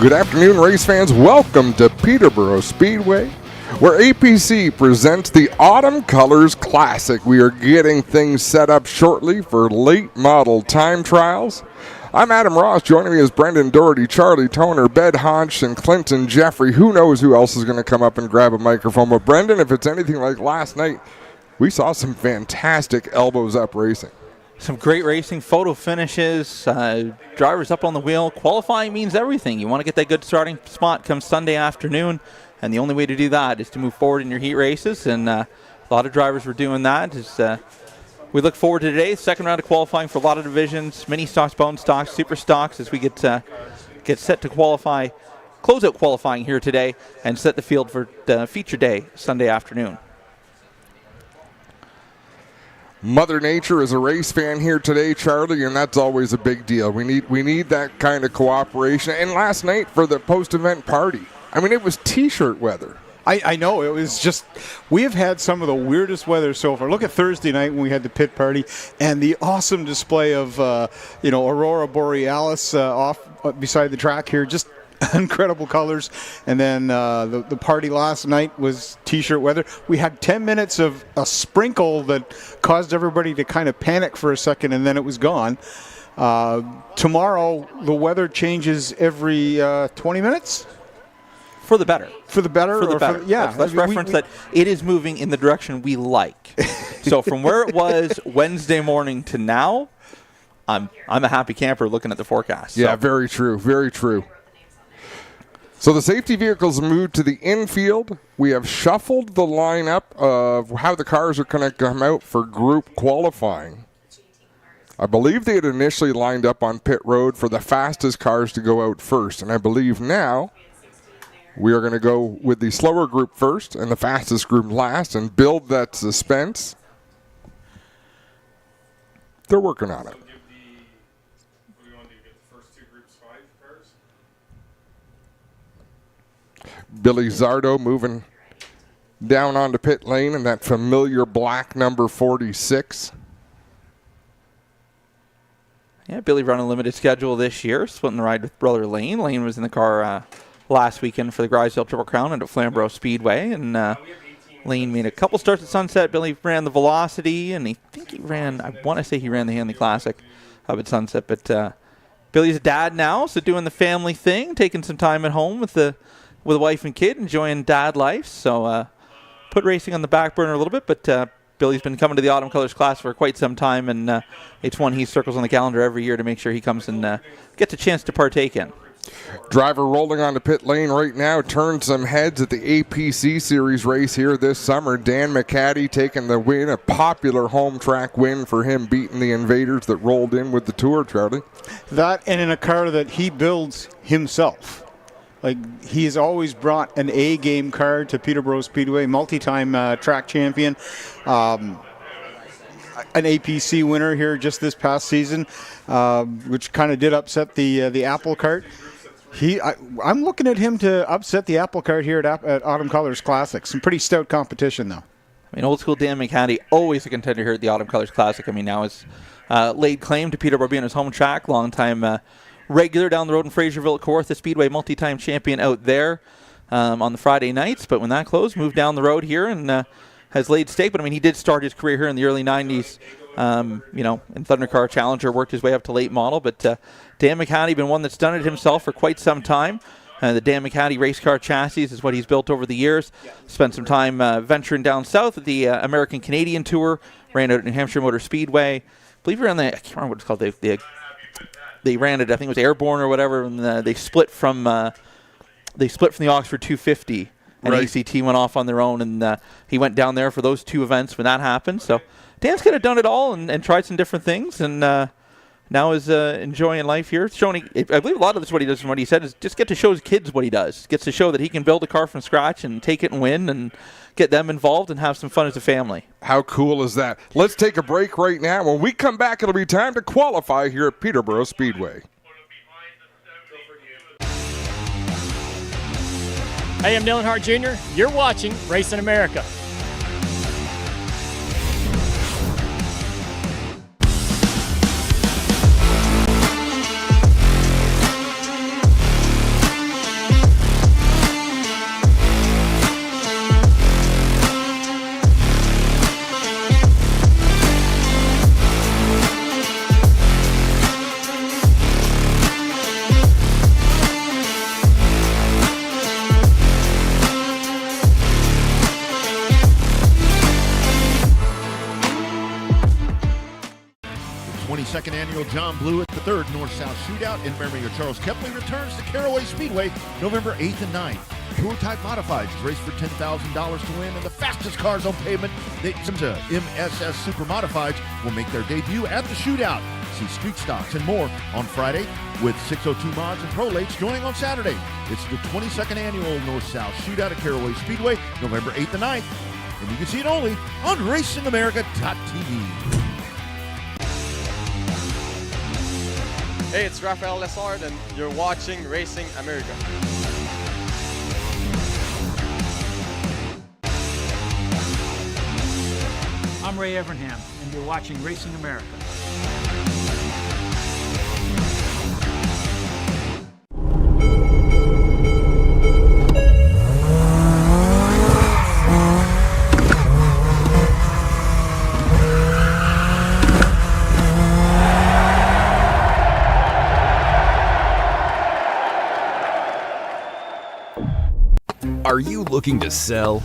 Good afternoon, race fans. Welcome to Peterborough Speedway, where APC presents the Autumn Colors Classic. We are getting things set up shortly for late model time trials. I'm Adam Ross. Joining me is Brendan Doherty, Charlie Toner, Bed Hodgson, Clinton Jeffrey. Who knows who else is going to come up and grab a microphone? But Brendan, if it's anything like last night, we saw some fantastic elbows up racing. Some great racing, photo finishes, drivers up on the wheel. Qualifying means everything. You want to get that good starting spot come Sunday afternoon, and the only way to do that is to move forward in your heat races, and a lot of drivers were doing that. We look forward to today, second round of qualifying for a lot of divisions, mini stocks, bone stocks, super stocks, as we get set to qualify, close out qualifying here today, and set the field for feature day Sunday afternoon. Mother Nature is a race fan here today, Charlie, and that's always a big deal. We need that kind of cooperation. And last night for the post-event party, I mean, it was T-shirt weather. I know. It was just, we have had some of the weirdest weather so far. Look at Thursday night when we had the pit party and the awesome display of, Aurora Borealis off beside the track here. Just incredible colors. And then the party last night was T-shirt weather. We had 10 minutes of a sprinkle that caused everybody to kind of panic for a second, and then it was gone. Tomorrow, the weather changes every 20 minutes. For the better. For the better? For the better. Yeah. Let's reference that it is moving in the direction we like. So from where it was Wednesday morning to now, I'm a happy camper looking at the forecast. Yeah, very true. Very true. So the safety vehicles moved to the infield. We have shuffled the lineup of how the cars are going to come out for group qualifying. I believe they had initially lined up on pit road for the fastest cars to go out first, and I believe now we are going to go with the slower group first and the fastest group last and build that suspense. They're working on it. Billy Zardo moving down onto pit lane in that familiar black number 46. Yeah, Billy run a limited schedule this year, splitting the ride with brother Lane. Lane was in the car last weekend for the Grisdale Triple Crown and at Flamborough Speedway, and Lane made a couple starts at Sunset. Billy ran the Velocity, and I want to say he ran the Hanley Classic up at Sunset, but Billy's a dad now, so doing the family thing, taking some time at home with a wife and kid, enjoying dad life, so put racing on the back burner a little bit, but Billy's been coming to the Autumn Colors Class for quite some time, and it's one he circles on the calendar every year to make sure he comes and gets a chance to partake in. Driver rolling onto pit lane right now, turned some heads at the APC Series race here this summer. Dan McCaddy taking the win, a popular home track win for him, beating the Invaders that rolled in with the Tour, Charlie. That, and in a car that he builds himself. Like, he has always brought an A-game car to Peterborough Speedway, multi-time track champion, an APC winner here just this past season, which kind of did upset the apple cart. I'm looking at him to upset the apple cart here at Autumn Colors Classic. Some pretty stout competition, though. I mean, old school Dan McCaddy, always a contender here at the Autumn Colors Classic. I mean, now has laid claim to Peterborough being his home track, long-time regular down the road in Fraserville at Kawartha Speedway, multi-time champion out there on the Friday nights. But when that closed, moved down the road here and has laid stake. But, I mean, he did start his career here in the early 90s, in Thundercar Challenger, worked his way up to late model. But Dan McCaddy been one that's done it himself for quite some time. The Dan McCaddy race car chassis is what he's built over the years. Spent some time venturing down south at the American-Canadian Tour, ran out at New Hampshire Motor Speedway. I believe he ran I can't remember what it's called, they ran it, I think it was Airborne or whatever, and they split from the Oxford 250, and right. ACT went off on their own, and he went down there for those two events when that happened. So Dan's kind of done it all and tried some different things, and now is enjoying life here. I believe a lot of this, what he does and what he said, is just get to show his kids what he does. Gets to show that he can build a car from scratch and take it and win and get them involved and have some fun as a family. How cool is that? Let's take a break right now. When we come back, it'll be time to qualify here at Peterborough Speedway. Hey, I'm Dylan Hart Jr. You're watching Racing America. John Blewett III North-South Shootout in memory of Charles Kepley returns to Caraway Speedway November 8th and 9th. Tour Type Modifieds race for $10,000 to win, and the fastest cars on pavement, the MSS Super Modifieds, will make their debut at the shootout. See street stocks and more on Friday, with 602 Mods and Prolates joining on Saturday. It's the 22nd annual North-South Shootout at Caraway Speedway, November 8th and 9th. And you can see it only on RacingAmerica.tv. Hey, it's Rafael Lessard, and you're watching Racing America. I'm Ray Evernham, and you're watching Racing America. Are you looking to sell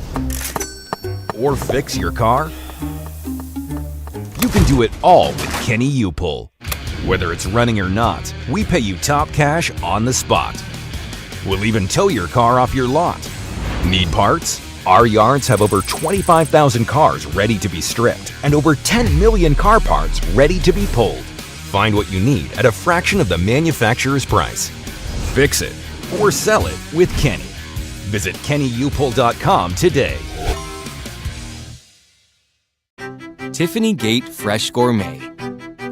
or fix your car? You can do it all with Kenny U-Pull. Whether it's running or not, we pay you top cash on the spot. We'll even tow your car off your lot. Need parts? Our yards have over 25,000 cars ready to be stripped and over 10 million car parts ready to be pulled. Find what you need at a fraction of the manufacturer's price. Fix it or sell it with Kenny. Visit KennyUpull.com today. Tiffany Gate Fresh Gourmet.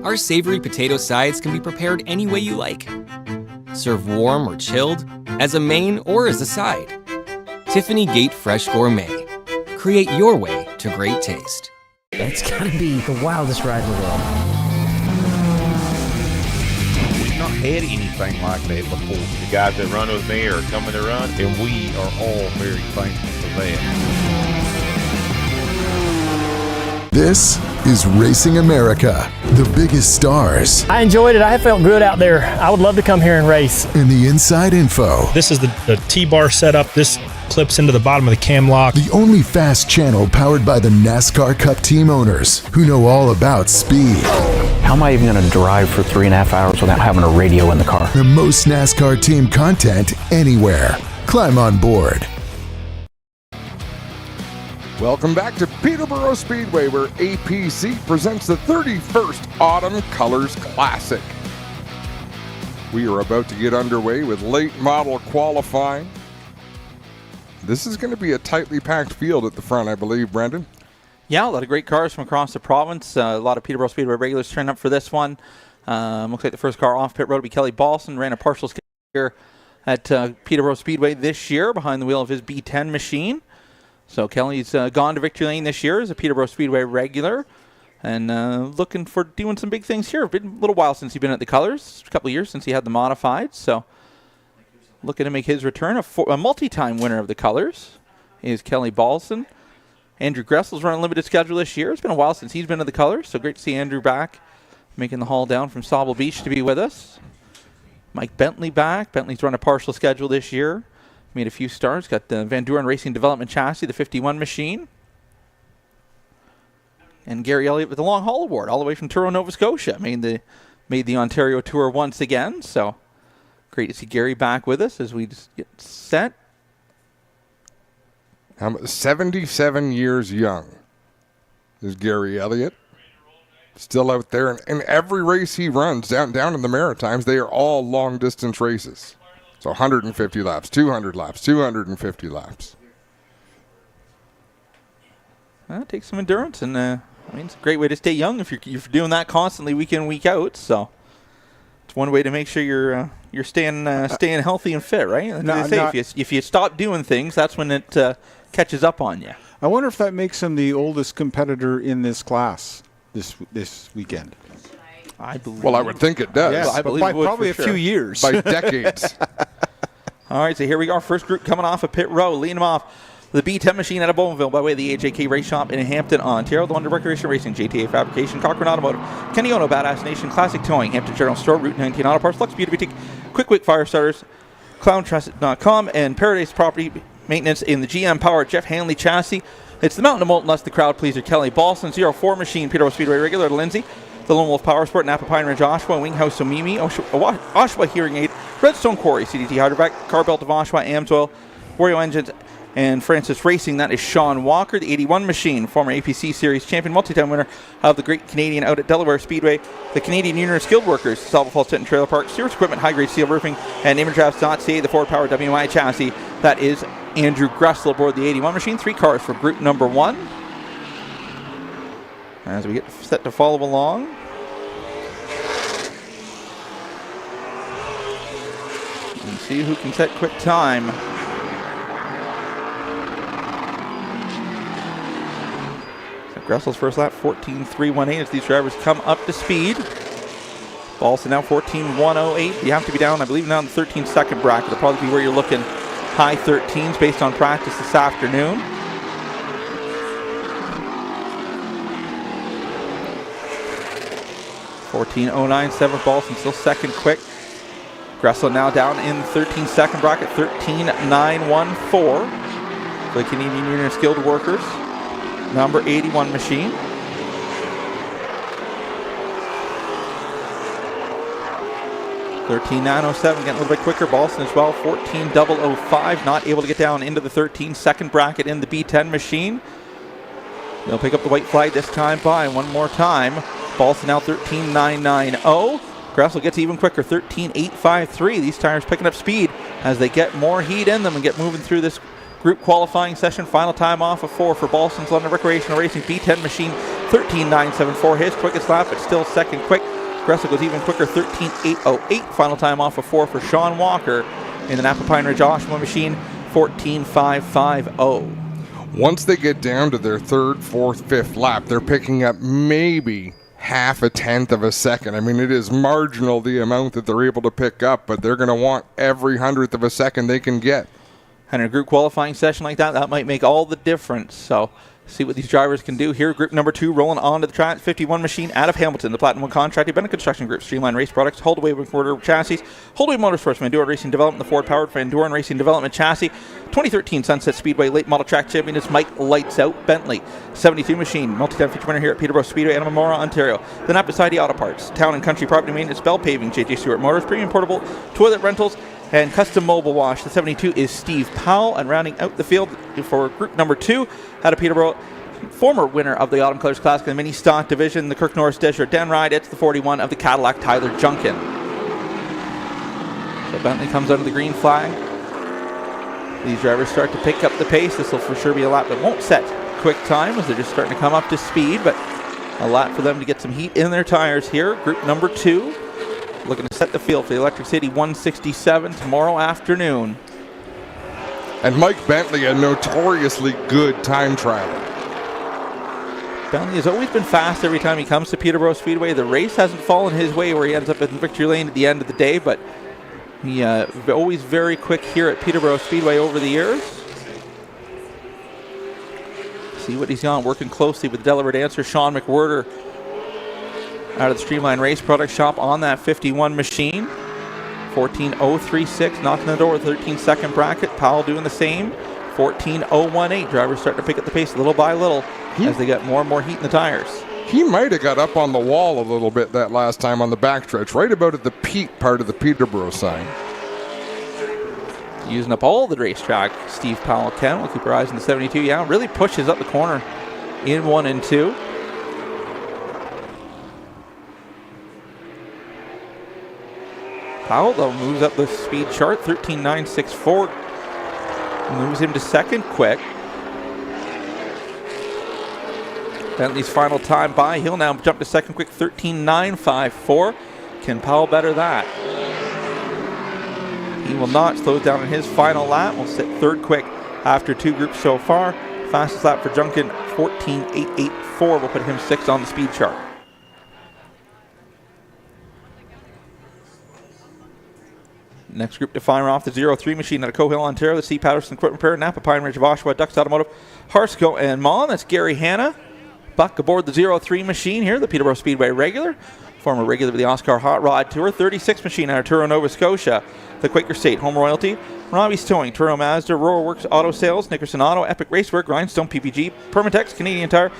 Our savory potato sides can be prepared any way you like. Serve warm or chilled, as a main or as a side. Tiffany Gate Fresh Gourmet. Create your way to great taste. It's gotta be the wildest ride in the world. We've not had anything like that before. The guys that run with me are coming to run, and we are all very thankful for that. This is Racing America, the biggest stars. I enjoyed it. I felt good out there. I would love to come here and race. And the inside info. This is the T-bar setup. This clips into the bottom of the cam lock. The only fast channel powered by the NASCAR Cup team owners who know all about speed. How am I even going to drive for 3.5 hours without having a radio in the car? The most NASCAR team content anywhere. Climb on board. Welcome back to Peterborough Speedway, where APC presents the 31st Autumn Colors Classic. We are about to get underway with late model qualifying. This is going to be a tightly packed field at the front, I believe, Brendan. Yeah, a lot of great cars from across the province. A lot of Peterborough Speedway regulars turning up for this one. Looks like the first car off pit road will be Kelly Balson. Ran a partial schedule here at Peterborough Speedway this year behind the wheel of his B10 machine. So Kelly's gone to victory lane this year as a Peterborough Speedway regular and looking for doing some big things here. Been a little while since he's been at the Colors, a couple of years since he had the modified. So looking to make his return. A multi-time winner of the Colors is Kelly Balson. Andrew Gressel's running a limited schedule this year. It's been a while since he's been to the Colors, so great to see Andrew back, making the haul down from Sauble Beach to be with us. Mike Bentley back. Bentley's run a partial schedule this year. Made a few starts. Got the Van Duren Racing Development chassis, the 51 machine. And Gary Elliott with the Long Haul Award, all the way from Truro, Nova Scotia. Made the Ontario Tour once again. So great to see Gary back with us as we just get set. 77 years young is Gary Elliott. Still out there. And every race he runs down in the Maritimes, they are all long-distance races. So 150 laps, 200 laps, 250 laps. Well, it takes some endurance, and it's a great way to stay young if you're doing that constantly, week in, week out. So it's one way to make sure you're staying healthy and fit, right? If you stop doing things, that's when it catches up on you. I wonder if that makes him the oldest competitor in this class this weekend. I believe. Well, I would think it does. Yes, I believe by it would probably for a sure. few years. By decades. All right, so here we go. Our first group coming off of pit row, leading them off the B10 machine out of Bowmanville by way of the AJK Race Shop in Hampton, Ontario. The Wonder Recreation Racing, JTA Fabrication, Cochrane Automotive, Kenny Ono, Badass Nation, Classic Towing, Hampton General Store, Route 19 Auto Parts, Lux Beauty Boutique, Quick Fire Starters, ClownTrust.com, and Paradise Property Maintenance in the GM Power Jeff Hanley chassis. It's the Mountain of Molten Lust, the crowd pleaser, Kelly Balson, 04 machine, Peterborough Speedway regular, Lindsay. the Lone Wolf Power Sport, Napa Pine Ridge, Oshawa, Winghouse, Omimi, Oshawa Hearing Aid, Redstone Quarry, CDT Hydrovac, Carbelt of Oshawa, Amsoil, Wario Engines, and Francis Racing. That is Sean Walker, the 81 machine, former APC Series champion, multi-time winner of the Great Canadian out at Delaware Speedway. The Canadian Union of Skilled Workers, Salva Falls Tent and Trailer Park, Stewart's Equipment, High Grade Steel Roofing, and Imagedrafts.ca, the Ford Power WMI chassis. That is Andrew Gressel aboard the 81 machine. 3 cars for group number 1. As we get set to follow along. And see who can set quick time. Gressel's first lap, 14.318 as these drivers come up to speed. Ballston now 14.108. You have to be down, I believe, now in the 13-second bracket. It'll probably be where you're looking high 13s based on practice this afternoon. .14.09, 7th Ballston, still second quick. Gressel now down in the 13-second bracket, 13.914 for the Canadian Union of Skilled Workers. Number 81 machine. .13.907, getting a little bit quicker. Ballston as well, 14.005, not able to get down into the 13-second bracket in the B10 machine. They'll pick up the white flag this time by one more time. Ballston now 13.990. Gressel gets even quicker, 13.853. These tires picking up speed as they get more heat in them and get moving through this group qualifying session. Final time off of 4 for Ballston's London Recreational Racing B10 machine, 13.974. His quickest lap, but still second quick. Gressel goes even quicker, 13.808. Final time off of 4 for Sean Walker in the Napa Pine Ridge Oshawa machine, 14.550. Once they get down to their 3rd, 4th, 5th lap, they're picking up maybe half a tenth of a second. I mean, it is marginal the amount that they're able to pick up, but they're going to want every 100th of a second they can get. And in a group qualifying session like that, that might make all the difference. So see what these drivers can do here. Group number 2 rolling on to the track. 51 machine out of Hamilton. The Platinum One Contracting, Bennett Construction Group, Streamline Race Products, Holdaway Recorder Chassis, Holdaway Motorsports, Van Duren Racing Development, the Ford Powered Van Duren Racing Development Chassis, 2013 Sunset Speedway Late Model Track Champion is Mike Lights Out Bentley. 72 machine, multi-time feature winner here at Peterborough Speedway, Anamamora, Ontario. The Napa Society Auto Parts, Town and Country Property Maintenance, Bell Paving, J.J. Stewart Motors, Premium Portable Toilet Rentals, and Custom Mobile Wash. The 72 is Steve Powell. And rounding out the field for group number 2 out of Peterborough, former winner of the Autumn Colors Classic in the Mini Stock Division, the Kirk Norris Desert Den Ride. It's the 41 of the Cadillac Tyler Junkin. So Bentley comes under the green flag. These drivers start to pick up the pace. This will for sure be a lap that won't set quick time as they're just starting to come up to speed, but a lap for them to get some heat in their tires here. Group number 2 looking to set the field for the Electric City 167 tomorrow afternoon. And Mike Bentley, a notoriously good time trialer. Bentley has always been fast every time he comes to Peterborough Speedway. The race hasn't fallen his way where he ends up in victory lane at the end of the day, but he always very quick here at Peterborough Speedway over the years. See what he's on, working closely with Delaware dancer Sean McWhirter out of the Streamline Race Product Shop on that 51 machine. 14.036, knocking the door with 13-second bracket. Powell doing the same. 14.018. Drivers starting to pick up the pace little by little as they get more and more heat in the tires. He might have got up on the wall a little bit that last time on the backstretch, right about at the peak part of the Peterborough sign. Using up all the racetrack, Steve Powell can. We'll keep our eyes on the 72. Yeah, really pushes up the corner in 1 and 2. Powell, though, moves up the speed chart, 13.964. Moves him to second quick. Bentley's final time by. He'll now jump to second quick, 13.954. Can Powell better that? He will not. Slows down in his final lap. Will sit third quick after 2 groups so far. Fastest lap for Junkin, 14.884. Will put him 6th on the speed chart. Next group to fire off the 03 machine out of Cohill, Ontario. The C. Patterson Equipment Repair, Napa Pine Ridge of Oshawa, Ducks Automotive, Harsco and Mon. That's Gary Hanna. Buck aboard the 03 machine here, the Peterborough Speedway regular. Former regular with the Oscar Hot Rod Tour. 36 machine out of Truro, Nova Scotia. The Quaker State Home Royalty, Robbie's Towing, Truro Mazda, Roar Works Auto Sales, Nickerson Auto, Epic Racework, Grindstone PPG, Permatex, Canadian Tire,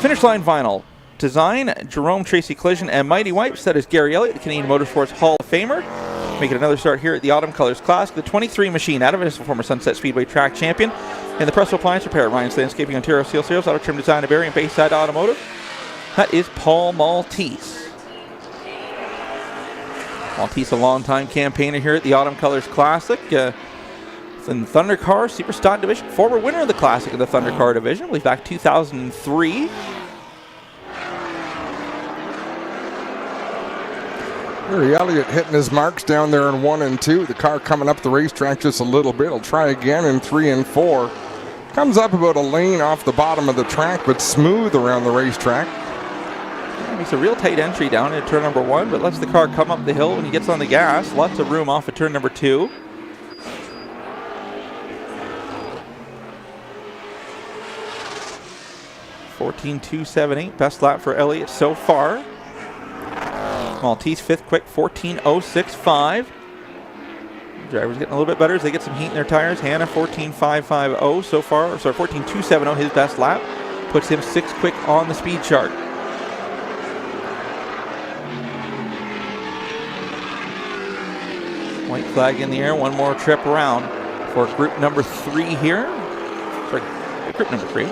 Finish Line Vinyl, Design, Jerome Tracy Collision, and Mighty Wipes. That is Gary Elliott, the Canadian Motorsports Hall of Famer. Making another start here at the Autumn Colors Classic. The 23 machine out of it is the former Sunset Speedway track champion. And the Presto Appliance Repair, Ryan's Landscaping, Ontario Steel Sales, Auto Trim Design of Barrie, and Bayside Automotive. That is Paul Maltese. Maltese, a long-time campaigner here at the Autumn Colors Classic. In the Thunder Car Super Stock Division, former winner of the Classic in the Thunder Car Division, I believe back 2003. Gary Elliott hitting his marks down there in 1 and 2. The car coming up the racetrack just a little bit. He'll try again in 3 and 4. Comes up about a lane off the bottom of the track, but smooth around the racetrack. Makes a real tight entry down at turn number 1, but lets the car come up the hill when he gets on the gas. Lots of room off of turn number 2. .14.278, best lap for Elliott so far. Maltese fifth quick, 14.065. Drivers getting a little bit better as they get some heat in their tires. Hannah 14.550 so far, sorry, 14.270, his best lap. Puts him 6th quick on the speed chart. White flag in the air, one more trip around for group number 3 here. Sorry, group number 3.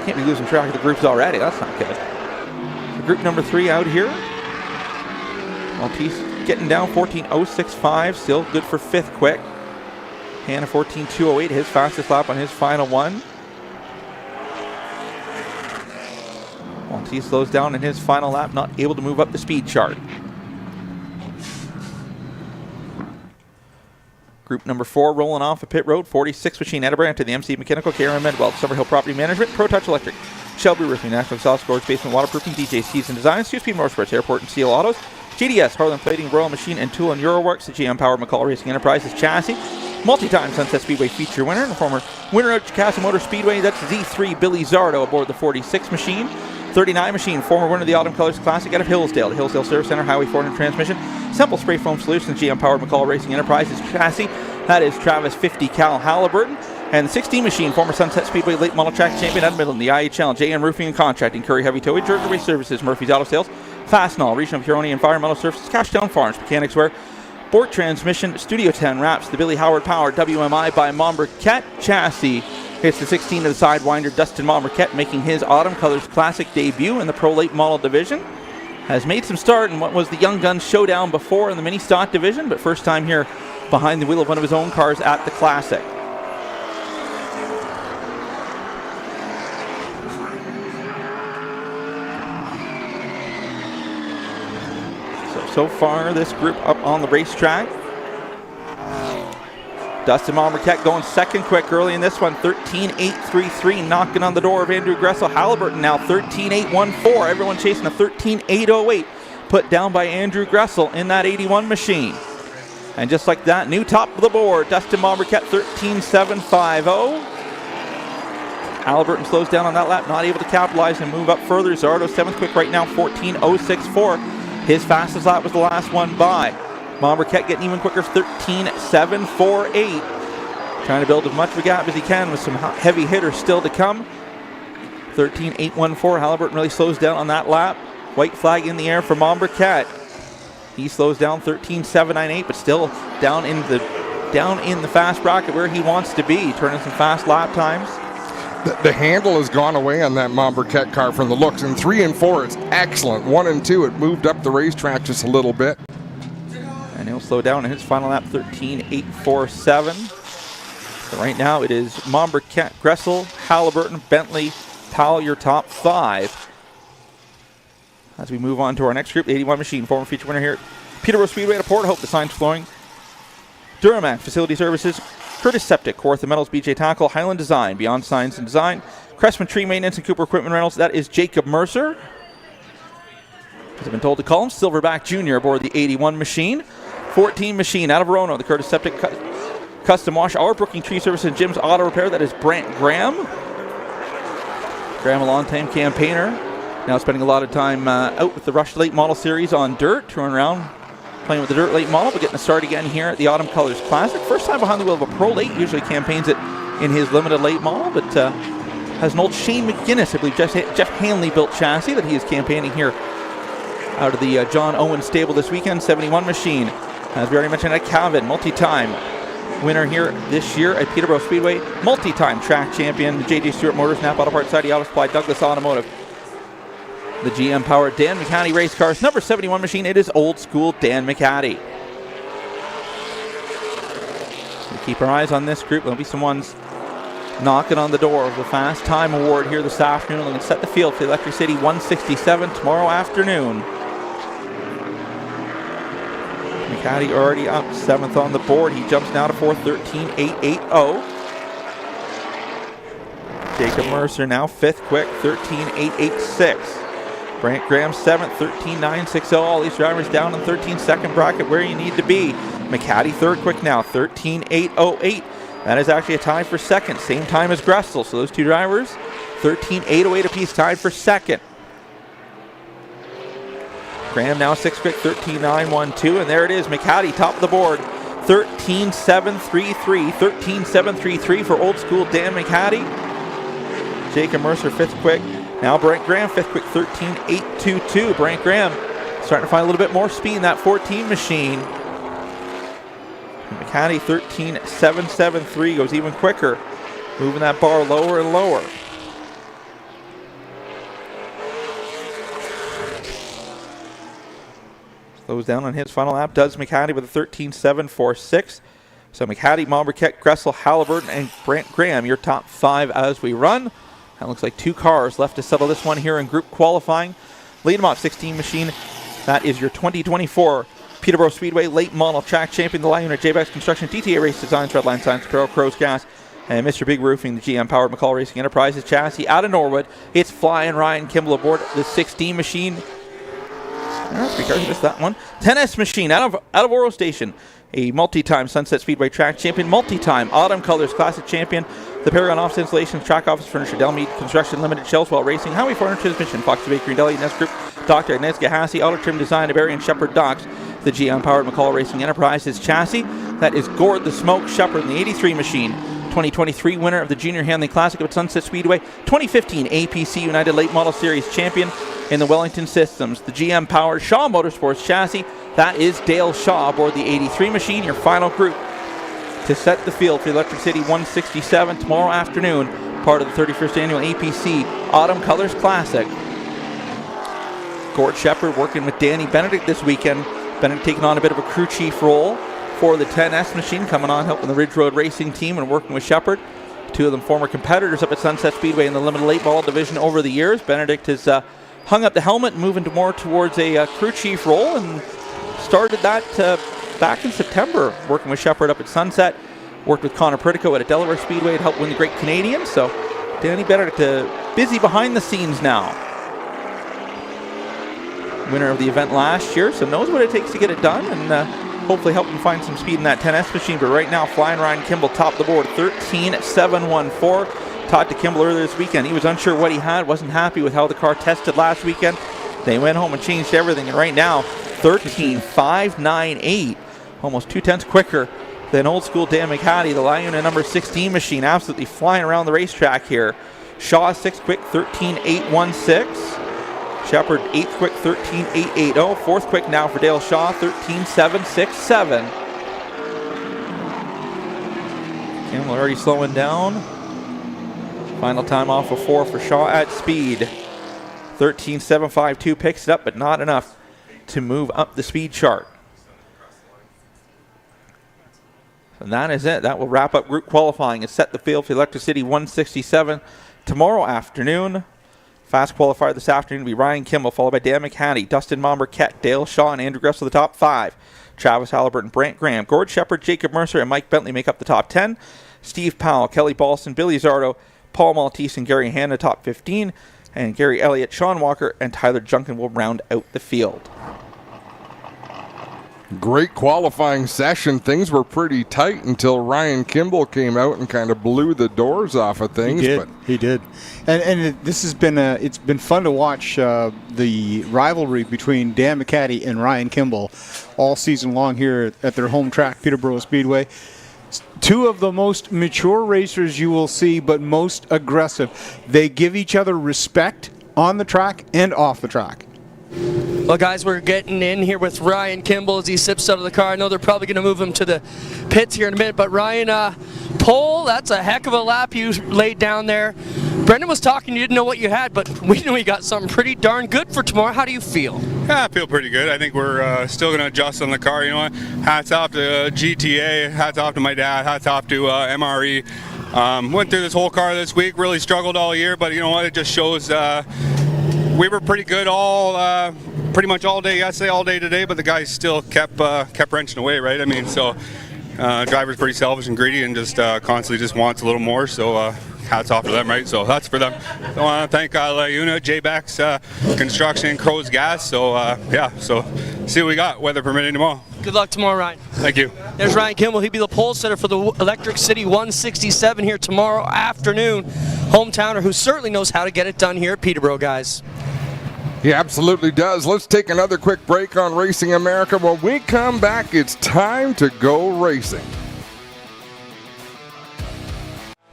Can't be losing track of the groups already. That's not good. So group number 3 out here. Maltese getting down 14.065. Still good for 5th quick. Hannah 14.208. His fastest lap on his final one. Maltese slows down in his final lap. Not able to move up the speed chart. Group number 4 rolling off a pit road. 46 machine Edinburgh to the MC Mechanical, KRM Medwell, Summerhill Property Management, Pro Touch Electric, Shelby Roofing, National Exhaust Scores, Basement Waterproofing, DJ Season Designs, 2 Speed Motorsports, Airport and Seal Autos, GDS, Harlan Plating, Royal Machine and Tool and Euroworks, the GM Powered McCall Racing Enterprises chassis, multi-time Sunset Speedway feature winner, and former winner of Chicago Motor Speedway. That's Z3 Billy Zardo aboard the 46 machine. 39 machine, former winner of the Autumn Colors Classic out of Hillsdale, the Hillsdale Service Center, Highway 400 transmission, Simple Spray Foam Solutions, GM Powered McCall Racing Enterprises chassis. That is Travis 50 Cal Halliburton. And the 16 machine, former Sunset Speedway late model track champion out of Midland, the IHL, JM Roofing and Contracting, Curry Heavy Towage, Georgia Waste Services, Murphy's Auto Sales, Fastenal, Regional Huronia Environmental Services, Cashdown Farms, Mechanics Wear, Bork Transmission, Studio 10 Wraps, the Billy Howard Power WMI by Mombercat chassis. Hits the 16 to the Sidewinder, Dustin Mombercat making his Autumn Colors Classic debut in the Pro Late Model Division. Has made some start in what was the Young Guns Showdown before in the Mini Stock Division, but first time here behind the wheel of one of his own cars at the Classic. So far this group up on the racetrack. Dustin Mombercat going 2nd quick early in this one, 13.833, knocking on the door of Andrew Gressel. Halliburton now 13.814. Everyone chasing a 13.808, put down by Andrew Gressel in that 81 machine. And just like that, new top of the board, Dustin Mombercat 13.750. Halliburton slows down on that lap, not able to capitalize and move up further. Zardo 7th quick right now, 14.064. His fastest lap was the last one by. Mombercat getting even quicker, 13.748. Trying to build as much of a gap as he can with some heavy hitters still to come. 13.814. Halliburton really slows down on that lap. White flag in the air for Mombercat. He slows down 13.798, but still down in the fast bracket where he wants to be, turning some fast lap times. The handle has gone away on that Mombercat car from the looks. In 3 and 4, it's excellent. 1 and 2, it moved up the racetrack just a little bit. And he'll slow down in his final lap, 13.847. So right now it is Mombercat, Gressel, Halliburton, Bentley, Powell, your top 5. As we move on to our next group, the 81 machine, former feature winner here at Peterborough Speedway at Port Hope, the Signs Flooring, Duramac Facility Services, Curtis Septic, Kawartha Metals, BJ Tackle, Highland Design, Beyond Signs and Design, Cressman Tree Maintenance and Cooper Equipment Rentals. That is Jacob Mercer. As I've been told to call him, Silverback Jr. aboard the 81 machine. 14 machine out of Rono, the Curtis Septic Custom Wash, Our Brooking Tree Service and Jim's Auto Repair. That is Brant Graham. Graham, a long-time campaigner. Now spending a lot of time out with the Rush Late Model Series on dirt, touring around, playing with the dirt late model, but getting a start again here at the Autumn Colors Classic. First time behind the wheel of a Pro Late, usually campaigns it in his limited late model, but has an old Shane McGuinness, I believe Jeff Hanley built chassis that he is campaigning here out of the John Owen stable this weekend. 71 machine, as we already mentioned, at Calvin, multi-time winner here this year at Peterborough Speedway, multi-time track champion, J.J. Stewart Motors, Napa Auto Parts, Auto Supply, Douglas Automotive. The GM-powered Dan McCaddy race cars, number 71 machine, it is old school Dan McCaddy. We keep our eyes on this group. There'll be some ones knocking on the door of the Fast Time Award here this afternoon. They're going to set the field for the Electric City 167 tomorrow afternoon. McCaddy already up 7th on the board. He jumps now to 4th, 13.880. Jacob Mercer now 5th quick, 13.886. Brant Graham 7th, 13.960. All these drivers down in 13th second bracket where you need to be. McCaddy 3rd quick now, 13.808. That is actually a tie for 2nd, same time as Gressel. So those two drivers, 13.808 apiece, tied for 2nd. Graham now 6th quick, 13.912. And there it is, McCaddy top of the board, 13.733. 13.733 for old school Dan McCaddy. Jacob Mercer 5th quick. Now Brant Graham 5th quick, 13.822. Brant Graham starting to find a little bit more speed in that 14 machine. McCaddy 13.773 goes even quicker, moving that bar lower and lower. Slows down on his final lap, does McCaddy with a 13.746. So McCaddy, Marquette, Gressel, Halliburton, and Brant Graham, your top 5 as we run. That looks like 2 cars left to settle this one here in group qualifying. Lead them off 16 machine. That is your 2024 Peterborough Speedway late model track champion, the line unit, JBX Construction, TTA Race Designs, Redline Science Apparel, Crow's Gas, and Mr. Big Roofing, the GM powered McCall Racing Enterprises chassis out of Norwood. It's flying Ryan Kimball aboard the 16 machine. Three cars, missed that one. 10S machine out of Oro Station, a multi-time Sunset Speedway track champion, multi-time Autumn Colors Classic champion, the Paragon Office Installations, Track Office Furniture, Delmead Construction Limited, Shellswell Racing, Highway Furniture Transmission, Fox Bakery, Deli, Nest Group, Dr. Agnes Gahassi, Auto Trim Design, Barry and Shepherd Docks, the GM-powered McCall Racing Enterprises chassis. That is Gord the Smoke Shepherd in the 83 machine. 2023 winner of the Junior Handling Classic at Sunset Speedway. 2015 APC United Late Model Series champion in the Wellington Systems. The GM-powered Shaw Motorsports chassis. That is Dale Shaw aboard the 83 machine, your final group to set the field for the Electric City 167 tomorrow afternoon, part of the 31st annual APC Autumn Colors Classic. Gord Shepherd working with Danny Benedict this weekend. Benedict taking on a bit of a crew chief role for the 10S machine, coming on helping the Ridge Road Racing team and working with Shepherd. 2 of them former competitors up at Sunset Speedway in the limited late model division over the years. Benedict has hung up the helmet and moving more towards a crew chief role, and started that back in September, working with Shepherd up at Sunset. Worked with Connor Pritico at a Delaware Speedway to help win the Great Canadian. So Danny Benedict busy behind the scenes now. Winner of the event last year, so knows what it takes to get it done, and hopefully help him find some speed in that 10S machine. But right now, flying Ryan Kimball top of the board, 13.714. Talked to Kimball earlier this weekend. He was unsure what he had, wasn't happy with how the car tested last weekend. They went home and changed everything, and right now, 13.598, almost 2/10 quicker than old school Dan McCaddy, the line unit number 16 machine, absolutely flying around the racetrack here. Shaw 6th quick, 13.816. Shepherd 8th quick, 13.880. 4th quick now for Dale Shaw, 13.767. Kimball already slowing down. Final time off of 4 for Shaw at speed. 13.752 picks it up, but not enough to move up the speed chart. And that is it. That will wrap up group qualifying and set the field for Electric City 167 tomorrow afternoon. Fast qualifier this afternoon will be Ryan Kimball, followed by Dan McCaddy, Dustin Marquette, Dale Shaw, and Andrew Gressel, the top 5. Travis Halliburton, Brant Graham, Gord Shepherd, Jacob Mercer, and Mike Bentley make up the top 10. Steve Powell, Kelly Balson, Billy Zardo, Paul Maltese, and Gary Hanna, top 15. And Gary Elliott, Sean Walker, and Tyler Junkin will round out the field. Great qualifying session. Things were pretty tight until Ryan Kimball came out and kind of blew the doors off of things. He did. And this has been it's been fun to watch the rivalry between Dan McCaddy and Ryan Kimball all season long here at their home track, Peterborough Speedway. Two of the most mature racers you will see, but most aggressive. They give each other respect on the track and off the track. Well, guys, we're getting in here with Ryan Kimball as he sips out of the car. I know they're probably going to move him to the pits here in a minute, but Ryan, pole, that's a heck of a lap you laid down there. Brendan was talking, you didn't know what you had, but we know you got something pretty darn good for tomorrow. How do you feel? Yeah, I feel pretty good. I think we're still going to adjust on the car. You know what? Hats off to GTA, hats off to my dad, hats off to MRE. Went through this whole car this week, really struggled all year, but you know what? It just shows we were pretty good pretty much all day yesterday, all day today, but the guys still kept wrenching away, right? I mean, so driver's pretty selfish and greedy and just constantly just wants a little more, so hats off to them, right? So that's for them. I want to thank Launa, J-Bex Construction, and Crow's Gas. So yeah, so see what we got, weather permitting tomorrow. Good luck tomorrow, Ryan. Thank you. There's Ryan Kimball. He'll be the pole sitter for the Electric City 167 here tomorrow afternoon. Hometowner who certainly knows how to get it done here at Peterborough, guys. He absolutely does. Let's take another quick break on Racing America. When we come back, it's time to go racing.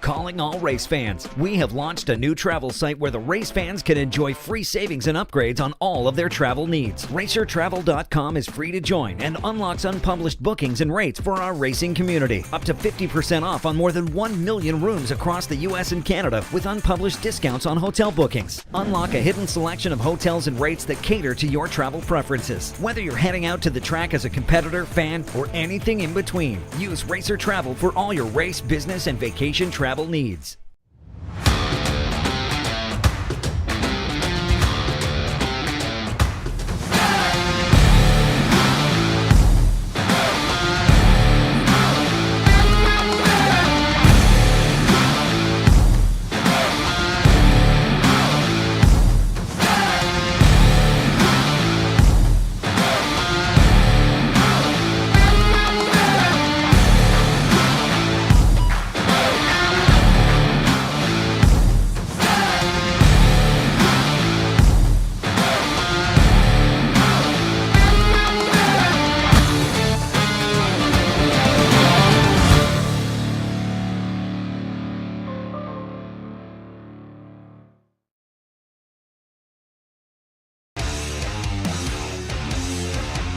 Calling all race fans. We have launched a new travel site where the race fans can enjoy free savings and upgrades on all of their travel needs. RacerTravel.com is free to join and unlocks unpublished bookings and rates for our racing community. Up to 50% off on more than 1 million rooms across the U.S. and Canada with unpublished discounts on hotel bookings. Unlock a hidden selection of hotels and rates that cater to your travel preferences. Whether you're heading out to the track as a competitor, fan, or anything in between, use Racer Travel for all your race, business, and vacation travel needs.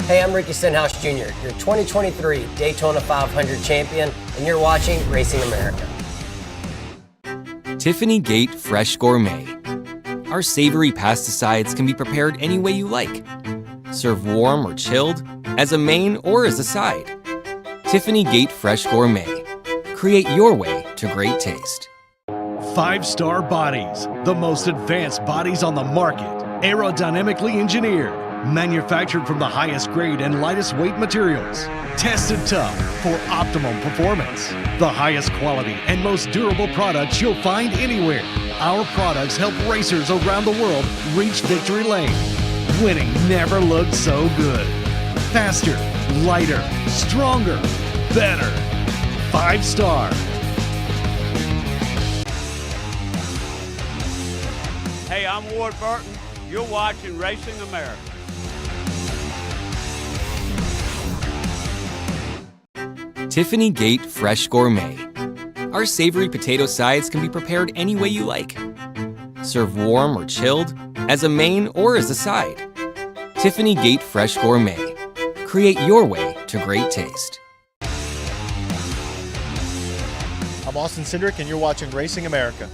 Hey, I'm Ricky Stenhouse Jr., your 2023 Daytona 500 champion, and you're watching Racing America. Tiffany Gate Fresh Gourmet. Our savory pasticides can be prepared any way you like. Serve warm or chilled, as a main or as a side. Tiffany Gate Fresh Gourmet. Create your way to great taste. 5-star bodies, the most advanced bodies on the market. Aerodynamically engineered, manufactured from the highest grade and lightest weight materials. Tested tough for optimum performance. The highest quality and most durable products you'll find anywhere. Our products help racers around the world reach victory lane. Winning never looked so good. Faster, lighter, stronger, better. 5-star. Hey, I'm Ward Burton. You're watching Racing America. Tiffany Gate Fresh Gourmet. Our savory potato sides can be prepared any way you like. Serve warm or chilled, as a main or as a side. Tiffany Gate Fresh Gourmet. Create your way to great taste. I'm Austin Cindric, and you're watching Racing America.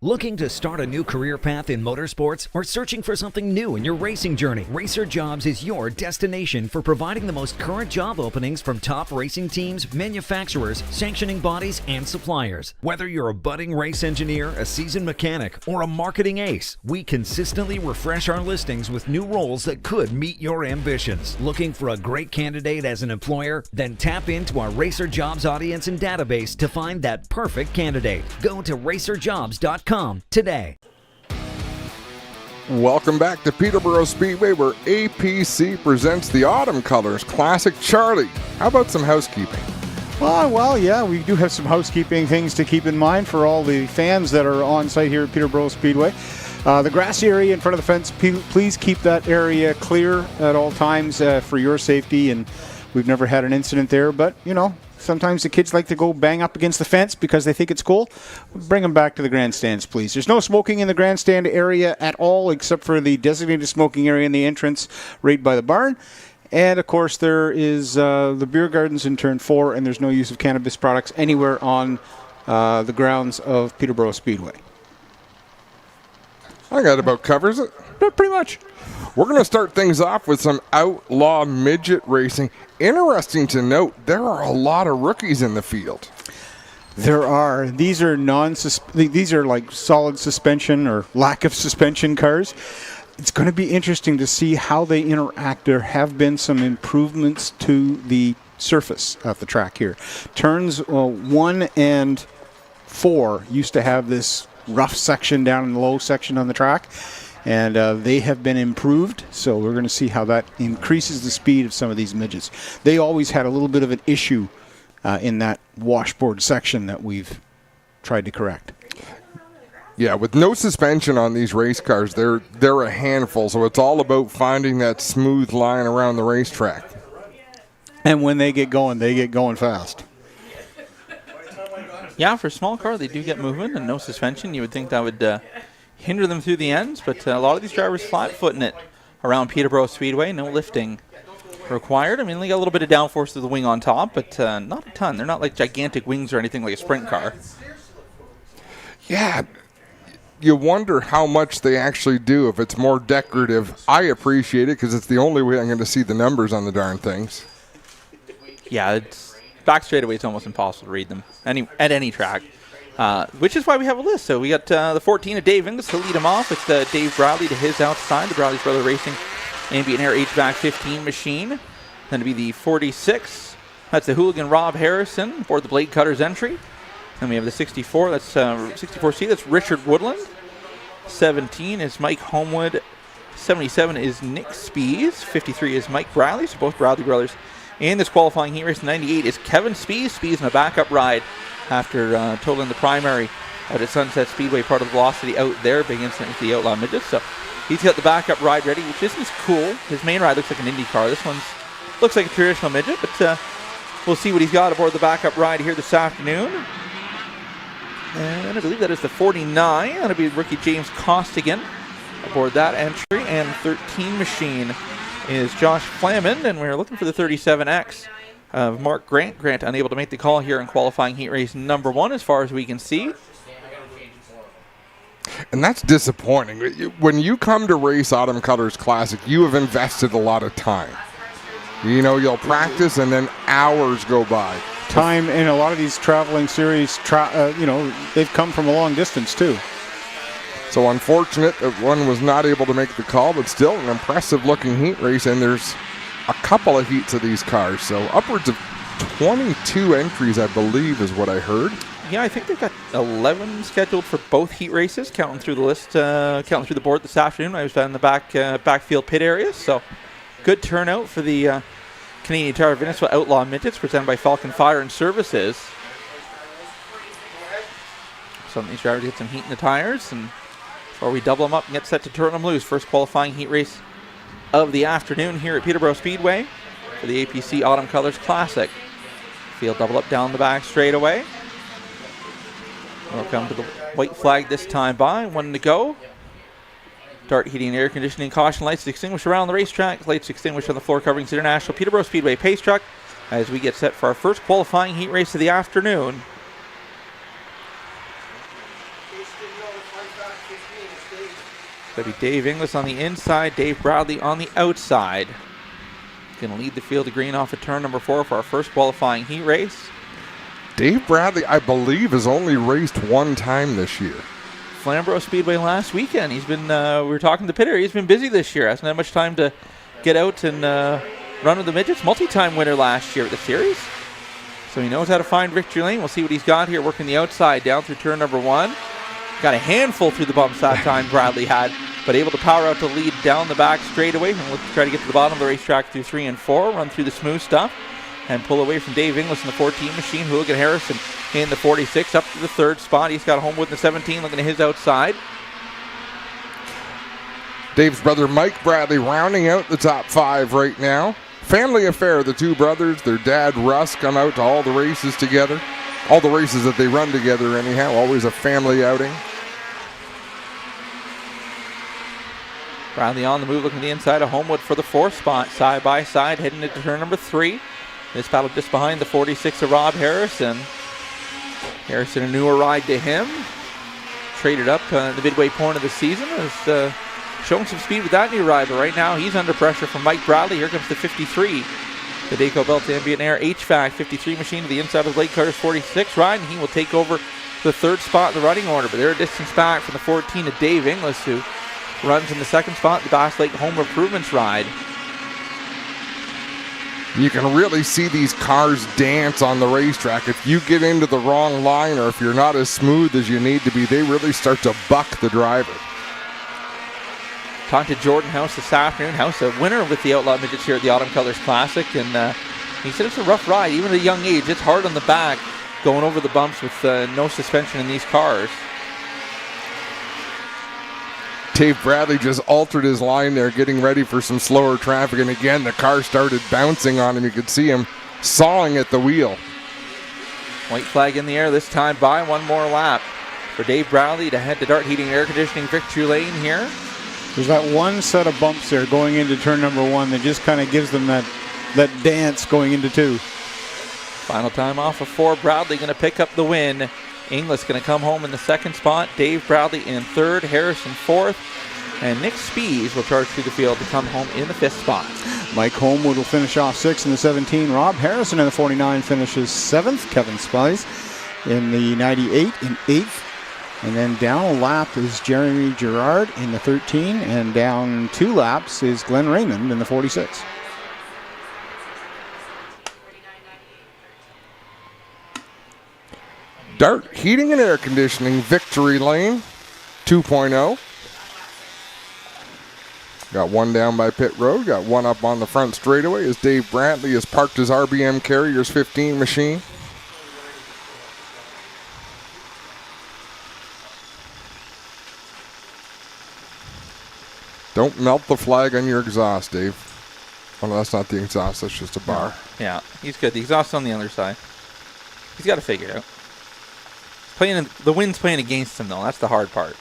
Looking to start a new career path in motorsports or searching for something new in your racing journey? Racer Jobs is your destination for providing the most current job openings from top racing teams, manufacturers, sanctioning bodies, and suppliers. Whether you're a budding race engineer, a seasoned mechanic, or a marketing ace, we consistently refresh our listings with new roles that could meet your ambitions. Looking for a great candidate as an employer? Then tap into our Racer Jobs audience and database to find that perfect candidate. Go to racerjobs.com today. Welcome back to Peterborough Speedway, where APC presents the Autumn Colors Classic. Charlie, how about some housekeeping? Well, yeah, we do have some housekeeping things to keep in mind for all the fans that are on site here at Peterborough Speedway. The grassy area in front of the fence, please keep that area clear at all times for your safety. And we've never had an incident there, but, sometimes the kids like to go bang up against the fence because they think it's cool. Bring them back to the grandstands, please. There's no smoking in the grandstand area at all except for the designated smoking area in the entrance right by the barn. And, of course, there is the beer gardens in Turn 4, and there's no use of cannabis products anywhere on the grounds of Peterborough Speedway. I got about covers it. Pretty much. We're going to start things off with some outlaw midget racing. Interesting to note, there are a lot of rookies in the field. There are. These are these are like solid suspension or lack of suspension cars. It's going to be interesting to see how they interact. There have been some improvements to the surface of the track here. Turns 1 and 4 used to have this rough section down in the low section on the track, and they have been improved, so we're going to see how that increases the speed of some of these midgets. They always had a little bit of an issue in that washboard section that we've tried to correct. Yeah, with no suspension on these race cars, they're a handful, so it's all about finding that smooth line around the racetrack. And when they get going fast. Yeah, for a small car, they do get movement and no suspension. You would think that would hinder them through the ends, but a lot of these drivers flat-footing it around Peterborough Speedway. No lifting required. I mean, they got a little bit of downforce to the wing on top, but not a ton. They're not like gigantic wings or anything like a sprint car. Yeah, you wonder how much they actually do if it's more decorative. I appreciate it because it's the only way I'm going to see the numbers on the darn things. Yeah, it's back straightaway. It's almost impossible to read them at any track, which is why we have a list. So we got the 14 of Dave Inglis to lead him off. It's Dave Bradley to his outside. The Bradley's Brother Racing Ambient Air HVAC 15 machine. Then to be the 46. That's the hooligan Rob Harrison aboard the Blade Cutters entry. Then we have the 64. That's 64C. That's Richard Woodland. 17 is Mike Homewood. 77 is Nick Spees. 53 is Mike Bradley. So both Bradley brothers in this qualifying heat race. 98 is Kevin Spees. Spees in a backup ride after totaling the primary out at Sunset Speedway, part of the Velocity out there. Big incident with the Outlaw Midgets. So he's got the backup ride ready, which isn't cool. His main ride looks like an Indy car. This one looks like a traditional midget, but we'll see what he's got aboard the backup ride here this afternoon. And I believe that is the 49. That'll be rookie James Costigan aboard that entry. And 13 machine is Josh Flammond, and we're looking for the 37X of Mark Grant. Grant unable to make the call here in qualifying heat race number 1 as far as we can see. And that's disappointing. When you come to race Autumn Colors Classic, you have invested a lot of time. You'll practice and then hours go by. Time in a lot of these traveling series, they've come from a long distance too. So unfortunate that one was not able to make the call, but still an impressive looking heat race, and there's a couple of heats of these cars. So upwards of 22 entries, I believe, is what I heard. Yeah, I think they've got 11 scheduled for both heat races, counting through the list, counting through the board this afternoon. I was down in the backfield pit area, so good turnout for the Canadian Tire Venezuela Outlaw Midgets, presented by Falcon Fire and Services. Some of these drivers get some heat in the tires, and before we double them up and get set to turn them loose, first qualifying heat race of the afternoon here at Peterborough Speedway for the APC Autumn Colors Classic. Field double up down the back straightaway. We'll come to the white flag this time by. 1 to go. Dart heating and air conditioning caution lights extinguished around the racetrack. Lights extinguished on the floor coverings International Peterborough Speedway pace truck as we get set for our first qualifying heat race of the afternoon. That'll be Dave Inglis on the inside, Dave Bradley on the outside. Going to lead the field of green off of turn number 4 for our first qualifying heat race. Dave Bradley, I believe, has only raced one time this year. Flamborough Speedway last weekend. He's been, we were talking to Pitter, he's been busy this year. Hasn't had much time to get out and run with the midgets. Multi-time winner last year at the series. So he knows how to find victory lane. We'll see what he's got here, working the outside down through turn number 1. Got a handful through the bumps that time Bradley had, but able to power out to lead down the back straightaway. And we'll try to get to the bottom of the racetrack through 3 and 4, run through the smooth stuff, and pull away from Dave Inglis in the 14 machine. Hooligan Harrison in the 46 up to the 3rd spot. He's got Homewood in the 17 looking at his outside. Dave's brother Mike Bradley rounding out the top 5 right now. Family affair, the two brothers. Their dad Russ come out to all the races together. All the races that they run together anyhow. Always a family outing. Bradley on the move, looking to the inside of Homewood for the 4th spot. Side by side, heading into turn number 3. This battle just behind the 46 of Rob Harrison. Harrison, a newer ride to him. Traded up the midway point of the season. Is showing some speed with that new ride, but right now he's under pressure from Mike Bradley. Here comes the 53. The Dayco Belt Ambient Air HVAC 53 machine to the inside of Lake Carter's 46 ride, and he will take over the 3rd spot in the running order. But they're a distance back from the 14 of Dave Inglis, who runs in the 2nd spot, the Bass Lake Home Improvements ride. You can really see these cars dance on the racetrack. If you get into the wrong line or if you're not as smooth as you need to be, they really start to buck the driver. Talked to Jordan House this afternoon. House, a winner with the Outlaw Midgets here at the Autumn Colors Classic, and he said it's a rough ride, even at a young age. It's hard on the back, going over the bumps with no suspension in these cars. Dave Bradley just altered his line there, getting ready for some slower traffic, and again the car started bouncing on him. You could see him sawing at the wheel. White flag in the air this time by one more lap for Dave Bradley to head to Dart Heating and Air Conditioning Victory Lane here. There's that one set of bumps there going into turn number 1 that just kind of gives them that dance going into 2. Final time off of 4. Bradley going to pick up the win. Inglis going to come home in the 2nd spot. Dave Bradley in 3rd. Harrison 4th. And Nick Spees will charge through the field to come home in the 5th spot. Mike Homewood will finish off 6th in the 17. Rob Harrison in the 49 finishes 7th. Kevin Spies in the 98 in 8th. And then down a lap is Jeremy Gerard in the 13. And down 2 laps is Glenn Raymond in the 46. Dart Heating and Air Conditioning Victory Lane 2.0. Got one down by pit road. Got one up on the front straightaway as Dave Bradley has parked his RBM Carriers 15 machine. Don't melt the flag on your exhaust, Dave. Oh, no, that's not the exhaust. That's just a bar. Yeah, he's good. The exhaust's on the other side. He's got to figure it out. The wind's playing against him, though. That's the hard part.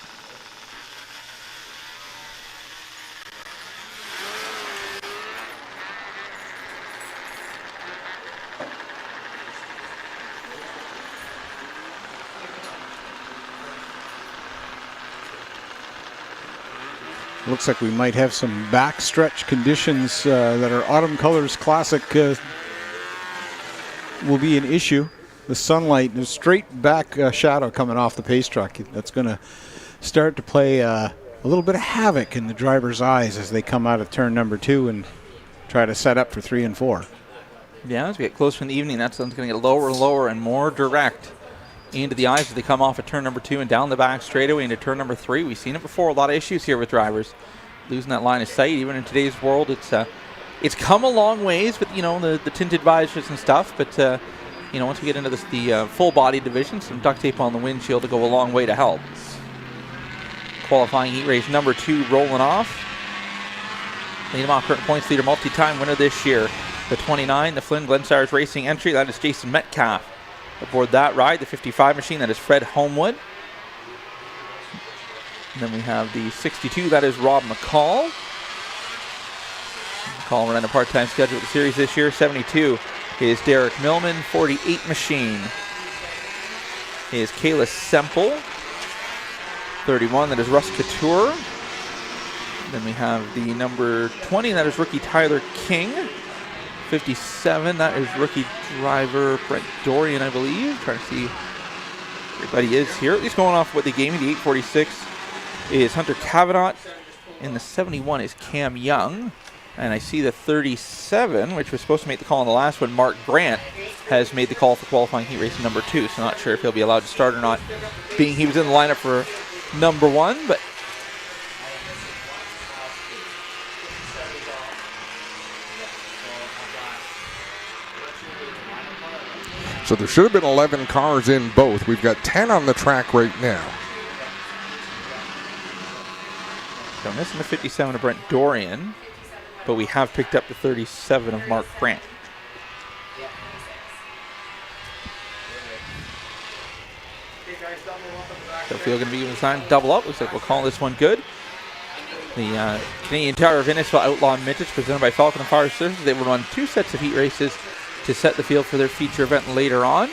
Looks like we might have some backstretch conditions that are Autumn Colors Classic will be an issue. The sunlight, the straight back shadow coming off the pace truck. That's going to start to play a little bit of havoc in the driver's eyes as they come out of turn number 2 and try to set up for 3 and 4. Yeah, as we get closer in the evening, that sun's going to get lower and lower and more direct into the eyes as they come off at turn number 2 and down the back straightaway into turn number 3. We've seen it before. A lot of issues here with drivers losing that line of sight. Even in today's world, it's come a long ways with the tinted visors and stuff. But once we get into the full body division, some duct tape on the windshield to go a long way to help. Qualifying heat race number 2 rolling off. Leading off current points leader, multi-time winner this year. The 29, the Flynn Glenstars Racing entry. That is Jason Metcalf. Aboard that ride, the 55 machine, that is Fred Homewood. And then we have the 62, that is Rob McCall. McCall running a part-time schedule with the series this year. 72 is Derek Millman. 48 machine is Kayla Semple. 31, that is Russ Couture. Then we have the number 20, that is rookie Tyler King. 57, that is rookie driver Brett Dorian, I believe. Trying to see everybody is here. At least going off what they gave me. The 846 is Hunter Cavanaugh. And the 71 is Cam Young. And I see the 37, which was supposed to make the call on the last one, Mark Grant, has made the call for qualifying heat race number 2. So not sure if he'll be allowed to start or not, being he was in the lineup for number 1. But so there should have been 11 cars in both. We've got 10 on the track right now. So missing the 57 of Brent Dorian, but we have picked up the 37 of Mark Grant. So field going to be assigned double up. Looks like we'll call this one good. The Canadian Tire of Innisfil Outlaw Vintage presented by Falcon and Fire Services. They will run 2 sets of heat races to set the field for their feature event later on.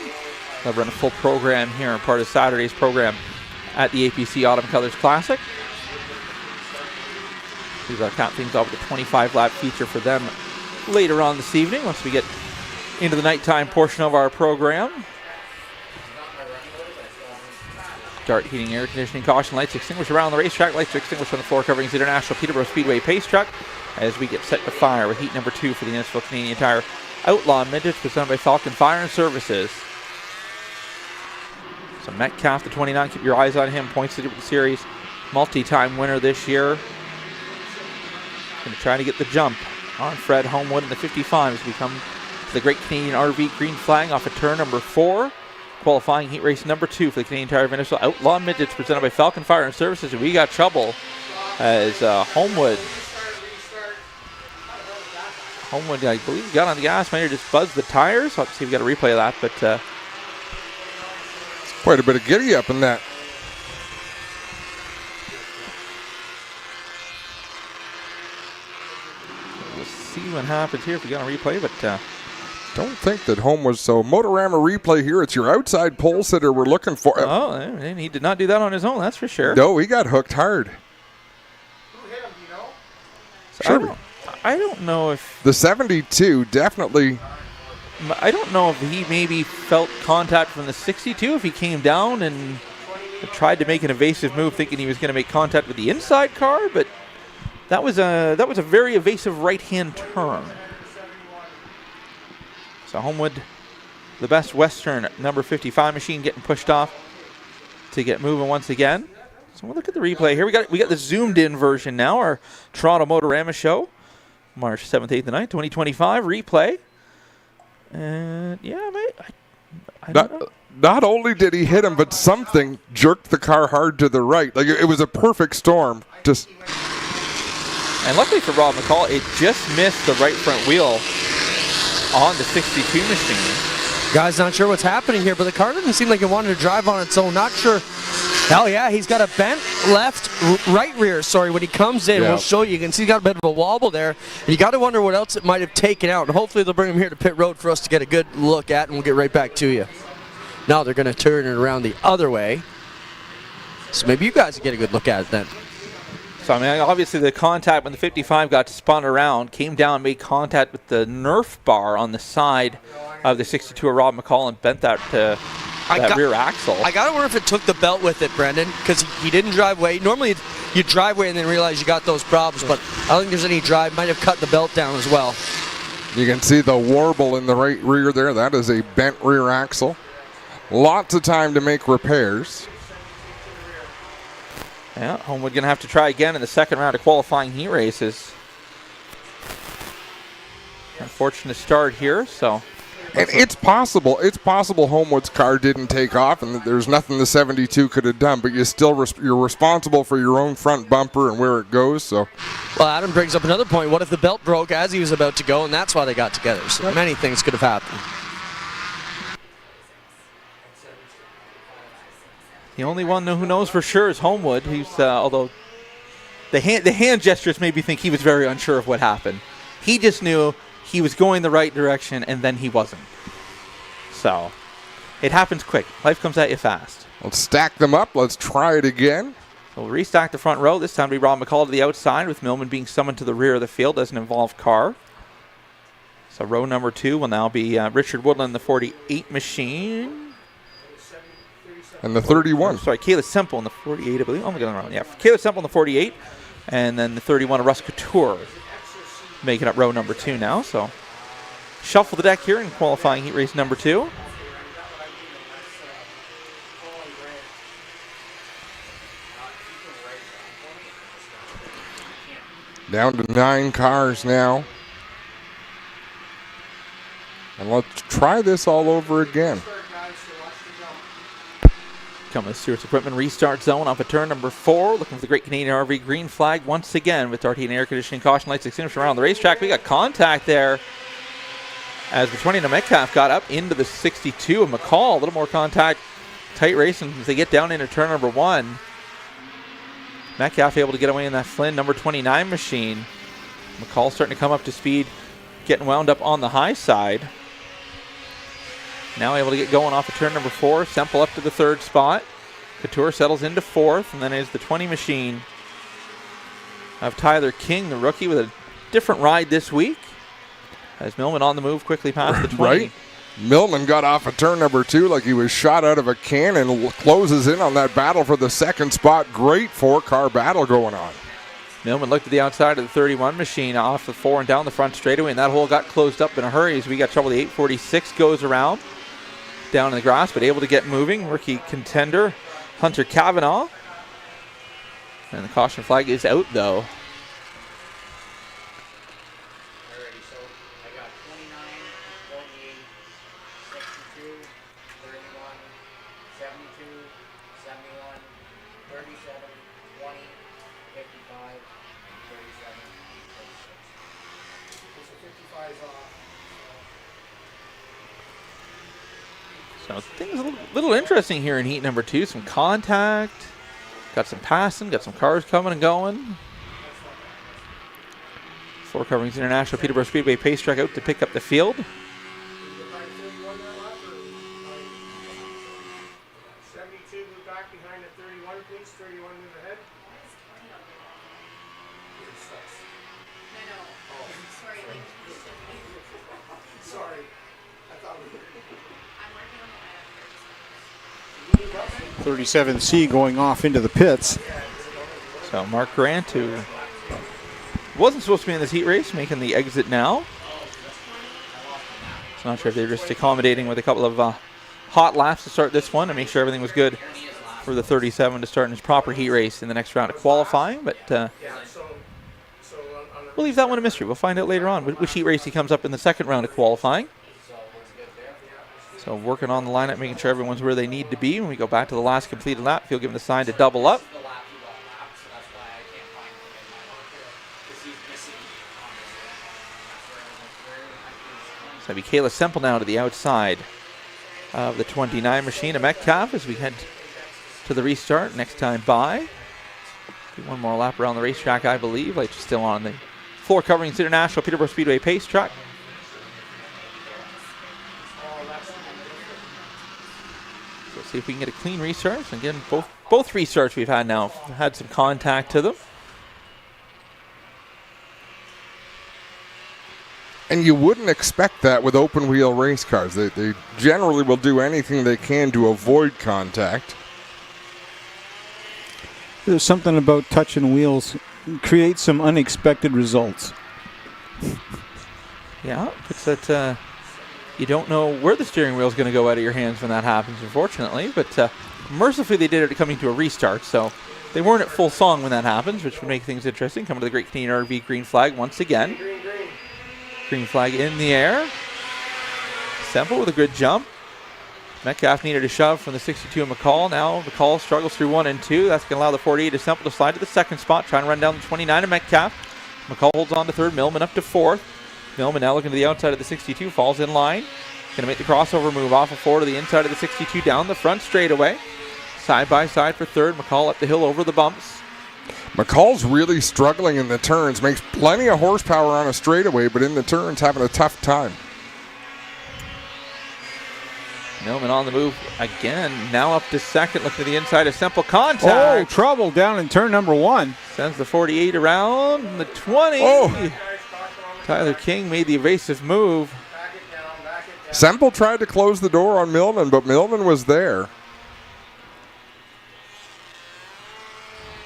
They'll run a full program here and part of Saturday's program at the APC Autumn Colors Classic. We've got count things off with a 25-lap feature for them later on this evening once we get into the nighttime portion of our program. Start heating, air conditioning, caution lights extinguished around the racetrack. Lights are extinguished on the floor coverings International Peterborough Speedway pace truck as we get set to fire with heat number 2 for the Innisfil Canadian Tire Outlaw Vintage presented by Falcon Fire and Services. So Metcalf, the 29, keep your eyes on him. Points leader with the series, multi-time winner this year. Going to try to get the jump on Fred Homewood in the 55 as we come to the Great Canadian RV green flag off of turn number 4. Qualifying heat race number 2 for the Canadian Tire Innisfil Outlaw Vintage presented by Falcon Fire and Services. And we got trouble as Homewood, I believe, got on the gas. Might have just buzzed the tires. So let's see if we got a replay of that. But quite a bit of giddy up in that. We'll see what happens here if we got a replay. But don't think that home was so. Motorama replay here. It's your outside pole sitter we're looking for. Oh, and he did not do that on his own, that's for sure. No, he got hooked hard. Who hit him, do you know? Sure. I don't know if... The 72 definitely... I don't know if he maybe felt contact from the 62, if he came down and tried to make an evasive move thinking he was going to make contact with the inside car, but that was a very evasive right-hand turn. So Homewood, the Best Western number 55 machine, getting pushed off to get moving once again. So we'll look at the replay here. We got the zoomed in version now. Our Toronto Motorama show, March 7th, 8th, and 9th, 2025 replay. And yeah, mate, I don't know. Not only did he hit him, but something jerked the car hard to the right. Like it was a perfect storm. Just. And luckily for Rob McCall, it just missed the right front wheel on the 62 machine. Guys, not sure what's happening here, but the car doesn't seem like it wanted to drive on its own. Not sure. Hell yeah, he's got a bent right rear, when he comes in. Yeah. We'll show you. You can see he's got a bit of a wobble there. And you got to wonder what else it might have taken out. And hopefully they'll bring him here to pit road for us to get a good look at, and we'll get right back to you. Now they're going to turn it around the other way. So maybe you guys can get a good look at it then. So, I mean, obviously the contact when the 55 got spun around, came down, made contact with the Nerf bar on the side of the 62 of Rob McCall and bent that rear axle. I got to wonder if it took the belt with it, Brendan, because he didn't drive away. Normally you drive away and then realize you got those problems, but I don't think there's any drive. Might have cut the belt down as well. You can see the warble in the right rear there. That is a bent rear axle. Lots of time to make repairs. Yeah, Homewood going to have to try again in the second round of qualifying heat races. Unfortunate start here, so. And it's possible Homewood's car didn't take off, and there's nothing the 72 could have done, but you're responsible for your own front bumper and where it goes. So. Well, Adam brings up another point. What if the belt broke as he was about to go, and that's why they got together? So many things could have happened. The only one who knows for sure is Homewood. He's although the hand gestures made me think he was very unsure of what happened. He just knew he was going the right direction, and then he wasn't. So it happens quick. Life comes at you fast. Let's stack them up. Let's try it again. So we'll restack the front row. This time it'll be Rob McCall to the outside with Millman being summoned to the rear of the field. Doesn't involve Carr. So row number 2 will now be Richard Woodland, the 48 machine. And the 31. Kayla Semple in the 48, I believe. Oh, I'm getting wrong. Yeah, Kayla Semple in the 48. And then the 31 of Russ Couture making up row number 2 now. So shuffle the deck here in qualifying heat race number 2. Down to 9 cars now. And let's try this all over again. coming to Stewart's Equipment restart zone off of turn number 4. Looking for the Great Canadian RV green flag once again with Darty and air conditioning caution lights extinguished around the racetrack. We got contact there as the 20 to Metcalf got up into the 62 of McCall. A little more contact, tight racing as they get down into turn number 1. Metcalf able to get away in that Flynn number 29 machine. McCall starting to come up to speed, getting wound up on the high side. Now able to get going off of turn number 4. Semple up to the 3rd spot. Couture settles into 4th, and then is the 20 machine of Tyler King, the rookie, with a different ride this week. As Millman on the move quickly past the 20. Right. Millman got off of turn number 2 like he was shot out of a cannon, closes in on that battle for the 2nd spot. Great 4-car battle going on. Millman looked at the outside of the 31 machine off the 4 and down the front straightaway, and that hole got closed up in a hurry as we got trouble. The 846 goes around down in the grass, but able to get moving. Rookie contender Hunter Kavanaugh. And the caution flag is out, though. So things a little interesting here in heat number 2. Some contact, got some passing, got some cars coming and going. 4 Coverings International Peterborough Speedway pace track out to pick up the field. .37C going off into the pits. So Mark Grant, who wasn't supposed to be in this heat race, making the exit now. So not sure if they're just accommodating with a couple of hot laps to start this one and make sure everything was good for the 37 to start in his proper heat race in the next round of qualifying. But we'll leave that one a mystery. We'll find out later on which heat race he comes up in the second round of qualifying. So working on the lineup, making sure everyone's where they need to be. When we go back to the last completed lap, he'll give him the sign to double up. So it'll be Kayla Semple now to the outside of the 29 machine of Metcalf as we head to the restart next time by. Do one more lap around the racetrack, I believe. Lights are still on the 4 Coverings International Peterborough Speedway pace track. See if we can get a clean restart. Again, both restarts we've had now have had some contact to them. And you wouldn't expect that with open wheel race cars. They generally will do anything they can to avoid contact. There's something about touching wheels creates some unexpected results. Yeah, it's that you don't know where the steering wheel is going to go out of your hands when that happens, unfortunately. But mercifully, they did it coming to a restart, so they weren't at full song when that happens, which would make things interesting. Coming to the Great Canadian RV green flag once again. Green flag in the air. Semple with a good jump. Metcalf needed a shove from the 62 of McCall. Now McCall struggles through 1 and 2. That's going to allow the 48 of Semple to slide to the 2nd spot, trying to run down the 29 of Metcalf. McCall holds on to 3rd. Millman up to 4th. Millman now looking to the outside of the 62, falls in line. Going to make the crossover move off of 4 to the inside of the 62, down the front straightaway. Side by side for 3rd. McCall up the hill over the bumps. McCall's really struggling in the turns, makes plenty of horsepower on a straightaway, but in the turns having a tough time. Millman on the move again, now up to 2nd, looking to the inside of Semple. Contact. Oh, trouble down in turn number 1. Sends the 48 around the 20. Oh. Tyler King made the evasive move. Semple tried to close the door on Millman, but Millman was there.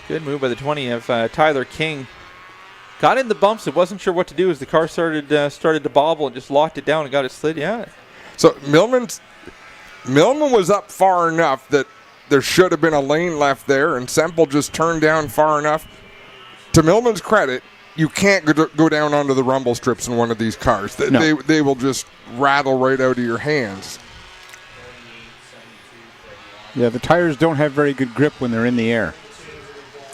Good move by the 20 of Tyler King. Got in the bumps and wasn't sure what to do as the car started to bobble and just locked it down and got it slid. Yeah. So Millman was up far enough that there should have been a lane left there, and Semple just turned down far enough. To Millman's credit, you can't go down onto the rumble strips in one of these cars. They will just rattle right out of your hands. Yeah, the tires don't have very good grip when they're in the air.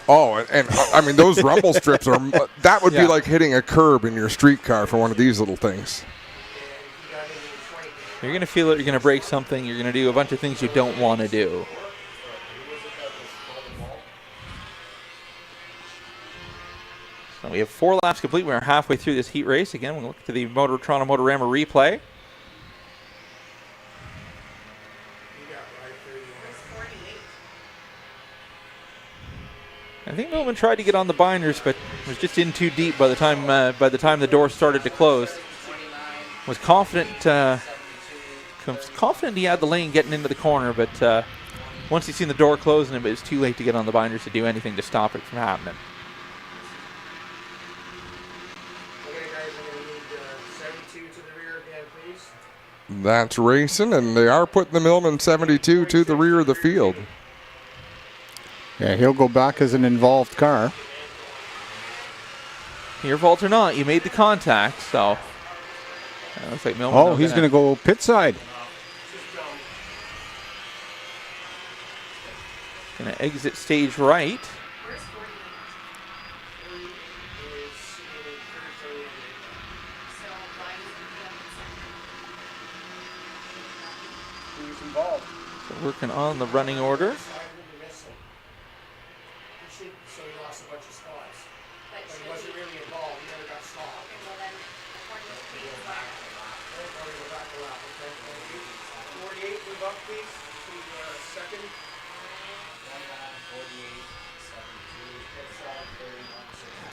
Oh, and I mean, those rumble strips are, that would be like hitting a curb in your street car for one of these little things. You're going to feel it, you're going to break something, you're going to do a bunch of things you don't want to do. So we have 4 laps complete. We're halfway through this heat race. Again, we'll look to the Toronto Motorama replay. I think Millman tried to get on the binders, but was just in too deep by the time the door started to close. Was confident he had the lane getting into the corner, but once he seen the door closing, it was too late to get on the binders to do anything to stop it from happening. That's racing, and they are putting the Millman 72 to the rear of the field. Yeah, he'll go back as an involved car. Your fault or not, you made the contact, so looks like Millman. He's going to go pit side. Going to exit stage right. So working on the running order.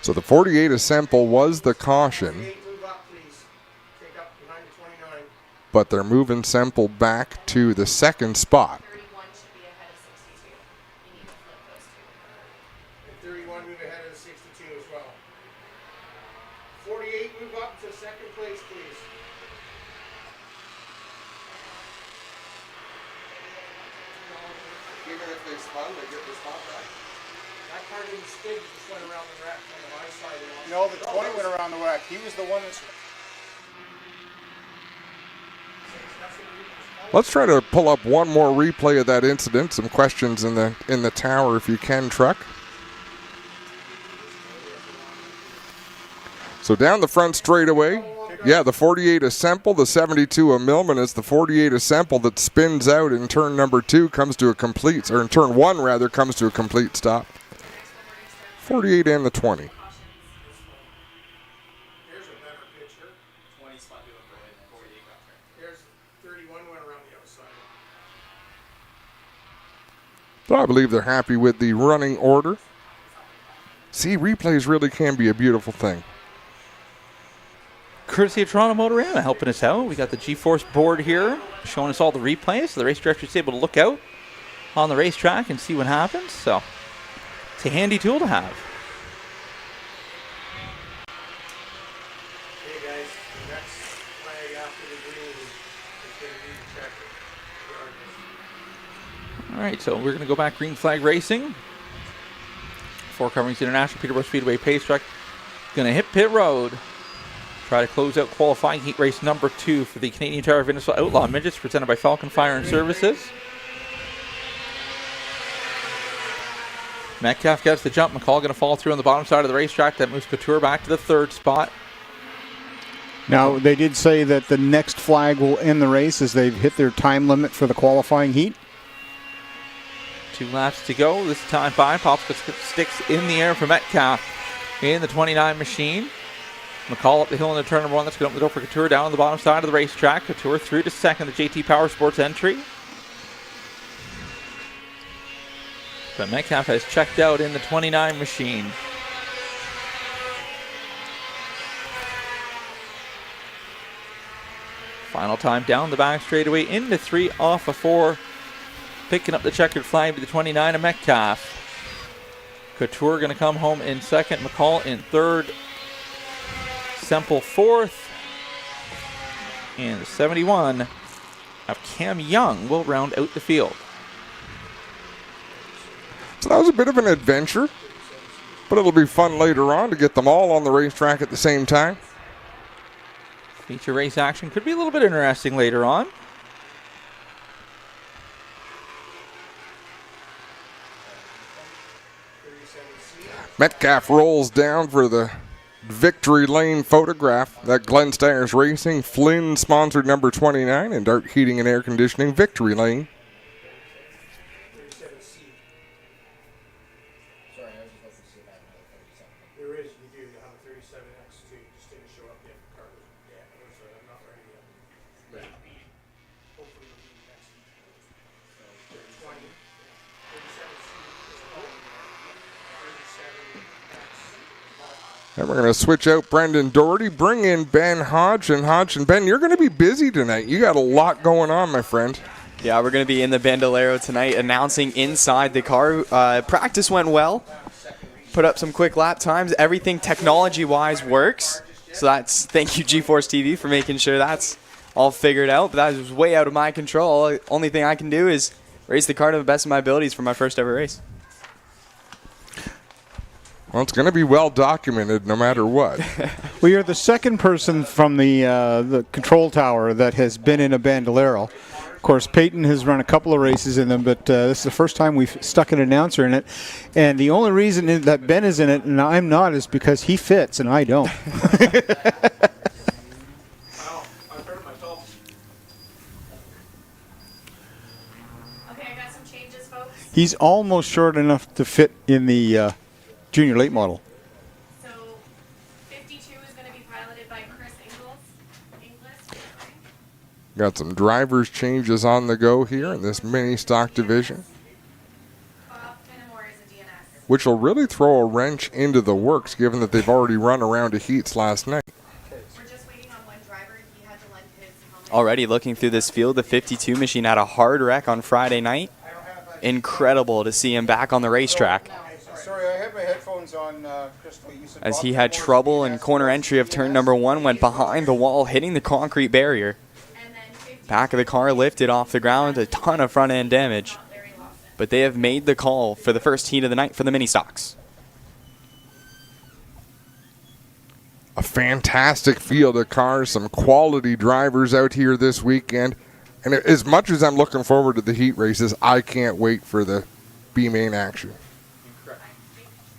So the 48 of Semple was the caution, but they're moving Semple back to the second spot. 31 move ahead of the 62 as well. 48 move up to second place, please. Even if they spun, they get the spot back. That car didn't skid, just went around the wreck on the high side. No, the 20 went around the wreck. He was the one that's... Let's try to pull up one more replay of that incident. Some questions in the tower if you can, Truck. So down the front straightaway, yeah, the 48 of Semple, the 72 of Millman is the 48 of Semple that spins out in turn number 2, comes to a complete, or in turn 1 rather, comes to a complete stop. 48 and the 20. So I believe they're happy with the running order. See, replays really can be a beautiful thing. Courtesy of Toronto Motorama helping us out. We got the G-Force board here showing us all the replays. So the race director is able to look out on the racetrack and see what happens. So it's a handy tool to have. Hey guys, the next flag after the green is going to be checked. All right, so we're going to go back green flag racing. Four Coverings International, Peterborough Speedway pace truck. Going to hit pit road. Try to close out qualifying heat race number 2 for the Canadian Tire Vincennes Outlaw Midgets presented by Falcon Fire and Services. Metcalf gets the jump. McCall going to fall through on the bottom side of the racetrack. That moves Couture back to the 3rd spot. Now, they did say that the next flag will end the race as they've hit their time limit for the qualifying heat. 2 laps to go. This time 5. Popsicle sticks in the air for Metcalf in the 29 machine. McCall up the hill into turn number 1. That's going to open the door for Couture down on the bottom side of the racetrack. Couture through to second, the JT Power Sports entry. But Metcalf has checked out in the 29 machine. Final time down the back straightaway into 3 off of 4. Picking up the checkered flag to the 29 of Metcalf. Couture going to come home in second. McCall in third. Semple 4th. And the 71 of Cam Young will round out the field. So that was a bit of an adventure, but it'll be fun later on to get them all on the racetrack at the same time. Feature race action could be a little bit interesting later on. Metcalf rolls down for the victory lane photograph. That Glenn Steyer's Racing, Flynn sponsored number 29, and Dart Heating and Air Conditioning victory lane. And we're going to switch out Brendan Doherty, bring in Ben Hodge. And Ben, you're going to be busy tonight. You got a lot going on, my friend. Yeah, we're going to be in the Bandolero tonight announcing inside the car. Practice went well. Put up some quick lap times. Everything technology-wise works. So that's thank you GeForce TV for making sure that's all figured out. But that was way out of my control. Only thing I can do is race the car to the best of my abilities for my first ever race. Well, it's going to be well documented no matter what. Well, you're the second person from the control tower that has been in a Bandolero. Of course, Peyton has run a couple of races in them, but this is the first time we've stuck an announcer in it. And the only reason that Ben is in it and I'm not is because he fits and I don't. He's almost short enough to fit in the junior late model. So 52 is going to be piloted by Chris Inglis. Got some drivers changes on the go here in this mini stock division, which will really throw a wrench into the works given that they've already run around to heats last night. Already looking through this field, the 52 machine had a hard wreck on Friday night. Incredible to see him back on the racetrack. Sorry, I had my headphones on, Crystal. As he had trouble in corner entry of turn number 1, went behind the wall, hitting the concrete barrier. Back of the car lifted off the ground, a ton of front end damage. But they have made the call for the first heat of the night for the mini stocks. A fantastic field of cars, some quality drivers out here this weekend. And as much as I'm looking forward to the heat races, I can't wait for the B-main action.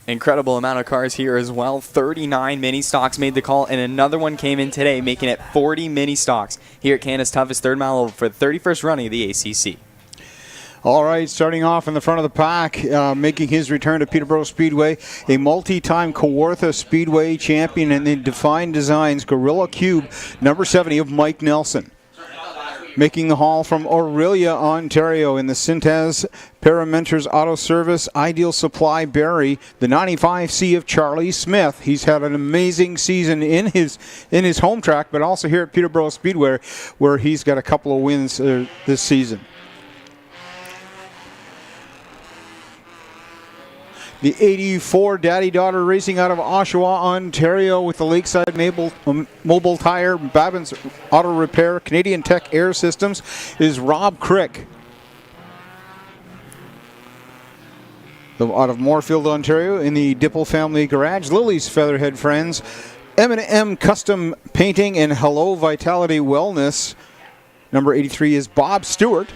Incredible amount of cars here as well. 39 mini stocks made the call, and another one came in today, making it 40 mini stocks here at Canada's toughest third mile for the 31st running of the ACC. All right, starting off in the front of the pack, making his return to Peterborough Speedway, a multi-time Kawartha Speedway champion in the Define Designs Gorilla Cube, number 70 of Mike Nelson. Making the haul from Orillia, Ontario in the Syntez Paramenters Auto Service Ideal Supply Barrie, the 95C of Charlie Smith. He's had an amazing season in his home track, but also here at Peterborough Speedway, where he's got a couple of wins this season. The 84 Daddy-Daughter racing out of Oshawa, Ontario with the Lakeside Mobile Tire, Babin's Auto Repair, Canadian Tech Air Systems is Rob Crick. Out of Moorfield, Ontario in the Dipple Family Garage, Lily's Featherhead Friends, M&M Custom Painting and Hello Vitality Wellness. Number 83 is Bob Stewart.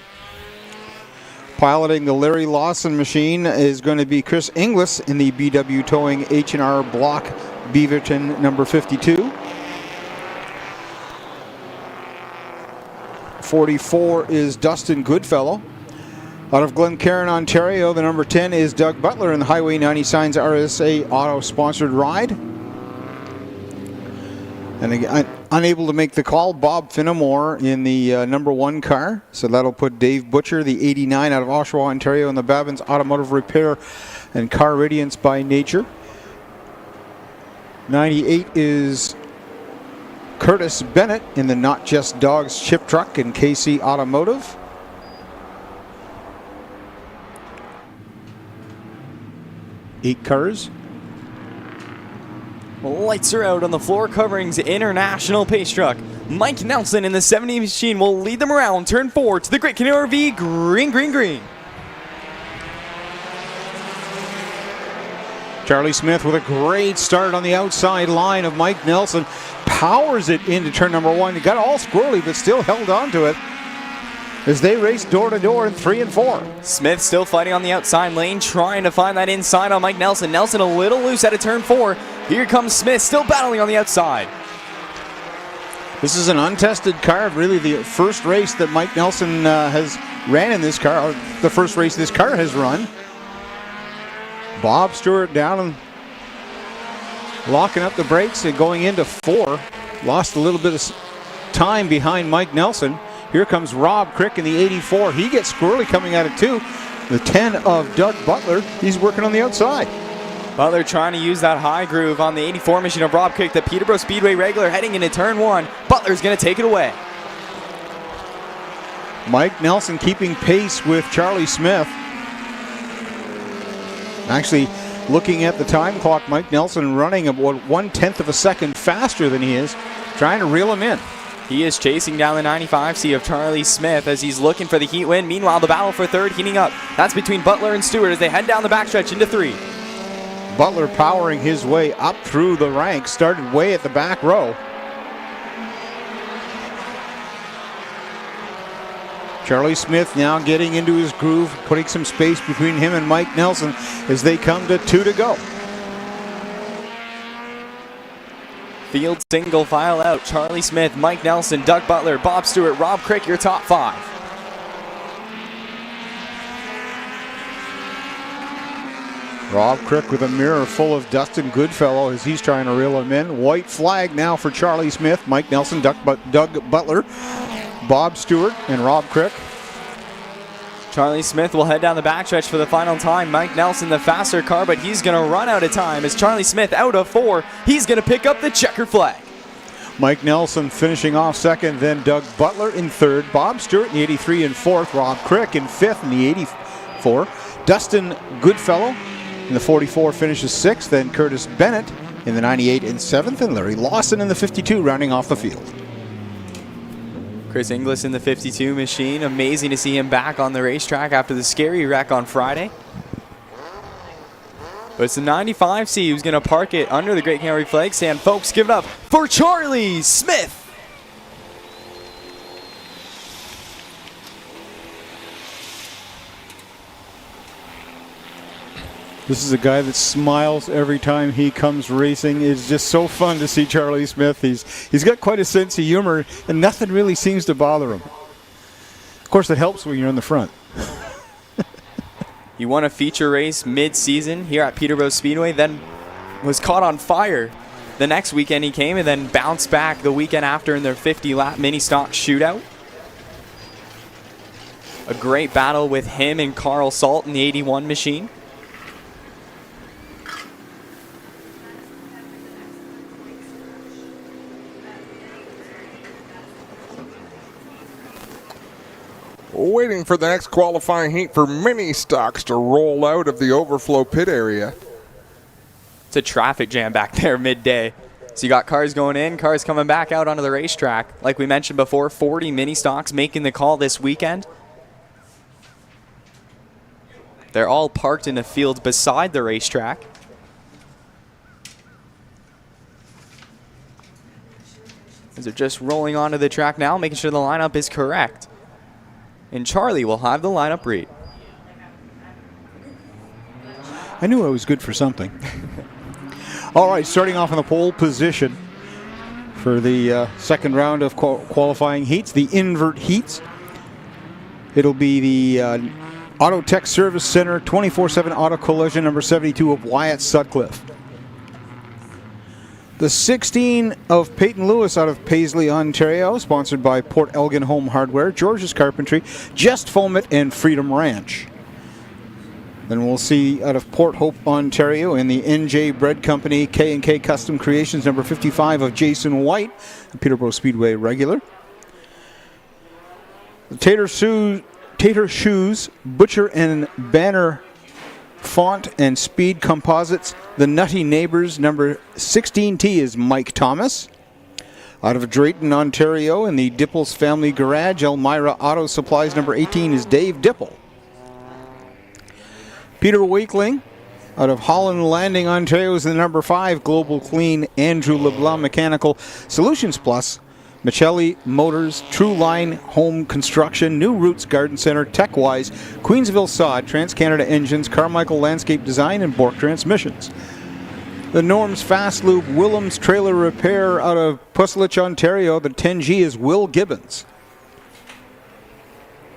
Piloting the Larry Lawson machine is going to be Chris Inglis in the BW Towing H&R Block Beaverton number 52. 44 is Dustin Goodfellow. Out of Glencairn, Ontario, the number 10 is Doug Butler in the Highway 90 Signs RSA Auto sponsored ride. And again, unable to make the call, Bob Finnemore in the number 1 car. So that'll put Dave Butcher, the 89 out of Oshawa, Ontario, in the Babin's Automotive Repair and Car Radiance by Nature. 98 is Curtis Bennett in the Not Just Dogs chip truck in KC Automotive. Eight cars. Lights are out on the floor coverings International Pace Truck. Mike Nelson in the 70 machine will lead them around turn 4 to the Great Canoe RV green, green, green. Charlie Smith with a great start on the outside line of Mike Nelson. Powers it into turn number 1. He got all squirrely, but still held on to it. as they race door to door in 3 and 4. Smith still fighting on the outside lane, trying to find that inside on Mike Nelson. Nelson a little loose out of turn 4. Here comes Smith, still battling on the outside. This is an untested car, really the first race that Mike Nelson has ran in this car, or the first race this car has run. Bob Stewart down and locking up the brakes and going into 4. Lost a little bit of time behind Mike Nelson. Here comes Rob Crick in the 84. He gets squirrely coming out of 2. The 10 of Doug Butler. He's working on the outside. Butler trying to use that high groove on the 84 machine of Rob Crick, the Peterborough Speedway regular, heading into turn 1. Butler's going to take it away. Mike Nelson keeping pace with Charlie Smith. Actually, looking at the time clock, Mike Nelson running about 1/10 of a second faster than he is, trying to reel him in. He is chasing down the 95C of Charlie Smith as he's looking for the heat win. Meanwhile, the battle for third heating up. That's between Butler and Stewart as they head down the backstretch into 3. Butler powering his way up through the ranks, started way at the back row. Charlie Smith now getting into his groove, putting some space between him and Mike Nelson as they come to 2 to go. Field single file out. Charlie Smith, Mike Nelson, Doug Butler, Bob Stewart, Rob Crick, your top 5. Rob Crick with a mirror full of Dustin Goodfellow as he's trying to reel him in. White flag now for Charlie Smith, Mike Nelson, Doug Butler, Bob Stewart, and Rob Crick. Charlie Smith will head down the backstretch for the final time. Mike Nelson, the faster car, but he's going to run out of time as Charlie Smith out of 4. He's going to pick up the checkered flag. Mike Nelson finishing off second, then Doug Butler in third, Bob Stewart in the 83 in fourth, Rob Crick in fifth in the 84, Dustin Goodfellow in the 44 finishes sixth, then Curtis Bennett in the 98 in seventh, and Larry Lawson in the 52 rounding off the field. Chris Inglis in the 52 machine. Amazing to see him back on the racetrack after the scary wreck on Friday. But it's the 95C who's going to park it under the Great Canterbury flag stand. Folks, give it up for Charlie Smith. This is a guy that smiles every time he comes racing. It's just so fun to see Charlie Smith. He's got quite a sense of humor, and nothing really seems to bother him. Of course, it helps when you're in the front. He won a feature race mid-season here at Peterborough Speedway, then was caught on fire. The next weekend he came and then bounced back the weekend after in their 50-lap mini-stock shootout. A great battle with him and Carl Salt in the 81 machine. Waiting for the next qualifying heat for mini stocks to roll out of the overflow pit area. It's a traffic jam back there midday. So you got cars going in, cars coming back out onto the racetrack. Like we mentioned before, 40 mini stocks making the call this weekend. They're all parked in the field beside the racetrack. As they're just rolling onto the track now, making sure the lineup is correct. And Charlie will have the lineup read. I knew I was good for something. All right, starting off in the pole position for the second round of qualifying heats, the invert heats. It'll be the Auto Tech Service Center 24/7 Auto Collision number 72 of Wyatt Sutcliffe. The 16 of Peyton Lewis out of Paisley, Ontario, sponsored by Port Elgin Home Hardware, George's Carpentry, Just Foamit, and Freedom Ranch. Then we'll see out of Port Hope, Ontario, in the NJ Bread Company, K&K Custom Creations, number 55 of Jason White, a Peterborough Speedway regular. The Tater Shoes, Butcher and Banner Font and Speed Composites, the Nutty Neighbors, number 16T is Mike Thomas. Out of Drayton, Ontario, in the Dipples Family Garage, Elmira Auto Supplies, number 18 is Dave Dipple. Peter Wakeling, out of Holland Landing, Ontario, is the number 5 Global Clean Andrew LeBlanc Mechanical Solutions Plus, Michelli Motors, True Line Home Construction, New Roots Garden Center, TechWise, Queensville Sod, TransCanada Engines, Carmichael Landscape Design, and Bork Transmissions. The Norms Fast Loop, Willems Trailer Repair out of Puslich, Ontario. The 10G is Will Gibbons.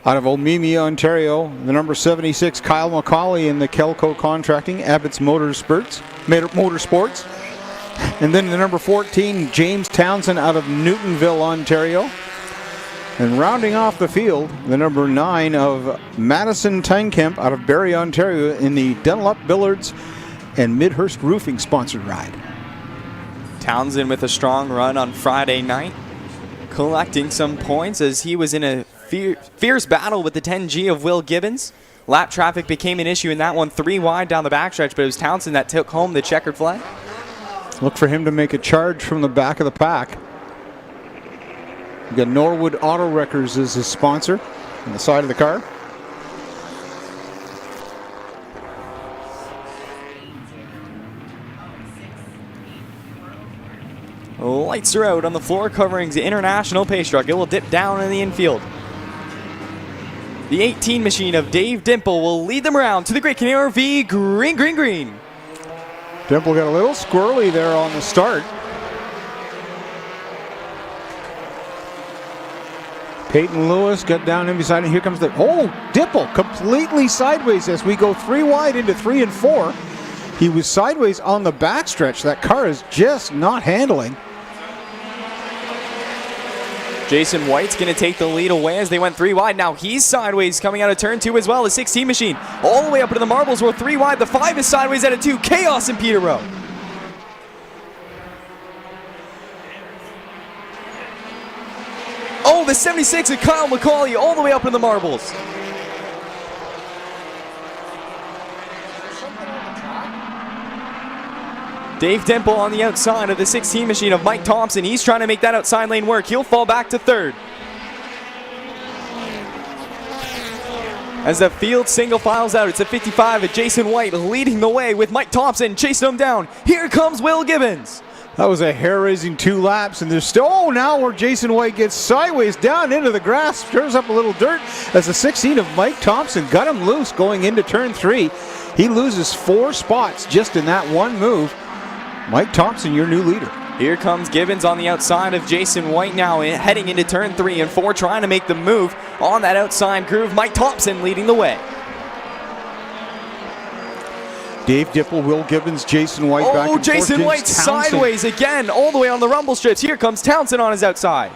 Out of Omemia, Ontario, the number 76, Kyle McCauley in the Kelco Contracting, Abbott's Motorsports. And then the number 14, James Townsend out of Newtonville, Ontario. And rounding off the field, the number 9 of Madison Tynekemp out of Barrie, Ontario in the Dunlop Billards and Midhurst Roofing sponsored ride. Townsend with a strong run on Friday night, collecting some points as he was in a fierce battle with the 10G of Will Gibbons. Lap traffic became an issue in that one, 3 wide down the backstretch, but it was Townsend that took home the checkered flag. Look for him to make a charge from the back of the pack. You got Norwood Auto Wreckers as his sponsor on the side of the car. Lights are out on the floor covering the International Pace Truck. It will dip down in the infield. The 18 machine of Dave Dimple will lead them around to the Great Canadian RV green, green, green. Dimple got a little squirrely there on the start. Peyton Lewis got down in beside him. Here comes the, Dimple completely sideways as we go 3 wide into 3 and 4. He was sideways on the backstretch. That car is just not handling. Jason White's going to take the lead away as they went 3 wide. Now he's sideways coming out of turn 2 as well. The 16 machine all the way up into the marbles. We're 3 wide. The 5 is sideways at a 2. Chaos in Peterborough. Oh, the 76 of Kyle McCauley all the way up in the marbles. Dave Dimple on the outside of the 16 machine of Mike Thompson. He's trying to make that outside lane work. He'll fall back to 3rd. As the field single files out, it's a 55 of Jason White leading the way with Mike Thompson chasing him down. Here comes Will Gibbons. That was a hair-raising 2 laps, and there's still, now where Jason White gets sideways down into the grass, stirs up a little dirt, as the 16 of Mike Thompson got him loose going into turn 3. He loses 4 spots just in that one move. Mike Thompson, your new leader. Here comes Gibbons on the outside of Jason White now, heading into turn 3 and 4, trying to make the move on that outside groove. Mike Thompson leading the way. Dave Dimple, Will Gibbons, Jason White back and forth. Jason White sideways again, all the way on the rumble strips. Here comes Townsend on his outside.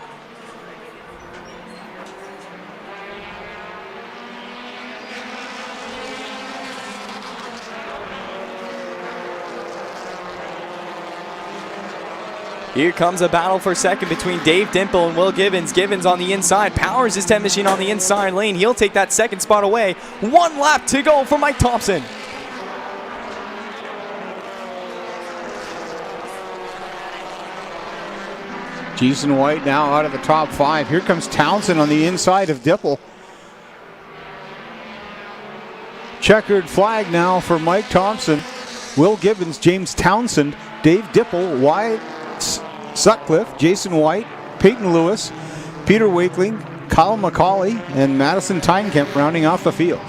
Here comes a battle for second between Dave Dimple and Will Gibbons. Gibbons on the inside, powers his 10 machine on the inside lane. He'll take that second spot away. 1 lap to go for Mike Thompson. Jason White now out of the top 5. Here comes Townsend on the inside of Dimple. Checkered flag now for Mike Thompson, Will Gibbons, James Townsend, Dave Dimple, Wyatt Sutcliffe, Jason White, Peyton Lewis, Peter Wakeling, Kyle McCauley, and Madison Tynekemp rounding off the field.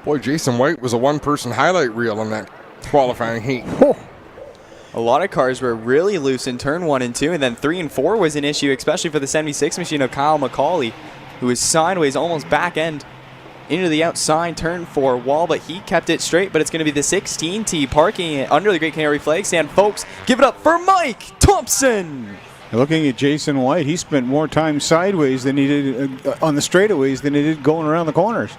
Boy, Jason White was a one-person highlight reel in that qualifying heat. A lot of cars were really loose in turn 1 and 2, and then 3 and 4 was an issue, especially for the 76 machine of Kyle McCauley, who was sideways, almost back end into the outside turn 4 wall, but he kept it straight. But it's going to be the 16T parking it under the Great Canary flag stand. Folks, give it up for Mike Thompson. Looking at Jason White, he spent more time sideways than he did on the straightaways than he did going around the corners.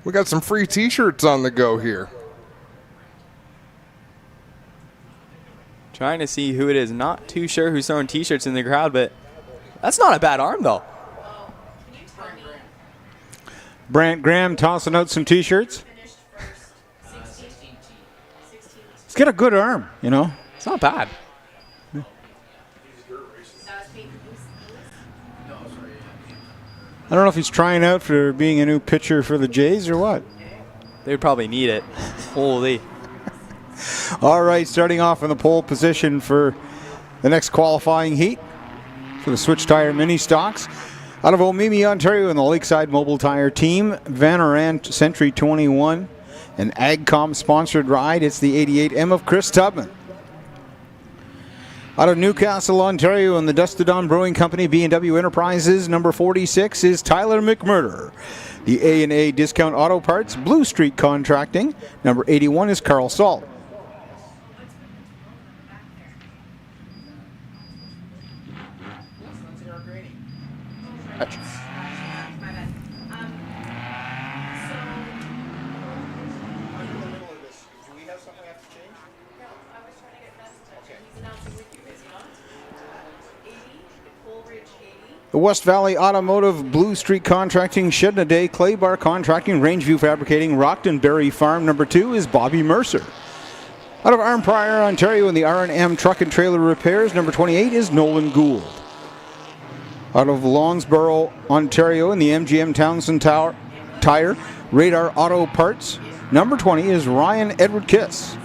We got some free t-shirts on the go here. Trying to see who it is. Not too sure who's throwing t-shirts in the crowd, but that's not a bad arm, though. Brant Graham tossing out some t-shirts. He's got a good arm, you know. It's not bad. I don't know if he's trying out for being a new pitcher for the Jays or what. They would probably need it. Holy. All right, starting off in the pole position for the next qualifying heat for the Switch Tire Mini Stocks. Out of Omemee, Ontario, in the Lakeside Mobile Tire team, Vanarant Century 21, an AgCom sponsored ride. It's the 88M of Chris Tubman. Out of Newcastle, Ontario, in the Dusted On Brewing Company, B&W Enterprises, number 46 is Tyler McMurder. The A&A Discount Auto Parts, Blue Street Contracting, number 81 is Carl Salt. The West Valley Automotive, Blue Street Contracting, Shednaday, Clay Bar Contracting, Rangeview Fabricating, Rockton Berry Farm. Number 2 is Bobby Mercer. Out of Arnprior, Ontario, in the R&M Truck and Trailer Repairs, number 28 is Nolan Gould. Out of Longsborough, Ontario, in the MGM Townsend Tire, Radar Auto Parts, number 20 is Ryan Edward Kiss.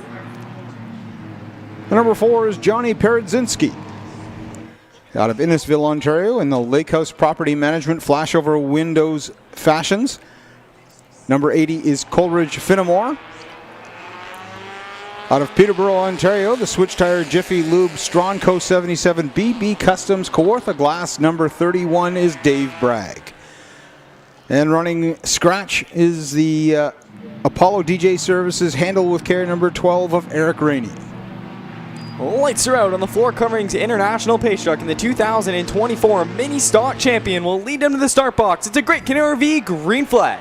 The number 4 is Johnny Peredzinski. Out of Innisville, Ontario, in the Lake House Property Management Flashover Windows Fashions, number 80 is Coleridge Finnemore. Out of Peterborough, Ontario, the Switch Tire Jiffy Lube Stronco 77 BB Customs Kawartha Glass, number 31 is Dave Bragg. And running scratch is the Apollo DJ Services Handle with Care, number 12 of Eric Rainey. Lights are out on the floor covering to International Pace Truck, and the 2024 Mini Stock Champion will lead them to the start box. It's a Great Canary RV green flag.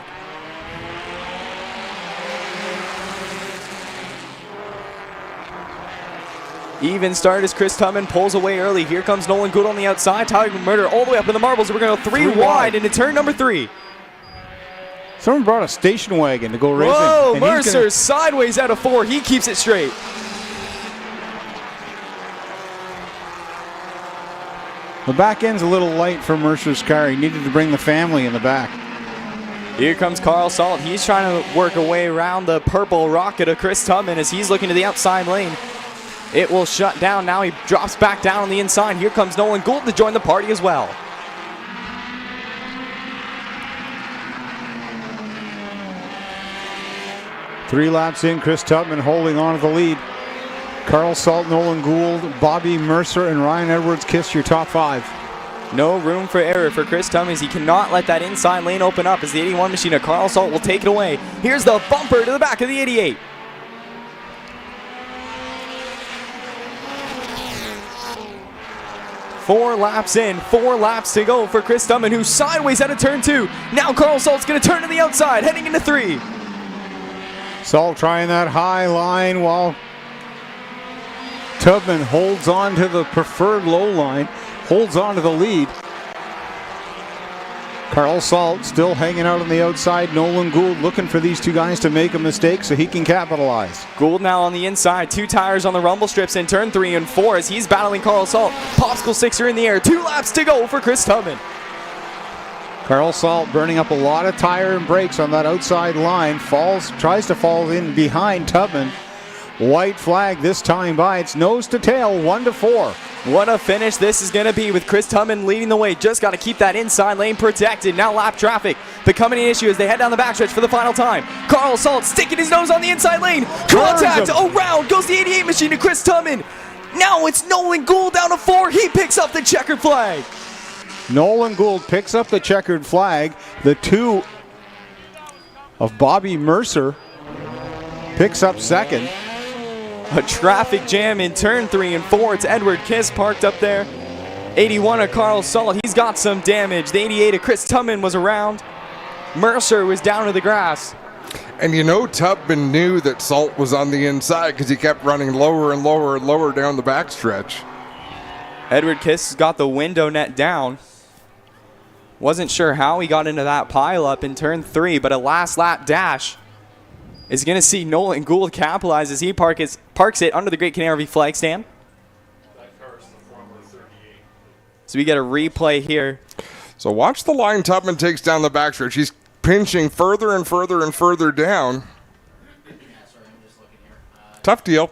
Even start as Chris Tubman pulls away early. Here comes Nolan Gould on the outside. Tyler McMurder all the way up in the marbles. We're going to go three wide into turn number 3. Someone brought a station wagon to go racing. Whoa, Mercer sideways out of 4. He keeps it straight. The back end's a little light for Mercer's car. He needed to bring the family in the back. Here comes Carl Salt. He's trying to work a way around the purple rocket of Chris Tubman as he's looking to the outside lane. It will shut down. Now he drops back down on the inside. Here comes Nolan Gould to join the party as well. Three laps in, Chris Tubman holding on to the lead. Carl Salt, Nolan Gould, Bobby Mercer, and Ryan Edwards Kiss your top 5. No room for error for Chris Tubman as he cannot let that inside lane open up as the 81 machine of Carl Salt will take it away. Here's the bumper to the back of the 88. Four laps in, 4 laps to go for Chris Tubman, who's sideways out of turn 2. Now Carl Salt's going to turn to the outside, heading into 3. Salt trying that high line while Tubman holds on to the preferred low line, holds on to the lead. Carl Salt still hanging out on the outside. Nolan Gould looking for these two guys to make a mistake so he can capitalize. Gould now on the inside. 2 tires on the rumble strips in turn 3 and 4 as he's battling Carl Salt. Popsicle sixer in the air. 2 laps to go for Chris Tubman. Carl Salt burning up a lot of tire and brakes on that outside line. Tries to fall in behind Tubman. White flag this time by. It's nose to tail, 1-4. What a finish this is going to be with Chris Tubman leading the way. Just got to keep that inside lane protected. Now lap traffic becoming an issue as they head down the backstretch for the final time. Carl Salt sticking his nose on the inside lane. Contact around goes the 88 machine to Chris Tubman. Now it's Nolan Gould down to 4. He picks up the checkered flag. Nolan Gould picks up the checkered flag. The 2 of Bobby Mercer picks up second. A traffic jam in turn 3 and 4. It's Edward Kiss parked up there. 81 of Carl Salt. He's got some damage. The 88 of Chris Tubman was around. Mercer was down to the grass. And you know Tubman knew that Salt was on the inside because he kept running lower and lower and lower down the backstretch. Edward Kiss got the window net down. Wasn't sure how he got into that pileup in turn 3, but a last lap dash is going to see Nolan Gould capitalize as he parks it under the Great Canadian RV flag stand. So we get a replay here. So watch the line Tubman takes down the backstretch. He's pinching further and further and further down. Tough deal.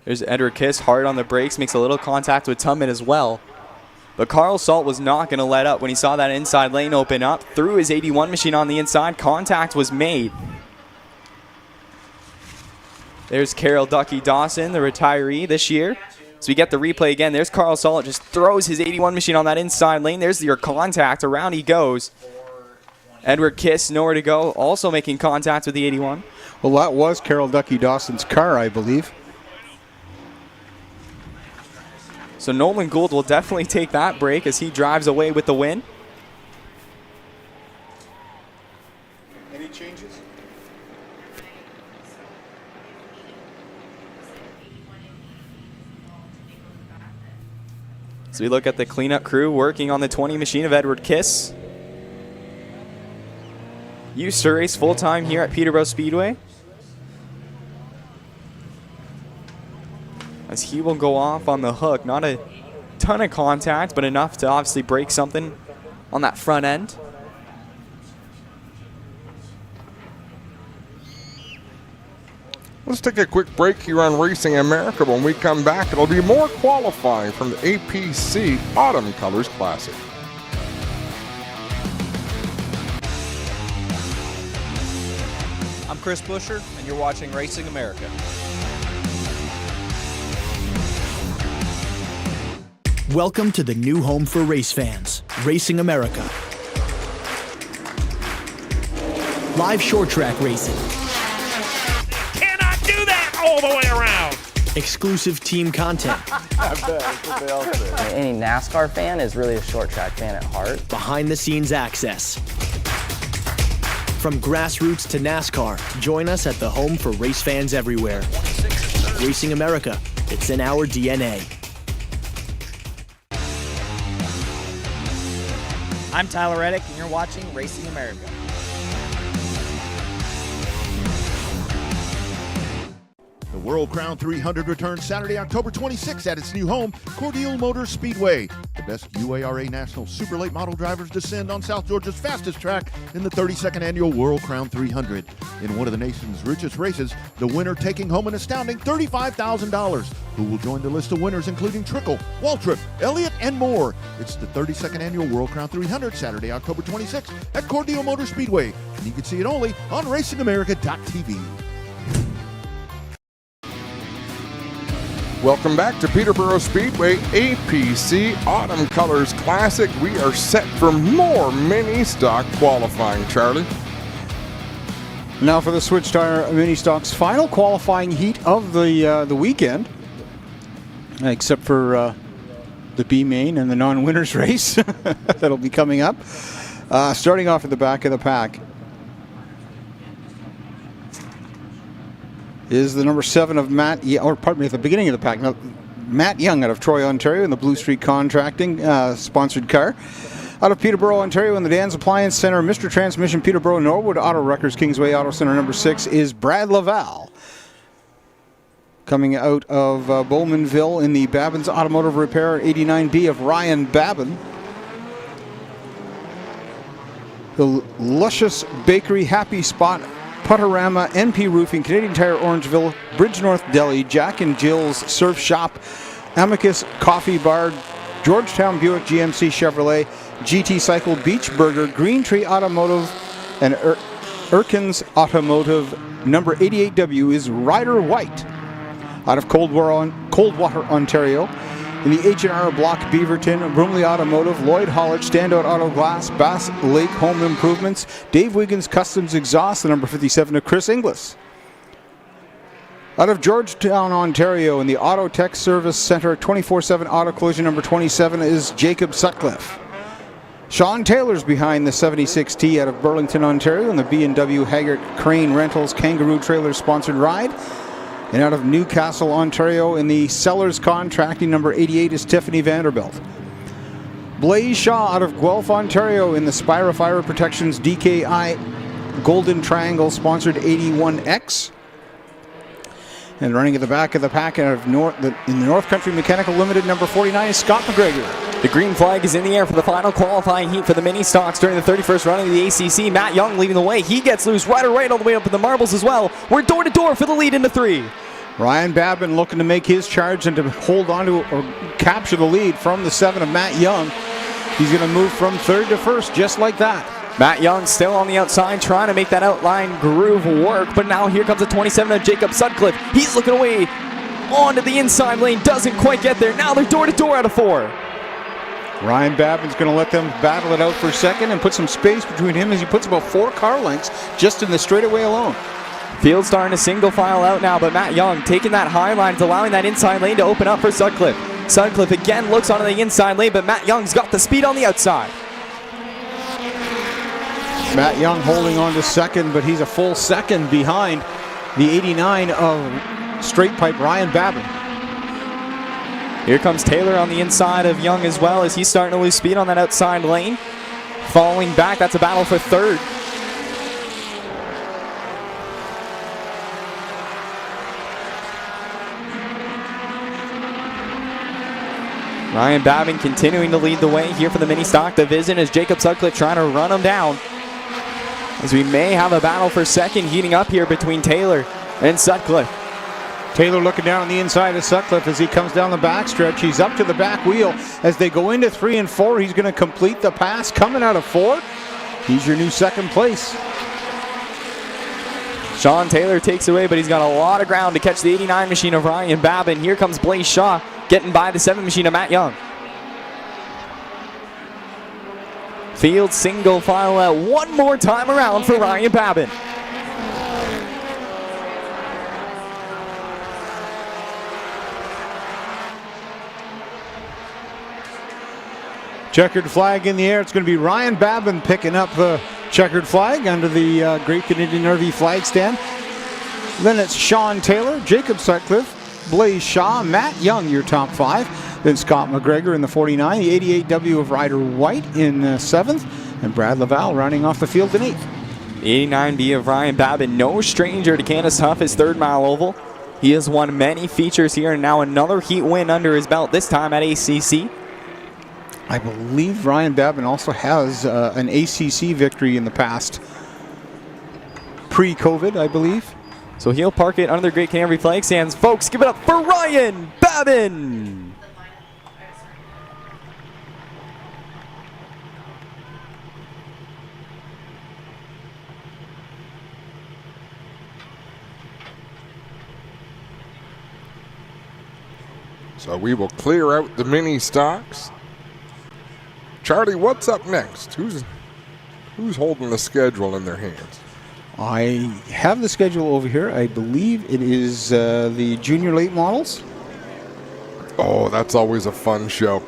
There's Edward Kiss hard on the brakes, makes a little contact with Tubman as well. But Carl Salt was not going to let up when he saw that inside lane open up. Threw his 81 machine on the inside. Contact was made. There's Carol Ducky Dawson, the retiree this year. So we get the replay again. There's Carl Salt, just throws his 81 machine on that inside lane. There's your contact. Around he goes. Edward Kiss, nowhere to go. Also making contact with the 81. Well, that was Carol Ducky Dawson's car, I believe. So Nolan Gould will definitely take that break as he drives away with the win. Any changes? So we look at the cleanup crew working on the 20 machine of Edward Kiss. Used to race full-time here at Peterborough Speedway. As he will go off on the hook. Not a ton of contact, but enough to obviously break something on that front end. Let's take a quick break here on Racing America. When we come back, it'll be more qualifying from the APC Autumn Colors Classic. I'm Chris Busher, and you're watching Racing America. Welcome to the new home for race fans, Racing America. Live short track racing. Cannot do that all the way around. Exclusive team content. Any NASCAR fan is really a short track fan at heart. Behind the scenes access. From grassroots to NASCAR, join us at the home for race fans everywhere. Racing America, it's in our DNA. I'm Tyler Reddick, and you're watching Racing America. The World Crown 300 returns Saturday, October 26th at its new home, Cordele Motor Speedway. The best UARA National Super Late Model drivers descend on South Georgia's fastest track in the 32nd annual World Crown 300. In one of the nation's richest races, the winner taking home an astounding $35,000. Who will join the list of winners including Trickle, Waltrip, Elliott, and more. It's the 32nd annual World Crown 300, Saturday, October 26th at Cordele Motor Speedway. And you can see it only on RacingAmerica.tv. Welcome back to Peterborough Speedway APC Autumn Colors Classic. We are set for more mini stock qualifying, Charlie. Now for the Switch Tire Mini Stock's final qualifying heat of the weekend, except for the B main and the non-winners race that'll be coming up. Starting off at the back of the pack is the number 7 of at the beginning of the pack. Now, Matt Young out of Troy, Ontario, in the Blue Street Contracting sponsored car. Out of Peterborough, Ontario, in the Dan's Appliance Center, Mr. Transmission, Peterborough, Norwood Auto Wreckers, Kingsway Auto Center, number 6 is Brad Laval. Coming out of Bowmanville in the Babin's Automotive Repair, 89B of Ryan Babin. The Luscious Bakery, Happy Spot, Putterama, NP Roofing, Canadian Tire Orangeville, Bridge North Deli, Jack and Jill's Surf Shop, Amicus Coffee Bar, Georgetown Buick GMC Chevrolet, GT Cycle, Beach Burger, Green Tree Automotive, and Erkins Automotive. Number 88W is Ryder White. Out of Coldwater, Ontario. In the H&R Block, Beaverton, Bromley Automotive, Lloyd Hollage, Standout Auto Glass, Bass Lake Home Improvements, Dave Wiggins Customs Exhaust, the number 57 of Chris Inglis. Out of Georgetown, Ontario, in the Auto Tech Service Center, 24/7 Auto Collision, number 27 is Jacob Sutcliffe. Sean Taylor's behind the 76T out of Burlington, Ontario, in the B&W Haggart Crane Rentals Kangaroo Trailer sponsored ride. And out of Newcastle, Ontario, in the Sellers Contracting number 88 is Tiffany Vanderbilt. Blaze Shaw out of Guelph, Ontario, in the Spira Fire Protections DKI Golden Triangle sponsored 81X. And running at the back of the pack out of in the North Country Mechanical Limited number 49 is Scott McGregor. The green flag is in the air for the final qualifying heat for the mini stocks during the 31st run of the ACC. Matt Young leading the way. He gets loose right all the way up in the marbles as well. We're door to door for the lead into 3. Ryan Babin looking to make his charge and to hold on to or capture the lead from the 7 of Matt Young. He's going to move from 3rd to 1st just like that. Matt Young still on the outside trying to make that outline groove work, but now here comes the 27 of Jacob Sutcliffe. He's looking away onto the inside lane, doesn't quite get there. Now they're door to door out of 4. Ryan Babin's going to let them battle it out for a second and put some space between him as he puts about 4 car lengths just in the straightaway alone. Field starting to single file out now, but Matt Young taking that high line, is allowing that inside lane to open up for Sutcliffe. Sutcliffe again looks onto the inside lane, but Matt Young's got the speed on the outside. Matt Young holding on to 2nd, but he's a full 2nd behind the 89 of straight pipe Ryan Babin. Here comes Taylor on the inside of Young as well as he's starting to lose speed on that outside lane. Falling back, that's a battle for 3rd. Ryan Babin continuing to lead the way here for the mini stock division as Jacob Sutcliffe trying to run him down. As we may have a battle for 2nd heating up here between Taylor and Sutcliffe. Taylor looking down on the inside of Sutcliffe as he comes down the backstretch. He's up to the back wheel. As they go into 3 and 4, he's going to complete the pass. Coming out of 4, he's your new 2nd place. Sean Taylor takes away, but he's got a lot of ground to catch the 89 machine of Ryan Babin. Here comes Blaze Shaw getting by the 7 machine of Matt Young. Field single file out one more time around for Ryan Babin. Checkered flag in the air. It's going to be Ryan Babin picking up the checkered flag under the Great Canadian RV flag stand. Then it's Sean Taylor, Jacob Sutcliffe, Blaze Shaw, Matt Young, your top 5. Then Scott McGregor in the 49, the 88W of Ryder White in 7th, and Brad Laval rounding off the field in 8th. 89B of Ryan Babin, no stranger to Canada's toughest 3rd mile oval. He has won many features here and now another heat win under his belt, this time at ACC. I believe Ryan Babin also has an ACC victory in the past, pre-COVID, I believe. So he'll park it under the Great Canadian flag stands. Folks, give it up for Ryan Babin! So we will clear out the mini stocks. Charlie, what's up next? Who's holding the schedule in their hands? I have the schedule over here. I believe it is the junior late models. Oh, that's always a fun show.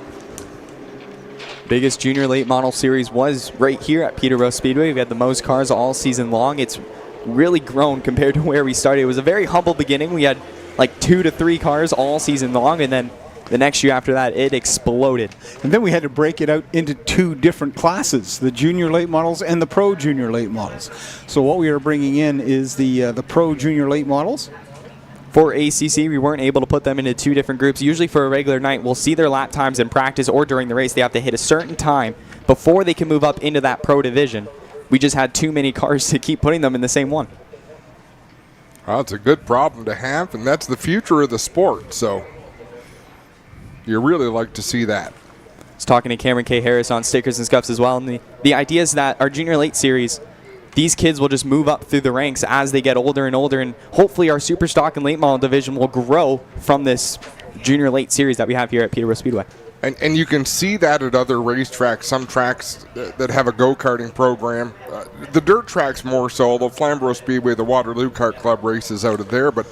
Biggest junior late model series was right here at Peterborough Speedway. We've had the most cars all season long. It's really grown compared to where we started. It was a very humble beginning. We had like 2 to 3 cars all season long, and then the next year after that, it exploded. And then we had to break it out into 2 different classes, the junior late models and the pro junior late models. So what we are bringing in is the pro junior late models. For ACC, we weren't able to put them into 2 different groups. Usually for a regular night, we'll see their lap times in practice or during the race. They have to hit a certain time before they can move up into that pro division. We just had too many cars to keep putting them in the same one. Well, it's a good problem to have, and that's the future of the sport. So you really like to see that. I was talking to Cameron K. Harris on Stickers and Scuffs as well, and the idea is that our junior late series, these kids will just move up through the ranks as they get older and older, and hopefully our super stock and late model division will grow from this junior late series that we have here at Peterborough Speedway. And you can see that at other racetracks, some tracks that have a go-karting program. The dirt tracks more so, although Flamborough Speedway, the Waterloo Kart Club races out of there, but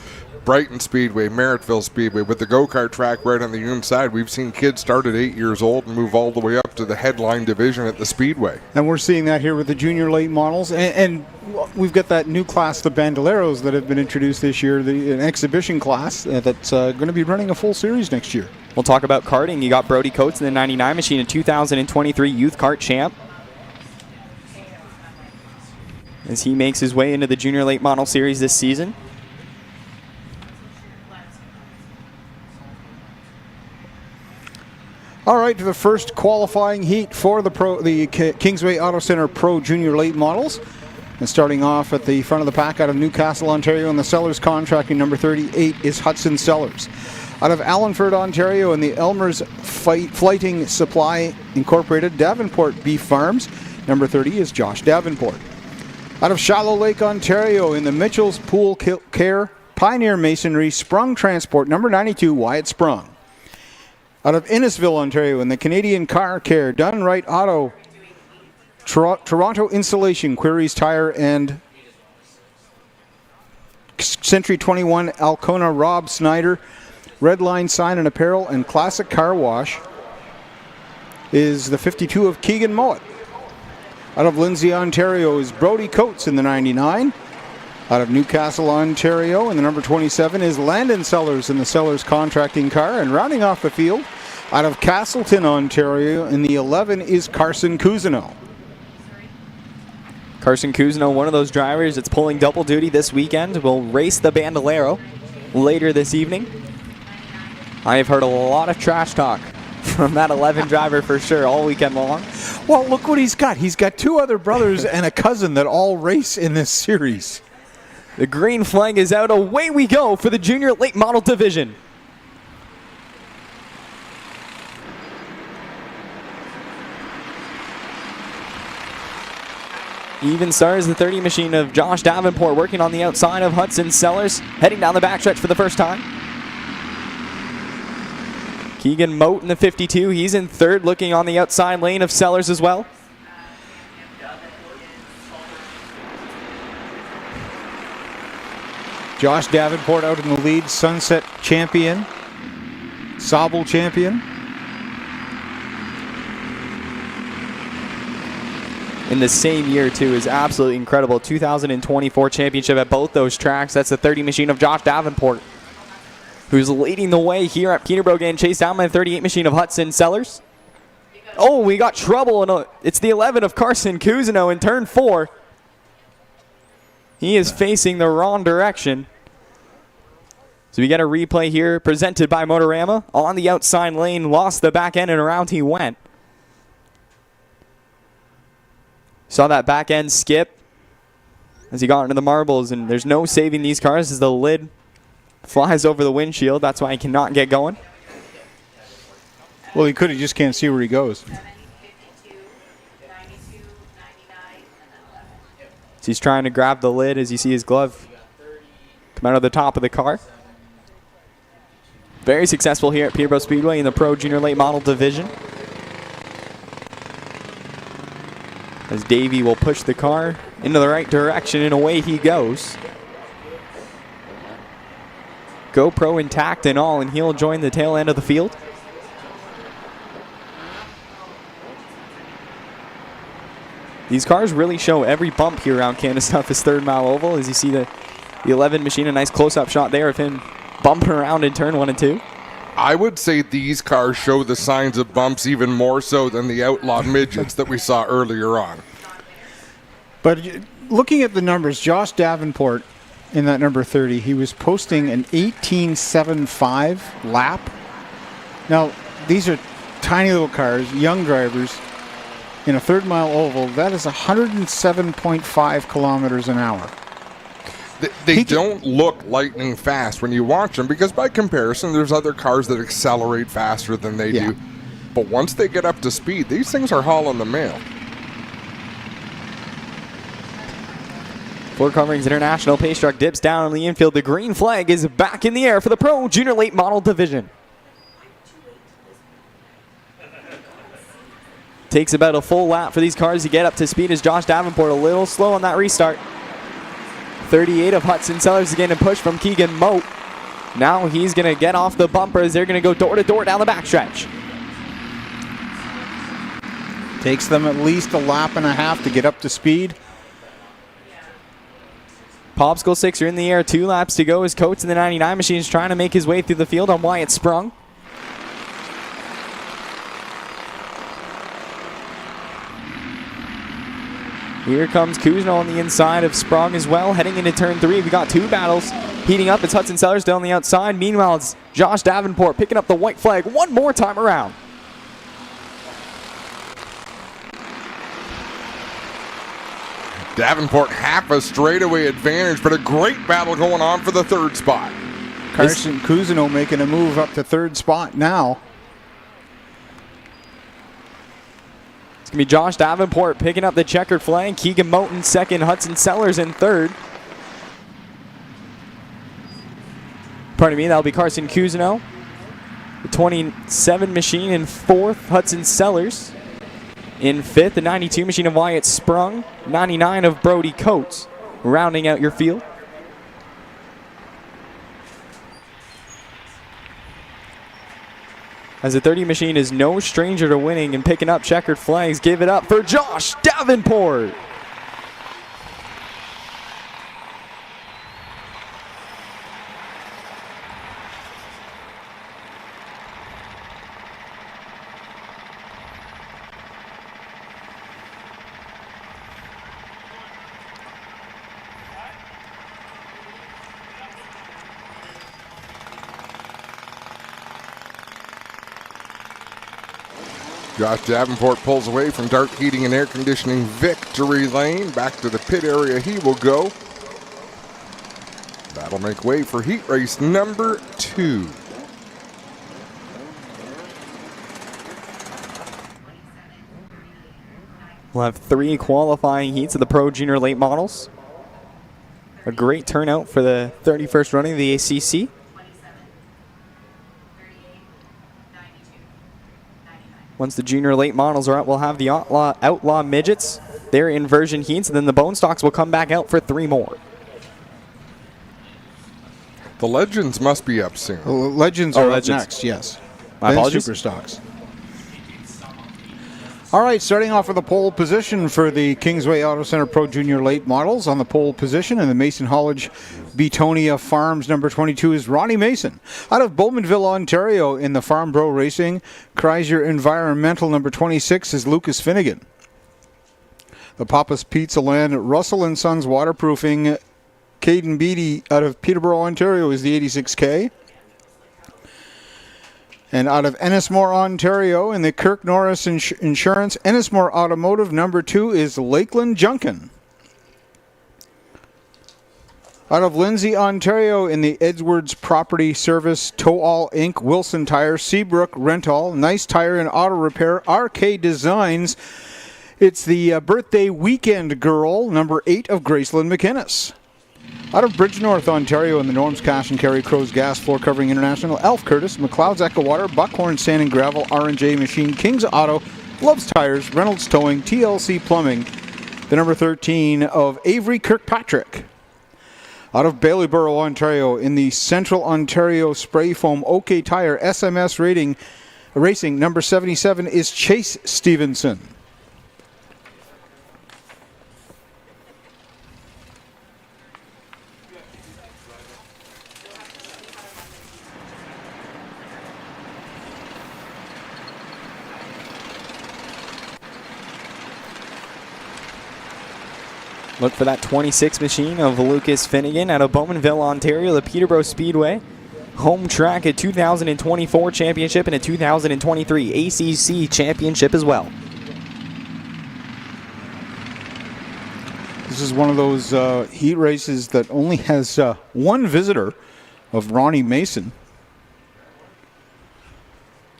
Brighton Speedway, Merrittville Speedway, with the go-kart track right on the inside. We've seen kids start at 8 years old and move all the way up to the headline division at the Speedway. And we're seeing that here with the junior late models. And we've got that new class, the Bandoleros, that have been introduced this year, an exhibition class that's going to be running a full series next year. We'll talk about karting. You got Brody Coates in the 99 machine, a 2023 Youth Kart Champ, as he makes his way into the Junior Late Model Series this season. All right, to the first qualifying heat for the Kingsway Auto Center Pro Junior Late Models. And starting off at the front of the pack out of Newcastle, Ontario, in the Sellers contracting number 38 is Hudson Sellers. Out of Allenford, Ontario, in the Elmer's Flighting Supply Incorporated Davenport Beef Farms, number 30 is Josh Davenport. Out of Shallow Lake, Ontario, in the Mitchell's Pool Care Pioneer Masonry Sprung Transport, number 92, Wyatt Sprung. Out of Innisville, Ontario, in the Canadian Car Care Done Right Auto Toronto Insulation, Queries Tire, and Century 21 Alcona Rob Snyder, Redline Sign and Apparel, and Classic Car Wash is the 52 of Keegan Mowat. Out of Lindsay, Ontario is Brody Coates in the 99. Out of Newcastle, Ontario, in the number 27 is Landon Sellers in the Sellers Contracting Car. And rounding off the field, out of Castleton, Ontario, in the 11 is Carson Cousineau. Carson Cousineau, one of those drivers that's pulling double duty this weekend, will race the Bandolero later this evening. I have heard a lot of trash talk from that 11 driver for sure all weekend long. Well, look what he's got. He's got two other brothers and a cousin that all race in this series. The green flag is out. Away we go for the Junior Late Model Division. Even stars the 30 machine of Josh Davenport working on the outside of Hudson Sellers, heading down the backstretch for the first time. Keegan Moat in the 52. He's in third, looking on the outside lane of Sellers as well. Josh Davenport out in the lead, Sunset champion, Sobel champion. In the same year, too, is absolutely incredible. 2024 championship at both those tracks. That's the 30 machine of Josh Davenport, who's leading the way here at Peterborough, getting chased down by the 38 machine of Hudson Sellers. Oh, we got trouble. It's the 11 of Carson Cousineau in turn 4. He is facing the wrong direction. So we get a replay here presented by Motorama. On the outside lane, lost the back end, and around he went. Saw that back end skip as he got into the marbles, and there's no saving these cars as the lid flies over the windshield. That's why he cannot get going. Well, he could. He just can't see where he goes. So he's trying to grab the lid as you see his glove come out of the top of the car. Very successful here at Peterborough Speedway in the Pro Junior Late Model Division, as Davey will push the car into the right direction, and away he goes. GoPro intact and all, and he'll join the tail end of the field. These cars really show every bump here around Canada's toughest third mile oval. As you see the 11 machine, a nice close-up shot there of him bumping around in turn 1 and 2. I would say these cars show the signs of bumps even more so than the outlawed midgets that we saw earlier on. But looking at the numbers, Josh Davenport in that number 30, he was posting an 18.75 lap. Now, these are tiny little cars, young drivers, in a third mile oval. That is 107.5 kilometers an hour. They don't look lightning fast when you watch them, because by comparison, there's other cars that accelerate faster than they do. But once they get up to speed, these things are hauling the mail. Ford Coverings International pace truck dips down on the infield. The green flag is back in the air for the Pro Junior Late Model Division. Takes about a full lap for these cars to get up to speed, as Josh Davenport a little slow on that restart. 38 of Hudson Sellers again, a push from Keegan Moat. Now he's going to get off the bumper as they're going to go door to door down the backstretch. Takes them at least a lap and a half to get up to speed. Popsicle Sixer in the air, 2 laps to go as Coates in the 99 machine is trying to make his way through the field on Wyatt Sprung. Here comes Kuzno on the inside of Sprung as well, heading into turn 3. We got 2 battles heating up. It's Hudson Sellers down the outside. Meanwhile, it's Josh Davenport picking up the white flag one more time around. Davenport half a straightaway advantage, but a great battle going on for the 3rd spot. Carson Kuzno making a move up to 3rd spot now. It's going to be Josh Davenport picking up the checkered flag. Keegan Moten 2nd, Hudson Sellers in 3rd. Pardon me, that'll be Carson Kuzno. The 27 machine in 4th, Hudson Sellers. In 5th, the 92 machine of Wyatt Sprung. 99 of Brody Coates, rounding out your field. As the 30 machine is no stranger to winning and picking up checkered flags. Give it up for Josh Davenport. Josh Davenport pulls away from Dark Heating and Air Conditioning victory lane. Back to the pit area he will go. That'll make way for heat race number 2. We'll have 3 qualifying heats of the Pro Junior Late Models. A great turnout for the 31st running of the ACC. Once the junior late models are out, we'll have the outlaw midgets. They're inversion heats, and then the bone stocks will come back out for 3 more. The legends must be up soon. Legends are up next, yes. My Then apologies. super stocks. All right, starting off with the pole position for the Kingsway Auto Center Pro Junior Late Models. On the pole position in the Mason Hollage Betonia Farms number 22 is Ronnie Mason. Out of Bowmanville, Ontario in the Farm Bro Racing, Chrysler Environmental number 26 is Lucas Finnegan. The Papa's Pizza Land Russell & Sons Waterproofing, Caden Beatty out of Peterborough, Ontario is the 86K. And out of Ennismore, Ontario, in the Kirk Norris Insurance, Ennismore Automotive, number 2 is Lakeland Junkin. Out of Lindsay, Ontario, in the Edwards Property Service, Tow All Inc., Wilson Tire, Seabrook Rental, Nice Tire and Auto Repair, RK Designs. It's the birthday weekend girl, number 8 of Graceland McInnes. Out of Bridgenorth, Ontario, in the Norms Cash and Carry Crow's Gas Floor Covering International, Elf Curtis, McLeod's Echo Water, Buckhorn Sand and Gravel, R&J Machine, King's Auto, Love's Tires, Reynolds Towing, TLC Plumbing, the number 13 of Avery Kirkpatrick. Out of Baileyborough, Ontario, in the Central Ontario Spray Foam OK Tire SMS Racing, number 77 is Chase Stevenson. Look for that 26 machine of Lucas Finnegan out of Bowmanville, Ontario, the Peterborough Speedway. Home track, a 2024 championship and a 2023 ACC championship as well. This is one of those heat races that only has one visitor of Ronnie Mason.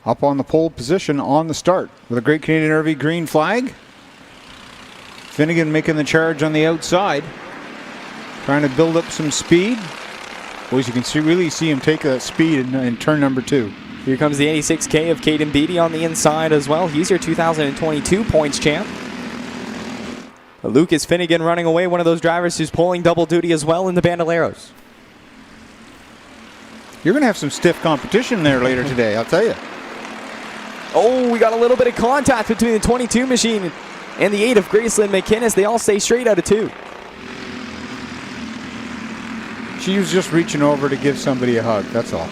Up on the pole position on the start with a Great Canadian RV green flag. Finnegan making the charge on the outside, trying to build up some speed. Boys, you can really see him take that speed in turn number 2. Here comes the 86K of Caden Beatty on the inside as well. He's your 2022 points champ. Lucas Finnegan running away, one of those drivers who's pulling double duty as well in the Bandoleros. You're going to have some stiff competition there later today, I'll tell you. Oh, we got a little bit of contact between the 22 machine and the 8 of Graceland McInnes. They all stay straight out of 2. She was just reaching over to give somebody a hug, that's all.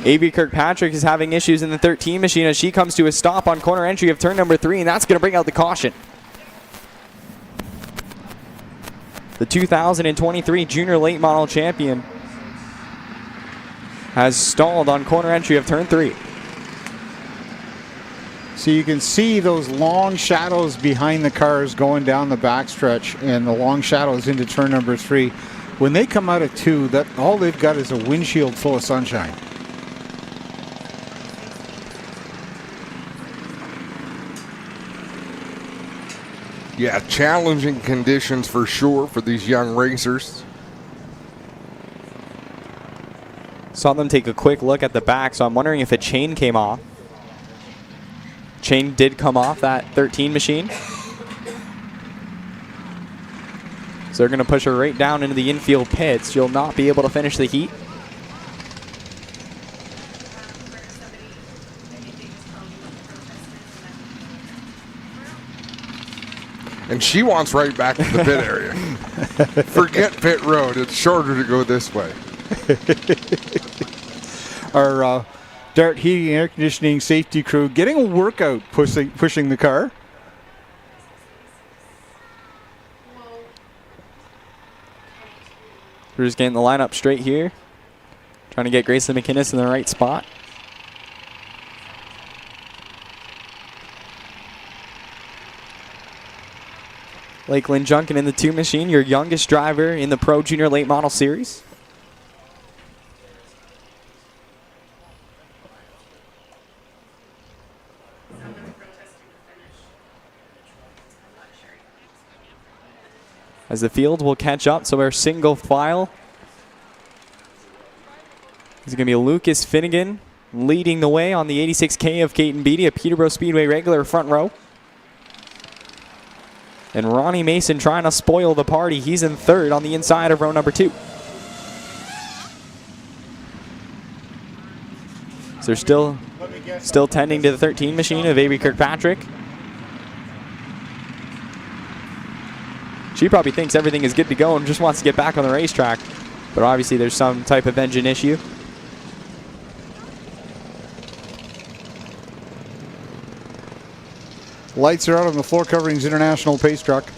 Avery Kirkpatrick is having issues in the 13 machine as she comes to a stop on corner entry of turn number 3, and that's going to bring out the caution. The 2023 Junior Late Model Champion has stalled on corner entry of turn 3. So you can see those long shadows behind the cars going down the backstretch and the long shadows into turn number 3. When they come out of 2, that all they've got is a windshield full of sunshine. Yeah, challenging conditions for sure for these young racers. Saw them take a quick look at the back, so I'm wondering if a chain came off. Chain did come off that 13 machine. So they're going to push her right down into the infield pits. She'll not be able to finish the heat. And she wants right back to the pit area. Forget pit road. It's shorter to go this way. Our Dart Heating and Air Conditioning safety crew getting a workout pushing the car. We're just getting the lineup straight here. Trying to get Graceland McInnes in the right spot. Lakeland Junkin in the 2 machine, your youngest driver in the Pro Junior Late Model Series. As the field will catch up, so our single file is going to be Lucas Finnegan leading the way on the 86K of Caden Beatty, a Peterborough Speedway regular front row. And Ronnie Mason trying to spoil the party. He's in 3rd on the inside of row number 2. So they're still tending to the 13 machine of Avery Kirkpatrick. She probably thinks everything is good to go and just wants to get back on the racetrack. But obviously there's some type of engine issue. Lights are out on the Floor Coverings International Pace Truck.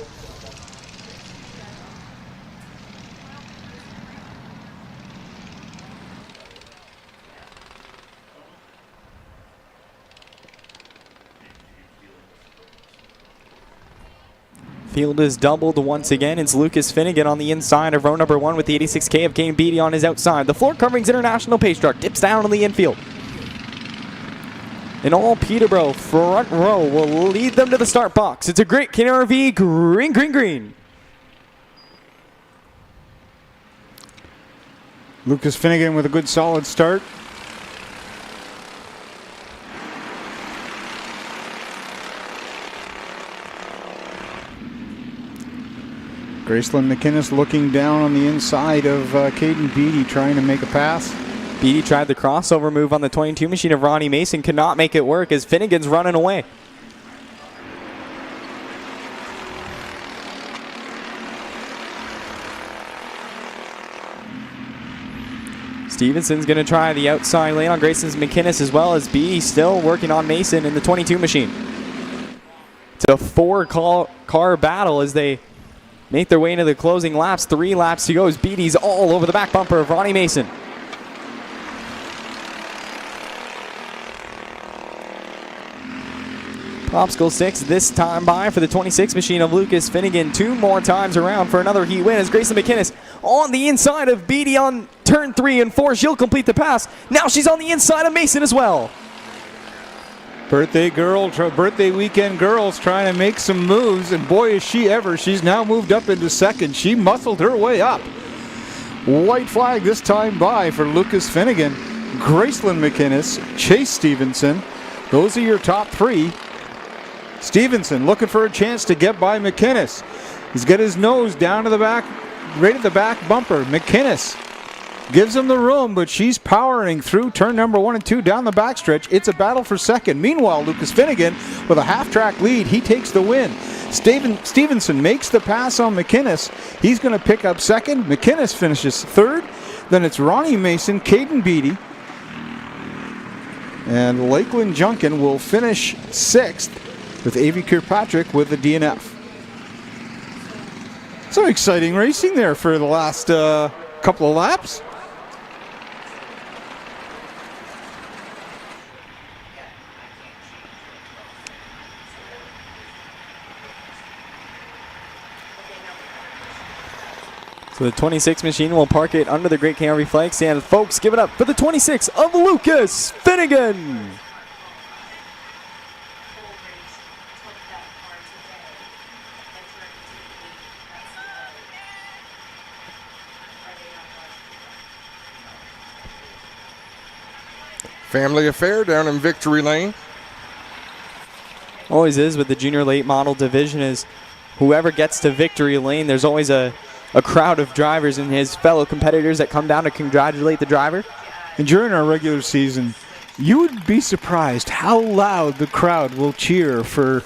Field is doubled once again. It's Lucas Finnegan on the inside of row number 1 with the 86K of Caden Beatty on his outside. The Floor Coverings International Pace Truck dips down on the infield. And all Peterborough front row will lead them to the start box. It's a great KRV green, green, green. Lucas Finnegan with a good solid start. Graceland McInnes looking down on the inside of Caden Beatty trying to make a pass. Beatty tried the crossover move on the 22 machine of Ronnie Mason, could not make it work as Finnegan's running away. Stevenson's going to try the outside lane on Graceland McInnes as well as Beatty still working on Mason in the 22 machine. It's a 4-car battle as they make their way into the closing laps. 3 laps to go as Beatty's all over the back bumper of Ronnie Mason. Popsicle 6 this time by for the 26 machine of Lucas Finnegan. 2 more times around for another heat win as Graceland McInnes on the inside of Beatty on turn 3 and 4. She'll complete the pass. Now she's on the inside of Mason as well. Birthday weekend girls trying to make some moves, and boy is she ever. She's now moved up into 2nd. She muscled her way up. White flag this time by for Lucas Finnegan. Graceland McInnes, Chase Stevenson. Those are your top 3. Stevenson looking for a chance to get by McInnes. He's got his nose down to the back, right at the back bumper. McInnes gives him the room, but she's powering through turn number 1 and 2 down the backstretch. It's a battle for second. Meanwhile, Lucas Finnegan with a half-track lead. He takes the win. Stevenson makes the pass on McInnes. He's going to pick up second. McInnes finishes third. Then it's Ronnie Mason, Caden Beatty, and Lakeland Junkin will finish sixth with Avi Kirkpatrick with the DNF. Some exciting racing there for the last couple of laps. So the 26 machine will park it under the Great KRV flag stand. Folks, give it up for the 26 of Lucas Finnegan. Family affair down in Victory Lane. Always is with the junior late model division, is whoever gets to Victory Lane, there's always a crowd of drivers and his fellow competitors that come down to congratulate the driver. And during our regular season, you would be surprised how loud the crowd will cheer for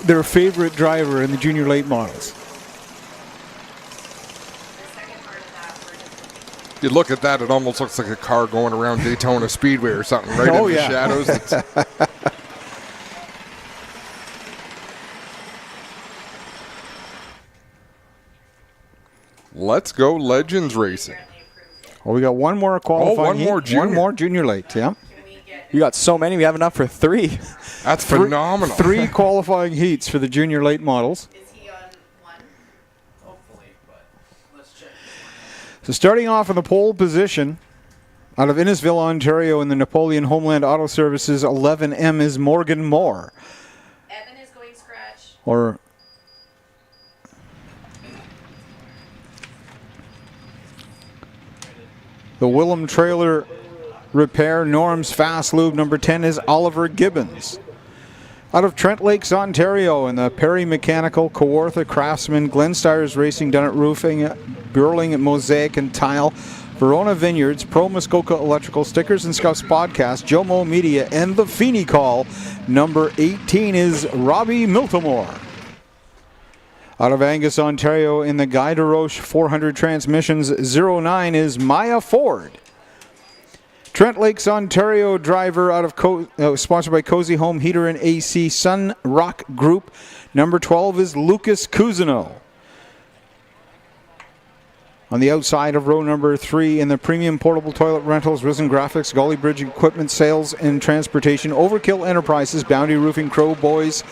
their favorite driver in the junior late models. You look at that, it almost looks like a car going around Daytona Speedway or something, right in the shadows. Let's go Legends Racing. Well, we got one more qualifying. One more junior late, yeah. You got so many, we have enough for 3. That's phenomenal. 3 qualifying heats for the junior late models. So starting off in the pole position, out of Innisville, Ontario, in the Napoleon Homeland Auto Services 11M is Morgan Moore. Evan is going scratch. Or the Willem Trailer Repair, Norm's Fast Lube, number 10 is Oliver Gibbons. Out of Trent Lakes, Ontario, in the Perry Mechanical, Kawartha Craftsman, Glen Stires Racing, done at Roofing, Burling, Mosaic, and Tile, Verona Vineyards, Pro Muskoka Electrical, Stickers and Scuffs Podcast, Jomo Media, and the Feeney Call, number 18 is Robbie Miltimore. Out of Angus, Ontario, in the Guy DeRoche 400 Transmissions, 09 is Maya Ford. Trent Lakes, Ontario driver out of sponsored by Cozy Home Heater and AC Sun Rock Group. Number 12 is Lucas Cousineau. On the outside of row number 3 in the Premium Portable Toilet Rentals, Risen Graphics, Gully Bridge Equipment Sales and Transportation, Overkill Enterprises, Bounty Roofing, Crow Boys,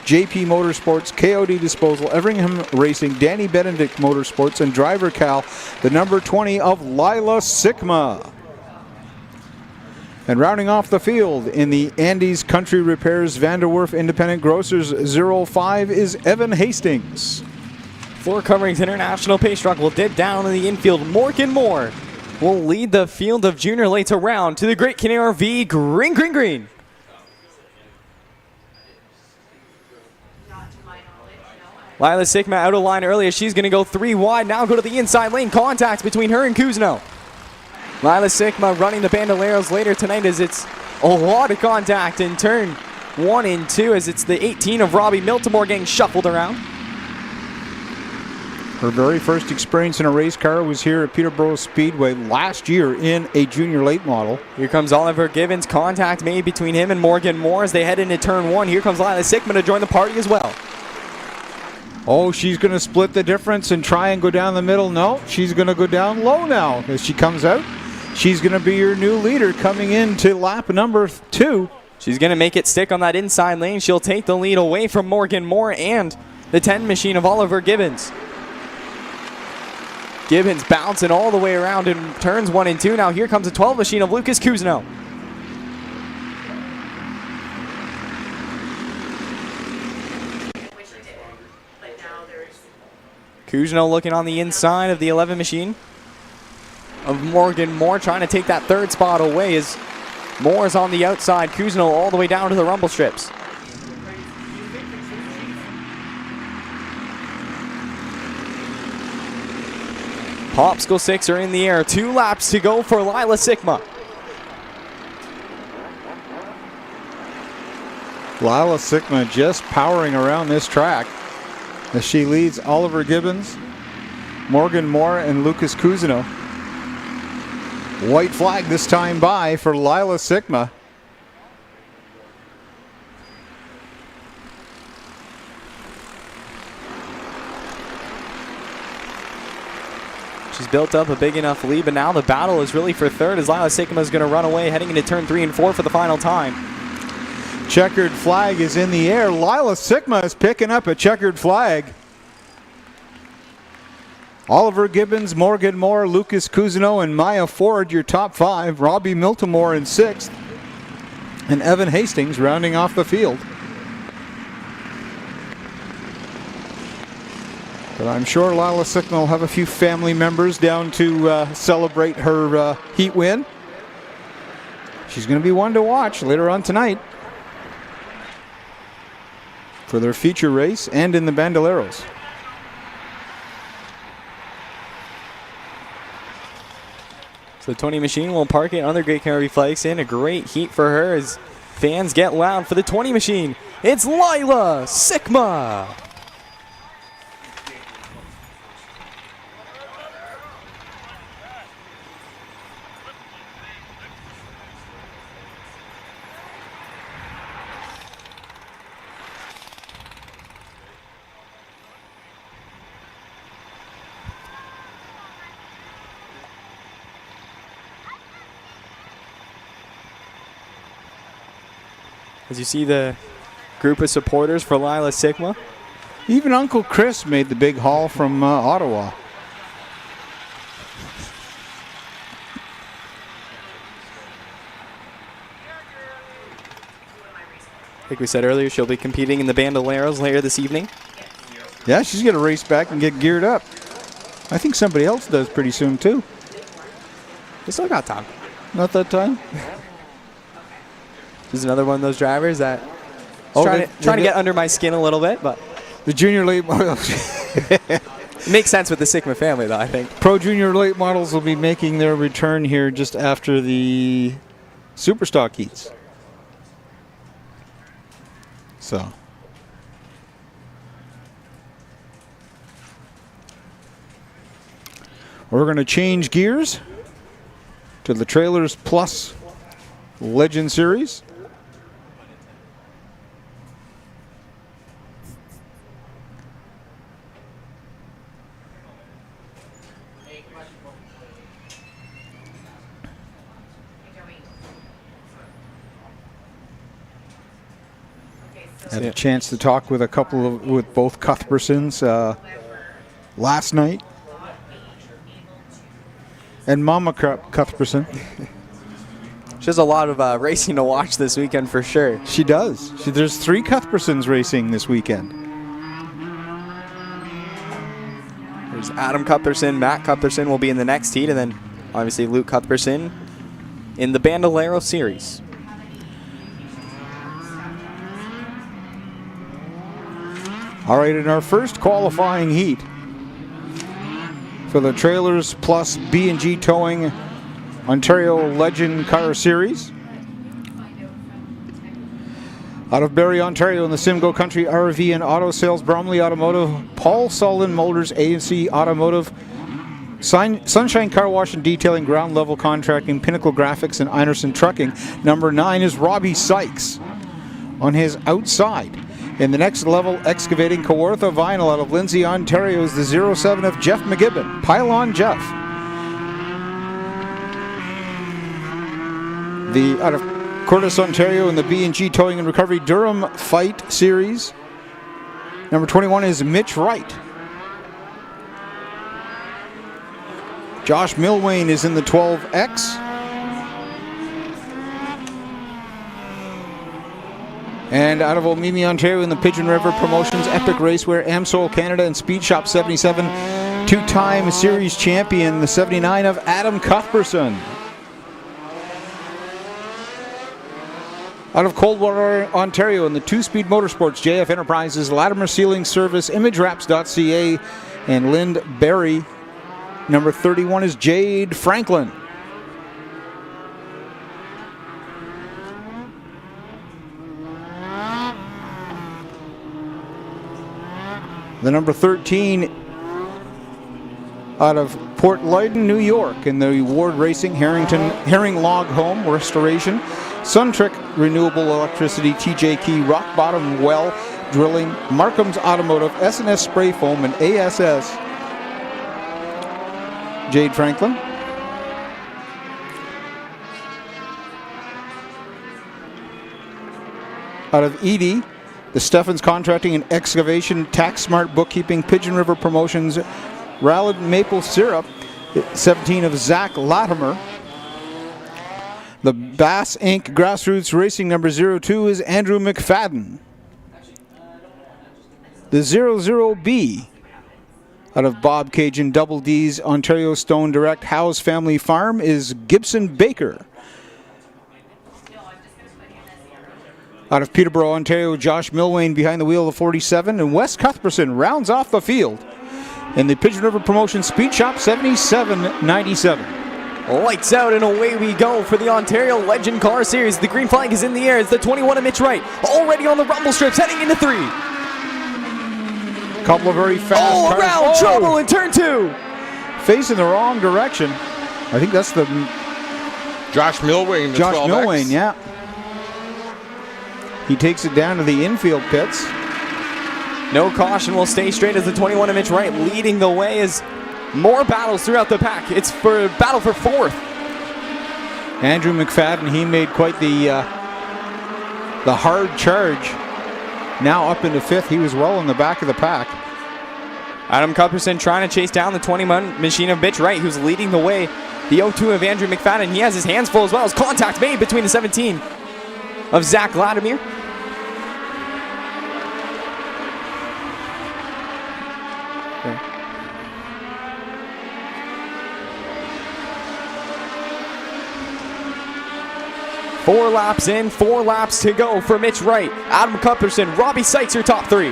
JP Motorsports, KOD Disposal, Everingham Racing, Danny Benedict Motorsports, and Driver Cal, the number 20 of Lila Sigma. And rounding off the field in the Andes Country Repairs Vanderwerf Independent Grocers 05 is Evan Hastings. For Coverings International Pace Truck will dip down in the infield. Morgan Moore will lead the field of junior lates around to the Great Canadian RV green, green, green. Lila Sigma out of line earlier. She's going to go 3 wide. Now go to the inside lane. Contact between her and Cousineau. Lila Sigma running the Bandoleros later tonight as it's a lot of contact in turn 1 and 2 as it's the 18 of Robbie Miltimore getting shuffled around. Her very first experience in a race car was here at Peterborough Speedway last year in a junior late model. Here comes Oliver Gibbons. Contact made between him and Morgan Moore as they head into turn 1. Here comes Lila Sigma to join the party as well. Oh, she's going to split the difference and try and go down the middle. No, she's going to go down low now as she comes out. She's going to be your new leader coming into lap number 2. She's going to make it stick on that inside lane. She'll take the lead away from Morgan Moore and the 10 machine of Oliver Gibbons. Gibbons bouncing all the way around in turns 1 and 2. Now here comes the 12 machine of Lucas Cousineau. Cousineau looking on the inside of the 11 machine of Morgan Moore, trying to take that 3rd spot away as Moore's on the outside. Cousineau all the way down to the rumble strips. Popsicle sticks are in the air. 2 laps to go for Lila Sigma. Lila Sigma just powering around this track as she leads Oliver Gibbons, Morgan Moore, and Lucas Cousineau. White flag this time by for Lila Sigma. She's built up a big enough lead, but now the battle is really for third as Lila Sigma is going to run away heading into turn 3 and 4 for the final time. Checkered flag is in the air. Lila Sigma is picking up a checkered flag. Oliver Gibbons, Morgan Moore, Lucas Cousineau, and Maya Ford, your top 5. Robbie Miltimore in 6th. And Evan Hastings rounding off the field. But I'm sure Lila Sigma will have a few family members down to celebrate her heat win. She's going to be one to watch later on tonight for their feature race and in the Bandoleros. So the Tony Machine will park it under Great Caribbean Flags in. A great heat for her as fans get loud for the 20 Machine. It's Lila Sigma. As you see the group of supporters for Lila Sigma. Even Uncle Chris made the big haul from Ottawa. Like we said earlier, she'll be competing in the Bandoleros later this evening. Yeah, she's going to race back and get geared up. I think somebody else does pretty soon, too. We still got time. Not that time? This is another one of those drivers that trying to get under my skin a little bit, but the junior late models. It makes sense with the Sigma family, though, I think. Pro junior late models will be making their return here just after the Superstock heats. So. We're going to change gears to the Trailers Plus Legend Series. Had a chance to talk with with both Cuthbertsons last night, and Mama Cuthbertson. She has a lot of racing to watch this weekend for sure. She does. There's 3 Cuthbertsons racing this weekend. There's Adam Cuthbertson, Matt Cuthbertson will be in the next heat, and then obviously Luke Cuthbertson in the Bandolero Series. All right, in our first qualifying heat for the Trailers Plus B&G Towing Ontario Legend Car Series. Out of Barrie, Ontario in the Simcoe Country RV and Auto Sales, Bromley Automotive, Paul Sullivan Motors, ANC Automotive, Sunshine Car Wash and Detailing, Ground Level Contracting, Pinnacle Graphics, and Einerson Trucking. Number 9 is Robbie Sykes on his outside. In the next level, Excavating Kawartha Vinyl out of Lindsay, Ontario is the 07 of Jeff McGibbon. Pylon Jeff. Out of Cordes, Ontario in the B&G Towing and Recovery Durham Fight Series. Number 21 is Mitch Wright. Josh Milwain is in the 12X. And out of Omimi, Ontario in the Pigeon River Promotions Epic Racewear, Amsol Canada, and Speed Shop 77, 2-time series champion, the 79 of Adam Cuthbertson. Out of Coldwater, Ontario in the 2-Speed Motorsports, JF Enterprises, Latimer Sealing Service, ImageWraps.ca, and Lynn Berry Number 31 is Jade Franklin. The number 13 out of Port Leyden, New York, in the Ward Racing Herring Log Home Restoration, SunTrick Renewable Electricity, TJ Key, Rock Bottom Well Drilling, Markham's Automotive, S&S Spray Foam, and ASS. Jade Franklin. Out of Edie, the Steffens Contracting and Excavation, Tax Smart Bookkeeping, Pigeon River Promotions, Rallard Maple Syrup, 17 of Zach Latimer. The Bass Inc. Grassroots Racing number 02 is Andrew McFadden. The 00B out of Bob Cajun Double D's Ontario Stone Direct House Family Farm is Gibson Baker. Out of Peterborough, Ontario, Josh Milwain behind the wheel of 47, and Wes Cuthbertson rounds off the field in the Pigeon River Promotion Speed Shop 7797. Lights out and away we go for the Ontario Legend Car Series. The green flag is in the air. It's the 21 of Mitch Wright, already on the rumble strips, heading into 3. Couple of very fast cars. Around trouble in turn 2. Facing the wrong direction. I think that's the Josh Milwain. Josh Milwain, yeah. He takes it down to the infield pits. No caution, will stay straight as the 21 of Mitch Wright leading the way as more battles throughout the pack. It's for battle for 4th. Andrew McFadden, he made quite the hard charge. Now up into 5th. He was well in the back of the pack. Adam Cuthbertson trying to chase down the 21 machine of Mitch Wright, who's leading the way. The 02 of Andrew McFadden, he has his hands full as well as contact made between the 17 of Zach Latimer. Four laps in, 4 laps to go for Mitch Wright. Adam Cuthbertson, Robbie Sykes are top 3.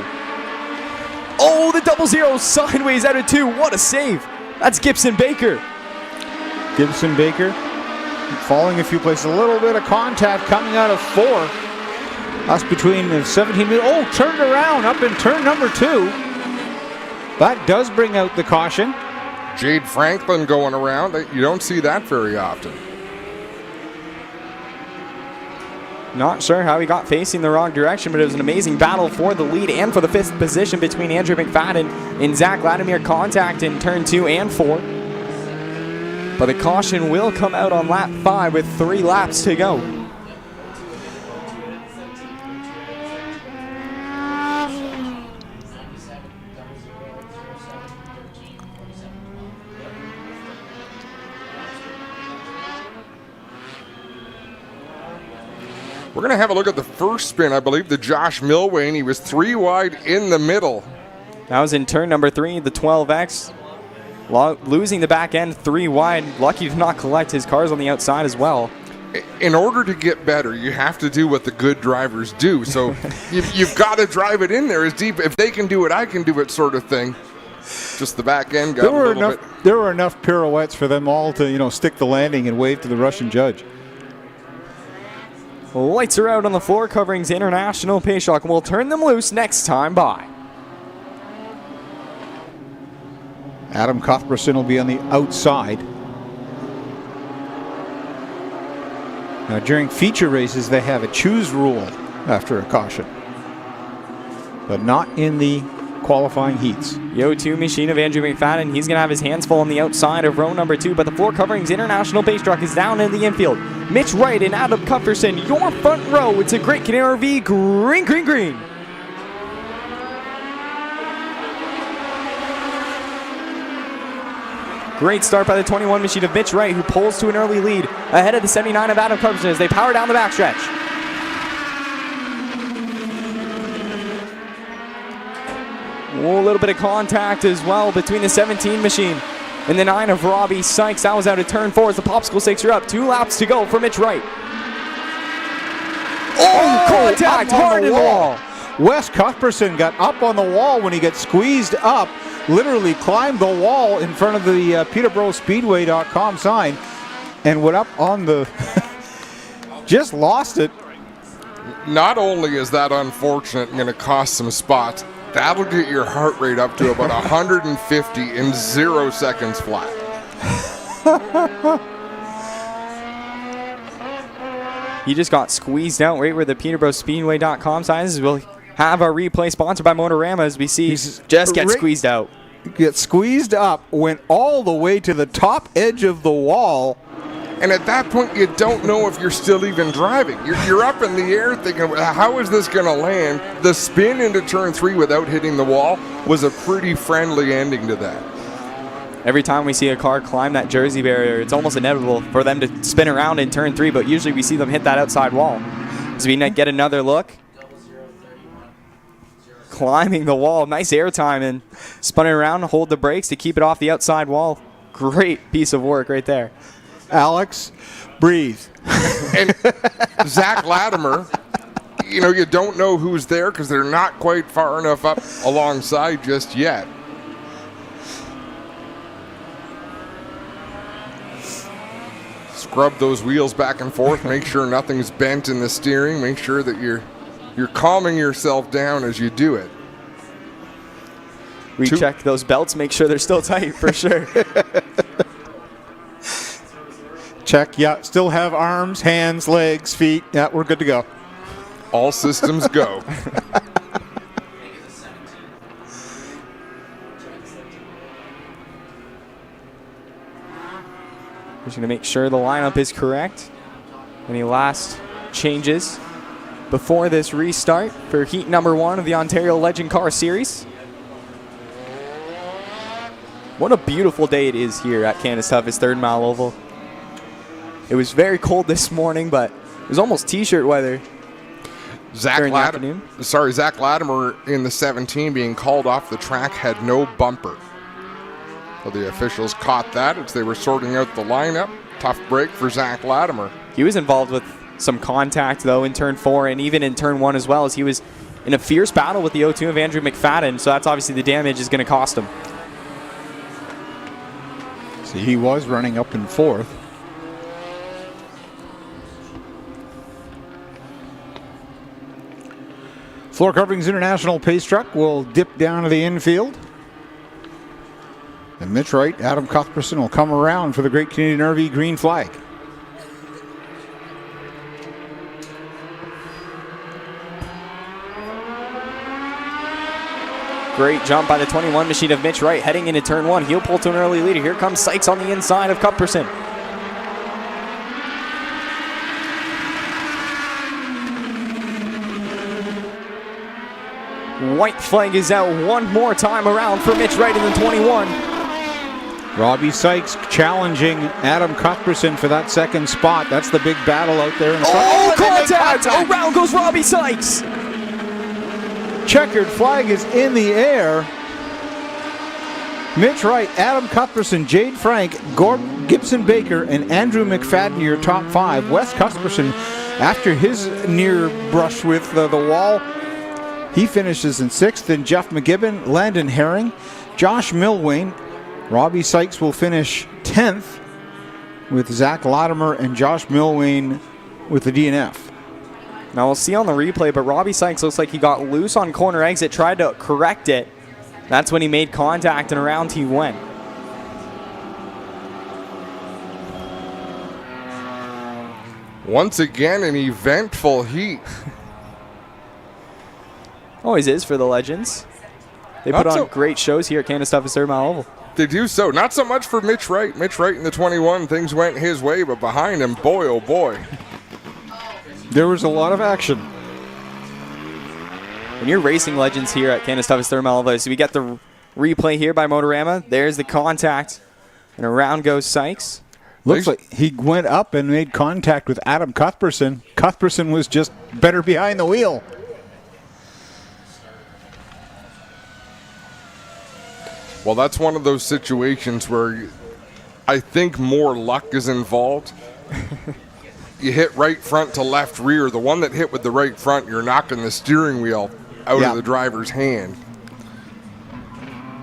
Oh, the 00 sideways out of 2. What a save. That's Gibson Baker. Gibson Baker falling a few places. A little bit of contact coming out of 4. That's between the 17 minutes. Oh, turned around up in turn number 2. That does bring out the caution. Jade Franklin going around. You don't see that very often. Not sure how he got facing the wrong direction, but it was an amazing battle for the lead and for the 5th position between Andrew McFadden and Zach Latimer. Contact in turn 2 and 4. But the caution will come out on lap 5 with 3 laps to go. We're going to have a look at the first spin, I believe, the Josh Milwain. He was 3 wide in the middle. That was in turn number 3, the 12X. Losing the back end 3 wide. Lucky to not collect his cars on the outside as well. In order to get better, you have to do what the good drivers do. So you've got to drive it in there as deep. If they can do it, I can do it sort of thing. Just the back end got a little bit. There were enough pirouettes for them all to, stick the landing and wave to the Russian judge. Lights are out on the floor coverings International Pace Shock, and we'll turn them loose next time by. Adam Cuthbertson will be on the outside. Now, during feature races, they have a choose rule after a caution, but not in the qualifying heats. The 02 machine of Andrew McFadden, he's going to have his hands full on the outside of row number 2, but the floor coverings International Pace Truck is down in the infield. Mitch Wright and Adam Cuthbertson, your front row. It's a great Canadian RV, green, green, green. Great start by the 21 machine of Mitch Wright, who pulls to an early lead ahead of the 79 of Adam Cuthbertson as they power down the backstretch. Oh, a little bit of contact as well between the 17 machine and the 9 of Robbie Sykes. That was out of turn 4 as the popsicle stakes are up. 2 laps to go for Mitch Wright. Oh, contact hard in the wall. Wes Cuthbertson got up on the wall when he got squeezed up. literally climbed the wall in front of the Peterborough Speedway.com sign and went up on the... just lost it. Not only is that unfortunate and going to cost some spots, that'll get your heart rate up to about 150 in 0 seconds flat. He just got squeezed out right where the Peterborough Speedway.com sign is. We'll have our replay sponsored by Motorama as we see just get squeezed out. Get squeezed up, went all the way to the top edge of the wall. And at that point, you don't know if you're still even driving. You're up in the air thinking, how is this going to land? The spin into turn 3 without hitting the wall was a pretty friendly ending to that. Every time we see a car climb that Jersey barrier, it's almost inevitable for them to spin around in turn 3, but usually we see them hit that outside wall. So we get another look. Climbing the wall, nice airtime and spinning around, hold the brakes to keep it off the outside wall. Great piece of work right there. Alex, breathe. And Zach Latimer, you don't know who's there because they're not quite far enough up alongside just yet. Scrub those wheels back and forth, make sure nothing's bent in the steering, make sure that you're calming yourself down as you do it. Recheck those belts, make sure they're still tight for sure. Check, yeah, still have arms, hands, legs, feet. Yeah, we're good to go. All systems go. Just going to make sure the lineup is correct. Any last changes before this restart for heat number 1 of the Ontario Legend Car Series. What a beautiful day it is here at Canada's Toughest 3rd Mile Oval. It was very cold this morning, but it was almost t-shirt weather. Zach Latimer in the 17 being called off the track had no bumper. Well, the officials caught that as they were sorting out the lineup. Tough break for Zach Latimer. He was involved with some contact, though, in turn 4 and even in turn 1 as well, as he was in a fierce battle with the O2 of Andrew McFadden, so that's obviously the damage is going to cost him. See, he was running up in 4th. Floor Coverings International Pace Truck will dip down to the infield. And Mitch Wright, Adam Cuthbertson will come around for the Great Canadian RV green flag. Great jump by the 21 machine of Mitch Wright heading into turn 1. He'll pull to an early leader. Here comes Sykes on the inside of Cuthbertson. White flag is out one more time around for Mitch Wright in the 21. Robbie Sykes challenging Adam Cuthbertson for that second spot. That's the big battle out there in the front. Oh, contact! Around goes Robbie Sykes. Checkered flag is in the air. Mitch Wright, Adam Cuthbertson, Jade Frank, Gordon Gibson Baker, and Andrew McFadden, your top 5. Wes Cuthbertson, after his near brush with the wall, he finishes in 6th. Then Jeff McGibbon, Landon Herring, Josh Milwain. Robbie Sykes will finish 10th with Zach Latimer and Josh Milwain with the DNF. Now we'll see on the replay, but Robbie Sykes looks like he got loose on corner exit, tried to correct it. That's when he made contact and around he went. Once again, an eventful heat. Always is for the Legends. They put on great shows here at Canada's Toughest 3rd Mile Oval. They do so. Not so much for Mitch Wright. Mitch Wright in the 21, things went his way, but behind him, boy, oh boy. There was a lot of action. When you're racing Legends here at Canada's Toughest 3rd Mile Oval, so we get the replay here by Motorama. There's the contact, and around goes Sykes. Looks like he went up and made contact with Adam Cuthbertson. Cuthbertson was just better behind the wheel. Well, that's one of those situations where I think more luck is involved. You hit right front to left rear. The one that hit with the right front, you're knocking the steering wheel out of the driver's hand.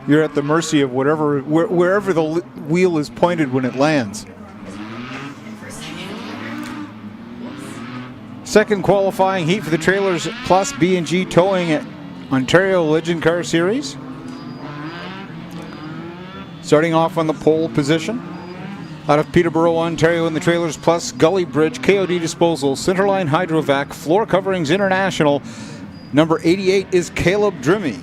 you're at the mercy of wherever the wheel is pointed when it lands. Second qualifying heat for the Trailers Plus B&G Towing at Ontario Legend Car Series. Starting off on the pole position. Out of Peterborough, Ontario in the Trailers Plus Gully Bridge, KOD Disposal, Centerline Hydrovac, Floor Coverings International. Number 88 is Caleb Drimmy.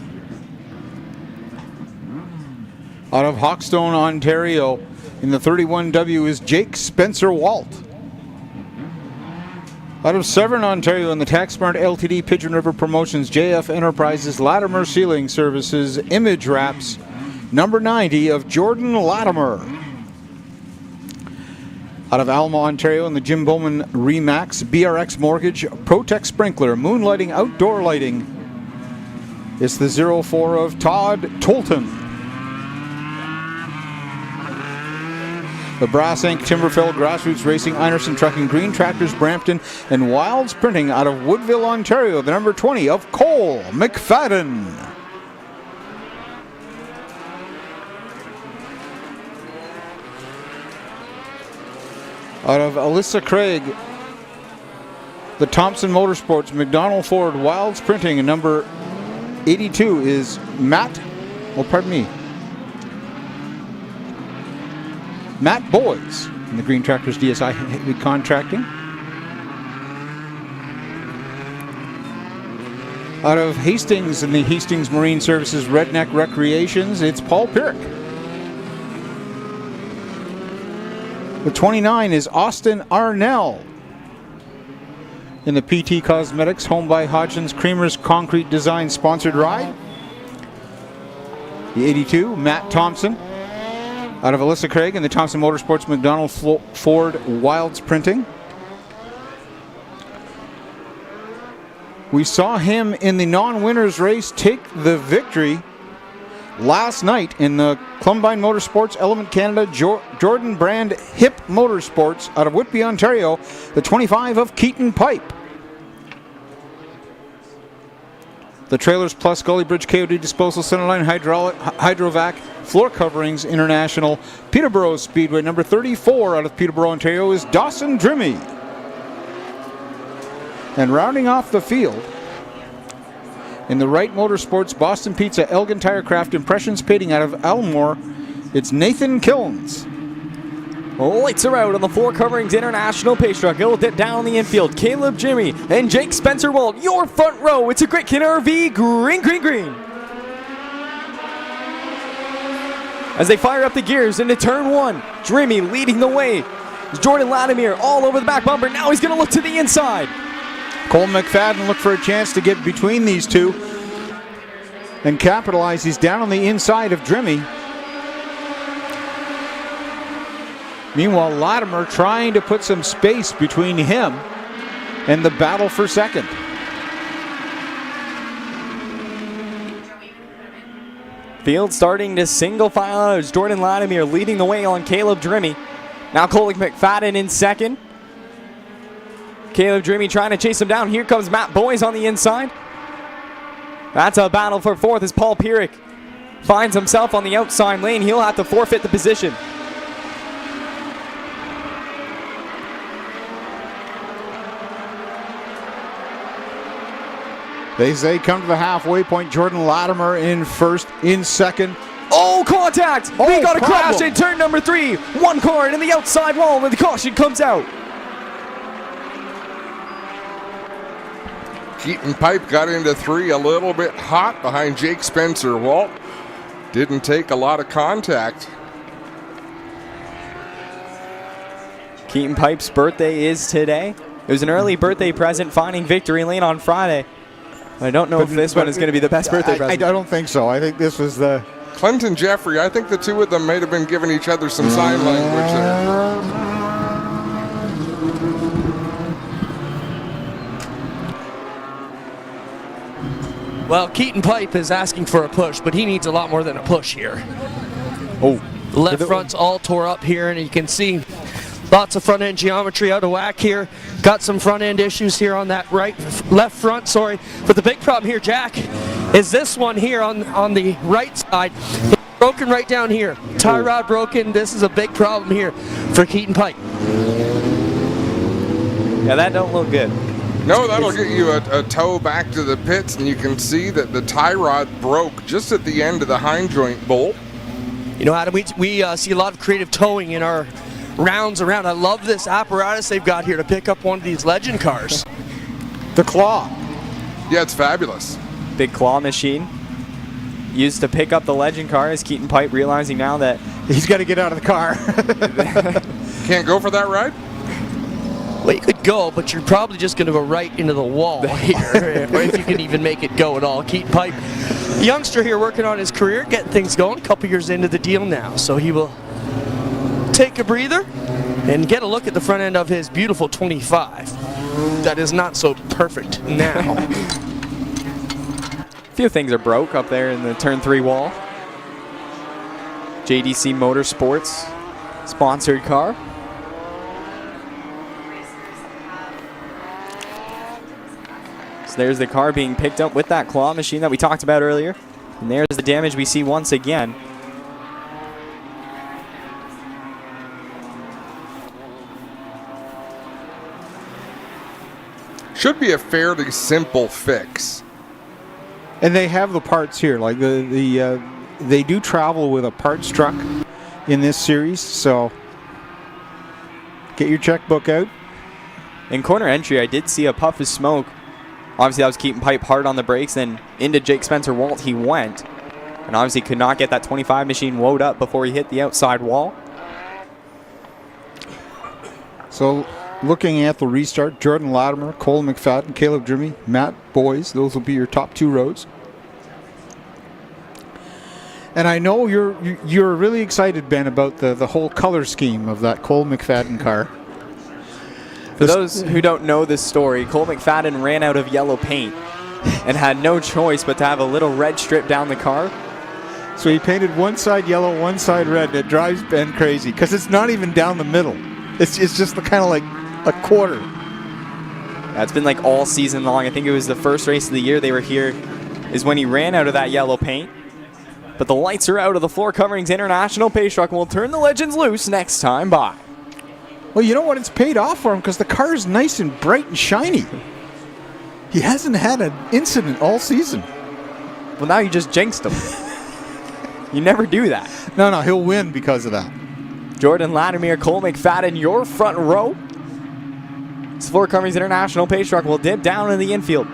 Out of Hawkstone, Ontario in the 31W is Jake Spencer Walt. Out of Severn, Ontario in the TaxSmart Ltd Pigeon River Promotions, JF Enterprises, Latimer Sealing Services, Image Wraps, number 90 of Jordan Latimer. Out of Alma, Ontario in the Jim Bowman Remax, BRX Mortgage, Protect Sprinkler, Moonlighting Outdoor Lighting. It's the 04 of Todd Tolton. The Brass Inc. Timberfell, Grassroots Racing, Einerson Trucking, Green Tractors, Brampton, and Wilds Printing out of Woodville, Ontario, the number 20 of Cole McFadden. Out of Alyssa Craig, the Thompson Motorsports, McDonald Ford, Wilds Printing, and number 82 is Matt Boys in the Green Tractors DSI Heavy Contracting. Out of Hastings in the Hastings Marine Services Redneck Recreations, it's Paul Pirrick. The 29 is Austin Arnell. In the PT Cosmetics, Home by Hodgins Creamer's Concrete Design sponsored ride. The 82, Matt Thompson. Out of Alyssa Craig in the Thompson Motorsports McDonald Ford Wilds Printing. We saw him in the non-winners race take the victory last night in the Clumbine Motorsports Element Canada Jordan Brand Hip Motorsports out of Whitby, Ontario, the 25 of Keaton Pipe. The Trailers Plus Gully Bridge KOD Disposal Centerline Hydrovac Floor Coverings International Peterborough Speedway number 34 out of Peterborough, Ontario is Dawson Drimmy. And rounding off the field, in the Wright Motorsports Boston Pizza Elgin Tire Craft Impressions Painting out of Elmore, it's Nathan Kilns. Lights are out on the Floor Coverings International pace truck. It'll dip down the infield. Caleb Jimmy and Jake Spencer Walt, your front row. It's a Gritkin RV, green. As they fire up the gears into turn one, Drimmy leading the way. Jordan Latimer all over the back bumper. Now he's going to look to the inside. Cole McFadden looked for a chance to get between these two and capitalize. He's down on the inside of Drimmy. Meanwhile, Latimer trying to put some space between him and the battle for second. Field starting to single file out as Jordan Latimer leading the way on Caleb Drimmy. Now Cole McFadden in second. Caleb Drimmy trying to chase him down. Here comes Matt Boys on the inside. That's a battle for fourth as Paul Pirrick finds himself on the outside lane. He'll have to forfeit the position. They say come to the halfway point. Jordan Latimer in first, in second. Oh, contact! We got a crash in turn number 3. One car in the outside wall and the caution comes out. Keaton Pipe got into 3 a little bit hot behind Jake Spencer. Walt didn't take a lot of contact. Keaton Pipe's birthday is today. It was an early birthday present finding victory lane on Friday. I don't know if this one is going to be the best birthday present. I don't think so. I think this was the... Clinton Jeffrey, I think the two of them might have been giving each other some sign language there. Well, Keaton Pipe is asking for a push, but he needs a lot more than a push here. Left front's all tore up here, and you can see lots of front end geometry out of whack here. Got some front end issues here on that left front, sorry. But the big problem here, Jack, is this one here on the right side. It's broken right down here. Tie rod broken. This is a big problem here for Keaton Pipe. Yeah, that don't look good. No, that'll get you a tow back to the pits, and you can see that the tie rod broke just at the end of the hind joint bolt. You know, Adam, we see a lot of creative towing in our rounds around. I love this apparatus they've got here to pick up one of these legend cars. The claw. Yeah, it's fabulous. Big claw machine used to pick up the legend car. Is Keaton Pipe realizing now that he's got to get out of the car? Can't go for that ride? Well, you could go, but you're probably just going to go right into the wall here, or if you can even make it go at all. Keaton Pipe, youngster here working on his career, getting things going, a couple years into the deal now. So he will take a breather and get a look at the front end of his beautiful 25. That is not so perfect now. a few things are broke up there in the turn 3 wall. JDC Motorsports sponsored car. So there's the car being picked up with that claw machine that we talked about earlier. And there's the damage we see once again. Should be a fairly simple fix. And they have the parts here. Like they do travel with a parts truck in this series, so get your checkbook out. In corner entry, I did see a puff of smoke. Obviously, that was Keaton Pipe hard on the brakes, then into Jake Spencer Walt he went. And obviously could not get that 25 machine woed up before he hit the outside wall. So looking at the restart, Jordan Latimer, Cole McFadden, Caleb Drimmy, Matt Boys, those will be your top 2 rows. And I know you're really excited, Ben, about the whole color scheme of that Cole McFadden car. For those who don't know this story, Cole McFadden ran out of yellow paint and had no choice but to have a little red strip down the car. So he painted one side yellow, one side red, and it drives Ben crazy because it's not even down the middle. It's just kind of like a quarter. That's been like all season long. I think it was the first race of the year they were here is when he ran out of that yellow paint. But the lights are out of the Floor Coverings International Pace Truck and we'll turn the legends loose next time by. Well, you know what? It's paid off for him because the car is nice and bright and shiny. He hasn't had an incident all season. Well, now you just jinxed him. You never do that. No, he'll win because of that. Jordan Latimer, Cole McFadden, your front row. This Floor Coverings International Pace Truck will dip down in the infield.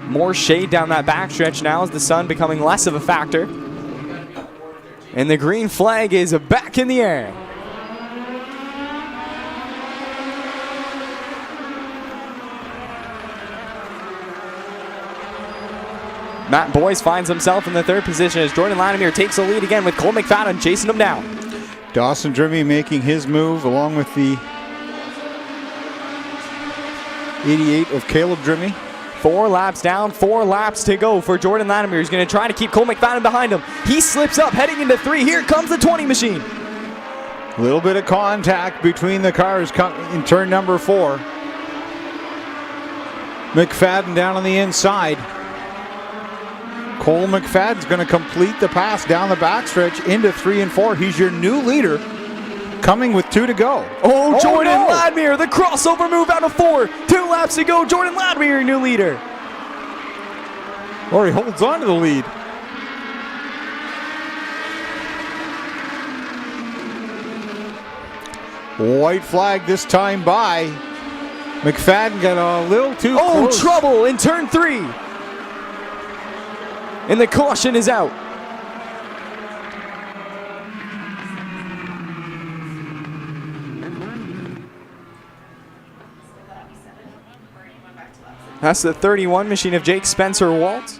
More shade down that backstretch now as the sun becoming less of a factor. And the green flag is back in the air. Matt Boyce finds himself in the 3rd position as Jordan Latimer takes the lead again with Cole McFadden chasing him down. Dawson Drimmy making his move along with the 88 of Caleb Drimmy. 4 laps down, 4 laps to go for Jordan Latimer. He's going to try to keep Cole McFadden behind him. He slips up heading into 3. Here comes the 20 machine. A little bit of contact between the cars in turn number 4. McFadden down on the inside. Cole McFadden's going to complete the pass down the backstretch into 3 and 4. He's your new leader, coming with 2 to go. Oh, Jordan Latimer, the crossover move out of 4. 2 laps to go. Jordan Latimer, your new leader. Or he holds on to the lead. White flag this time by. McFadden got a little too close. Oh, trouble in turn 3. And the caution is out. That's the 31 machine of Jake Spencer Walt.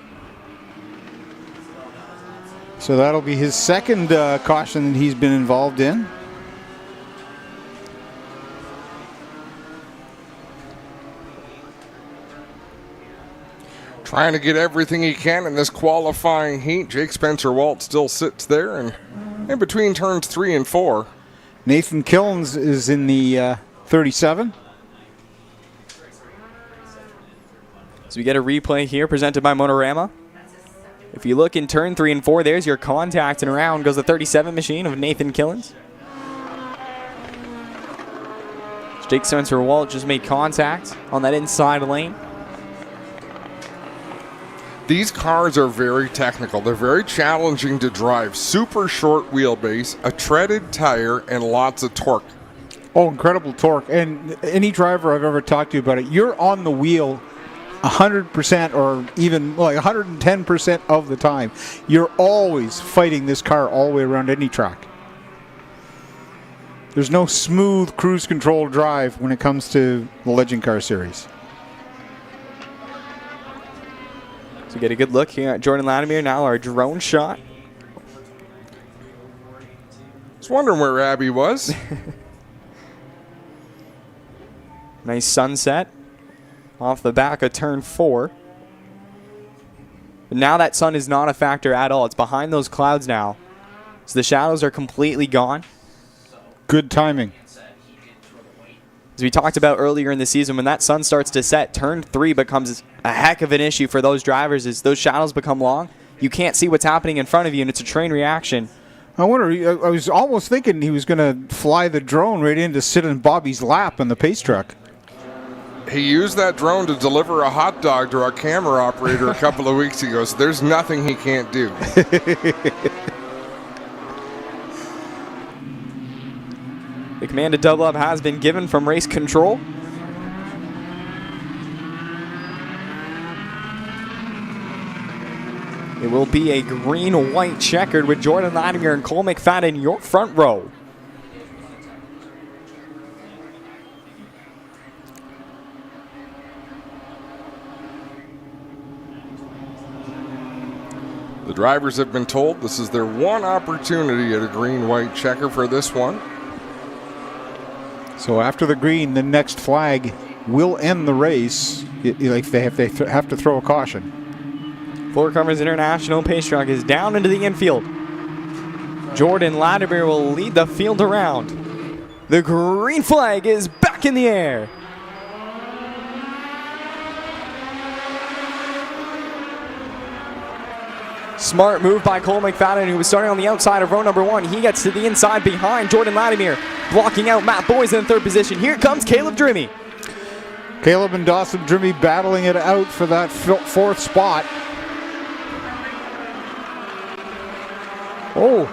So that'll be his 2nd caution that he's been involved in. Trying to get everything he can in this qualifying heat. Jake Spencer Walt still sits there and in between turns 3 and 4. Nathan Killens is in the 37. So we get a replay here presented by Motorama. If you look in turn 3 and 4, there's your contact, and around goes the 37 machine of Nathan Killens. Jake Spencer-Walt just made contact on that inside lane. These cars are very technical. They're very challenging to drive. Super short wheelbase, a treaded tire, and lots of torque. Oh, incredible torque. And any driver I've ever talked to about it, you're on the wheel 100% or even like 110% of the time. You're always fighting this car all the way around any track. There's no smooth cruise control drive when it comes to the Legend Car Series. So get a good look here at Jordan Latimer. Now our drone shot. Just wondering where Abby was. Nice sunset off the back of turn 4. But now that sun is not a factor at all. It's behind those clouds now. So the shadows are completely gone. Good timing. As we talked about earlier in the season, when that sun starts to set, turn 3 becomes a heck of an issue for those drivers as those shadows become long. You can't see what's happening in front of you, and it's a train reaction. I wonder, I was almost thinking he was going to fly the drone right in to sit in Bobby's lap in the pace truck. He used that drone to deliver a hot dog to our camera operator a couple of weeks ago, so there's nothing he can't do. The command to double up has been given from race control. It will be a green-white checkered with Jordan Latimer and Cole McFadden in your front row. The drivers have been told this is their one opportunity at a green-white checker for this one. So after the green, the next flag will end the race. If they have to throw a caution. Floor Covers International pace truck is down into the infield. Jordan Latimer will lead the field around. The green flag is back in the air. Smart move by Cole McFadden, who was starting on the outside of row number 1. He gets to the inside behind Jordan Latimer, blocking out Matt Boyes in third position. Here comes Caleb Drimmy. Caleb and Dawson Drimmy battling it out for that fourth spot. Oh,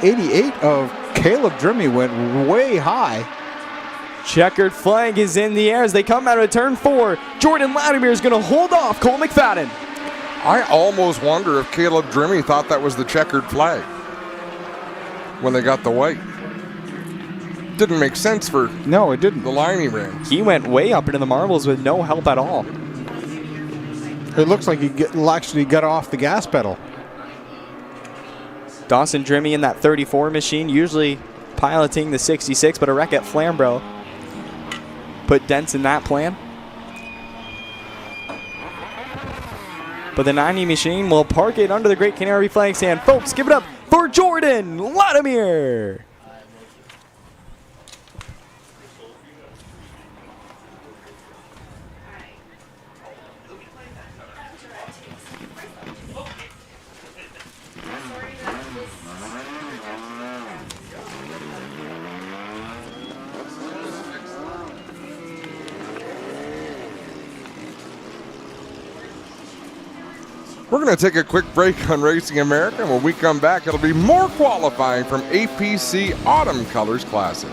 the 88 of Caleb Drimmy went way high. Checkered flag is in the air as they come out of turn 4. Jordan Latimer is going to hold off Cole McFadden. I almost wonder if Caleb Drimmy thought that was the checkered flag when they got the white. Didn't make sense for it didn't. The line he ran. He went way up into the marbles with no help at all. It looks like he actually got off the gas pedal. Dawson Drimmy in that 34 machine, usually piloting the 66, but a wreck at Flamborough put dents in that plan. But the 90 machine will park it under the Great Canary flag stand. Folks, give it up for Jordan Latimer. We're going to take a quick break on Racing America, and when we come back, it'll be more qualifying from APC Autumn Colors Classic.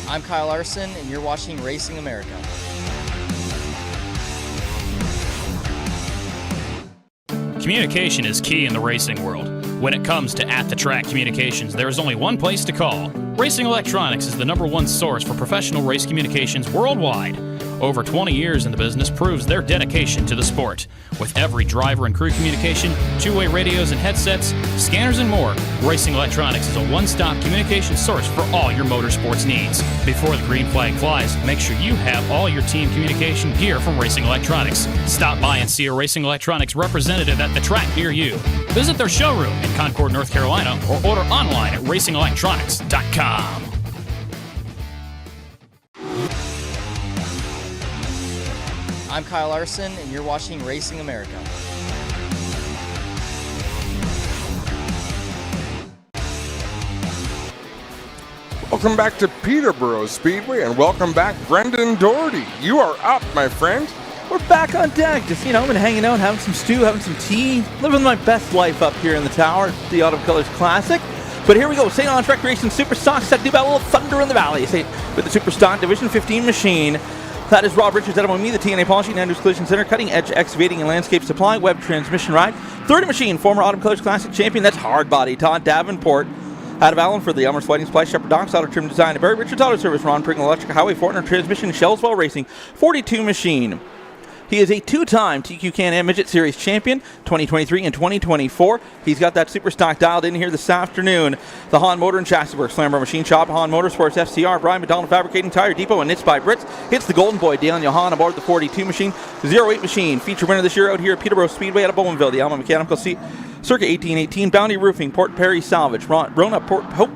I'm Kyle Larson, and you're watching Racing America. Communication is key in the racing world. When it comes to at-the-track communications, there is only one place to call. Racing Electronics is the #1 source for professional race communications worldwide. Over 20 years in the business proves their dedication to the sport. With every driver and crew communication, two-way radios and headsets, scanners and more, Racing Electronics is a one-stop communication source for all your motorsports needs. Before the green flag flies, make sure you have all your team communication gear from Racing Electronics. Stop by and see a Racing Electronics representative at the track near you. Visit their showroom in Concord, North Carolina, or order online at racingelectronics.com. I'm Kyle Larson, and you're watching Racing America. Welcome back to Peterborough Speedway, and welcome back, Brendan Doherty. You are up, my friend. We're back on deck. Just, been hanging out, having some stew, having some tea, living my best life up here in the tower, the Autumn Colors Classic. But here we go, St. Laurence Recreation Super Stock set to do battle of Thunder in the Valley. With the Super Stock Division 15 machine. That is Rob Richards out of me, the TNA Polishing and Andrews Collision Center, Cutting Edge Excavating and Landscape Supply, Web Transmission Ride. Third machine, former Autumn Colors Classic champion, that's Hard Body, Todd Davenport. Out of Allen for the Elmer's Lighting Supply, Shepherd Docks, Auto Trim Design, Barry Richards Auto Service, Ron Pringle Electric Highway, Fortner Transmission, Shellswell Racing, 42 machine. He is a two-time TQ Can-Am Midget Series champion, 2023 and 2024. He's got that super stock dialed in here this afternoon. The Hahn Motor and Chassis Works, Slammer Machine Shop, Hahn Motorsports, FCR, Brian McDonald Fabricating, Tire Depot, and Knits by Brits. Hits the Golden Boy, Daniel Johann aboard the 42 machine. 08 machine, feature winner this year out here at Peterborough Speedway out of Bowmanville. The Alma Mechanical Circuit 1818, Bounty Roofing, Port Perry Salvage, Rona Port Hope,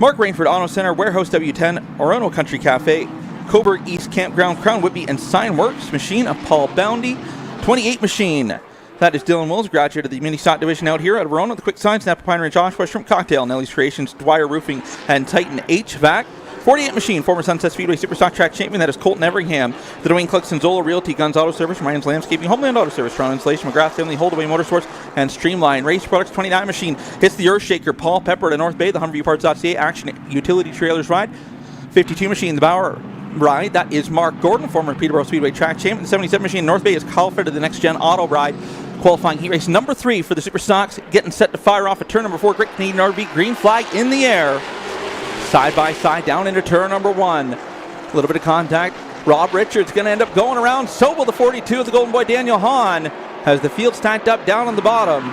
Mark Rainford Auto Center, Warehouse W10, Orono Country Cafe, Coburg East Campground, Crown Whitby, and Signworks machine of Paul Boundy. 28 machine. That is Dylan Wills, graduate of the Mini Stock Division out here at Verona. The Quick Signs, Napa Pine Ridge, Joshua Shrimp Cocktail, Nelly's Creations, Dwyer Roofing, and Titan HVAC. 48 machine, former Sunset Speedway Superstock Track champion. That is Colton Everingham. The Dwayne Cluxton Zola Realty, Guns Auto Service, Ryan's Landscaping, Homeland Auto Service, Toronto Installation, McGrath Family, Holdaway Motorsports, and Streamline Race Products. 29 machine hits the Earthshaker, Paul Pepper at North Bay, the HumveeParts.ca Action Utility Trailers Ride. 52 machine, the Bauer Ride. That is Mark Gordon, former Peterborough Speedway Track champion. The 77 machine, North Bay is Kyle Fred of the Next Gen Auto Ride. Qualifying heat race number 3 for the Super Stocks, getting set to fire off at turn number 4. Great Canadian RV, green flag in the air. Side by side down into turn number 1. A little bit of contact. Rob Richards going to end up going around. So will the 42 of the Golden Boy, Daniel Hahn, has the field stacked up down on the bottom.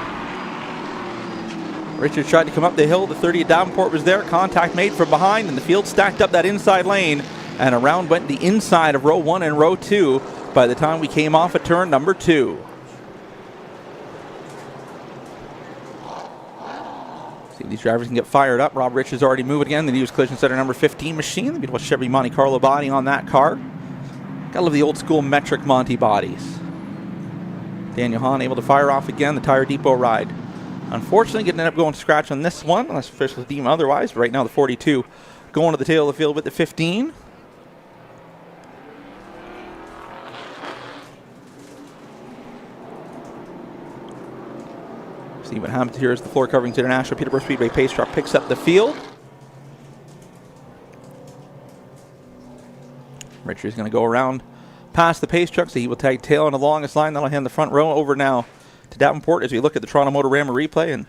Richards tried to come up the hill. The 30 at Davenport was there. Contact made from behind, and the field stacked up that inside lane. And around went the inside of row 1 and row 2 by the time we came off at turn number 2. See if these drivers can get fired up. Rob Richards already moving again. The News Collision Center number 15 machine. The beautiful Chevy Monte Carlo body on that car. Gotta love the old school metric Monte bodies. Daniel Hahn able to fire off again. The Tire Depot ride. Unfortunately, getting up going to scratch on this one, unless officials deem otherwise. But right now, the 42 going to the tail of the field with the 15. See what happens here as the Floor Coverings International Peterborough Speedway pace truck picks up the field. Richard's going to go around past the pace truck, so he will tag tail on the longest line. That'll hand the front row over now to Davenport as we look at the Toronto Motorama replay. And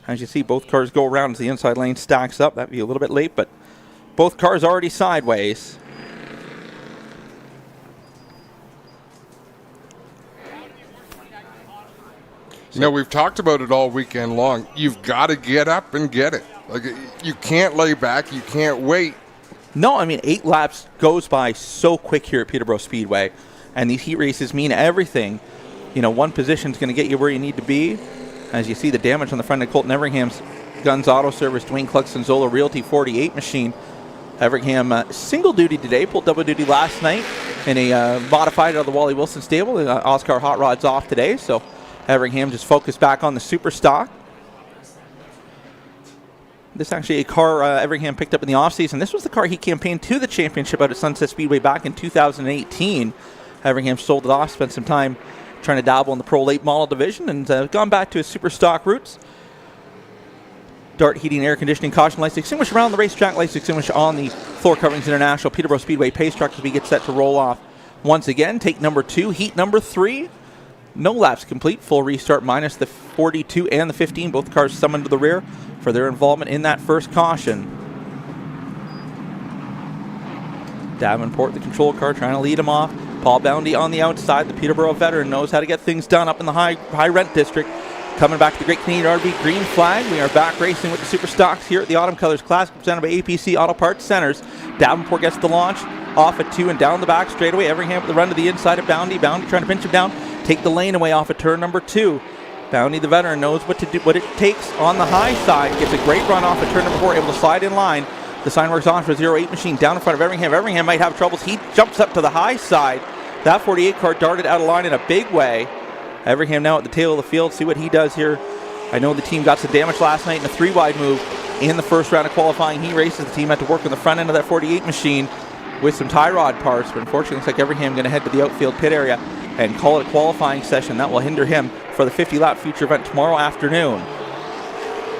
as you see, both cars go around as the inside lane stacks up. That'd be a little bit late, but both cars already sideways. You know, we've talked about it all weekend long. You've got to get up and get it. Like, you can't lay back. You can't wait. No, I mean, 8 laps goes by so quick here at Peterborough Speedway, and these heat races mean everything. You know, one position is going to get you where you need to be. As you see the damage on the front of Colton Everingham's Guns Auto Service, Dwayne Cluxton Zola Realty 48 machine. Everingham single duty today, pulled double duty last night in a modified out of the Wally Wilson stable. Oscar Hot Rod's off today, so Everingham just focused back on the super stock. This is actually a car Everingham picked up in the offseason. This was the car he campaigned to the championship out at Sunset Speedway back in 2018. Everingham sold it off, spent some time trying to dabble in the Pro Late Model division, and gone back to his super stock roots. Dart heating, air conditioning, caution lights extinguished around the racetrack, lights extinguished on the Floor Coverings International Peterborough Speedway pace truck as we get set to roll off. Once again, take number 2, heat number 3. No laps complete, full restart minus the 42 and the 15. Both cars summoned to the rear for their involvement in that first caution. Davenport, the control car, trying to lead him off. Paul Boundy on the outside. The Peterborough veteran knows how to get things done up in the high rent district. Coming back to the Great Canadian RV green flag. We are back racing with the Super Stocks here at the Autumn Colors Classic presented by APC Auto Parts Centers. Davenport gets the launch off at 2 and down the back straightaway. Everingham with the run to the inside of Boundy. Boundy trying to pinch him down. Take the lane away off at turn number 2. Boundy, the veteran, knows what to do, what it takes on the high side. Gets a great run off at turn number 4, able to slide in line. The sign works on for 08 machine down in front of Everingham. Everingham might have troubles. He jumps up to the high side. That 48 car darted out of line in a big way. Everingham now at the tail of the field. See what he does here. I know the team got some damage last night in a 3-wide move in the first round of qualifying heat races. The team had to work on the front end of that 48 machine with some tie rod parts, but unfortunately it looks like Everingham going to head to the outfield pit area and call it a qualifying session. That will hinder him for the 50-lap feature event tomorrow afternoon.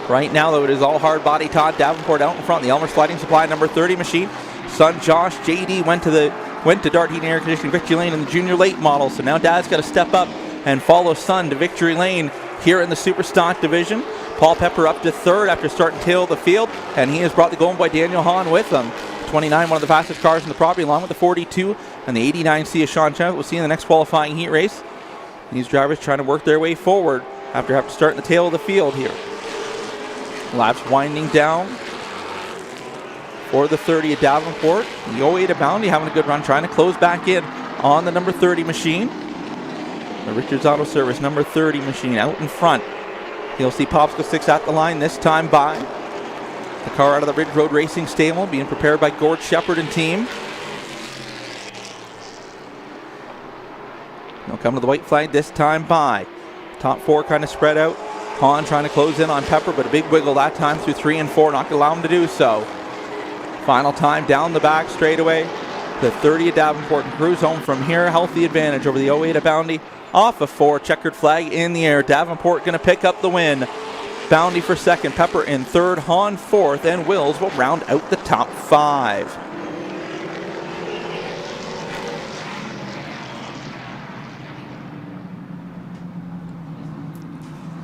Right now, though, it is all hard body. Todd Davenport out in front. The Elmer Sliding Supply number 30 machine. Son Josh JD went to Dart Heating Air Conditioning Victory Lane in the junior late model. So now Dad's got to step up and follow Son to Victory Lane here in the Super Stock division. Paul Pepper up to third after starting tail of the field, and he has brought the Golden Boy Daniel Hahn with him. 29, one of the fastest cars in the property, along with the 42 and the 89C of Sean Chenoweth. We'll see in the next qualifying heat race. These drivers trying to work their way forward after having to start in the tail of the field here. Laps winding down for the 30 at Davenport. The 08 at Bounty having a good run, trying to close back in on the number 30 machine. The Richards Auto Service number 30 machine out in front. You'll see Popsicle 6 at the line, this time by the car out of the Ridge Road Racing stable, being prepared by Gord Shepard and team. They'll come to the white flag this time by. Top four kind of spread out. Hahn trying to close in on Pepper, but a big wiggle that time through 3 and 4, not going to allow him to do so. Final time down the back straightaway. The 30 at Davenport and cruise home from here. Healthy advantage over the 08 at Bounty. Off of 4, checkered flag in the air. Davenport going to pick up the win. Bounty for second, Pepper in third, Hahn fourth, and Wills will round out the top 5.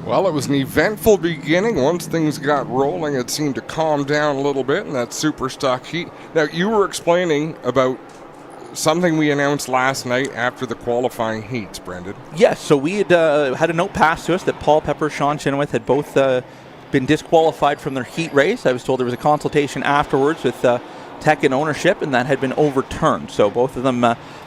Well, it was an eventful beginning. Once things got rolling, it seemed to calm down a little bit in that super stock heat. Now, you were explaining about something we announced last night after the qualifying heats, Brendan. Yes, so we had a note passed to us that Paul Pepper, Sean Chenoweth had both been disqualified from their heat race. I was told there was a consultation afterwards with tech and ownership, and that had been overturned. So both of them,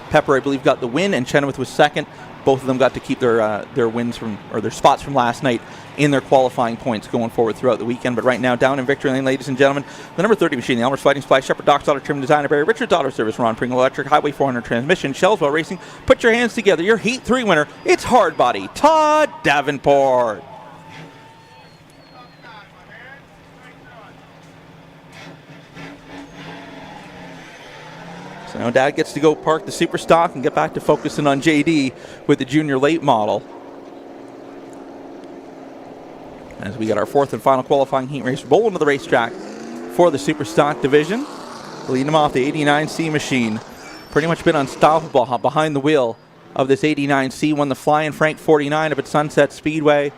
Pepper, I believe, got the win, and Chenoweth was second. Both of them got to keep their wins from, or their spots from last night in their qualifying points going forward throughout the weekend. But right now, down in Victory Lane, ladies and gentlemen, the number 30 machine, the Elmer's Fighting Supply, Shepherd Docks Auto Trim Designer Barry, Richards Auto Service, Ron Pringle Electric, Highway 400 Transmission, Shellswell Racing. Put your hands together. Your Heat 3 winner, it's hard body, Todd Davenport. So now Dad gets to go park the super stock and get back to focusing on JD with the junior late model. As we get our fourth and final qualifying heat race, roll into the racetrack for the super stock division. Leading them off the 89C machine. Pretty much been unstoppable behind the wheel of this 89C. Won the Flying Frank 49 up at Sunset Speedway.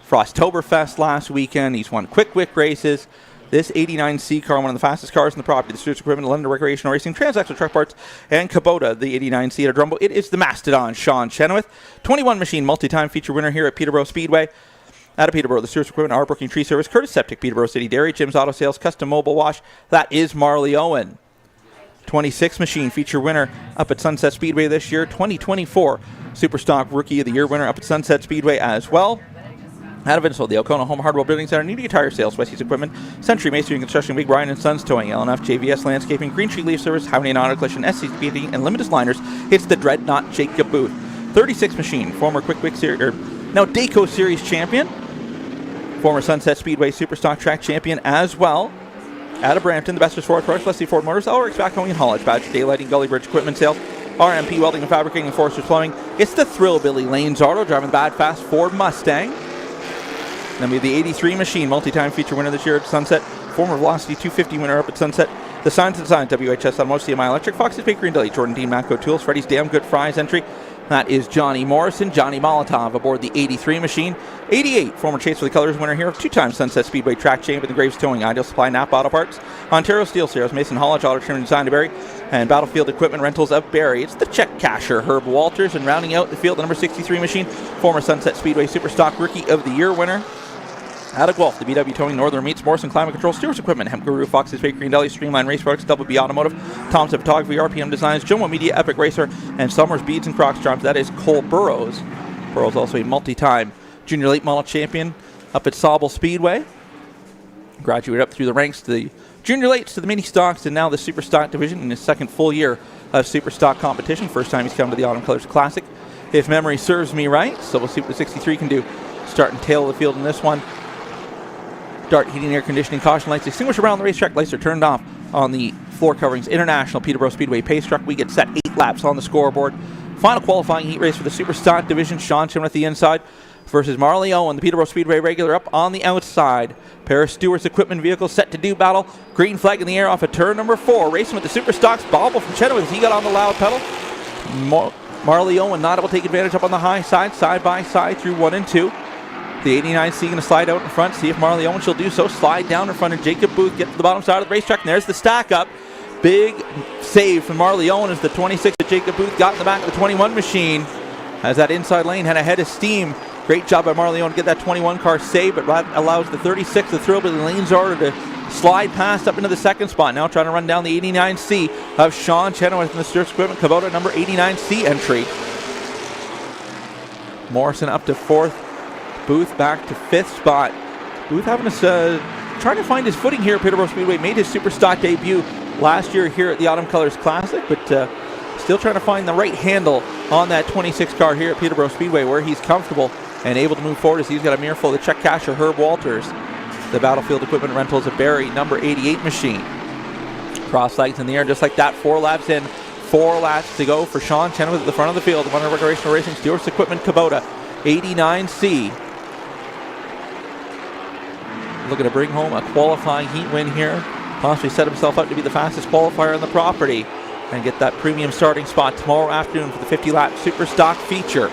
Frosttoberfest last weekend. He's won quick races. This 89C car, one of the fastest cars in the property, the Stuarts Equipment, London Recreational Racing, Transaxle Truck Parts, and Kubota, the 89C at Drumbo. It is the Mastodon, Sean Chenoweth. 21 machine, multi-time feature winner here at Peterborough Speedway. Out of Peterborough, the Stuarts Equipment, our Brooking Tree Service, Curtis Septic, Peterborough City Dairy, Jim's Auto Sales, Custom Mobile Wash. That is Marley Owen. 26 machine, feature winner up at Sunset Speedway this year. 2024 Superstock Rookie of the Year winner up at Sunset Speedway as well. Out of Insull, the O'Connell Home Hardware Building Center, New Tire Sales, Westies Equipment, Century Masonry and Construction, Big Brian and Sons Towing, LNF, JVS Landscaping, Green Tree Leaf Service, Highway and Auto Collection, SC Speeding, and Limited Liners. It's the Dreadnought Jacob Booth. 36 machine, former Quick Series, now Dayco Series champion, former Sunset Speedway Superstock Track champion as well. Out of Brampton, the best Ford products, Leslie Ford Motors, Elric's Backhoe and Haulage, Badger Daylighting, Gully Bridge Equipment Sales, RMP Welding and Fabricating, and Foresters Plumbing. It's the Thrill Billy Lanes Auto, driving the bad fast Ford Mustang. Then we have the 83 machine, multi-time feature winner this year at Sunset, former Velocity 250 winner up at Sunset, the Signs and Design, WHS Automotive, CMI Electric, Fox's Bakery and Deli, Jordan Dean Matco Tools, Freddy's Damn Good Fries entry. That is Johnny Morrison, Johnny Molotov aboard the 83 machine. 88, former Chase for the Colors winner here, two-time Sunset Speedway track champion, the Graves Towing, Ideal Supply, Napa Auto Parts, Ontario Steel Series, Mason Haulage, Auto Trim and Design to Barrie, and Battlefield Equipment Rentals of Barrie. It's the check casher, Herb Walters, and rounding out the field, the number 63 machine, former Sunset Speedway Superstock Rookie of the Year winner. Out of Guelph, the BW Towing, Northern Meats, Morrison Climate Control, Stewart's Equipment, Hemp Guru, Fox's Bakery and Deli, Streamline Race Products, Double B Automotive, Thompson Photography, RPM Designs, Jomo Media, Epic Racer, and Summers Beads and Crocs Charms. That is Cole Burrows. Burrows also a multi-time junior late model champion up at Sauble Speedway. Graduated up through the ranks to the junior lates, to the mini stocks, and now the super stock division in his second full year of Super Stock competition. First time he's come to the Autumn Colors Classic, if memory serves me right. So we'll see what the 63 can do. Start and tail of the field in this one. Dart heating, air conditioning, caution lights extinguished around the racetrack. Lights are turned off on the floor coverings. International Peterborough Speedway pace truck. We get set 8 laps on the scoreboard. Final qualifying heat race for the Super Stock division. Sean Chin at the inside versus Marley Owen, the Peterborough Speedway regular, up on the outside. Pair of Stewart's equipment vehicles set to do battle. Green flag in the air off of turn number 4. Racing with the Super Stocks. Bobble from Chenoweth as he got on the loud pedal. Marley Owen not able to take advantage up on the high side by side through 1 and 2. The 89C going to slide out in front. See if Marley Owen shall do so. Slide down in front of Jacob Booth. Get to the bottom side of the racetrack. And there's the stack up. Big save from Marley Owen as the 26 that Jacob Booth got in the back of the 21 machine. As that inside lane had a head of steam. Great job by Marley Owen to get that 21 car saved, but that allows the 36, the Thrillbilly Lanes order to slide past up into the second spot. Now trying to run down the 89C of Sean Chenoweth in the Sturts Equipment Kubota number 89C entry. Morrison up to 4th. Booth back to 5th spot. Booth having trying to find his footing here at Peterborough Speedway. Made his Super Stock debut last year here at the Autumn Colors Classic, but still trying to find the right handle on that 26 car here at Peterborough Speedway where he's comfortable and able to move forward as he's got a mirror full of the check casher Herb Walters. The Battlefield Equipment Rentals of Barrie number 88 machine. Cross legs in the air just like that. 4 laps in, 4 laps to go for Sean Chenoweth at the front of the field. One of Recreational Racing Stewart's Equipment Kubota 89C. Looking to bring home a qualifying heat win here. Possibly set himself up to be the fastest qualifier on the property and get that premium starting spot tomorrow afternoon for the 50-lap Super Stock feature.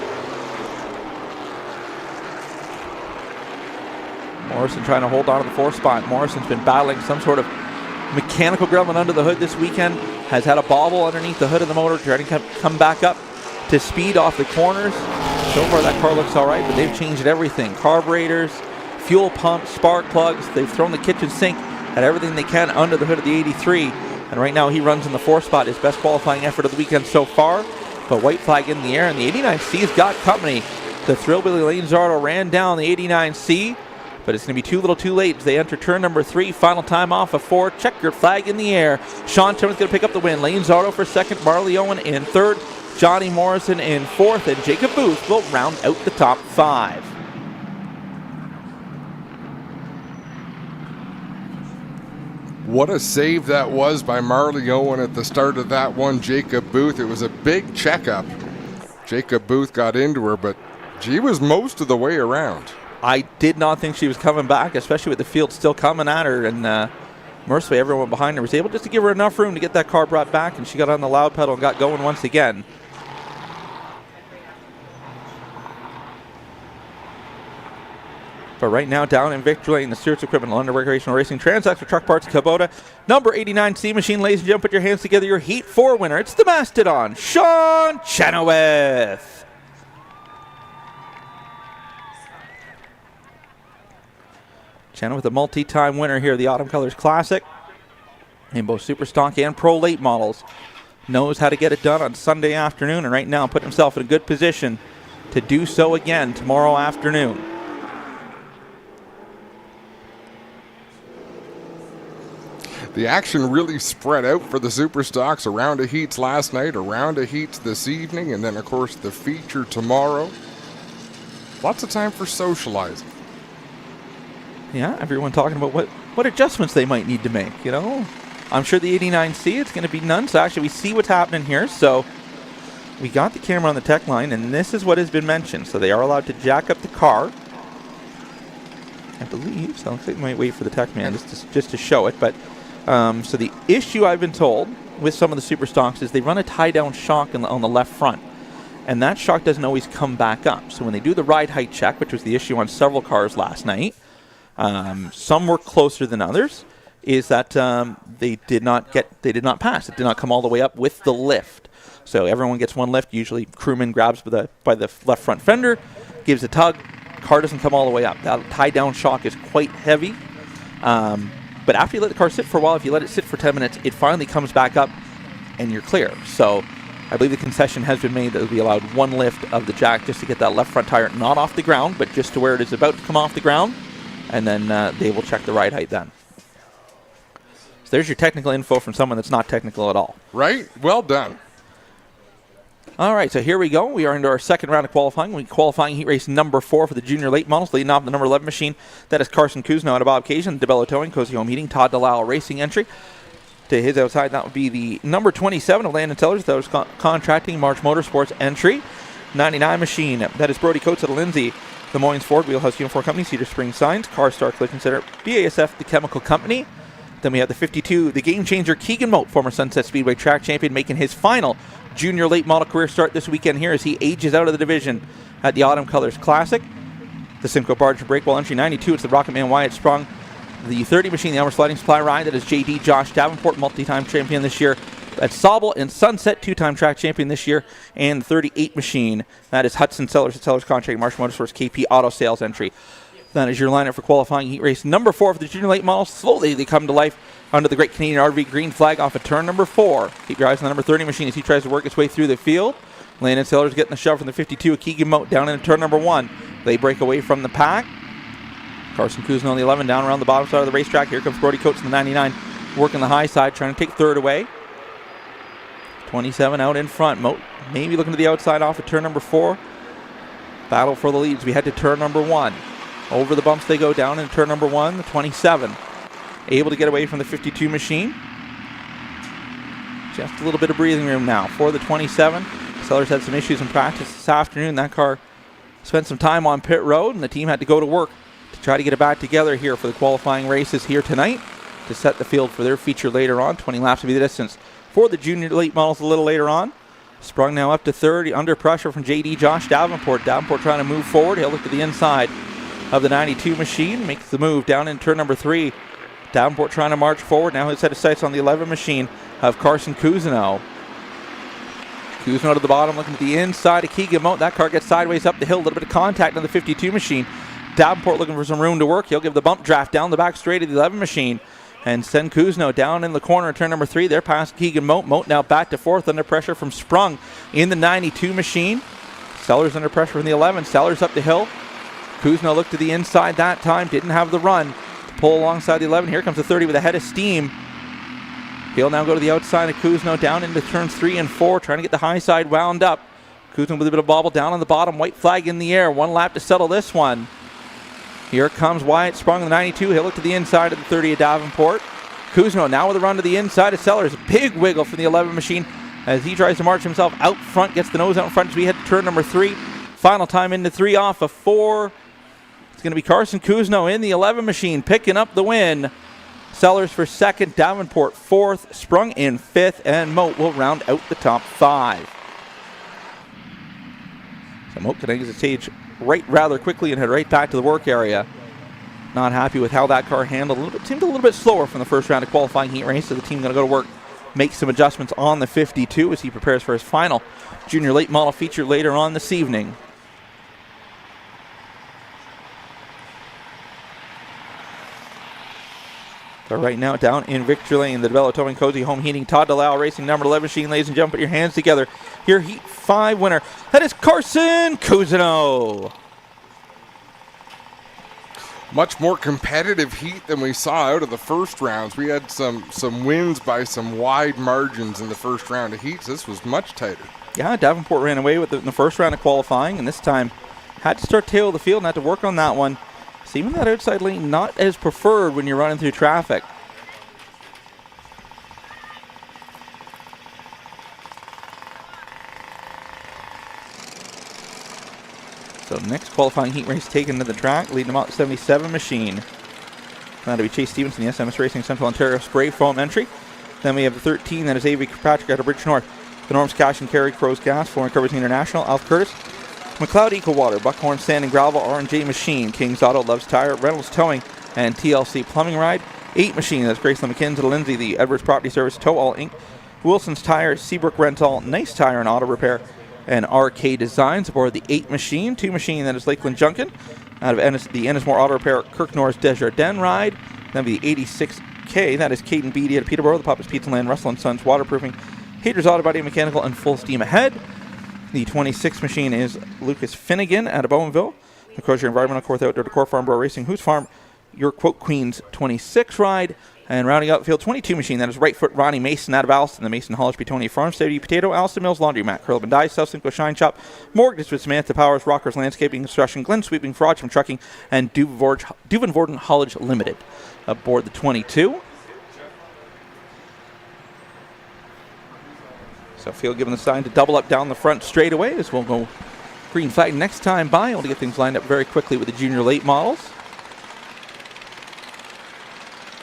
Morrison trying to hold on to the 4th spot. Morrison's been battling some sort of mechanical gremlin under the hood this weekend. Has had a bobble underneath the hood of the motor, trying to come back up to speed off the corners. So far that car looks all right, but they've changed everything. Carburetors, fuel pumps, spark plugs. They've thrown the kitchen sink at everything they can under the hood of the 83. And right now he runs in the 4th spot, his best qualifying effort of the weekend so far. But white flag in the air, and the 89C's got company. The Thrillbilly Lanes Auto ran down the 89C, but it's going to be too little too late as they enter turn number 3. Final time off of 4. Checkered flag in the air. Sean Chenoweth going to pick up the win. Lanes Auto for 2nd. Marley Owen in 3rd. Johnny Morrison in 4th. And Jacob Booth will round out the top 5. What a save that was by Marley Owen at the start of that one. Jacob Booth, it was a big checkup. Jacob Booth got into her, but she was most of the way around. I did not think she was coming back, especially with the field still coming at her. And mercifully, everyone behind her was able just to give her enough room to get that car brought back, and she got on the loud pedal and got going once again. But right now, down in victory lane, the Stewart's Equipment London Recreational Racing Transax for Truck Parts Kubota number 89C machine. Ladies and gentlemen, put your hands together. Your Heat 4 winner. It's the Mastodon, Sean Chenoweth. Chenoweth, a multi-time winner here at the Autumn Colors Classic in both Super Stock and Pro Late models. Knows how to get it done on Sunday afternoon, and right now put himself in a good position to do so again tomorrow afternoon. The action really spread out for the Super Stocks. A round of heats last night, a round of heats this evening, and then, of course, the feature tomorrow. Lots of time for socializing. Yeah, everyone talking about what adjustments they might need to make, you know. I'm sure the 89C, it's going to be none. So actually, we see what's happening here. So we got the camera on the tech line, and this is what has been mentioned. So they are allowed to jack up the car, I believe. So it looks like we might wait for the tech man just to show it. But so the issue I've been told with some of the Super Stocks is they run a tie-down shock on the left front. And that shock doesn't always come back up. So when they do the ride height check, which was the issue on several cars last night, some were closer than others, is that they did not pass. It did not come all the way up with the lift. So everyone gets one lift. Usually crewman grabs by the left front fender, gives a tug. Car doesn't come all the way up. That tie-down shock is quite heavy. But after you let the car sit for a while, if you let it sit for 10 minutes, it finally comes back up and you're clear. So I believe the concession has been made that we allowed one lift of the jack just to get that left front tire not off the ground, but just to where it is about to come off the ground. And then they will check the ride height then. So there's your technical info from someone that's not technical at all. Right? Well done. All right, so here we go. We are into our second round of qualifying. Qualifying heat race number 4 for the junior late models. Leading off the number 11 machine. That is Carson Kuzno out of Bob Cajun. DeBello Towing, Cozy Home Heating, Todd DeLisle Racing entry. To his outside, that would be the number 27 of Landon Tellers. That was contracting March Motorsports entry. 99 machine. That is Brody Coates out of Lindsay. Des Moines Ford Wheelhouse Uniform Company, Cedar Springs Signs, CarStar Collision Center, BASF, the Chemical Company. Then we have the 52, the game changer Keegan Moat, former Sunset Speedway track champion, making his final junior late model career start this weekend here as he ages out of the division at the Autumn Colors Classic. The Simcoe Barge Breakwall entry 92, it's the Rocketman Wyatt Sprung. The 30 machine, the Elmer Sliding Supply Ride, that is JD Josh Davenport, multi-time champion this year at Sauble and Sunset, 2-time track champion this year. And the 38 machine, that is Hudson Sellers at Sellers Contract, Marsh Motorsports KP Auto Sales entry. That is your lineup for qualifying heat race number 4 for the junior late model. Slowly they come to life under the Great Canadian RV green flag off of turn number 4. Keep your eyes on the number 30 machine as he tries to work his way through the field. Landon Sellers getting the shove from the 52 of Keegan Moat down into turn number 1. They break away from the pack. Carson Kuzno on the 11 down around the bottom side of the racetrack. Here comes Brody Coates in the 99 working the high side, trying to take third away. 27 out in front. Moat maybe looking to the outside off of turn number 4. Battle for the leads. We head to turn number 1. Over the bumps they go down in turn number 1, the 27. Able to get away from the 52 machine. Just a little bit of breathing room now for the 27. Sellers had some issues in practice this afternoon. That car spent some time on pit road, and the team had to go to work to try to get it back together here for the qualifying races here tonight to set the field for their feature later on. 20 laps to be the distance for the junior late models a little later on. Sprung now up to 30 under pressure from JD Josh Davenport. Davenport trying to move forward. He'll look to the inside of the 92 machine. Makes the move down in turn number 3. Davenport trying to march forward. Now his set of sights on the 11 machine of Carson Kuzno. Kuzno to the bottom looking to the inside of Keegan Moat. That car gets sideways up the hill. A little bit of contact on the 52 machine. Davenport looking for some room to work. He'll give the bump draft down the back straight of the 11 machine and send Kuzno down in the corner in turn number 3. They're past Keegan Moat. Moat now back to 4th under pressure from Sprung in the 92 machine. Sellers under pressure from the 11. Sellers up the hill. Kuzno looked to the inside that time. Didn't have the run to pull alongside the 11. Here comes the 30 with a head of steam. He'll now go to the outside of Kuzno down into turns 3 and 4. Trying to get the high side wound up. Kuzno with a bit of bobble down on the bottom. White flag in the air. 1 lap to settle this one. Here comes Wyatt Sprung in the 92. He'll look to the inside of the 30 of Davenport. Kuzno now with a run to the inside of Sellers. Big wiggle from the 11 machine as he tries to march himself out front. Gets the nose out in front as we head to turn number 3. Final time into 3 off of 4. It's going to be Carson Kuzno in the 11 machine picking up the win. Sellers for 2nd, Davenport 4th, Sprung in 5th, and Moat will round out the top 5. So Moat can exit the stage right rather quickly and head right back to the work area. Not happy with how that car handled. Seemed a little bit slower from the first round of qualifying heat race, so the team going to go to work, make some adjustments on the 52 as he prepares for his final junior late model feature later on this evening. So right now down in victory lane, the DeBello Towing Cozy Home Heating, Todd DeLisle Racing, number 11 machine. Ladies and gentlemen, put your hands together. Here, Heat 5 winner. That is Carson Kuzno. Much more competitive heat than we saw out of the first rounds. We had some wins by some wide margins in the first round of heats. This was much tighter. Yeah, Davenport ran away with it in the first round of qualifying, and this time had to start tail of the field and had to work on that one. Seeming that outside lane not as preferred when you're running through traffic. So next qualifying heat race taken to the track, leading them out 77 machine. That'll be Chase Stevenson, the SMS Racing Central Ontario spray foam entry. Then we have the 13, that is A.V. Kirkpatrick out of Bridge North. The Norms Cash and Carry, Crows Gas, Flooring Covers International, Alf Curtis. McLeod Eco Water, Buckhorn Sand and Gravel, R&J Machine, King's Auto, Loves Tire, Reynolds Towing, and TLC Plumbing Ride. 8 Machine, that's Graceland McKinnon, Lindsay, the Edwards Property Service, Tow All Inc., Wilson's Tire, Seabrook Rental, Nice Tire and Auto Repair, and RK Designs aboard the 8 Machine. 2 Machine, that is Lakeland Junction, out of the Ennismore Auto Repair, Kirk Norris Desjardins Ride. Then the 86K, that is Caden Beatty out of Peterborough, the Papa's Pizza Land, Russell & Sons Waterproofing, Haters Auto Body Mechanical, and Full Steam Ahead. The 26 machine is Lucas Finnegan out of Bowenville. The Crozier Environmental Court Outdoor Decor Farm Bro Racing, Who's Farm, your Quote Queens 26 ride. And rounding out the field, 22 machine. That is right foot Ronnie Mason out of Alston. The Mason Hollis Petoni Farm, Steady Potato, Alston Mills Laundromat, Curl and Dye, South Simcoe Shine Shop, Mortgage with Samantha Powers, Rockers Landscaping Construction, Glen Sweeping, Frodsham Trucking, and Duvenvorden Haulage Limited aboard the 22. So field given the sign to double up down the front straightaway as we'll go green flag next time by. Able to get things lined up very quickly with the junior late models.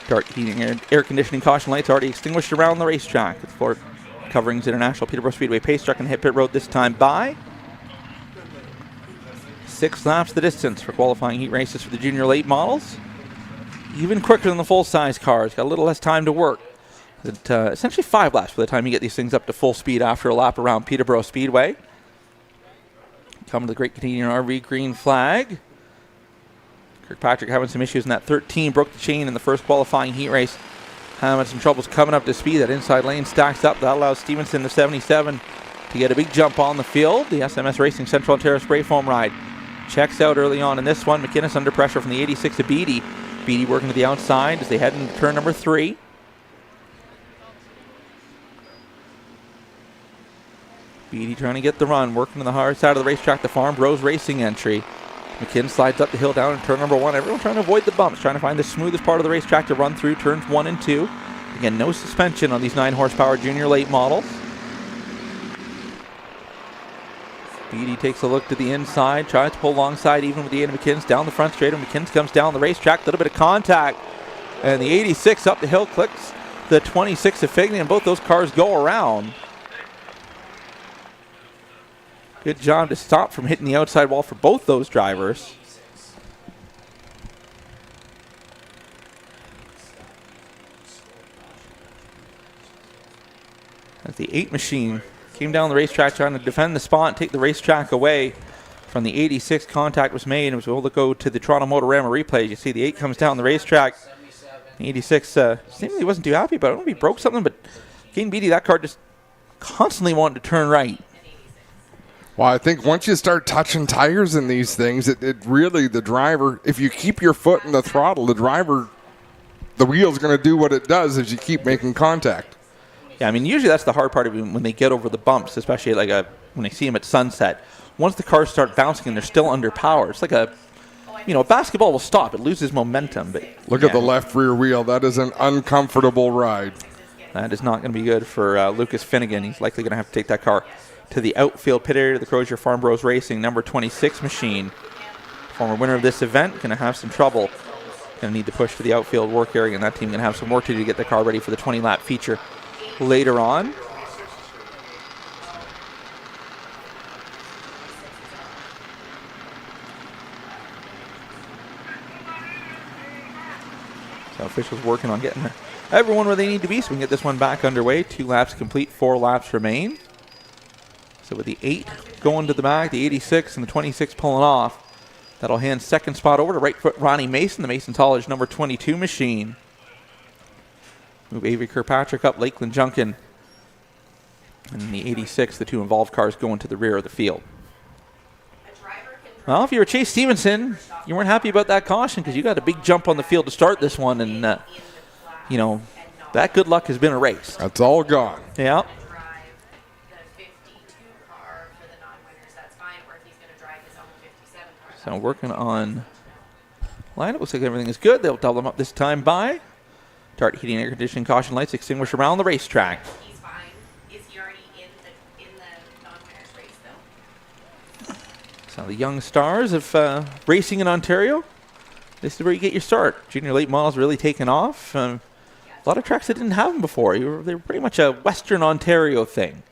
Dart heating air conditioning caution lights already extinguished around the racetrack. With Ford Coverings International Peterborough Speedway pace truck and hit pit road this time by. 6 laps the distance for qualifying heat races for the junior late models. Even quicker than the full-size cars. Got a little less time to work. Essentially 5 laps by the time you get these things up to full speed after a lap around Peterborough Speedway. Coming to the Great Canadian RV green flag. Kirkpatrick having some issues in that 13. Broke the chain in the first qualifying heat race. Having some troubles coming up to speed. That inside lane stacks up. That allows Stevenson, the 77, to get a big jump on the field. The SMS Racing Central Ontario Spray Foam ride checks out early on in this one. McInnes under pressure from the 86 of Beatty. Beatty working to the outside as they head into turn number 3. Beatty trying to get the run. Working to the hard side of the racetrack. The Farm Bros Racing entry. McKinn slides up the hill down in turn number 1. Everyone trying to avoid the bumps, trying to find the smoothest part of the racetrack to run through turns 1 and 2. Again, no suspension on these 9 horsepower junior late models. Beatty takes a look to the inside, tries to pull alongside even with the aid of McKinn's down the front straight. And McKinn's comes down the racetrack, a little bit of contact. And the 86 up the hill clicks the 26 of Figney, and both those cars go around. Good job to stop from hitting the outside wall for both those drivers. As the 8 machine came down the racetrack trying to defend the spot and take the racetrack away from the 86. Contact was made and was able to go to the Toronto Motorama replay. You see the 8 comes down the racetrack. The 86 seemingly wasn't too happy, but I don't know if he broke something, but Kane Beatty, that car just constantly wanted to turn right. Well, I think once you start touching tires in these things, it really, the driver, if you keep your foot in the throttle, the wheel's going to do what it does as you keep making contact. Yeah, I mean, usually that's the hard part of it when they get over the bumps, especially like when they see them at sunset. Once the cars start bouncing and they're still under power, it's like a basketball will stop. It loses momentum. But look at the left rear wheel. That is an uncomfortable ride. That is not going to be good for Lucas Finnegan. He's likely going to have to take that car to the outfield pit area of the Crozier Farm Bros Racing number 26 machine. Former winner of this event, going to have some trouble. Going to need to push to the outfield work area, and that team going to have some work to do to get the car ready for the 20-lap feature later on. So officials working on getting everyone where they need to be so we can get this one back underway. 2 laps complete, 4 laps remain. So with the 8 going to the back, the 86 and the 26 pulling off, that'll hand second spot over to right foot Ronnie Mason, the Mason College number 22 machine. Move Avery Kirkpatrick up, Lakeland Junkin. And the 86, the 2 involved cars going to the rear of the field. Well, if you were Chase Stevenson, you weren't happy about that caution because you got a big jump on the field to start this one, and, that good luck has been erased. That's all gone. Yeah. So working on lineup. Looks like everything is good. They'll double them up this time by. Dart heating, air conditioning, caution lights extinguished around the racetrack. He's fine. Is he already in the non-winners race, though? So the young stars of racing in Ontario, this is where you get your start. Junior late models really taken off. A lot of tracks that didn't have them before. They were pretty much a Western Ontario thing.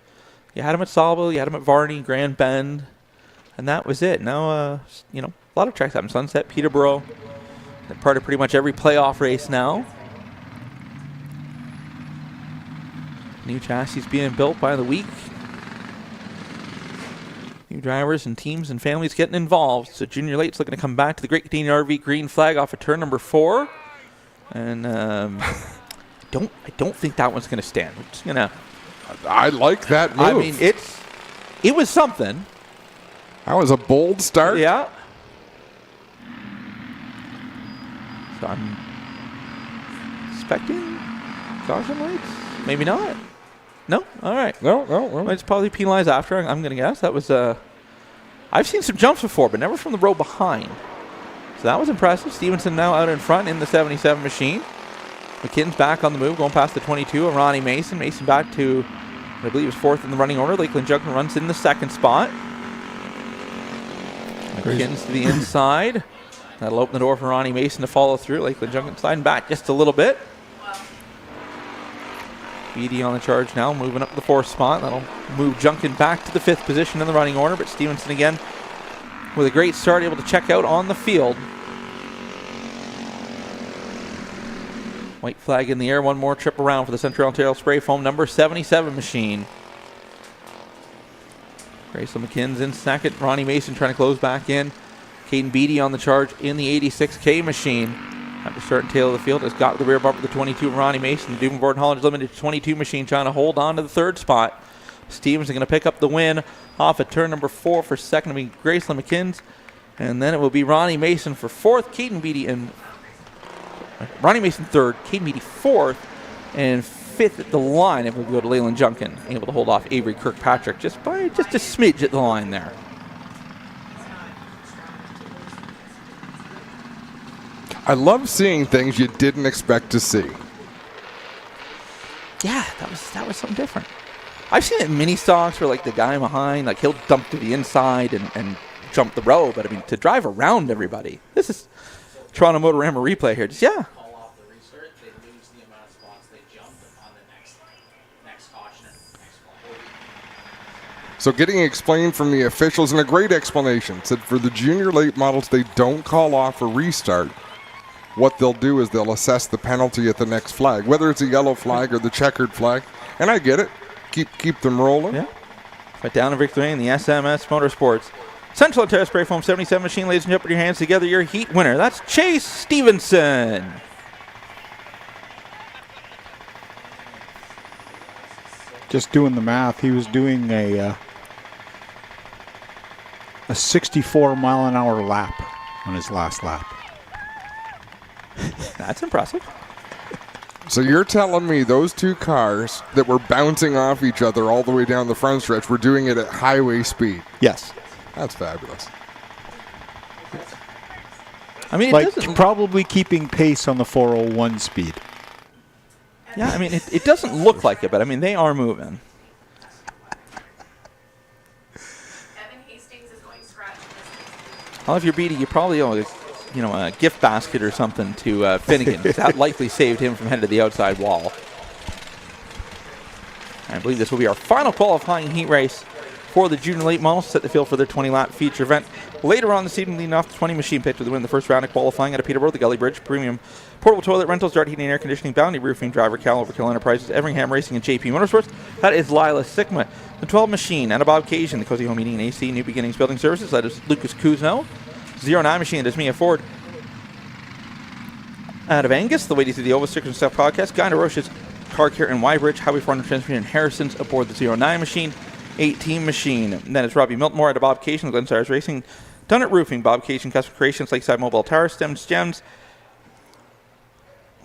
You had them at Sauble, you had them at Varney, Grand Bend, and that was it. Now, a lot of tracks have them. Sunset, Peterborough. They're part of pretty much every playoff race now. New chassis being built by the week. New drivers and teams and families getting involved. So Junior Late's looking to come back to the Great Canadian RV green flag off of turn number 4. And I don't think that one's going to stand. It's gonna. I like that move. I mean, it was something. That was a bold start. Yeah. So I'm expecting caution lights? Maybe not. No? All right. No. It's probably penalized after, I'm going to guess. That was, I've seen some jumps before, but never from the row behind. So that was impressive. Stevenson now out in front in the 77 machine. McKinn's back on the move, going past the 22 of Ronnie Mason. Mason back to, I believe, is fourth in the running order. Lakeland Junction runs in the second spot. McKinn's to the inside. That'll open the door for Ronnie Mason to follow through. Lakeland Junction sliding back just a little bit. Beatty on the charge now, moving up to the fourth spot. That'll move Junkin back to the fifth position in the running order, but Stevenson again with a great start, able to check out on the field. White flag in the air, one more trip around for the Central Ontario Spray Foam number 77 machine. Grayson McKinn's in second. Ronnie Mason trying to close back in. Caden Beatty on the charge in the 86K machine. After starting tail of the field, has got the rear bumper the 22 of Ronnie Mason. The Duvenborn Holland Limited 22 machine trying to hold on to the third spot. Stevens is going to pick up the win off at turn number 4 for second. It'll be Graceland McKinn's. And then it will be Ronnie Mason for fourth. Caden Beatty and Ronnie Mason third. Caden Beatty fourth. And fifth at the line if we go to Leyland Junkin. Able to hold off Avery Kirkpatrick just by just a smidge at the line there. I love seeing things you didn't expect to see. Yeah, that was something different. I've seen it in mini stocks where like the guy behind, like he'll dump to the inside and jump the row, but I mean to drive around everybody. This is Toronto Motorama replay here. Just So getting explained from the officials, and a great explanation, said for the junior late models, they don't call off a restart. What they'll do is they'll assess the penalty at the next flag, whether it's a yellow flag or the checkered flag. And I get it. Keep them rolling. Yeah. Right down in victory in the SMS Motorsports Central Ontario Spray Foam 77 machine. Ladies and gentlemen, put your hands together. Your heat winner. That's Chase Stevenson. Just doing the math, he was doing a 64-mile-an-hour lap on his last lap. That's impressive. So you're telling me those two cars that were bouncing off each other all the way down the front stretch were doing it at highway speed? Yes. That's fabulous. I mean, like probably keeping pace on the 401 speed. Yeah, I mean, it doesn't look like it, but I mean, they are moving. Well, if you're Beatty, you probably owe a gift basket or something to Finnegan. That likely saved him from heading to the outside wall. I believe this will be our final qualifying heat race for the junior late models. Set the field for their 20-lap feature event. Later on this evening, leading off the 20 machine pit to win the first round of qualifying out of Peterborough, the Gully Bridge Premium Portable Toilet Rentals, Dart Heating and Air Conditioning, Bounty Roofing, Driver Cal, Overkill Enterprises, Everingham Racing, and JP Motorsports. That is Lila Sigma. The 12 machine, and Bob Cajun, the Cozy Home Heating and AC, New Beginnings Building Services. That is Lucas Kuzno. 09 machine, that is Mia Ford. Out of Angus, the ladies of the Oval Stickers and Stuff podcast, Guy Roche's Car Care in Wybridge, Highway 400 Transmission and Harrison's aboard the 09 machine, 18 machine. And then it's Robbie Miltmore at Bob Cation, Glenstars Racing, Dunnett Roofing, Bob Cation Custom Creations, Lakeside Mobile Tower, Stems Gems,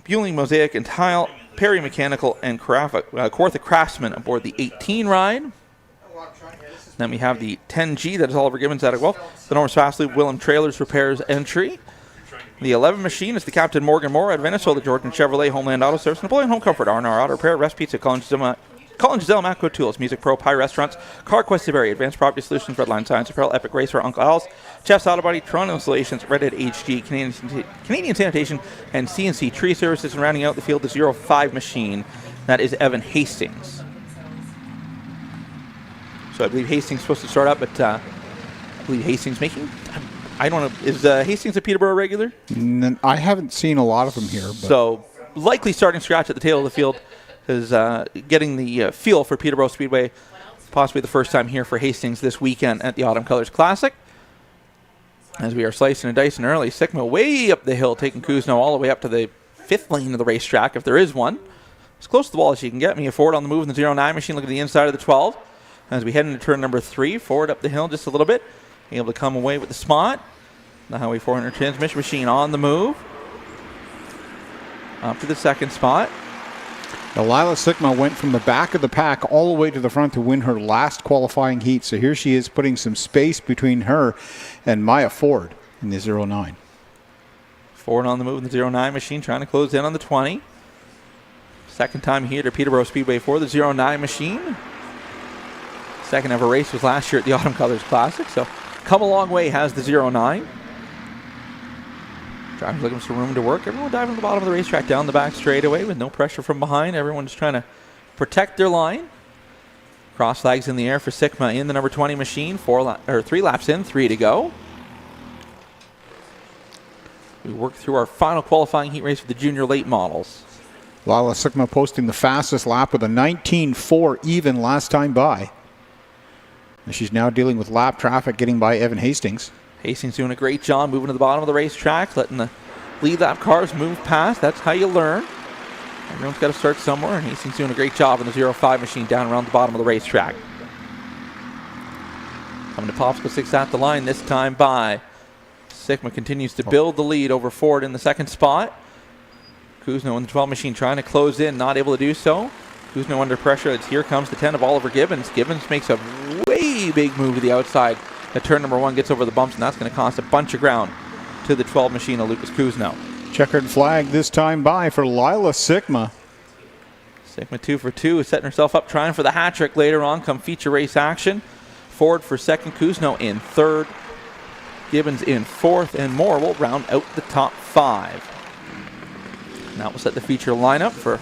Bueling Mosaic and Tile, Perry Mechanical, and Kawartha Craftsman aboard the 18 ride. Then we have the 10G, that is Oliver Gibbons out of Guelph. The Norris Fastly, Willem Trailers Repairs entry. The 11 machine is the Captain Morgan Moore at Venezuela, the Jordan Chevrolet, Homeland Auto Service, Napoleon Home Comfort, R&R Auto Repair, Rest Pizza, Colin Giselle, Macro Tools, Music Pro, Pie Restaurants, CarQuest Severity, Advanced Property Solutions, Redline Science Apparel, Epic Racer, Uncle Al's, Jeff's Auto Body, Toronto Installations, Red Dead HG, Canadian Sanitation, and CNC Tree Services. And rounding out the field, the 05 machine, that is Evan Hastings. So I believe Hastings is supposed to start up, but I believe Hastings making... I don't know. Is Hastings a Peterborough regular? I haven't seen a lot of them here. But. So likely starting scratch at the tail of the field is getting the feel for Peterborough Speedway. Possibly the first time here for Hastings this weekend at the Autumn Colors Classic. As we are slicing and dicing early, Sigma way up the hill, taking Kuzno all the way up to the 5th lane of the racetrack, if there is one. As close to the wall as you can get. Mia Ford on the move in the 09 machine. Look at the inside of the 12. As we head into turn number 3, Ford up the hill just a little bit. Able to come away with the spot. The Highway 400 transmission machine on the move. up to the second spot. Lila Sigma went from the back of the pack all the way to the front to win her last qualifying heat. So here she is putting some space between her and Maya Ford in the 09. Ford on the move in the 09 machine, trying to close in on the 20. Second time here at Peterborough Speedway for the 09 machine. Second ever race was last year at the Autumn Colors Classic, so come a long way has the 09. Drivers looking for some room to work. Everyone diving to the bottom of the racetrack down the back straightaway with no pressure from behind. Everyone's trying to protect their line. Cross flags in the air for Sigma in the number 20 machine. 3 laps in, 3 to go. We work through our final qualifying heat race for the junior late models. Lila Sigma posting the fastest lap with a 19.4 even last time by. And she's now dealing with lap traffic getting by Evan Hastings. Hastings doing a great job moving to the bottom of the racetrack, letting the lead lap cars move past. That's how you learn. Everyone's got to start somewhere, and Hastings doing a great job in the 05 machine down around the bottom of the racetrack. Coming to Popsicle 6 at the line, this time by Sigma continues to build the lead over Ford in the second spot. Kuzno in the 12 machine trying to close in, not able to do so. Kuzno under pressure. Here comes the 10 of Oliver Gibbons. Gibbons makes a way big move to the outside. At turn number 1 gets over the bumps, and that's going to cost a bunch of ground to the 12 machine of Lucas Kuzno. Checkered flag this time by for Lila Sigma. Sigma 2 for 2 is setting herself up, trying for the hat trick later on. Come feature race action. Ford for second, Kuzno in third, Gibbons in fourth, and more will round out the top 5. And that will set the feature lineup for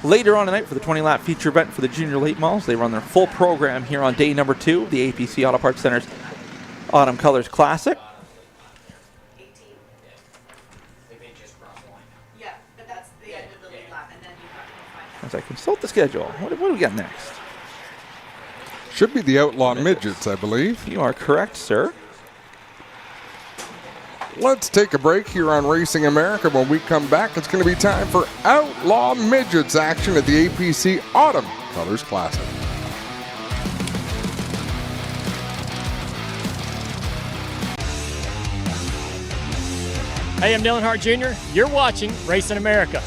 later on tonight for the 20-lap feature event for the junior late models. They run their full program here on day number 2 of the APC Auto Parts Center's Autumn Colors Classic. As I consult the schedule, what do we got next? Should be the Outlaw Midgets, I believe. You are correct, sir. Let's take a break here on Racing America. When we come back, it's going to be time for Outlaw Midgets action at the APC Autumn Colors Classic. Hey, I'm Dylan Hart Jr. You're watching Racing America.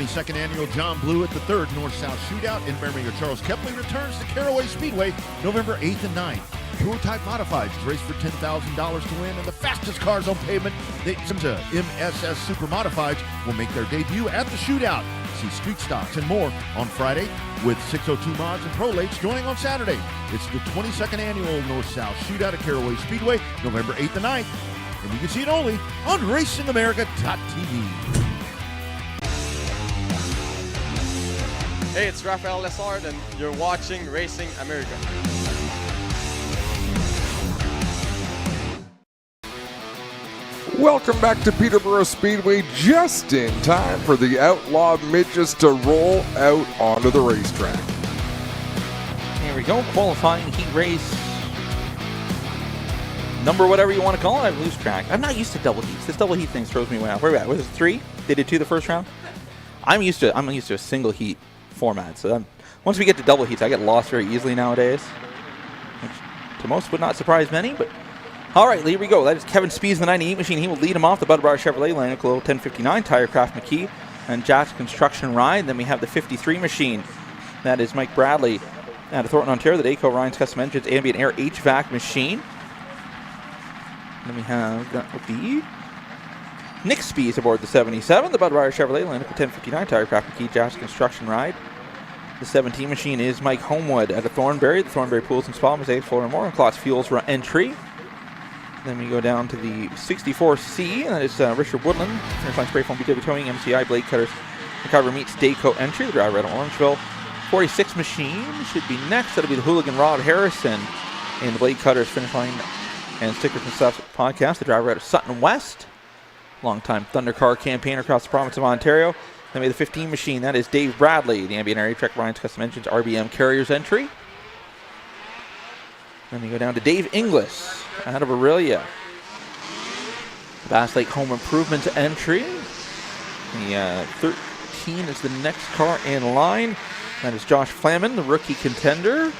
Second annual John Blue at the third North-South Shootout in Birmingham. Charles Kepley returns to Caraway Speedway November 8th and 9th. Tour Type Modifieds race for $10,000 to win, and the fastest cars on pavement, the MSS Super Modifieds, will make their debut at the shootout. See street stocks and more on Friday, with 602 Mods and Prolates joining on Saturday. It's the 22nd annual North-South Shootout at Caraway Speedway November 8th and 9th, and you can see it only on RacingAmerica.tv. Hey, it's Rafael Lessard, and you're watching Racing America. Welcome back to Peterborough Speedway, just in time for the Outlaw Midgets to roll out onto the racetrack. Here we go, qualifying heat race. Number whatever you want to call it, I lose track. I'm not used to double heats. This double heat thing throws me way out. Where are we at? Was it 3? They did 2 the first round? I'm used to a single heat format. So once we get to double heats, I get lost very easily nowadays, which to most would not surprise many. But all right, here we go. That is Kevin Spees, the 98 machine. He will lead him off the Peterborough Chevrolet line. 1059 Tirecraft McKee and Jack's Construction Ride. Then we have the 53 machine. That is Mike Bradley out of Thornton, Ontario. The Dayco Ryan's Custom Engines Ambient Air HVAC machine. Then we have that would be Nick Spees aboard the 77. The Budweiser Chevrolet line up at 1059 Tirecraft McKee Jack's Construction Ride. The 17 machine is Mike Homewood out of Thornbury. The Thornbury Pools and Spa, Mosaic, Florida, More, and Klotz Fuels entry. Then we go down to the 64C, and that is Richard Woodland. Finish line spray foam, BW Towing, MCI, Blade Cutters, McIver Meets Dayco entry. The driver out of Orangeville. 46 machine should be next. That'll be the Hooligan Rod Harrison in the Blade Cutters finish line And Stickers and Stuff podcast, the driver out of Sutton West. Longtime Thunder Car campaigner across the province of Ontario. Then we have the 15 machine, that is Dave Bradley, the Ambient Area Trek Ryan's Custom Engines RBM Carriers entry. Then we go down to Dave Inglis out of Aurelia. Bass Lake Home Improvements entry. The 13 is the next car in line. That is Josh Flamin, the rookie contender.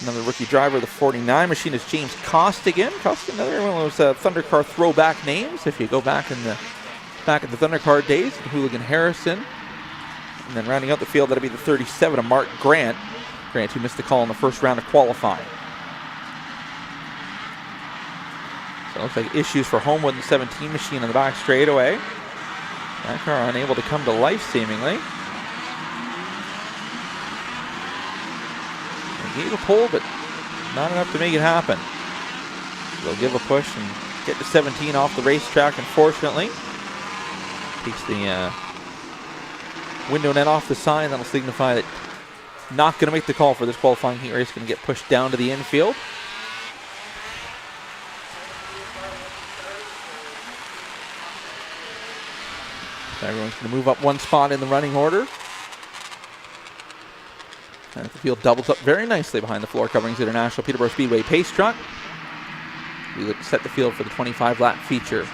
Another rookie driver, the 49 machine, is James Costigan. Costigan, another one of those Thunder Car throwback names. If you go back at the Thunder Car days, Hooligan Harrison. And then rounding out the field, that'll be the 37 of Mark Grant. Grant, who missed the call in the first round of qualifying. So it looks like issues for Homewood, the 17 machine on the back straightaway. That car unable to come to life, seemingly. They gave a pull, but not enough to make it happen. They'll give a push and get the 17 off the racetrack, unfortunately. Takes the window net off the sign. That'll signify that not going to make the call for this qualifying heat race. Going to get pushed down to the infield. So everyone's going to move up one spot in the running order. And the field doubles up very nicely behind the Floor Coverings International Peterborough Speedway pace truck. We look to set the field for the 25-lap feature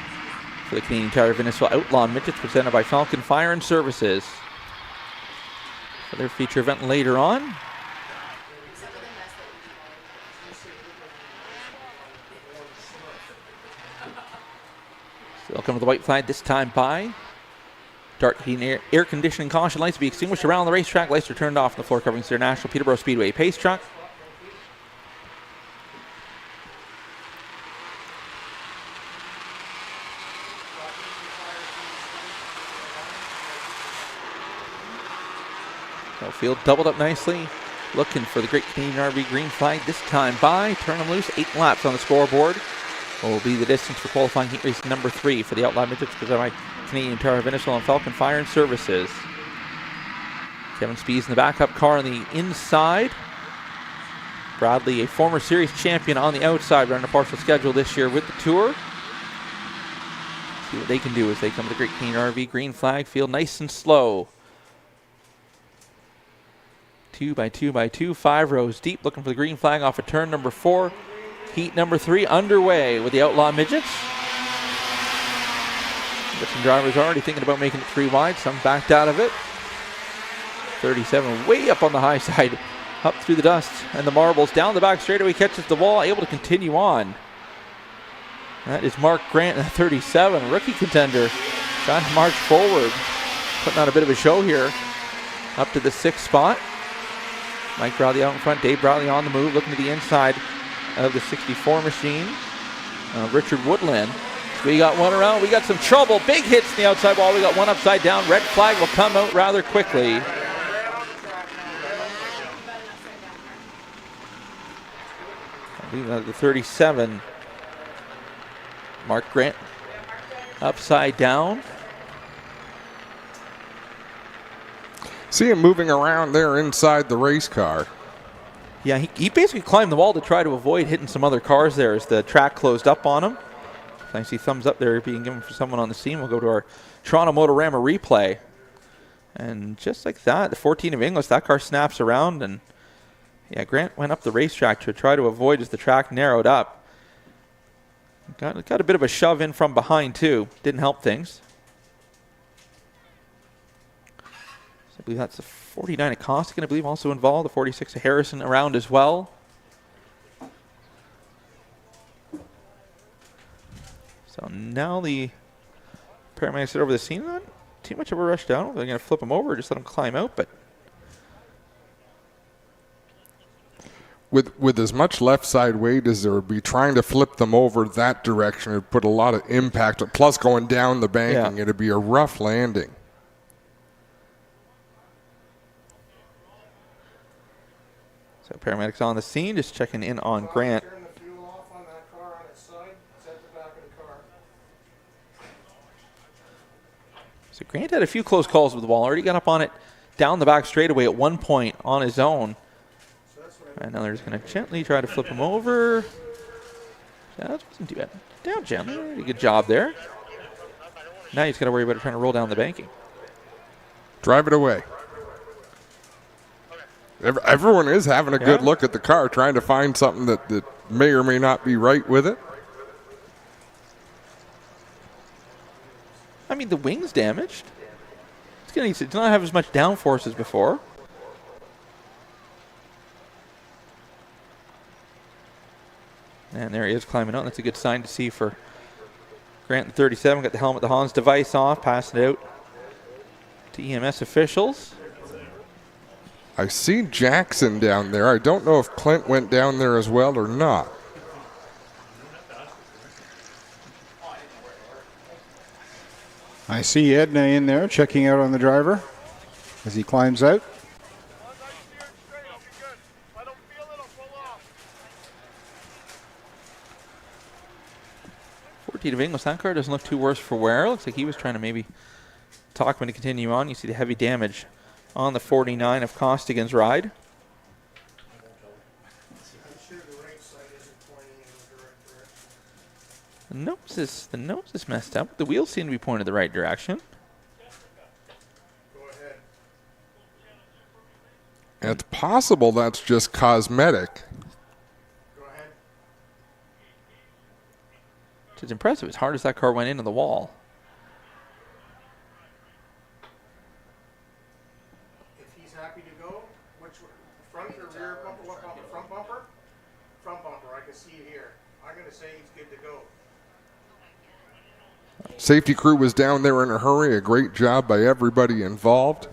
for the Canadian Tire Venezuela Outlaw Midgets, presented by Falcon Fire and Services. For their feature event later on. Still coming to the white flag, this time by. Dark heating air conditioning caution lights to be extinguished around the racetrack. Lights are turned off in the Floor Coverings International Peterborough Speedway pace truck. So field doubled up nicely. Looking for the Great Canadian RV green flag this time by. Turn them loose. 8 laps on the scoreboard. Will be the distance for qualifying heat race number 3 for the Outlaw Midgets, presented by Canadian Tire Venezuela and Falcon Fire and Services. Kevin Spees in the backup car on the inside. Bradley, a former series champion, on the outside, running a partial schedule this year with the Tour. See what they can do as they come to the Great Canadian RV green flag field, nice and slow. 2 by 2 by 2, 5 rows deep, looking for the green flag off of turn number 4. Heat number 3 underway with the Outlaw Midgets. Got some drivers already thinking about making it 3 wide. Some backed out of it. 37 way up on the high side. Up through the dust and the marbles. Down the back straightaway, catches the wall. Able to continue on. That is Mark Grant, 37. Rookie contender. Trying to march forward. Putting on a bit of a show here. Up to the 6th spot. Mike Bradley out in front. Dave Bradley on the move. Looking to the inside of the 64 machine. Richard Woodland. So we got one around. We got some trouble. Big hits in the outside wall. We got one upside down. Red flag will come out rather quickly. I believe the 37. Mark Grant upside down. See him moving around there inside the race car. Yeah, he basically climbed the wall to try to avoid hitting some other cars there as the track closed up on him. I see thumbs up there being given for someone on the scene. We'll go to our Toronto Motorama replay. And just like that, the 14 of Inglis, that car snaps around. And yeah, Grant went up the racetrack to try to avoid as the track narrowed up. Got a bit of a shove in from behind too. Didn't help things. I believe that's the 49 of Costigan, I believe, also involved. The 46 of Harrison around as well. So now the paramedics are over the scene. Not too much of a rush down. They're going to flip him over, just let him climb out. But with as much left side weight as there would be, trying to flip them over that direction would put a lot of impact. Plus going down the banking, it'd be a rough landing. So paramedics on the scene, just checking in on Grant. So Grant had a few close calls with the wall. Already got up on it down the back straightaway at one point on his own. And now they're just going to gently try to flip him over. That wasn't too bad. Down gently. Pretty good job there. Now you just got to worry about it trying to roll down the banking. Drive it away. Everyone is having a good look at the car, trying to find something that may or may not be right with it. I mean, the wing's damaged. It's going to not have as much downforce as before. And there he is climbing out. That's a good sign to see for Grant the 37. Got the helmet, the Hans device off, passing it out to EMS officials. I see Jackson down there. I don't know if Clint went down there as well or not. I see Edna in there checking out on the driver as he climbs out. Of Inglis, that car doesn't look too worse for wear. Looks like he was trying to maybe talk him to continue on. You see the heavy damage on the 49 of Costigan's ride. The nose is messed up. The wheels seem to be pointed the right direction. And it's possible that's just cosmetic. It's impressive as hard as that car went into the wall. If he's happy to go, which front or rear bumper? What bumper? Front bumper? Front bumper. I can see it here. I'm going to say he's good to go. Safety crew was down there in a hurry. A great job by everybody involved.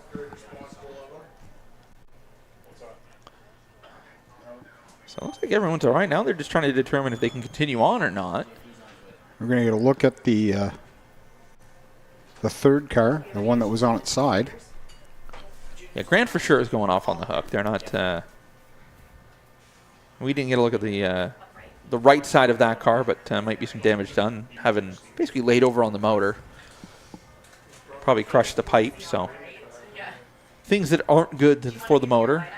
So it looks like everyone's all right now. They're just trying to determine if they can continue on or not. We're going to get a look at the third car, the one that was on its side. Yeah, Grant for sure is going off on the hook. They're not. We didn't get a look at the right side of that car, but might be some damage done, having basically laid over on the motor. Probably crushed the pipe, so things that aren't good for the motor.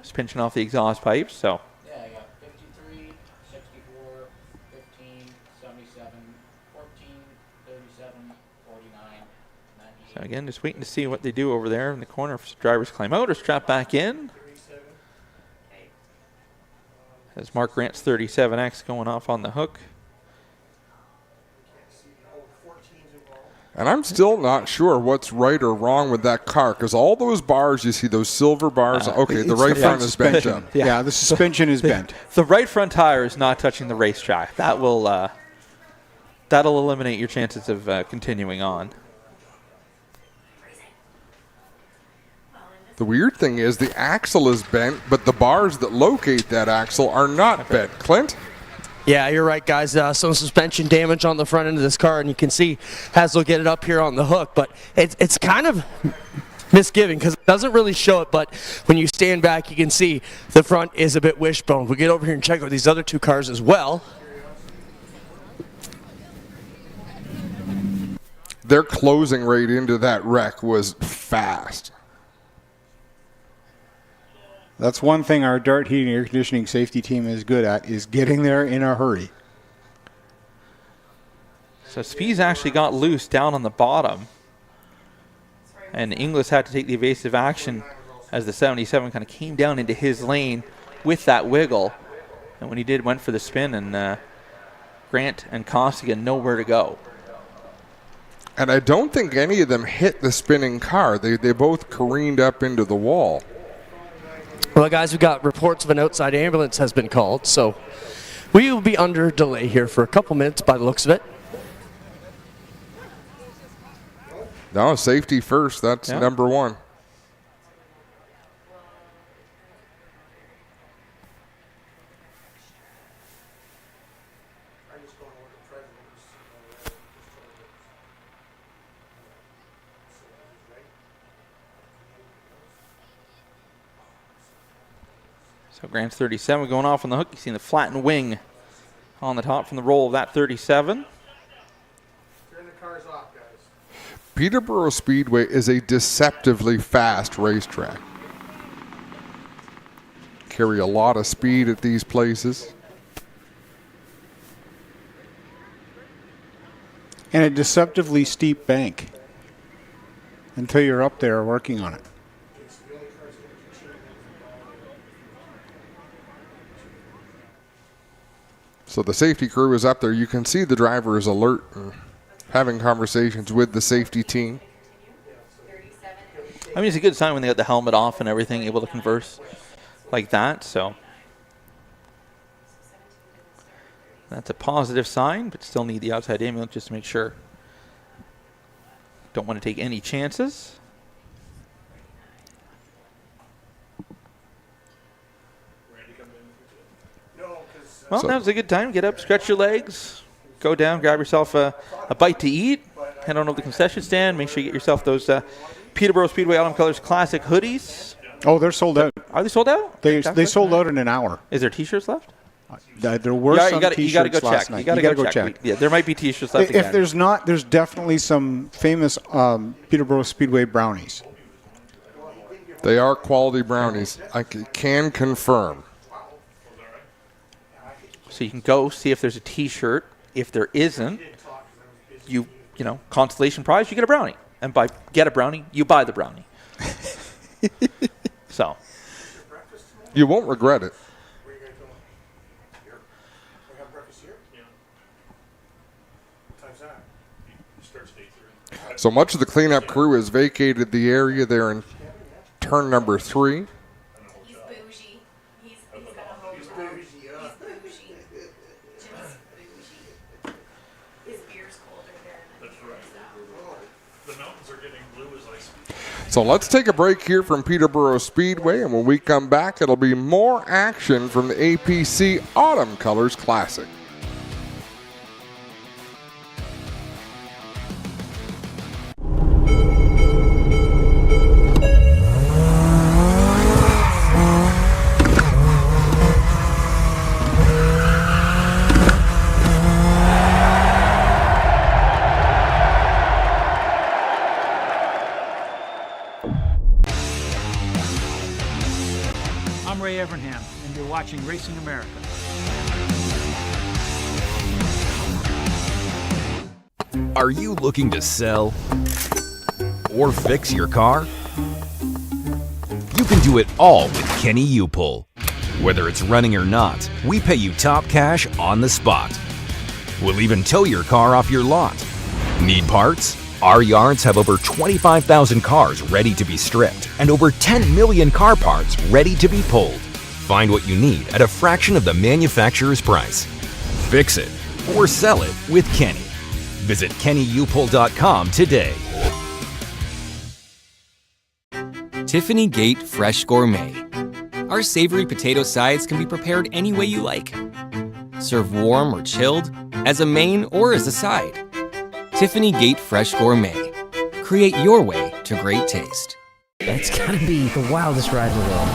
Just pinching off the exhaust pipes, so. Yeah, I got 53, 64, 15, 77, 14, 37, 49, 98. So again, just waiting to see what they do over there in the corner. If drivers climb out or strap back in. As Mark Grant's 37X going off on the hook. And I'm still not sure what's right or wrong with that car, because all those bars, you see those silver bars. Okay, the right front is bent up. Yeah, the suspension is bent. The right front tire is not touching the racetrack. That will that'll eliminate your chances of continuing on. The weird thing is the axle is bent, but the bars that locate that axle are not bent. Clint? Yeah, you're right, guys. Some suspension damage on the front end of this car, and you can see Haslo get it up here on the hook, but it's kind of misgiving because it doesn't really show it, but when you stand back, you can see the front is a bit wishbone. We get over here and check out these other two cars as well. Their closing rate into that wreck was fast. That's one thing our Dart Heating and Air Conditioning safety team is good at, is getting there in a hurry. So Spies actually got loose down on the bottom. And Inglis had to take the evasive action as the 77 kind of came down into his lane with that wiggle. And when he did, went for the spin, and Grant and Costigan nowhere to go. And I don't think any of them hit the spinning car. They both careened up into the wall. Well, guys, we got reports of an outside ambulance has been called, so we will be under delay here for a couple minutes by the looks of it. No, safety first. That's number one. So Grant's 37 going off on the hook. You see the flattened wing on the top from the roll of that 37. Turn the cars off, guys. Peterborough Speedway is a deceptively fast racetrack. Carry a lot of speed at these places. And a deceptively steep bank until you're up there working on it. So the safety crew is up there. You can see the driver is alert and having conversations with the safety team. I mean, it's a good sign when they got the helmet off and everything, able to converse like that. So that's a positive sign, but still need the outside ambulance just to make sure. Don't want to take any chances. Well, now's a good time. Get up, stretch your legs, go down, grab yourself a bite to eat, head on over to the concession stand. Make sure you get yourself those Peterborough Speedway Autumn Colors Classic hoodies. Oh, they're sold out. Are they sold out? They sold out in an hour. Is there T-shirts left? There were some T-shirts you gotta go last check. night. You gotta go check. Yeah, there might be T-shirts left If again. there's not, there's definitely some famous Peterborough Speedway brownies. They are quality brownies. I can confirm. So you can go see if there's a T-shirt. If there isn't, you know, consolation prize, you get a brownie. And get a brownie, you buy the brownie. So you won't regret it. So much of the cleanup crew has vacated the area there in turn number 3. He's bougie. He's got a home. He's bougie. He's bougie. Just bougie. His beer's colder there. That's right. The mountains are getting blue as I speak. So let's take a break here from Peterborough Speedway, and when we come back, it'll be more action from the APC Autumn Colors Classic. I'm Ray Evernham, and you're watching Racing America. Are you looking to sell or fix your car? You can do it all with Kenny U-Pull. Whether it's running or not, we pay you top cash on the spot. We'll even tow your car off your lot. Need parts? Our yards have over 25,000 cars ready to be stripped and over 10 million car parts ready to be pulled. Find what you need at a fraction of the manufacturer's price. Fix it or sell it with Kenny. Visit KennyUpull.com today. Tiffany Gate Fresh Gourmet. Our savory potato sides can be prepared any way you like. Serve warm or chilled, as a main or as a side. Tiffany Gate Fresh Gourmet. Create your way to great taste. It's gotta be the wildest ride in the world.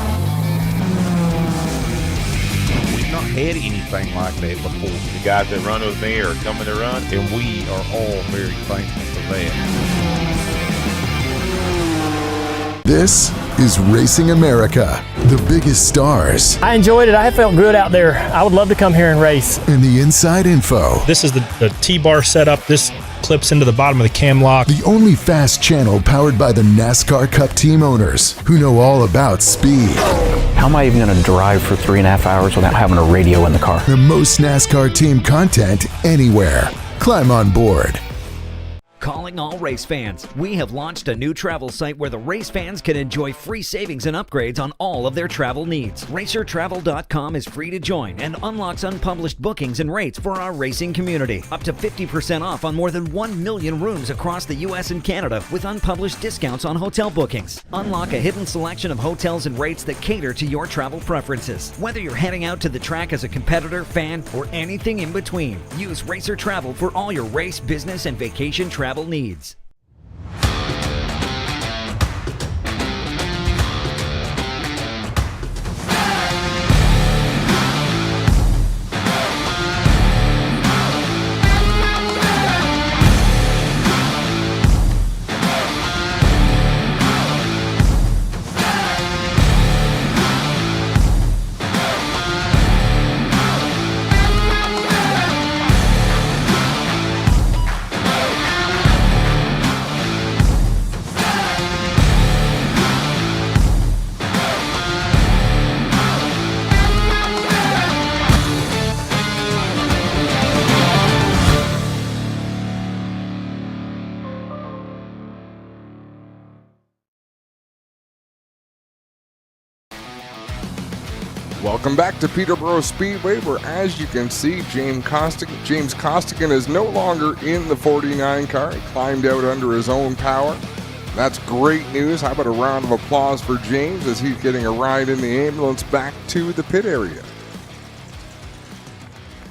We've not had anything like that before. The guys that run with me are coming to run, and we are all very thankful for that. This is Racing America, the biggest stars. I enjoyed it. I felt good out there. I would love to come here and race. And the inside info. This is the T-bar setup. This clips into the bottom of the cam lock. The only fast channel powered by the NASCAR Cup team owners who know all about speed. How am I even going to drive for 3.5 hours without having a radio in the car? The most NASCAR team content anywhere. Climb on board. Calling all race fans. We have launched a new travel site where the race fans can enjoy free savings and upgrades on all of their travel needs. RacerTravel.com is free to join and unlocks unpublished bookings and rates for our racing community. Up to 50% off on more than 1 million rooms across the U.S. and Canada with unpublished discounts on hotel bookings. Unlock a hidden selection of hotels and rates that cater to your travel preferences. Whether you're heading out to the track as a competitor, fan, or anything in between, use Racer Travel for all your race, business, and vacation travel needs. Welcome back to Peterborough Speedway, where, as you can see, James Costigan is no longer in the 49 car. He climbed out under his own power. That's great news. How about a round of applause for James as he's getting a ride in the ambulance back to the pit area.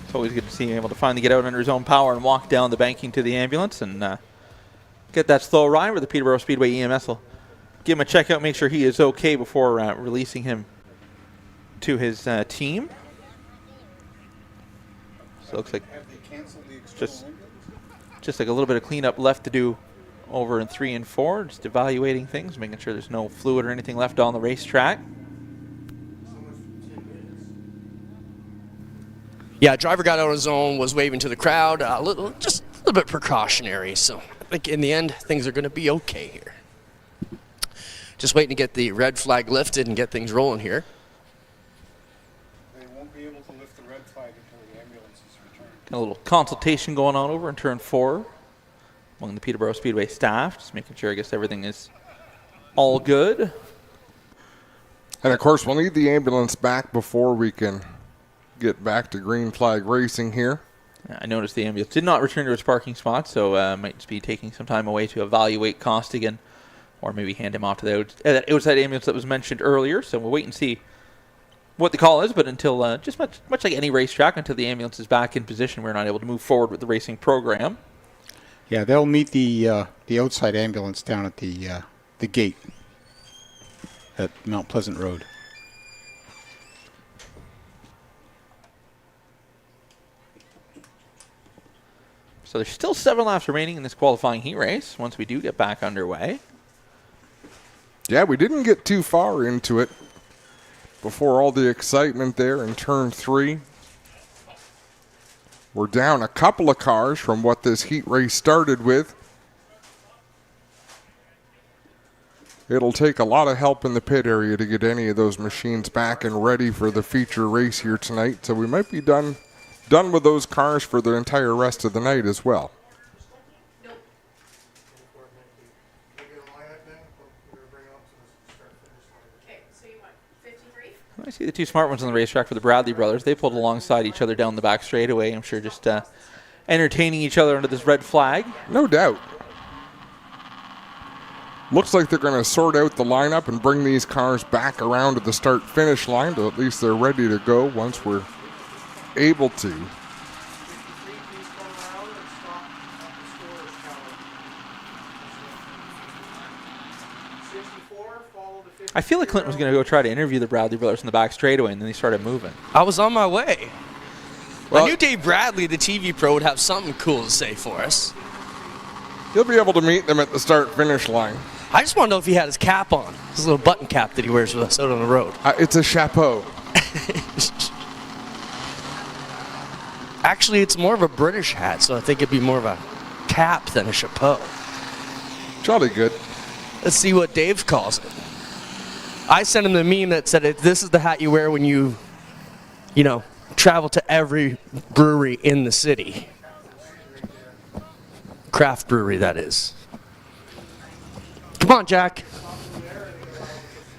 It's always good to see him able to finally get out under his own power and walk down the banking to the ambulance and get that slow ride where the Peterborough Speedway EMS will give him a check out, make sure he is okay before releasing him to his team. So it looks like just like a little bit of cleanup left to do over in 3 and 4, just evaluating things, making sure there's no fluid or anything left on the racetrack. Yeah, driver got out on his own, was waving to the crowd, just a little bit precautionary. So I think in the end, things are going to be okay here. Just waiting to get the red flag lifted and get things rolling here. They won't be able to lift the red flag until the ambulance is returned. Got a little consultation going on over in turn 4 among the Peterborough Speedway staff, just making sure, I guess, everything is all good. And of course, we'll need the ambulance back before we can get back to green flag racing here. I noticed the ambulance did not return to its parking spot, so might just be taking some time away to evaluate Costigan, or maybe hand him off to that outside ambulance that was mentioned earlier. So we'll wait and see what the call is, but until just much like any racetrack, until the ambulance is back in position, we're not able to move forward with the racing program. Yeah, they'll meet the outside ambulance down at the gate at Mount Pleasant Road. So there's still 7 laps remaining in this qualifying heat race once we do get back underway. Yeah, we didn't get too far into it before all the excitement there in turn 3. We're down a couple of cars from what this heat race started with. It'll take a lot of help in the pit area to get any of those machines back and ready for the feature race here tonight. So we might be done with those cars for the entire rest of the night as well. I see the 2 smart ones on the racetrack for the Bradley brothers. They pulled alongside each other down the back straightaway. I'm sure just entertaining each other under this red flag. No doubt. Looks like they're going to sort out the lineup and bring these cars back around to the start-finish line, but at least they're ready to go once we're able to. I feel like Clinton was going to go try to interview the Bradley brothers in the back straightaway, and then he started moving. I was on my way. Well, I knew Dave Bradley, the TV pro, would have something cool to say for us. You'll be able to meet them at the start-finish line. I just want to know if he had his cap on, his little button cap that he wears with us out on the road. It's a chapeau. Actually, it's more of a British hat, so I think it'd be more of a cap than a chapeau. Jolly good. Let's see what Dave calls it. I sent him the meme that said, this is the hat you wear when you travel to every brewery in the city. Craft brewery, that is. Come on, Jack.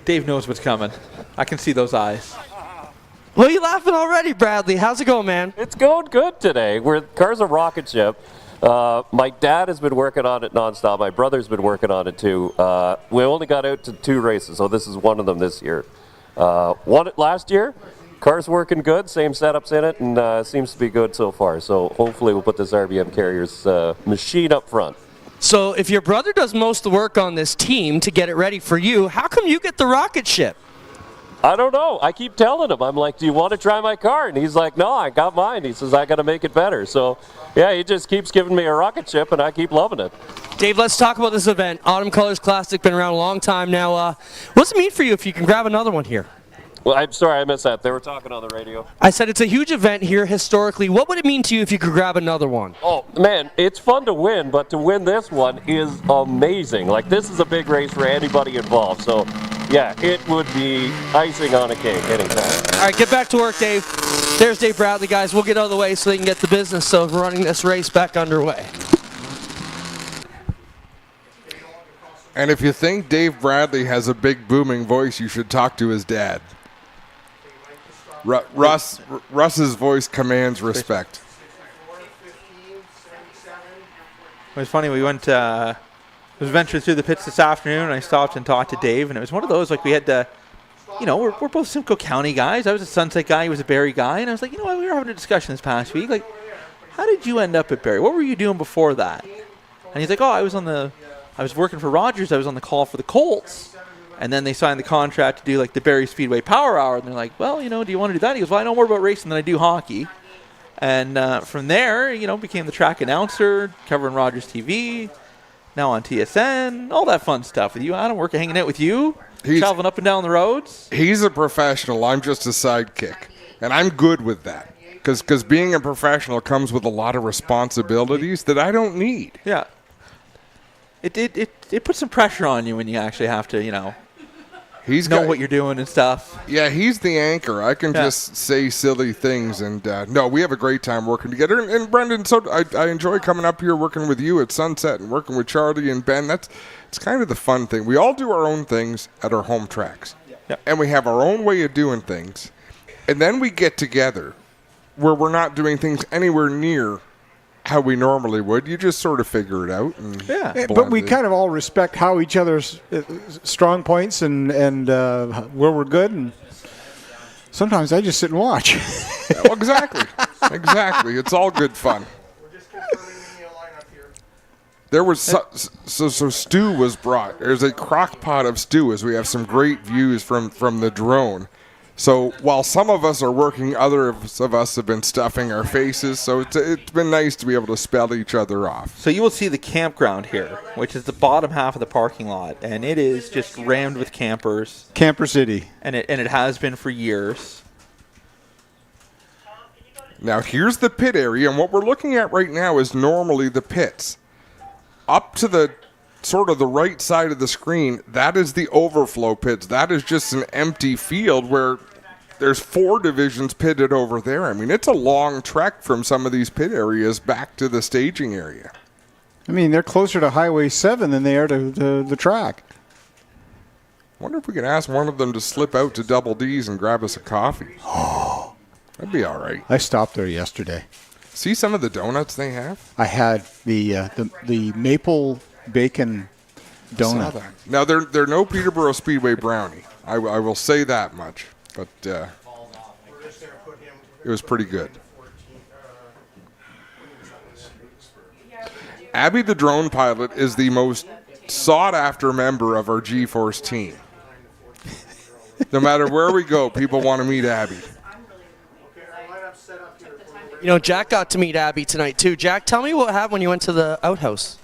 Dave knows what's coming. I can see those eyes. Well, you laughing already, Bradley? How's it going, man? It's going good today. Car's a rocket ship. My dad has been working on it nonstop. My brother's been working on it too. We only got out to 2 races, so this is one of them this year. Won it last year. Car's working good, same setups in it, and seems to be good so far. So hopefully we'll put this RBM Carriers machine up front. So if your brother does most of the work on this team to get it ready for you, how come you get the rocket ship? I don't know. I keep telling him, I'm like, do you want to try my car? And he's like, no, I got mine. He says, I got to make it better. So, yeah, he just keeps giving me a rocket ship, and I keep loving it. Dave, let's talk about this event. Autumn Colors Classic, been around a long time now. What's it mean for you if you can grab another one here? Well, I'm sorry, I missed that. They were talking on the radio. I said it's a huge event here historically. What would it mean to you if you could grab another one? Oh, man, it's fun to win, but to win this one is amazing. Like, this is a big race for anybody involved. So, yeah, it would be icing on a cake anytime. All right, get back to work, Dave. There's Dave Bradley, guys. We'll get out of the way so they can get the business of running this race back underway. And if you think Dave Bradley has a big booming voice, you should talk to his dad. Russ's voice commands respect. It was funny. We went. Was venturing through the pits this afternoon, and I stopped and talked to Dave, and it was one of those like we had to. We're both Simcoe County guys. I was a Sunset guy. He was a Barrie guy, and I was like, we were having a discussion this past week. Like, how did you end up at Barrie? What were you doing before that? And he's like, I was working for Rogers. I was on the call for the Colts. And then they signed the contract to do like the Barrie Speedway Power Hour. And they're like, well, do you want to do that? He goes, well, I know more about racing than I do hockey. And from there, became the track announcer, covering Rogers TV, now on TSN, all that fun stuff with you, Adam, hanging out with you, traveling up and down the roads. He's a professional. I'm just a sidekick. And I'm good with that. Because being a professional comes with a lot of responsibilities that I don't need. Yeah. It puts some pressure on you when you actually have to, know what you're doing and stuff. Yeah, he's the anchor. I can just say silly things. And, no, we have a great time working together. And Brendan, so I enjoy coming up here working with you at Sunset and working with Charlie and Ben. It's kind of the fun thing. We all do our own things at our home tracks. Yep. And we have our own way of doing things. And then we get together where we're not doing things anywhere near how we normally would. You just sort of figure it out. But we kind of all respect how each other's strong points and where we're good. And sometimes I just sit and watch. Well, exactly. Exactly. It's all good fun. There was so stew was brought. There's a crock pot of stew as we have some great views from the drone. So while some of us are working, others of us have been stuffing our faces. So it's been nice to be able to spell each other off. So you will see the campground here, which is the bottom half of the parking lot, and it is just rammed with campers. Camper City. And it has been for years. Now here's the pit area, and what we're looking at right now is normally the pits. Up to the sort of the right side of the screen, that is the overflow pits. That is just an empty field where there's 4 divisions pitted over there. I mean, it's a long trek from some of these pit areas back to the staging area. I mean, they're closer to Highway 7 than they are to the track. Wonder if we can ask one of them to slip out to Double D's and grab us a coffee. Oh, that'd be all right. I stopped there yesterday. See some of the donuts they have? I had the maple bacon donut. Now, they're no Peterborough Speedway brownie. I will say that much. But it was pretty good. Abby, the drone pilot, is the most sought-after member of our G-Force team. No matter where we go, people want to meet Abby. Jack got to meet Abby tonight, too. Jack, tell me what happened when you went to the outhouse.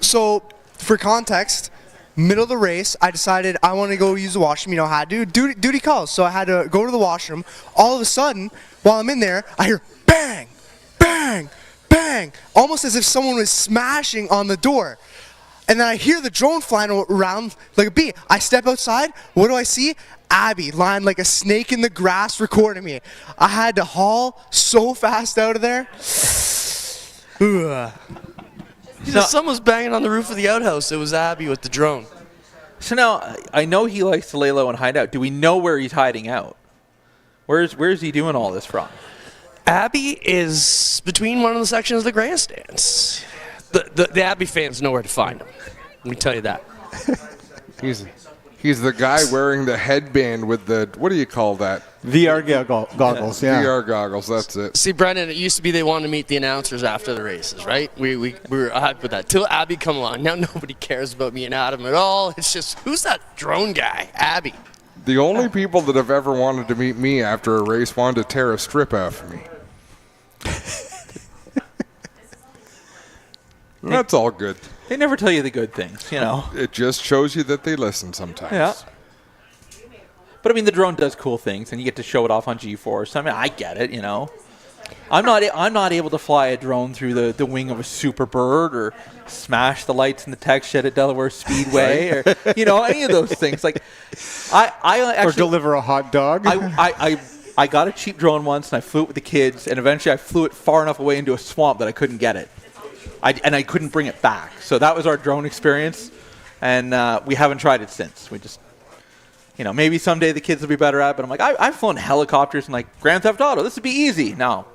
So, for context, middle of the race, I decided I want to go use the washroom. I had to do duty calls, so I had to go to the washroom. All of a sudden, while I'm in there, I hear bang, bang, bang, almost as if someone was smashing on the door. And then I hear the drone flying around like a bee. I step outside. What do I see? Abby lying like a snake in the grass recording me. I had to haul so fast out of there. Someone was banging on the roof of the outhouse. It was Abby with the drone. So now, I know he likes to lay low and hide out. Do we know where he's hiding out? Where's he doing all this from? Abby is between one of the sections of the grandstands. The Abby fans know where to find him. Let me tell you that. He's the guy wearing the headband with the, what do you call that? VR goggles, yeah. VR goggles, that's it. See, Brendan, it used to be they wanted to meet the announcers after the races, right? We were hyped with that. Till Abby come along. Now nobody cares about me and Adam at all. It's just, who's that drone guy? Abby. The only people that have ever wanted to meet me after a race wanted to tear a strip off of me. That's all good. They never tell you the good things, It just shows you that they listen sometimes. Yeah. But, I mean, the drone does cool things, and you get to show it off on G-Force. I mean, I get it, I'm not able to fly a drone through the wing of a Super Bird or smash the lights in the tech shed at Delaware Speedway or, any of those things. Like, I actually... Or deliver a hot dog. I got a cheap drone once, and I flew it with the kids, and eventually I flew it far enough away into a swamp that I couldn't get it. I couldn't bring it back. So that was our drone experience, and we haven't tried it since. maybe someday the kids will be better at it, but I'm like, I've flown helicopters and like Grand Theft Auto. This would be easy. No,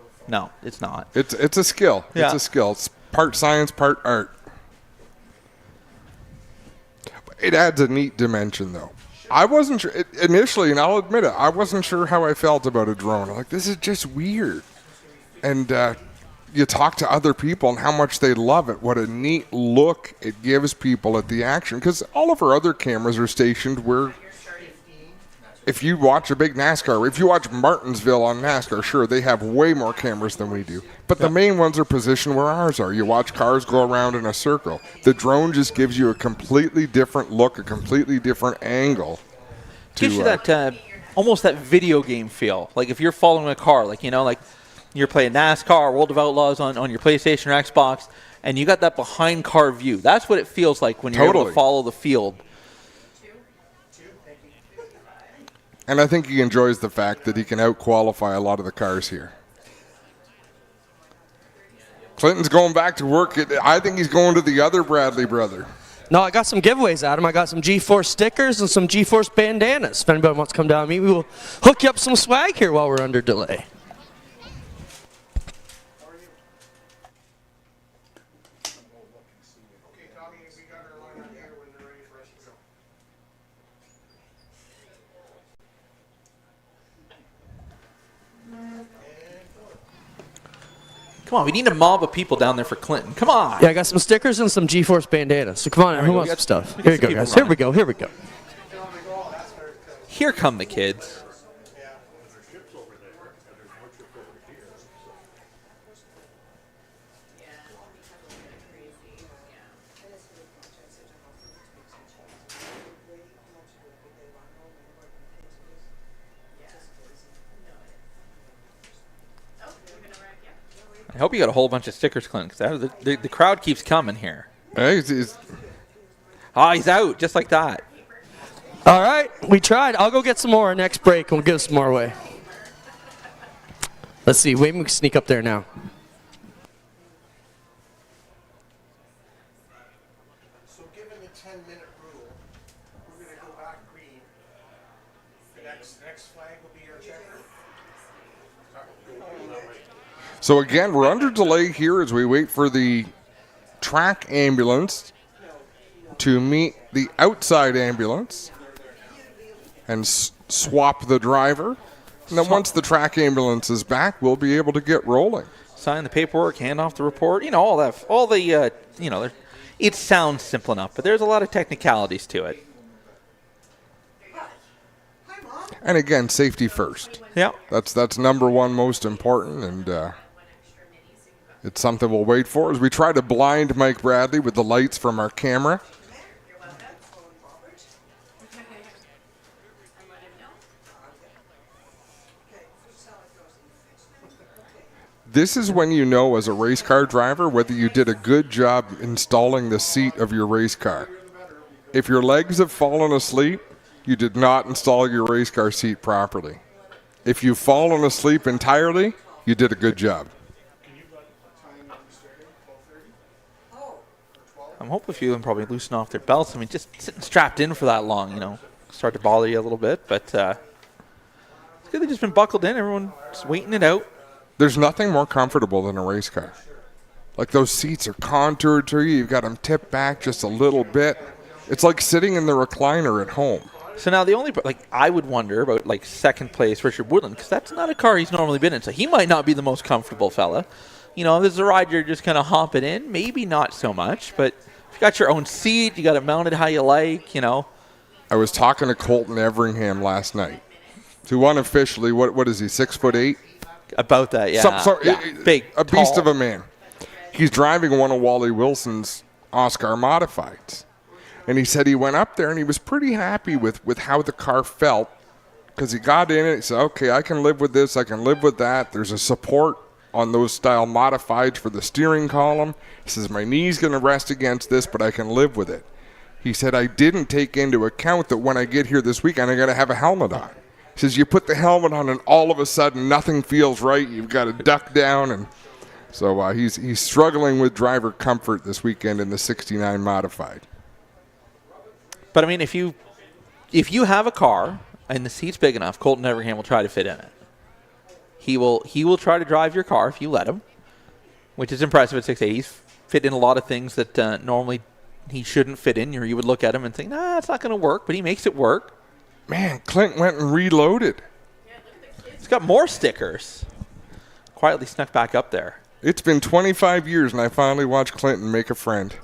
it's not. It's a skill. Yeah. It's a skill. It's part science, part art. It adds a neat dimension, though. I wasn't sure initially, and I'll admit it, I wasn't sure how I felt about a drone. I'm like, this is just weird. And you talk to other people and how much they love it, what a neat look it gives people at the action. Because all of our other cameras are stationed where, if you watch a big NASCAR, if you watch Martinsville on NASCAR, sure, they have way more cameras than we do. But the main ones are positioned where ours are. You watch cars go around in a circle. The drone just gives you a completely different look, a completely different angle. Gives you that almost that video game feel. Like if you're following a car, like you're playing NASCAR, World of Outlaws on your PlayStation or Xbox, and you got that behind car view. That's what it feels like when you're able to follow the field. And I think he enjoys the fact that he can out-qualify a lot of the cars here. Clinton's going back to work. I think he's going to the other Bradley brother. No, I got some giveaways, Adam. I got some G-Force stickers and some G-Force bandanas. If anybody wants to come down and meet me, we'll hook you up some swag here while we're under delay. Come on, we need a mob of people down there for Clinton. Come on. Yeah, I got some stickers and some G-Force bandanas. So come on, who wants some stuff? Here you go, guys. Here we go. Here come the kids. I hope you got a whole bunch of stickers, Clint, because the crowd keeps coming here. Hey, he's out, just like that. All right, we tried. I'll go get some more next break, and we'll give some more away. Let's see. Maybe we can sneak up there now. So given the 10-minute rule, we're going to go back green. The next flag will be our checker. So again, we're under delay here as we wait for the track ambulance to meet the outside ambulance and swap the driver. And then once the track ambulance is back, we'll be able to get rolling. Sign the paperwork, hand off the report, all that. All the, it sounds simple enough, but there's a lot of technicalities to it. And again, safety first. Yeah. That's number one most important, and it's something we'll wait for as we try to blind Mike Bradley with the lights from our camera. This is when you know as a race car driver whether you did a good job installing the seat of your race car. If your legs have fallen asleep, you did not install your race car seat properly. If you've fallen asleep entirely, you did a good job. I'm hoping a few of them probably loosen off their belts. I mean, just sitting strapped in for that long, start to bother you a little bit. But it's good they've just been buckled in. Everyone's waiting it out. There's nothing more comfortable than a race car. Like those seats are contoured to you. You've got them tipped back just a little bit. It's like sitting in the recliner at home. So now the only, I would wonder about second place Richard Woodland, because that's not a car he's normally been in. So he might not be the most comfortable fella. If this is a ride you're just kind of hopping in, maybe not so much. But if you got your own seat, you got it mounted how you like, I was talking to Colton Everingham last night, who unofficially, what is he, 6'8"? About that, yeah. Big, a beast of a man. He's driving one of Wally Wilson's Oscar Modifieds. And he said he went up there and he was pretty happy with how the car felt, because he got in it. He said, okay, I can live with this. I can live with that. There's a support on those style Modifieds for the steering column. He says, my knee's going to rest against this, but I can live with it. He said, I didn't take into account that when I get here this weekend, I'm going to have a helmet on. He says, you put the helmet on and all of a sudden nothing feels right. You've got to duck down. And so he's struggling with driver comfort this weekend in the 69 Modified. But, I mean, if you if you have a car and the seat's big enough, Colton Everham will try to fit in it. He will try to drive your car if you let him, which is impressive at 6'8". He's fit in a lot of things that normally he shouldn't fit in. You would look at him and think, nah, it's not going to work, but he makes it work. Man, Clint went and reloaded. He's got more stickers. Quietly snuck back up there. It's been 25 years, and I finally watched Clinton make a friend.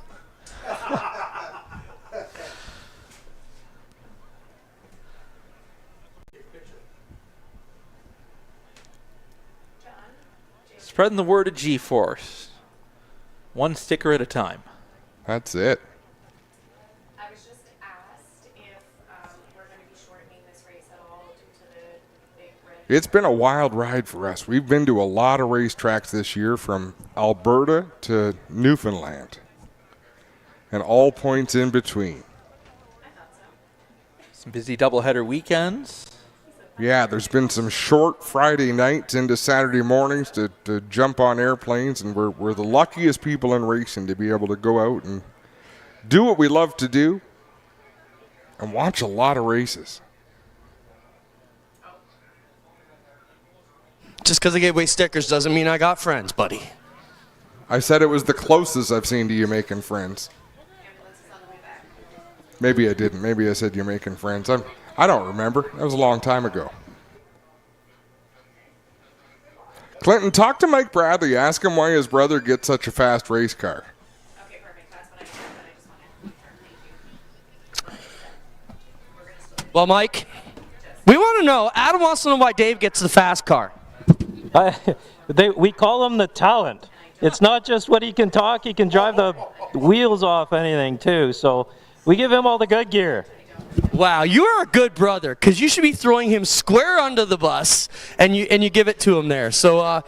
Spreading the word of G-Force. One sticker at a time. That's it. I was just asked if we're going to be shortening this race at all due to the big red. It's been a wild ride for us. We've been to a lot of racetracks this year, from Alberta to Newfoundland, and all points in between. Some busy doubleheader weekends. Yeah, there's been some short Friday nights into Saturday mornings to jump on airplanes, and we're the luckiest people in racing to be able to go out and do what we love to do and watch a lot of races. Just because I gave away stickers doesn't mean I got friends, buddy. I said it was the closest I've seen to you making friends. Maybe I didn't. Maybe I said you're making friends. I don't remember. That was a long time ago. Clinton, talk to Mike Bradley. Ask him why his brother gets such a fast race car. Okay, perfect. That's what I said, but I just wanted. Thank you. Well, Mike, we want to know. Adam wants to know why Dave gets the fast car. We call him the talent. It's not just what he can talk. He can drive the wheels off anything, too. So we give him all the good gear. Wow, you are a good brother, because you should be throwing him square under the bus, and you give it to him there. So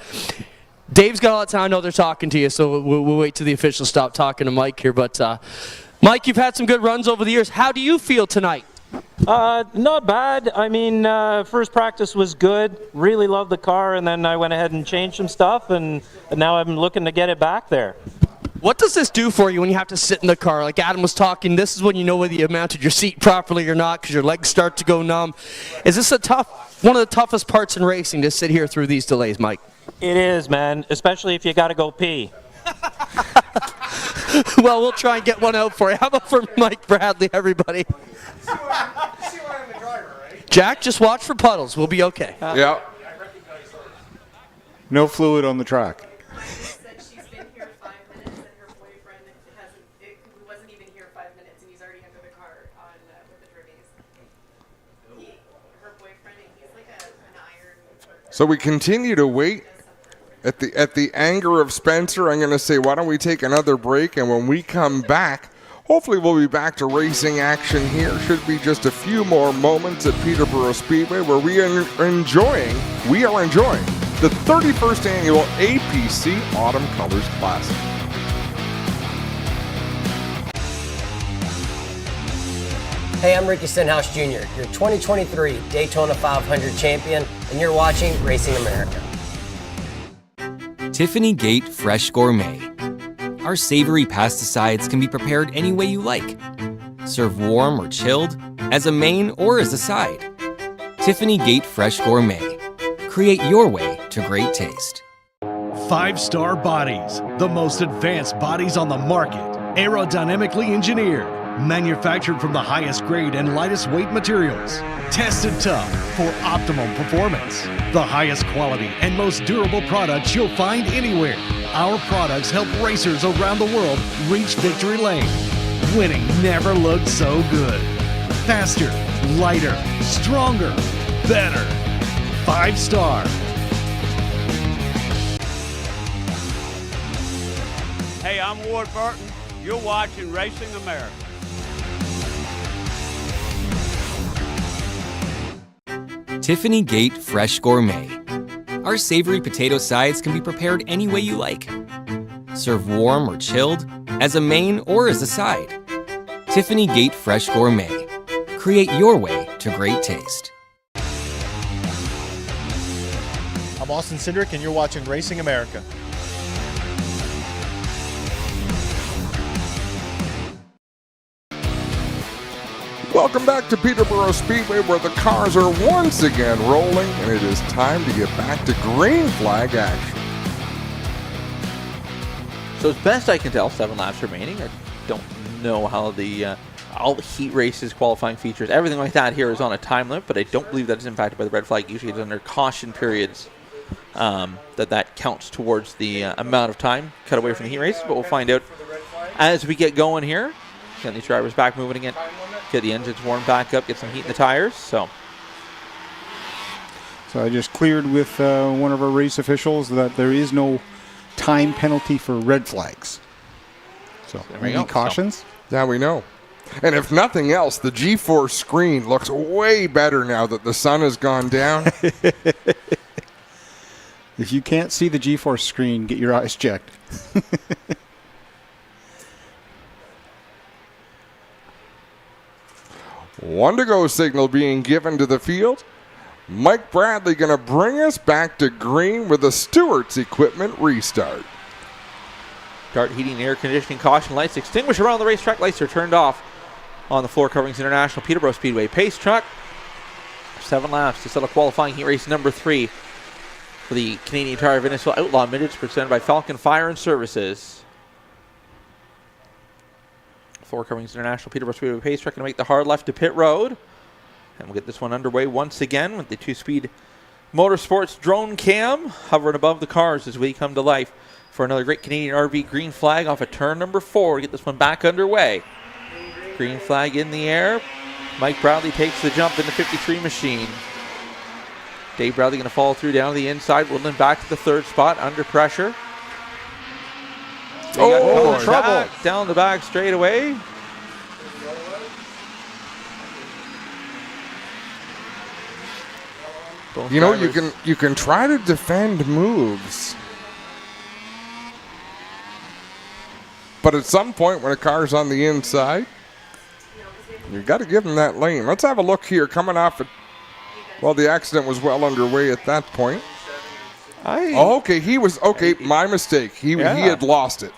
Dave's got a lot of time. I know they're talking to you, so we'll wait till the officials stop talking to Mike here. But Mike, you've had some good runs over the years. How do you feel tonight? Not bad. I mean, first practice was good. Really loved the car, and then I went ahead and changed some stuff, and now I'm looking to get it back there. What does this do for you when you have to sit in the car? Like Adam was talking, this is when you know whether you mounted your seat properly or not, because your legs start to go numb. Is this one of the toughest parts in racing, to sit here through these delays, Mike? It is, man, especially if you got to go pee. Well, we'll try and get one out for you. How about for Mike Bradley, everybody? See why I'm the driver, right? Jack, just watch for puddles. We'll be okay. Yeah. No fluid on the track. She's been here 5 minutes, and her boyfriend wasn't even here 5 minutes, and he's already under the car with the Derbies. Her boyfriend, he's like an iron. So we continue to wait. At the anger of Spencer, I'm going to say, why don't we take another break, and when we come back, hopefully we'll be back to racing action here. Should be just a few more moments at Peterborough Speedway, where we are enjoying the 31st annual APC Autumn Colors Classic. Hey, I'm Ricky Stenhouse Jr., your 2023 Daytona 500 champion, and you're watching Racing America. Tiffany Gate Fresh Gourmet. Our savory pasta sides can be prepared any way you like. Serve warm or chilled, as a main or as a side. Tiffany Gate Fresh Gourmet. Create your way to great taste. 5-Star Bodies, the most advanced bodies on the market. Aerodynamically engineered, manufactured from the highest grade and lightest weight materials. Tested tough for optimal performance. The highest quality and most durable products you'll find anywhere. Our products help racers around the world reach victory lane. Winning never looked so good. Faster, lighter, stronger, better. 5-Star. Hey, I'm Ward Burton. You're watching Racing America. Tiffany Gate Fresh Gourmet. Our savory potato sides can be prepared any way you like. Serve warm or chilled, as a main or as a side. Tiffany Gate Fresh Gourmet. Create your way to great taste. I'm Austin Cindric, and you're watching Racing America. Welcome back to Peterborough Speedway, where the cars are once again rolling, and it is time to get back to green flag action. So as best I can tell, 7 laps remaining. I don't know how the all the heat races, qualifying features, everything like that here is on a time limit, but I don't believe that is impacted by the red flag. Usually it's under caution periods that counts towards the amount of time cut away from the heat races, but we'll find out as we get going here. Get these drivers back moving again, get the engines warmed back up, get some heat in the tires. So I just cleared with one of our race officials that there is no time penalty for red flags. So any cautions? Now we know. And if nothing else, the G-Force screen looks way better now that the sun has gone down. If you can't see the G-Force screen, get your eyes checked. One to go signal being given to the field. Mike Bradley going to bring us back to green with the Stewart's equipment restart. Dart heating and air conditioning caution lights extinguished around the racetrack. Lights are turned off on the Floor Coverings International Peterborough Speedway pace track. 7 laps to settle qualifying heat race number 3 for the Canadian Tire Venezuela Outlaw Midgets, presented by Falcon Fire and Services. Floor Coverings International Peterborough Speedway pace track going to make the hard left to pit road. And we'll get this one underway once again with the 2-speed Motorsports drone cam hovering above the cars as we come to life for another great Canadian RV green flag off of turn number 4 to get this one back underway. Green flag in the air. Mike Bradley takes the jump in the 53 machine. Dave Bradley going to follow through down to the inside. Woodland back to the 3rd spot under pressure. Trouble down the back straight away. You know, you can try to defend moves, but at some point when a car's on the inside, you got to give them that lane. Let's have a look here coming off it. Well, the accident was well underway at that point. My mistake. He had lost it.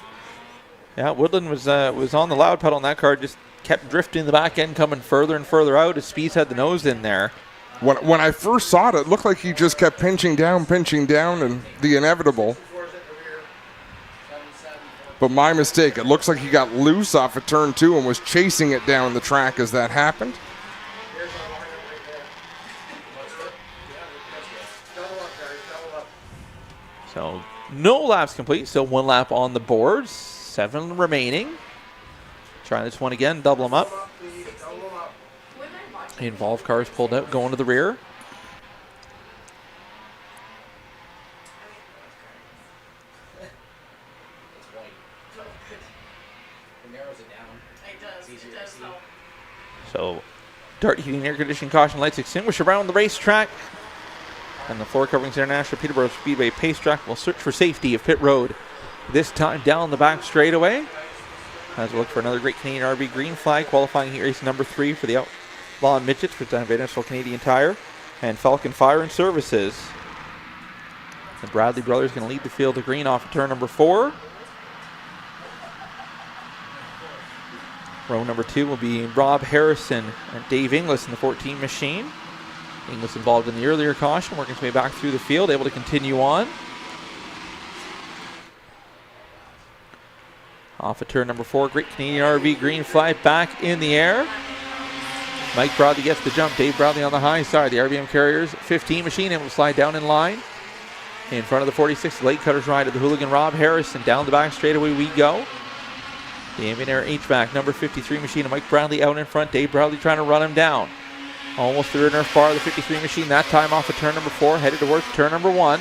Yeah, Woodland was on the loud pedal, and that car just kept drifting the back end, coming further and further out as Speeds had the nose in there. When I first saw it, it looked like he just kept pinching down, and the inevitable. But my mistake. It looks like he got loose off of turn 2 and was chasing it down the track as that happened. So no laps complete, still 1 lap on the board, 7 remaining. Try this one again, double them up. The involved cars pulled out, going to the rear. So, Dart heating, air conditioning, caution lights extinguished around the racetrack. And the Floor Coverings International Peterborough Speedway pace track will search for safety of pit road. This time down the back straightaway. As we look for another great Canadian RV green flag, qualifying heat race number 3 for the Outlaw Midgets, presented by National Canadian Tire and Falcon Fire and Services. The Bradley brothers going to lead the field to green off of turn number 4. Row number 2 will be Rob Harrison and Dave Inglis in the 14 machine. Inglis involved in the earlier caution, working his way back through the field, able to continue on. Off of turn number 4, great Canadian RV green flag back in the air. Mike Bradley gets the jump. Dave Bradley on the high side. The RVM Carriers 15 machine able to slide down in line. In front of the 46, late cutters ride of the hooligan Rob Harrison. Down the back straightaway we go. The ambient air HVAC number 53 machine and Mike Bradley out in front. Dave Bradley trying to run him down. Almost through an earth bar of the 53 machine. That time off of turn number 4, headed towards turn number 1.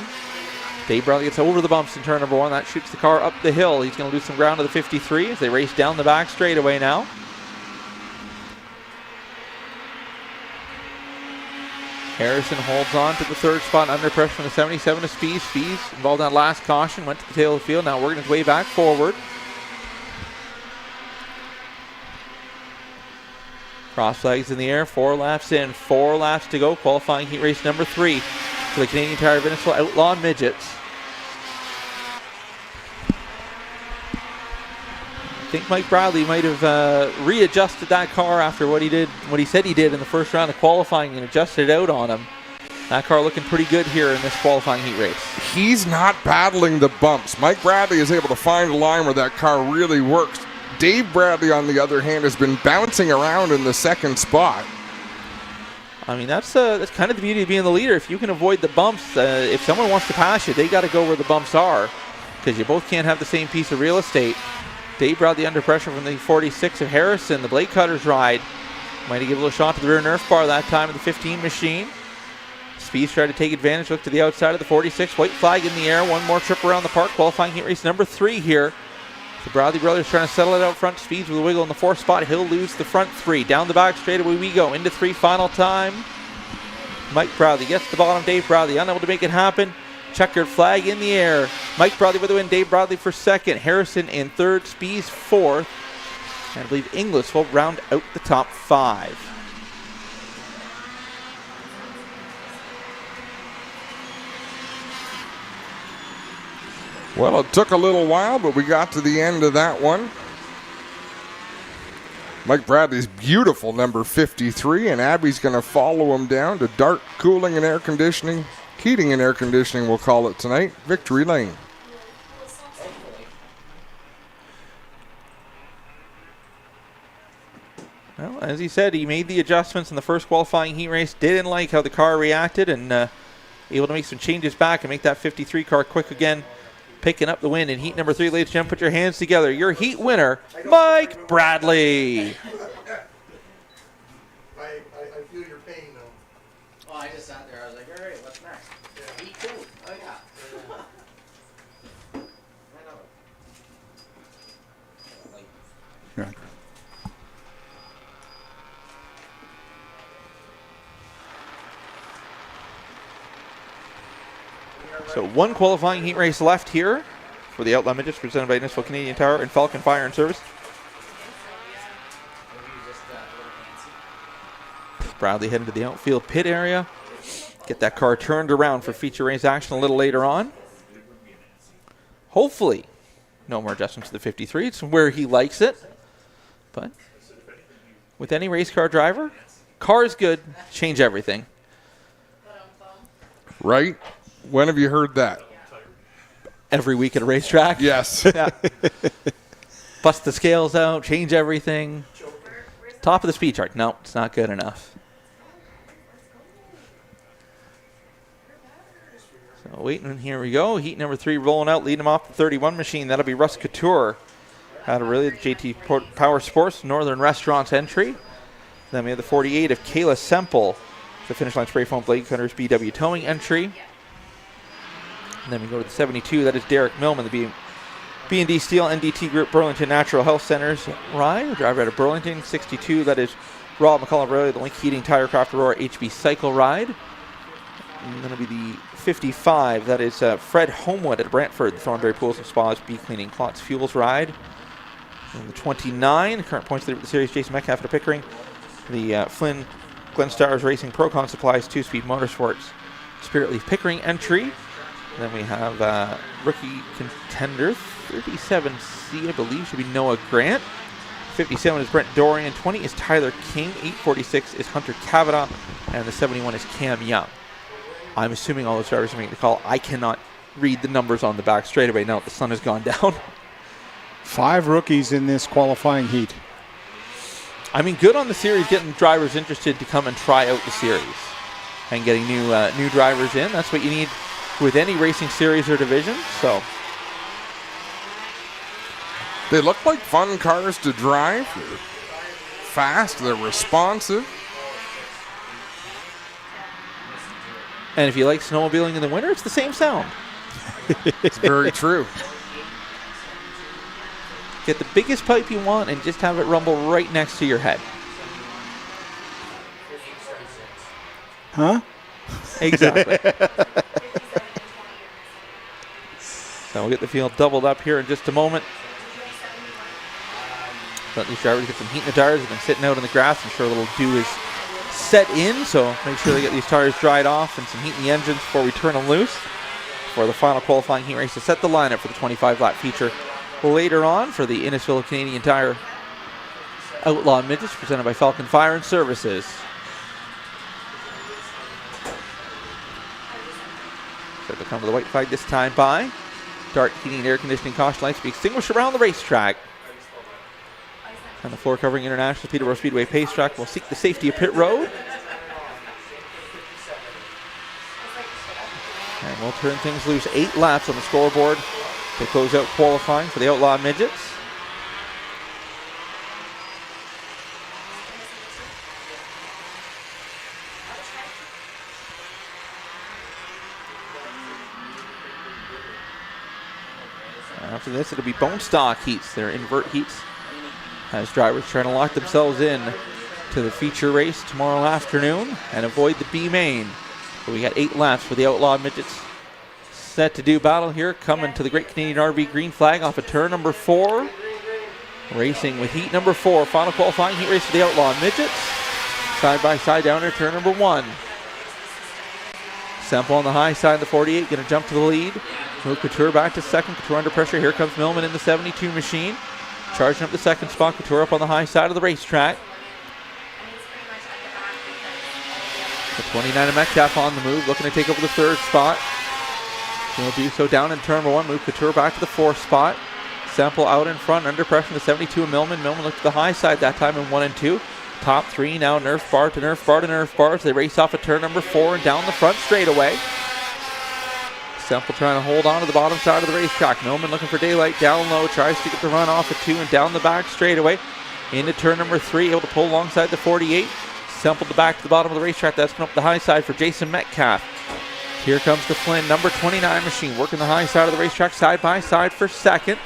Dave Bradley gets over the bumps in turn number 1. That shoots the car up the hill. He's going to lose some ground to the 53 as they race down the back straightaway now. Harrison holds on to the 3rd spot under pressure from the 77 of Speeds. Speeds involved in that last caution, went to the tail of the field. Now working his way back forward. Cross flags in the air, 4 laps in, 4 laps to go. Qualifying heat race number 3 for the Canadian Tire Venezuela Outlaw Midgets. think Mike Bradley might have readjusted that car after what he said he did in the first round of qualifying and adjusted it out on him. That car looking pretty good here in this qualifying heat race. He's not battling the bumps. Mike Bradley is able to find a line where that car really works. Dave Bradley, on the other hand, has been bouncing around in the second spot. I mean, that's kind of the beauty of being the leader. If you can avoid the bumps, if someone wants to pass you, they got to go where the bumps are, because you both can't have the same piece of real estate. Dave Bradley under pressure from the 46 of Harrison. The Blade Cutters ride. Might have given a little shot to the rear Nerf bar that time of the 15 machine. Speeds tried to take advantage, look to the outside of the 46. White flag in the air. One more trip around the park. Qualifying heat race number 3 here. The Bradley brothers trying to settle it out front. Speeds with a wiggle in the 4th spot. He'll lose the front 3. Down the back straightaway we go. Into 3 final time. Mike Bradley gets the bottom. Dave Bradley unable to make it happen. Checkered flag in the air. Mike Bradley with the win. Dave Bradley for 2nd. Harrison in 3rd. Speeds 4th. And I believe Inglis will round out the top 5. Well, it took a little while, but we got to the end of that one. Mike Bradley's beautiful number 53, and Abby's going to follow him down to Dart Cooling and Air Conditioning, Heating and Air Conditioning, we'll call it tonight, Victory Lane. Well, as he said, he made the adjustments in the first qualifying heat race. Didn't like how the car reacted, and able to make some changes back and make that 53 car quick again. Picking up the win in heat number 3, ladies and gentlemen. Put your hands together. Your heat winner, Mike Bradley. I feel your pain, though. Oh, I just sat there. I was like, all right, what's next? Yeah. Heat 2. Oh, yeah. Yeah. So 1 qualifying heat race left here for the Outlaw Midgets, presented by Innisfil Canadian Tire and Falcon Fire and Service. Bradley heading to the outfield pit area. Get that car turned around for feature race action a little later on. Hopefully, no more adjustments to the 53. It's where he likes it. But with any race car driver, car is good, change everything. Right? When have you heard that? Every week at a racetrack? Yes. Yeah. Bust the scales out, change everything. Top of the speed chart. No, it's not good enough. So waiting, here we go. Heat number 3 rolling out, leading him off the 31 machine. That'll be Russ Couture out of really the JT Power Sports Northern Restaurants entry. Then we have the 48 of Kayla Semple, the Finish Line Spray Foam Blade Cutters BW Towing entry. And then we go to the 72. That is Derek Millman, the B&D Steel NDT Group Burlington Natural Health Centers ride. The driver out of Burlington. 62. That is Rob McCullough, the Link Heating Tirecraft Aurora HB Cycle ride. And then it'll be the 55. That is Fred Homewood at Brantford, the Thornberry Pools and Spas B Cleaning Clots Fuels ride. And the 29. Current points leader of the series, Jason Metcalf at Pickering. The Flynn Glen Stars Racing Procon Supplies 2-Speed Motorsports Spirit Leaf Pickering entry. Then we have rookie contender, 37C, I believe, should be Noah Grant. 57 is Brent Dorian. 20 is Tyler King. 846 is Hunter Cavanaugh. And the 71 is Cam Young. I'm assuming all those drivers are making the call. I cannot read the numbers on the back straightaway now that the sun has gone down. 5 rookies in this qualifying heat. I mean, good on the series, getting drivers interested to come and try out the series. And getting new drivers in. That's what you need with any racing series or division. So they look like fun cars to drive. They're fast, they're responsive. And if you like snowmobiling in the winter, it's the same sound. It's very true. Get the biggest pipe you want and just have it rumble right next to your head. Huh? Exactly. So we'll get the field doubled up here in just a moment. Let these drivers get some heat in the tires. They've been sitting out in the grass. I'm sure a little dew is set in, so make sure they get these tires dried off and some heat in the engines before we turn them loose for the final qualifying heat race to set the lineup for the 25-lap feature later on for the Innisfil Canadian Tire Outlaw Midgets, presented by Falcon Fire and Services. So to come to the white flag this time by. Dark heating and air conditioning caution lights be extinguished around the racetrack. And the floor covering International Peterborough Speedway pace track will seek the safety of pit road. And we'll turn things loose. 8 laps on the scoreboard to close out qualifying for the Outlaw Midgets. After this, it'll be bone stock heats. They're invert heats as drivers trying to lock themselves in to the feature race tomorrow afternoon and avoid the B main. So we got 8 laps for the Outlaw Midgets set to do battle here, coming to the Great Canadian RV green flag off of turn number 4. Racing with heat number 4, final qualifying heat race for the Outlaw Midgets. Side by side down there, turn number 1. Semple on the high side of the 48, going to jump to the lead. Move Couture back to second. Couture under pressure. Here comes Millman in the 72 machine. Charging up the second spot. Couture up on the high side of the racetrack. The 29 of Metcalf on the move, looking to take over the third spot. He'll do so down in turn number 1. Move Couture back to the 4th spot. Semple out in front, under pressure in the 72 of Millman. Millman looked to the high side that time in 1 and 2. Top 3 now Nerf bar to Nerf bar to Nerf bar as they race off of turn number 4 and down the front straightaway. Semple trying to hold on to the bottom side of the racetrack. Millman looking for daylight down low, tries to get the run off of 2 and down the back straightaway. Into turn number 3, able to pull alongside the 48. Semple the back to the bottom of the racetrack. That's coming up the high side for Jason Metcalf. Here comes the Flynn, number 29 machine, working the high side of the racetrack side by side for second.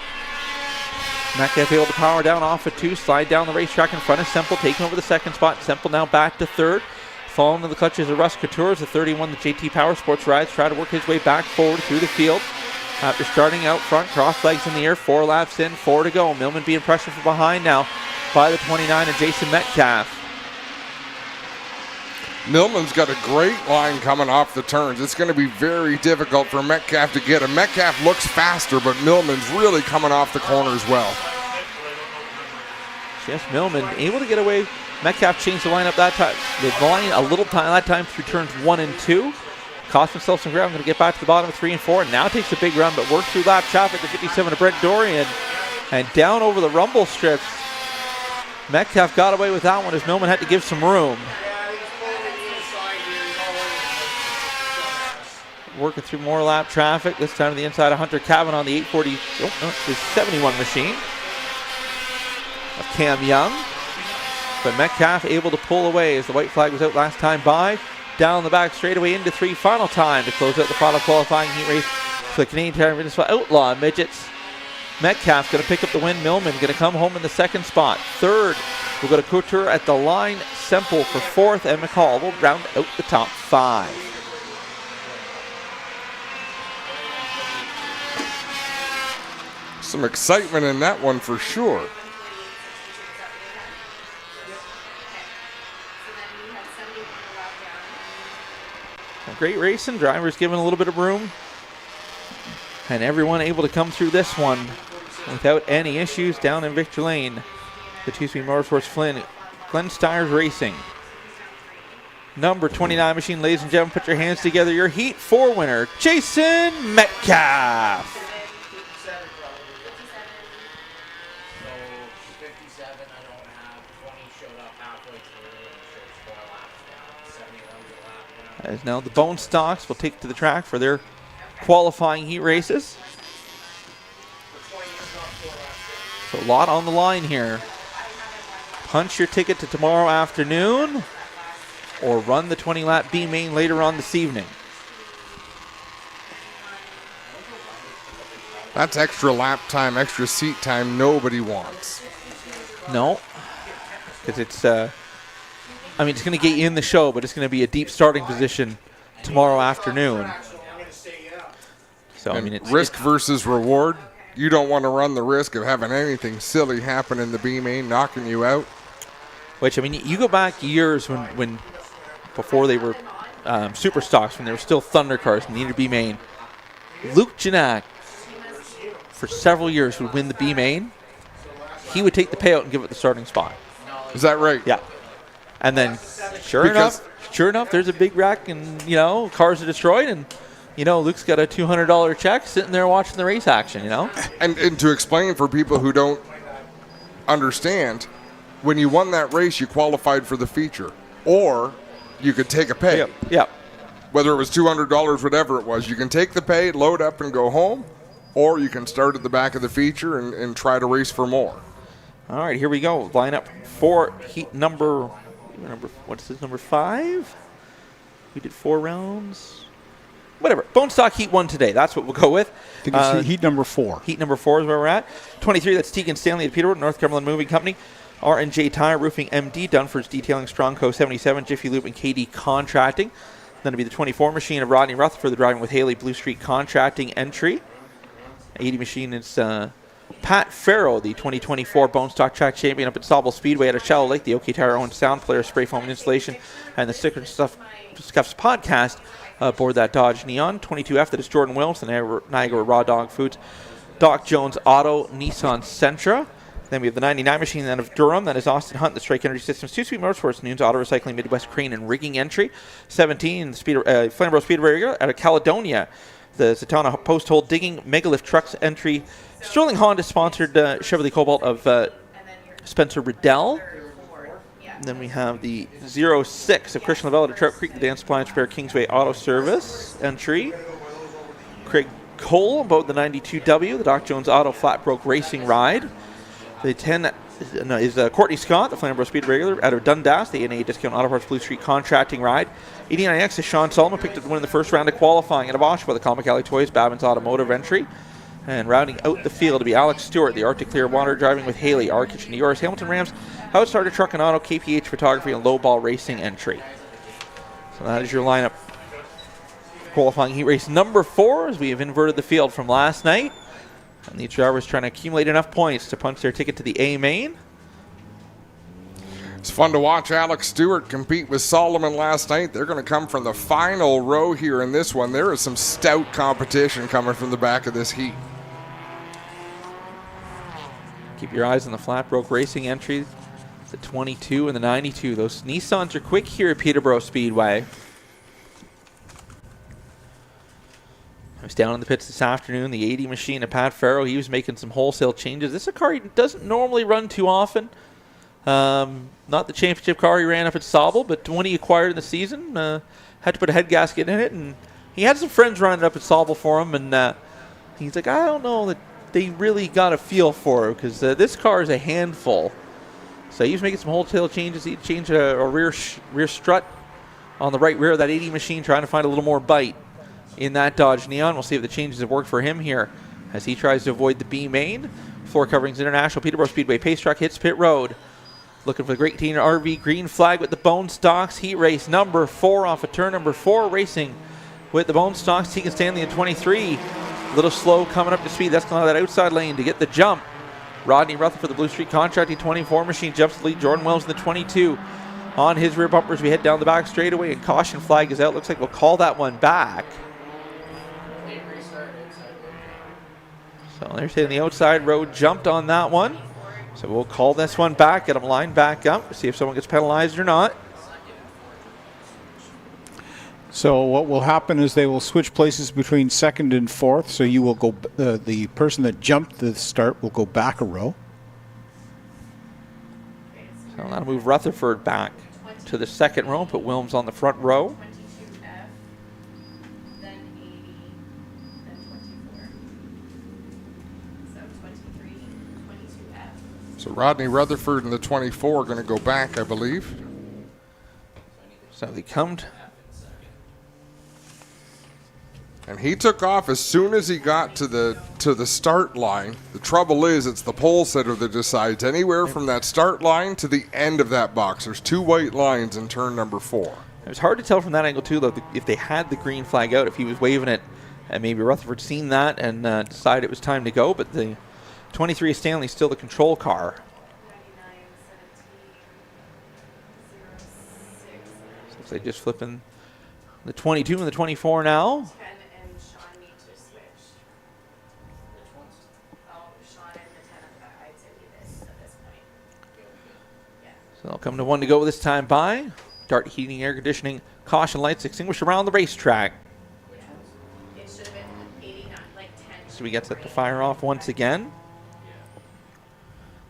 Metcalf able to power down off of 2, slide down the racetrack in front of Semple, taking over the second spot. Semple now back to third. Falling to the clutches of Russ Couture as the 31 the JT Power Sports rides, try to work his way back forward through the field. After starting out front, cross legs in the air, 4 laps in, 4 to go. Millman being pressured from behind now by the 29 of Jason Metcalf. Millman's got a great line coming off the turns. It's going to be very difficult for Metcalf to get him. Metcalf looks faster, but Millman's really coming off the corners well. Yes, Millman able to get away. Metcalf changed the lineup that time. The line a little time that time through turns 1 and 2. Cost himself some ground. Going to get back to the bottom of 3 and 4. And now takes a big run, but works through lap traffic. The 57 of Brent Dorian. And down over the rumble strips. Metcalf got away with that one as Millman had to give some room. Working through more lap traffic. This time to the inside of Hunter Cavan on the 840. Oh, no, it's the 71 machine of Cam Young. But Metcalf able to pull away as the white flag was out last time by. Down the back straightaway into 3, final time to close out the final qualifying heat race for the Canadian Tire Innisfil Outlaw Midgets. Metcalf going to pick up the win. Millman going to come home in the second spot. Third, we'll go to Couture at the line. Semple for 4th, and McCall will round out the top 5. Some excitement in that one for sure. Great racing, drivers given a little bit of room, and everyone able to come through this one without any issues down in Victor Lane. The 2-speed Motorsports Flynn, Glenn Stiers Racing. Number 29 machine, ladies and gentlemen, put your hands together. Your Heat 4 winner, Jason Metcalf. As now the Bone Stocks will take to the track for their qualifying heat races. So a lot on the line here. Punch your ticket to tomorrow afternoon or run the 20-lap B main later on this evening. That's extra lap time, extra seat time nobody wants. No, because it's it's going to get you in the show, but it's going to be a deep starting position tomorrow afternoon. So, it's risk versus reward. You don't want to run the risk of having anything silly happen in the B main, knocking you out. Which, you go back years when before they were super stocks, when they were still Thunder cars and needed B main. Luke Janak for several years would win the B main, he would take the payout and give it the starting spot. Is that right? Yeah. And then, sure enough, there's a big wreck, and cars are destroyed, and Luke's got a $200 check sitting there watching the race action. And to explain for people who don't understand, when you won that race, you qualified for the feature, or you could take a pay. Yep. Whether it was $200, whatever it was, you can take the pay, load up, and go home, or you can start at the back of the feature and try to race for more. All right, here we go. Lineup for heat number 5? We did 4 rounds. Whatever. Bone stock heat 1 today. That's what we'll go with. I think it's heat number 4. Heat number 4 is where we're at. 23, that's Tegan Stanley at Peterborough, North Cumberland Moving Company. R&J Tire Roofing MD, Dunford's Detailing, Strongco 77, Jiffy Lube, and KD Contracting. Then it'll be the 24 machine of Rodney Rutherford, the Driving with Haley Blue Street Contracting entry. 80 machine is Pat Farrow, the 2024 Bone Stock Track Champion up at Sauble Speedway at a Shallow Lake, the OK Tire owned sound player, spray foam and installation, and the Sticker Scuffs podcast aboard that Dodge Neon. 22F, that is Jordan Williams, the Niagara Raw Dog Foods, Doc Jones Auto, Nissan Sentra. Then we have the 99 machine then of Durham. That is Austin Hunt, the Strike Energy Systems, Two Sweet Motorsports, Nunes Auto Recycling, Midwest Crane and Rigging entry. 17, Flamborough Speedway out of Caledonia. The Zatanna Post Hole Digging Megalith Trucks entry. Sterling Honda sponsored Chevrolet Cobalt of Spencer Riddell. And then we have the 06 of Christian Lavelle at Trout Creek, the Dance Appliance Repair Kingsway Auto Service entry. Craig Cole about the 92W, the Doc Jones Auto Flat Broke Racing Ride. The 10 is Courtney Scott, the Flamborough Speed Regular out of Dundas, the NA Discount Auto Parts Blue Street Contracting Ride. 89X is Sean Solomon, picked up to win the first round of qualifying at Oshawa, the Comic Alley Toys Babins Automotive entry. And rounding out the field to be Alex Stewart, the Arctic Clear Water Driving with Haley, our Kitchen New York, Hamilton Rams, Howard Starter Truck and Auto, KPH Photography, and Low Ball Racing entry. So that is your lineup. Qualifying heat race number 4 as we have inverted the field from last night. And the drivers trying to accumulate enough points to punch their ticket to the A main. It's fun to watch Alex Stewart compete with Solomon last night. They're going to come from the final row here in this one. There is some stout competition coming from the back of this heat. Keep your eyes on the flat broke racing entries, the 22 and the 92. Those Nissans are quick here at Peterborough Speedway. I was down in the pits this afternoon. The 80 machine of Pat Farrow, he was making some wholesale changes. This is a car he doesn't normally run too often. Not the championship car he ran up at Sauble, but when he acquired in the season, had to put a head gasket in it, and he had some friends running it up at Sauble for him, and he's like, I don't know that they really got a feel for it, because this car is a handful. So he was making some wholesale changes. He changed a rear strut on the right rear of that 80 machine, trying to find a little more bite in that Dodge Neon. We'll see if the changes have worked for him here as he tries to avoid the B main. Floor Coverings International, Peterborough Speedway Pace Truck hits pit road. Looking for the Great Canadian RV green flag with the Bone Stocks. Heat race number 4 off of turn number 4, racing with the Bone Stocks. Tegan Stanley in 23. A little slow coming up to speed. That's going to that outside lane to get the jump. Rodney Rutherford, the Blue Street Contracting 24 machine, jumps the lead. Jordan Williams in the 22. On his rear bumpers, we head down the back straightaway, and caution flag is out. Looks like we'll call that one back. So they're saying the outside road jumped on that one. So we'll call this one back, get them lined back up, see if someone gets penalized or not. So what will happen is they will switch places between second and fourth. So you will go, the person that jumped the start will go back a row. So that'll move Rutherford back to the second row, put Williams on the front row. So Rodney Rutherford and the 24 are going to go back, I believe. So they come. And he took off as soon as he got to the start line. The trouble is, it's the pole sitter that decides anywhere from that start line to the end of that box. There's 2 white lines in turn number 4. It was hard to tell from that angle too, though, if they had the green flag out, if he was waving it, and maybe Rutherford seen that and decided it was time to go. But the 23 is Stanley, still the control car. So they just flipping the 22 and the 24 now. They'll come to 1 to go this time by. Dart heating, air conditioning, caution lights extinguished around the racetrack. So we get set to fire off once again.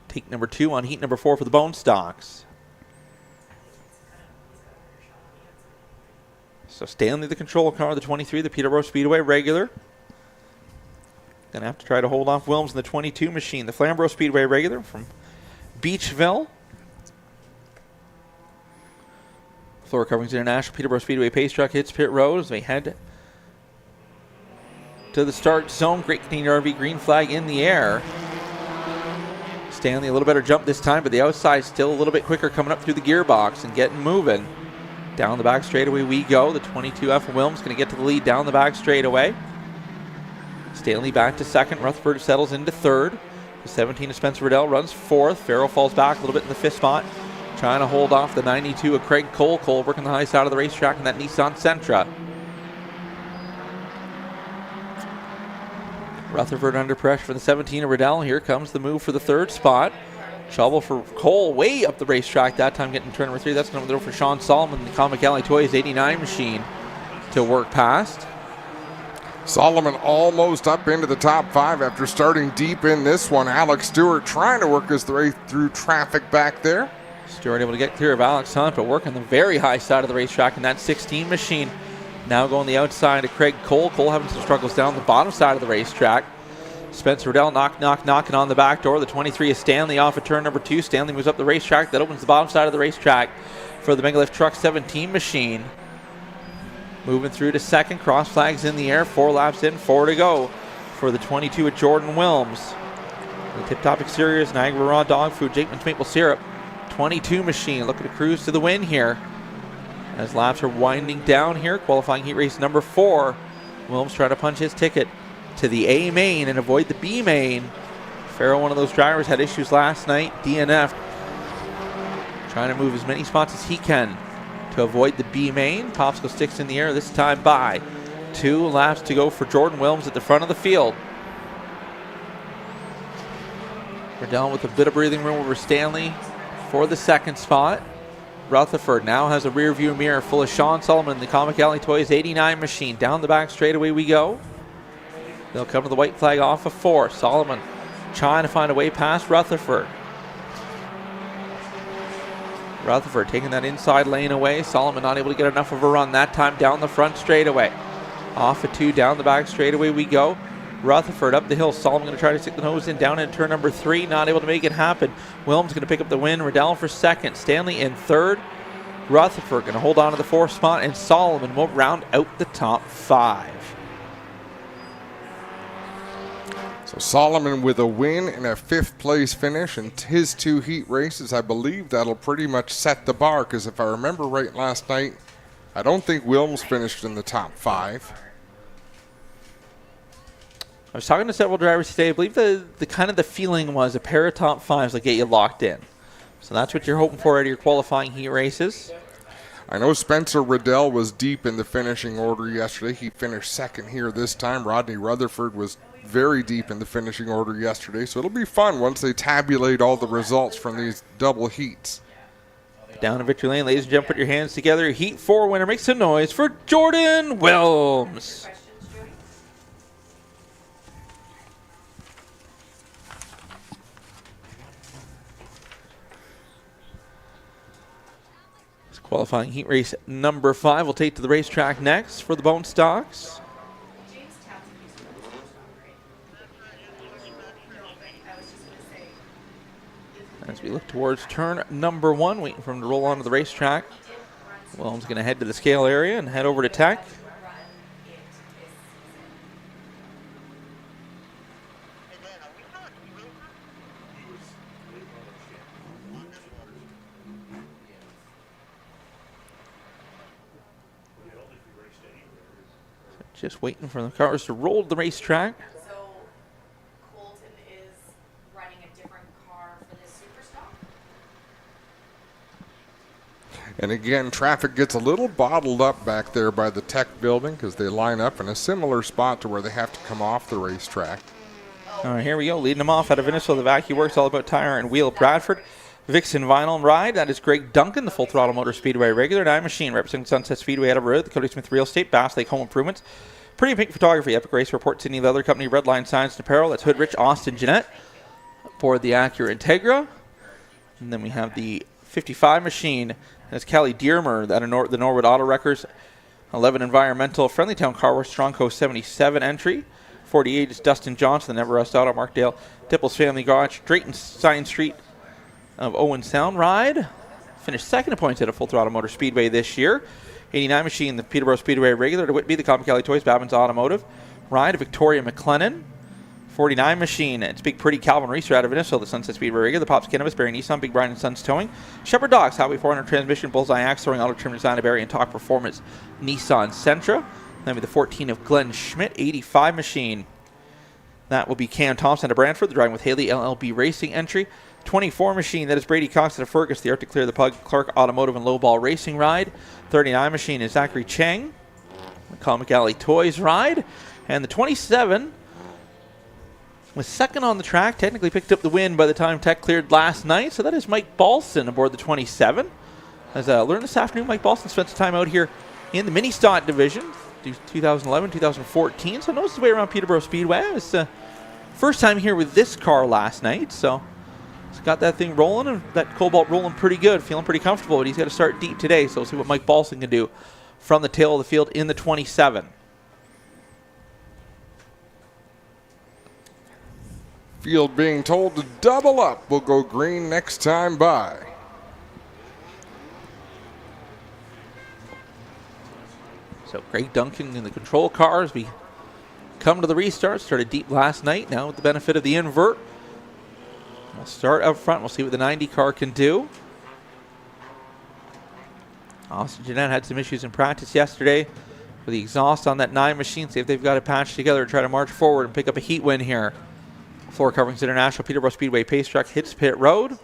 Take number 2 on heat number 4 for the Bone Stocks. So Stanley, the control car, the 23, the Peterborough Speedway regular. Gonna have to try to hold off Wilms in the 22 machine, the Flamborough Speedway regular from Beachville. Floor Coverings International, Peterborough Speedway pace truck hits pit road as they head to the start zone. Great Canadian RV green flag in the air. Stanley a little better jump this time, but the outside still a little bit quicker coming up through the gearbox and getting moving. Down the back straightaway we go. The 22F Wilms going to get to the lead down the back straightaway. Stanley back to second. Rutherford settles into third. The 17 of Spencer Riddell runs fourth. Farrell falls back a little bit in the fifth spot, trying to hold off the 92 of Craig Cole. Cole working the high side of the racetrack in that Nissan Sentra. Rutherford under pressure for the 17 of Riddell. Here comes the move for the third spot. Shovel for Cole way up the racetrack, that time getting turn number 3. That's going to go for Sean Solomon, the Comic Alley Toys 89 machine to work past. Solomon almost up into the top 5 after starting deep in this one. Alex Stewart trying to work his way through traffic back there. Stewart able to get clear of Alex Hunt, but working the very high side of the racetrack in that 16 machine. Now going the outside to Craig Cole. Cole having some struggles down the bottom side of the racetrack. Spencer Riddell knocking on the back door. The 23 is Stanley off of turn number 2. Stanley moves up the racetrack. That opens the bottom side of the racetrack for the Megalift Truck 17 machine. Moving through to second. Cross flags in the air. 4 laps in, 4 to go for the 22 at Jordan Wilms. The tip-top exterior is Niagara Raw Dog Food, Jakeman's Maple Syrup. 22 machine looking to cruise to the win here as laps are winding down here. Qualifying heat race number 4. Wilms trying to punch his ticket to the A main and avoid the B main. Farrell, one of those drivers, had issues last night. DNF trying to move as many spots as he can to avoid the B main. Popsicle sticks in the air this time by. 2 laps to go for Jordan Wilms at the front of the field. We're down with a bit of breathing room over Stanley for the second spot. Rutherford now has a rear view mirror full of Sean Solomon, the Comic Alley Toys 89 machine. Down the back straightaway we go. They'll come to the white flag off of 4. Solomon trying to find a way past Rutherford. Rutherford taking that inside lane away. Solomon not able to get enough of a run that time down the front straightaway. Off of 2, down the back straightaway we go. Rutherford up the hill. Solomon going to try to stick the nose in down in turn number 3. Not able to make it happen. Wilms going to pick up the win. Riddell for second. Stanley in third. Rutherford going to hold on to the 4th spot. And Solomon will round out the top 5. So Solomon with a win and a 5th place finish in his 2 heat races. I believe that'll pretty much set the bar, because if I remember right last night, I don't think Wilms finished in the top 5. I was talking to several drivers today. I believe the kind of the feeling was a pair of top 5s will get you locked in. So that's what you're hoping for out of your qualifying heat races. I know Spencer Riddell was deep in the finishing order yesterday. He finished second here this time. Rodney Rutherford was very deep in the finishing order yesterday. So it'll be fun once they tabulate all the results from these double heats. Down to victory lane, ladies and gentlemen, put your hands together. Heat 4 winner makes some noise for Jordan Wilms. Qualifying heat race number 5 will take to the racetrack next for the Bone Stocks. As we look towards turn number 1, waiting for him to roll onto the racetrack. Wilms going to head to the scale area and head over to Tech. Just waiting for the cars to roll to the racetrack. So Colton is running a different car for this Superstock? And again, traffic gets a little bottled up back there by the Tech building because they line up in a similar spot to where they have to come off the racetrack. All right, here we go. Leading them off out of Venezuela, the Vacuum Works, all about tire and wheel. Bradford Vixen Vinyl ride. That is Greg Duncan, the Full Throttle Motor Speedway regular. Nine Machine representing Sunset Speedway out of Road, the Cody Smith Real Estate, Bass Lake Home Improvements, Pretty Pink Photography, Epic Race Report, Sydney Leather Company, Redline Science and Apparel. That's Hood Rich, Austin Jeanette for the Acura Integra. And then we have the 55 Machine. That's Callie Dearmer out of the Norwood Auto Wreckers. 11 Environmental, Friendly Town Car Wash, Strongco 77 entry. 48 is Dustin Johnson, the Never Rust Auto, Markdale, Dipples Family Garage, Drayton Science Street of Owen Sound ride. Finished second at points at a Full Throttle Motor Speedway this year. 89 Machine, the Peterborough Speedway regular to Whitby, the Common Cali Toys, Babins Automotive. Ride, Victoria McLennan. 49 Machine, it's Big Pretty Calvin Reeser out of Innisfil, the Sunset Speedway regular, the Pops Cannabis, Barry Nissan, Big Brian and Sons Towing. Shepherd Dogs, Highway 400 Transmission, Bullseye Axe, Throwing Auto Trim Design of Barry and Talk Performance, Nissan Sentra. Then we have the 14 of Glenn Schmidt, 85 Machine. That will be Cam Thompson of Brantford, the Driving with Haley LLB Racing entry. 24 Machine, that is Brady Cox of Fergus, the Arctic Clear, the Pug, Clark Automotive and Lowball Racing ride. 39 Machine is Zachary Chang, the Comic Alley Toys ride. And the 27 was second on the track, technically picked up the win by the time Tech cleared last night. So that is Mike Balson aboard the 27. As I learned this afternoon, Mike Balson spent some time out here in the Mini Stock division, 2011, 2014. So knows his way around Peterborough Speedway. It was first time here with this car last night. So he's got that thing rolling, and that Cobalt rolling pretty good, feeling pretty comfortable. But he's got to start deep today, so we'll see what Mike Balson can do from the tail of the field in the 27. Field being told to double up. We'll go green next time by. So Greg Duncan in the control car as we come to the restart. Started deep last night. Now with the benefit of the invert, we'll start up front. We'll see what the 90 car can do. Austin Jeanette had some issues in practice yesterday with the exhaust on that 9 Machine. See if they've got it patched together to try to march forward and pick up a heat win here. Floor Coverings International, Peterborough Speedway Pace Truck hits pit road.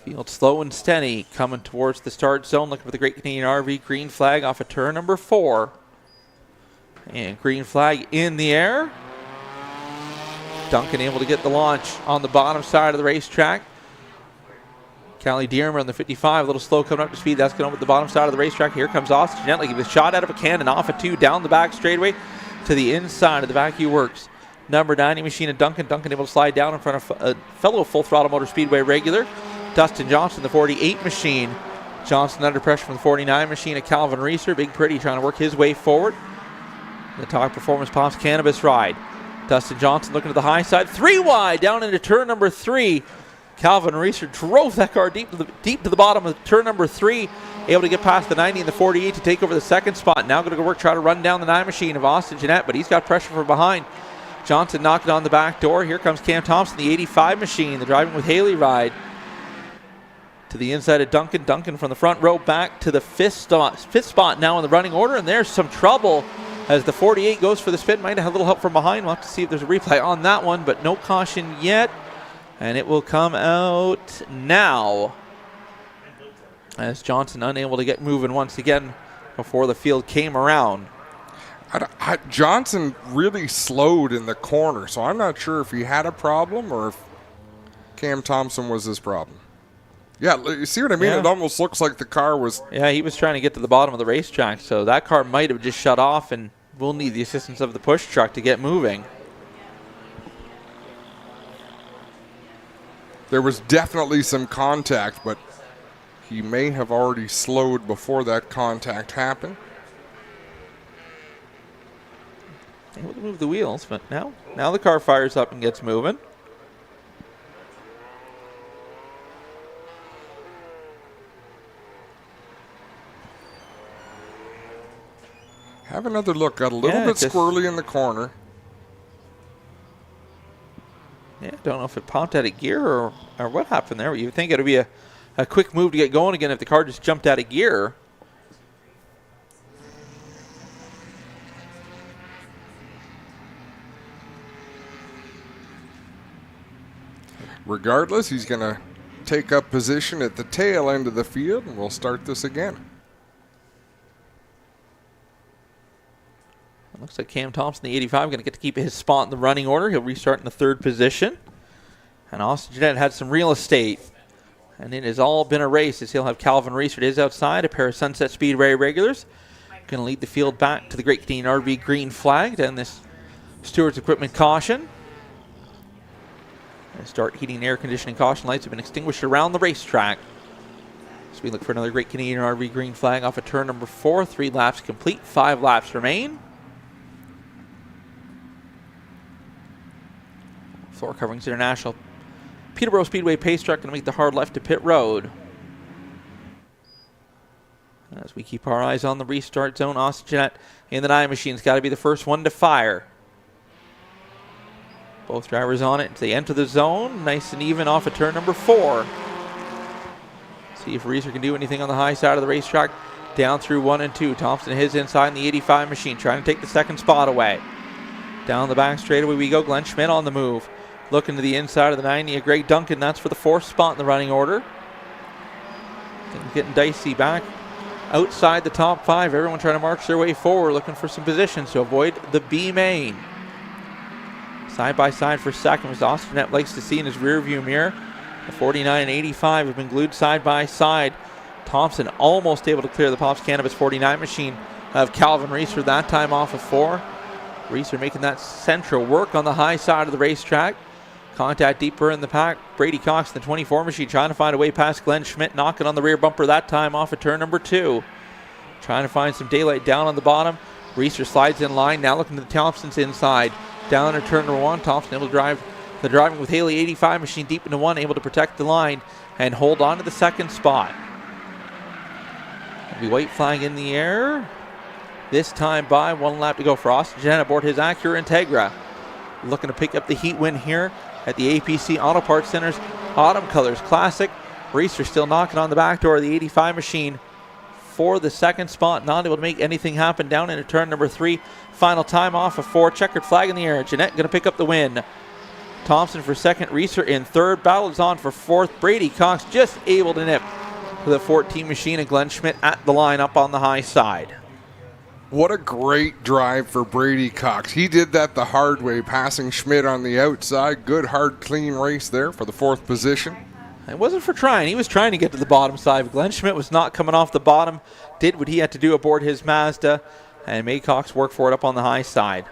Field slow and steady, coming towards the start zone, looking for the Great Canadian RV green flag off of turn number 4. And green flag in the air. Duncan able to get the launch on the bottom side of the racetrack. Callie Dearmer on the 55, a little slow coming up to speed. That's going over the bottom side of the racetrack. Here comes Austin Gently, give a shot out of a cannon off a 2 down the back straightaway to the inside of the vacuum works. Number 90 Machine of Duncan. Duncan able to slide down in front of a fellow Full Throttle Motor Speedway regular, Dustin Johnson, the 48 Machine. Johnson under pressure from the 49 Machine of Calvin Reeser. Big Pretty trying to work his way forward. The Talk Performance Pops Cannabis ride. Dustin Johnson looking to the high side. 3 wide down into turn number 3. Calvin Reeser drove that car deep to the bottom of turn number 3. Able to get past the 90 and the 48 to take over the second spot. Now going to go work, try to run down the 9 Machine of Austin Jeanette, but he's got pressure from behind. Johnson knocking on the back door. Here comes Cam Thompson, the 85 Machine, the Driving with Haley ride. To the inside of Duncan. Duncan from the front row back to the fifth spot now in the running order, and there's some trouble as the 48 goes for the spin. Might have a little help from behind. We'll have to see if there's a replay on that one, but no caution yet. And it will come out now as Johnson unable to get moving once again before the field came around. Johnson really slowed in the corner, so I'm not sure if he had a problem or if Cam Thompson was his problem. Yeah, you see what I mean? Yeah. It almost looks like the car was... Yeah, he was trying to get to the bottom of the racetrack, so that car might have just shut off, and we'll need the assistance of the push truck to get moving. There was definitely some contact, but he may have already slowed before that contact happened. Able to move the wheels, but now the car fires up and gets moving. Have another look. Got a little bit squirrely in the corner. Yeah, don't know if it popped out of gear or what happened there. You would think it would be a quick move to get going again if the car just jumped out of gear. Regardless, he's going to take up position at the tail end of the field, and we'll start this again. Looks like Cam Thompson, the 85, going to get to keep his spot in the running order. He'll restart in the 3rd position. And Austin Jeanette had some real estate. And it has all been a race as he'll have Calvin Reesert is outside, a pair of Sunset Speedway regulars. Going to lead the field back to the Great Canadian RV green flag down this Stewart's Equipment caution. And start heating and air conditioning caution lights have been extinguished around the racetrack. So we look for another Great Canadian RV green flag off of turn number 4. 3 laps complete, 5 laps remain. Floor Coverings International. Peterborough Speedway pace truck going to make the hard left to pit road. As we keep our eyes on the restart zone, Austin Jeanette in the 9 machine's got to be the first one to fire. Both drivers on it. They enter the zone, nice and even off of turn number 4. See if Reeser can do anything on the high side of the racetrack. Down through 1 and 2. Thompson his inside in the 85 machine, trying to take the second spot away. Down the back straightaway we go. Glenn Schmidt on the move. Looking to the inside of the 90. Greg Duncan, that's for the 4th spot in the running order. Things getting dicey back outside the top 5. Everyone trying to march their way forward, looking for some positions to avoid the B main. Side by side for second was Austin Jeanette likes to see in his rear view mirror. The 49 and 85 have been glued side by side. Thompson almost able to clear the Pops Cannabis 49 machine of Calvin Reeser, that time off of 4. Reeser making that central work on the high side of the racetrack. Contact deeper in the pack. Brady Cox, the 24 machine, trying to find a way past Glenn Schmidt, knocking on the rear bumper that time off of turn number 2. Trying to find some daylight down on the bottom. Reeser slides in line, now looking to the Thompson's inside. Down in turn number 1, Thompson able to drive the driving with Haley 85 machine deep into 1, able to protect the line and hold on to the second spot. There'll be white flag in the air. This time by 1 lap to go for Austin Jeanette aboard his Acura Integra. Looking to pick up the heat win here at the APC Auto Parts Center's Autumn Colors Classic. Reeser still knocking on the back door of the 85 machine for the second spot. Not able to make anything happen down into turn number 3. Final time off of 4. Checkered flag in the air. Jeanette going to pick up the win. Thompson for second. Reeser in third. Battle is on for 4th. Brady Cox just able to nip to the 14 machine, and Glenn Schmidt at the line up on the high side. What a great drive for Brady Cox. He did that the hard way, passing Schmidt on the outside. Good, hard, clean race there for the 4th position. It wasn't for trying. He was trying to get to the bottom side. Glenn Schmidt was not coming off the bottom. Did what he had to do aboard his Mazda and made Cox work for it up on the high side.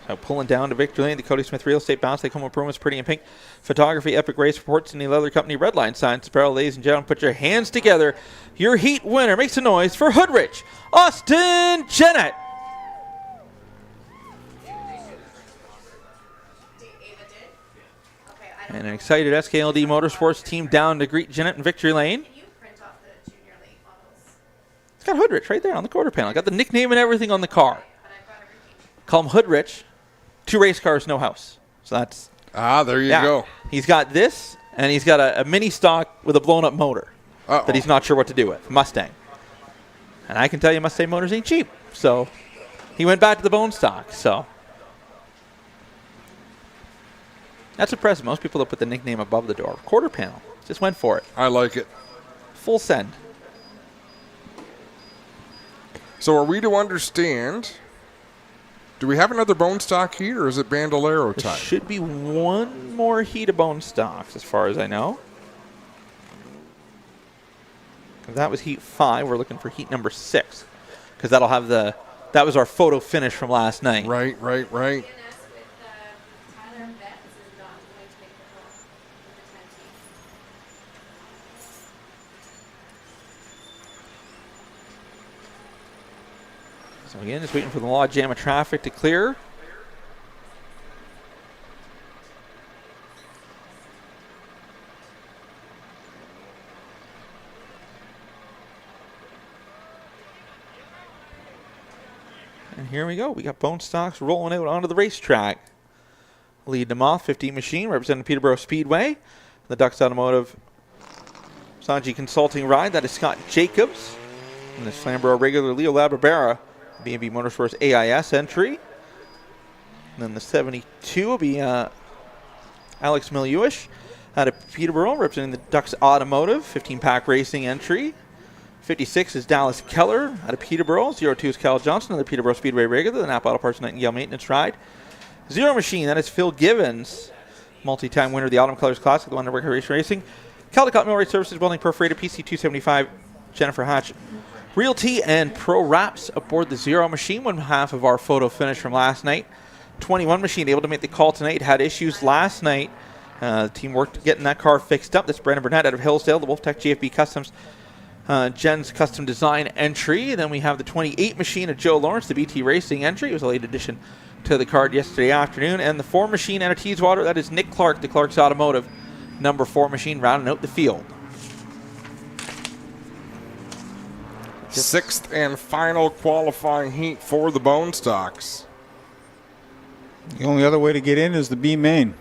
So pulling down to victory lane, the Cody Smith Real Estate Bounce. They come with Pumas Pretty in Pink. Photography, Epic Race Reports, and the Leather Company Redline Science Apparel. Ladies and gentlemen, put your hands together. Your heat winner makes a noise for Hoodrich, Austin Jeanette. And an excited SKLD Motorsports team down to greet Jeanette in victory lane. It's got Hoodrich right there on the quarter panel. Got the nickname and everything on the car. Call him Hoodrich. 2 race cars, no house. So that's... there you go. He's got this, and he's got a mini stock with a blown-up motor that he's not sure what to do with. Mustang. And I can tell you Mustang motors ain't cheap. So he went back to the bone stock. So that's impressive. Most people that put the nickname above the door. Quarter panel. Just went for it. I like it. Full send. So are we to understand... Do we have another bone stock heat, or is it Bandolero time? There should be one more heat of bone stocks, as far as I know. That was heat 5. We're looking for heat number 6, because that'll have the. That was our photo finish from last night. Right. So again, just waiting for the log jam of traffic to clear. And here we go. We got bone stocks rolling out onto the racetrack. Lead them off, 15 machine, representing Peterborough Speedway. The Ducks Automotive Sanji Consulting ride. That is Scott Jacobs. And this Flamborough regular Leo Labarbera. B&B Motorsports AIS entry. And then the 72 will be Alex Miliuish. out of Peterborough, representing the Ducks Automotive, 15-pack racing entry. 56 is Dallas Keller out of Peterborough. 02 is Cal Johnson, another Peterborough Speedway regular, the Napa Auto Parts Nightingale Maintenance Ride. Zero Machine, that is Phil Givens, multi-time winner of the Autumn Colors Classic, the one to work at Race Racing. Caldecott Millwright Services, Welding Perforated, PC 275, Jennifer Hatch Realty, and Pro Wraps aboard the Zero Machine, one half of our photo finish from last night. 21 Machine able to make the call tonight, had issues last night. The team worked getting that car fixed up. That's Brandon Burnett out of Hillsdale, the Wolftech GFB Customs Jen's Custom Design entry. And then we have the 28 Machine of Joe Lawrence, the BT Racing entry. It was a late addition to the card yesterday afternoon. And the 4 Machine and a Teeswater, that is Nick Clark, the Clark's Automotive, number 4 Machine, rounding out the field. Sixth and final qualifying heat for the Bone Stocks. The only other way to get in is the B main.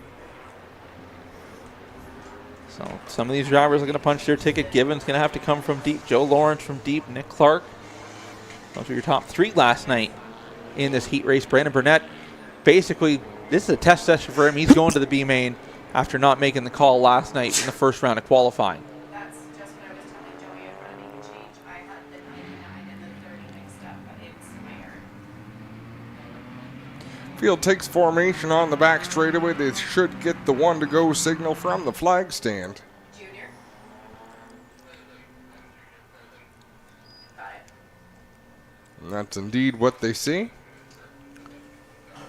So some of these drivers are going to punch their ticket. Gibbons going to have to come from deep. Joe Lawrence from deep. Nick Clark. Those were your top 3 last night in this heat race. Brandon Burnett, basically, this is a test session for him. He's going to the B main after not making the call last night in the first round of qualifying. That's just what I was telling Joey. I'm going to make a change. I had the 99 and the 30 mixed up, but it's my error. Field takes formation on the back straightaway. They should get the 1 to go signal from the flag stand. Junior. Got it. And that's indeed what they see.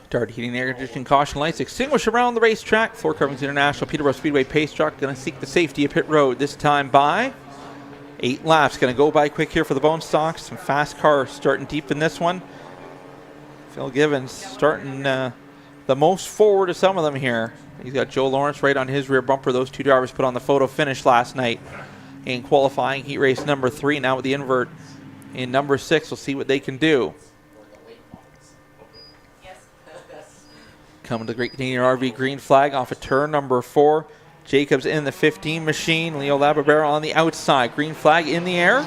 Start heating, air conditioning, caution lights extinguish around the racetrack. Floor Coverings International Peterborough Speedway pace truck going to seek the safety of pit road this time by 8 laps. Going to go by quick here for the Bone Stocks. Some fast cars starting deep in this one. Phil Givens starting the most forward of some of them here. He's got Joe Lawrence right on his rear bumper. Those 2 drivers put on the photo finish last night in qualifying heat race number 3. Now with the invert in number 6, we'll see what they can do. Coming to the Great Canadian RV green flag off of turn number 4. Jacobs in the 15 Machine. Leo Lababera on the outside. Green flag in the air.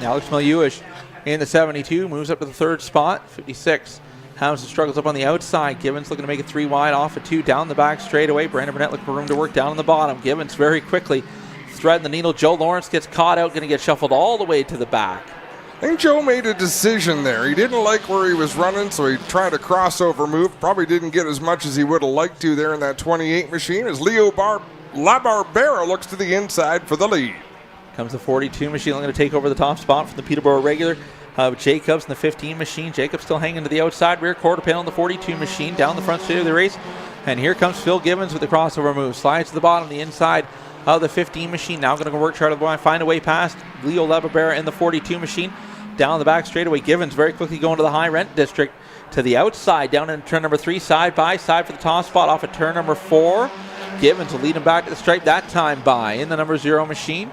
Now Alex Miliuish in the 72, moves up to the 3rd spot. 56, Hamilton struggles up on the outside. Givens looking to make it 3 wide off of 2, down the back straightaway. Brandon Burnett looking for room to work down on the bottom. Givens very quickly threading the needle. Joe Lawrence gets caught out, going to get shuffled all the way to the back. I think Joe made a decision there. He didn't like where he was running, so he tried a crossover move. Probably didn't get as much as he would have liked to there in that 28 Machine as Leo Labarbera looks to the inside for the lead. Comes the 42 Machine looking to take over the top spot from the Peterborough regular. Jacobs in the 15 Machine. Jacobs still hanging to the outside rear quarter panel in the 42 Machine. Down the front straight of the race. And here comes Phil Givens with the crossover move. Slides to the bottom, the inside of the 15 Machine. Now going to go work try to find a way past Leo Labarbera in the 42 Machine. Down the back straightaway. Givens very quickly going to the high rent district to the outside. Down in turn number 3, side by side for the top spot off of turn number 4. Givens will lead him back to the stripe that time by in the number 0 Machine.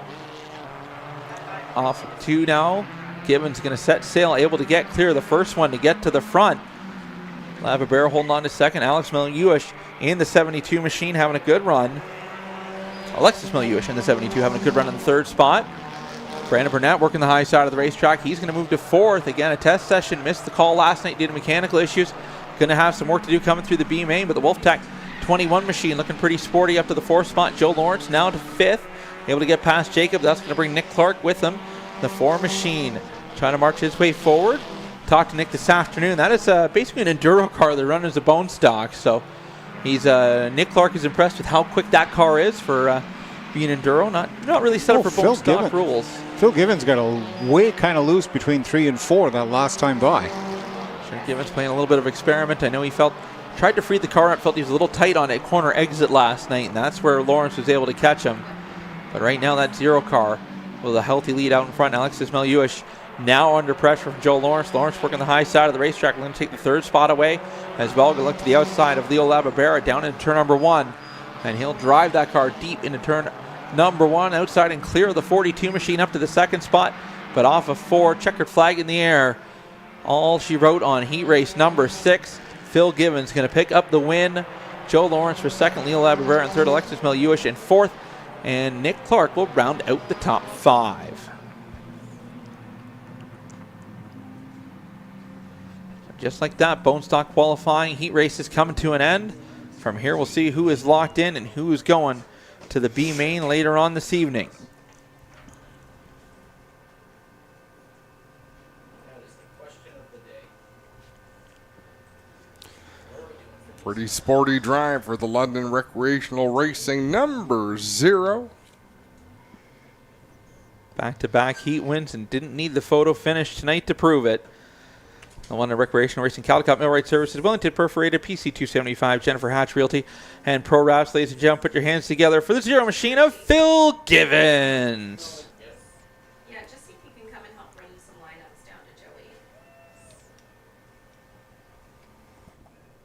Off of 2 now. Givens going to set sail, able to get clear. The first one to get to the front. Lababera holding on to second. Alex Miliuish in the 72 Machine having a good run. Alexis Miliuish in the 72 having a good run in the 3rd spot. Brandon Burnett working the high side of the racetrack. He's going to move to 4th. Again, a test session. Missed the call last night due to mechanical issues. Going to have some work to do coming through the B main, but the Wolftech 21 Machine looking pretty sporty up to the 4th spot. Joe Lawrence now to 5th. Able to get past Jacob. That's going to bring Nick Clark with him. The 4 Machine trying to march his way forward. Talked to Nick this afternoon. That is basically an enduro car they're running as a Bone Stock. So he's Nick Clark is impressed with how quick that car is for being enduro. Not really set up for Bone Stock rules. Phil Givens got a way kind of loose between 3 and 4 that last time by. Sure, Givens playing a little bit of experiment. I know he tried to free the car up, felt he was a little tight on a corner exit last night, and that's where Lawrence was able to catch him. But right now that 0 car with a healthy lead out in front. Alexis Miliuish now under pressure from Joe Lawrence. Lawrence working the high side of the racetrack. Going to take the 3rd spot away as well. Going to look to the outside of Leo Lababera down into turn number 1. And he'll drive that car deep into turn number 1 outside and clear of the 42 Machine up to the 2nd spot. But off of 4, checkered flag in the air. All she wrote on heat race number 6. Phil Givens going to pick up the win. Joe Lawrence for 2nd. Leo Lababera in 3rd. Alexis Miliuish in 4th. And Nick Clark will round out the top 5. Just like that, Bone Stock qualifying heat race is coming to an end. From here, we'll see who is locked in and who is going to the B main later on this evening. Pretty sporty drive for the London Recreational Racing number 0. Back-to-back heat wins and didn't need the photo finish tonight to prove it. The London Recreational Racing Caldecott Millwright Services, Wellington Perforated, PC 275, Jennifer Hatch Realty, and Pro Wraps. Ladies and gentlemen, put your hands together for the Zero Machine of Phil Givens. Yeah, just see if you can come and help run some lineups down to Joey.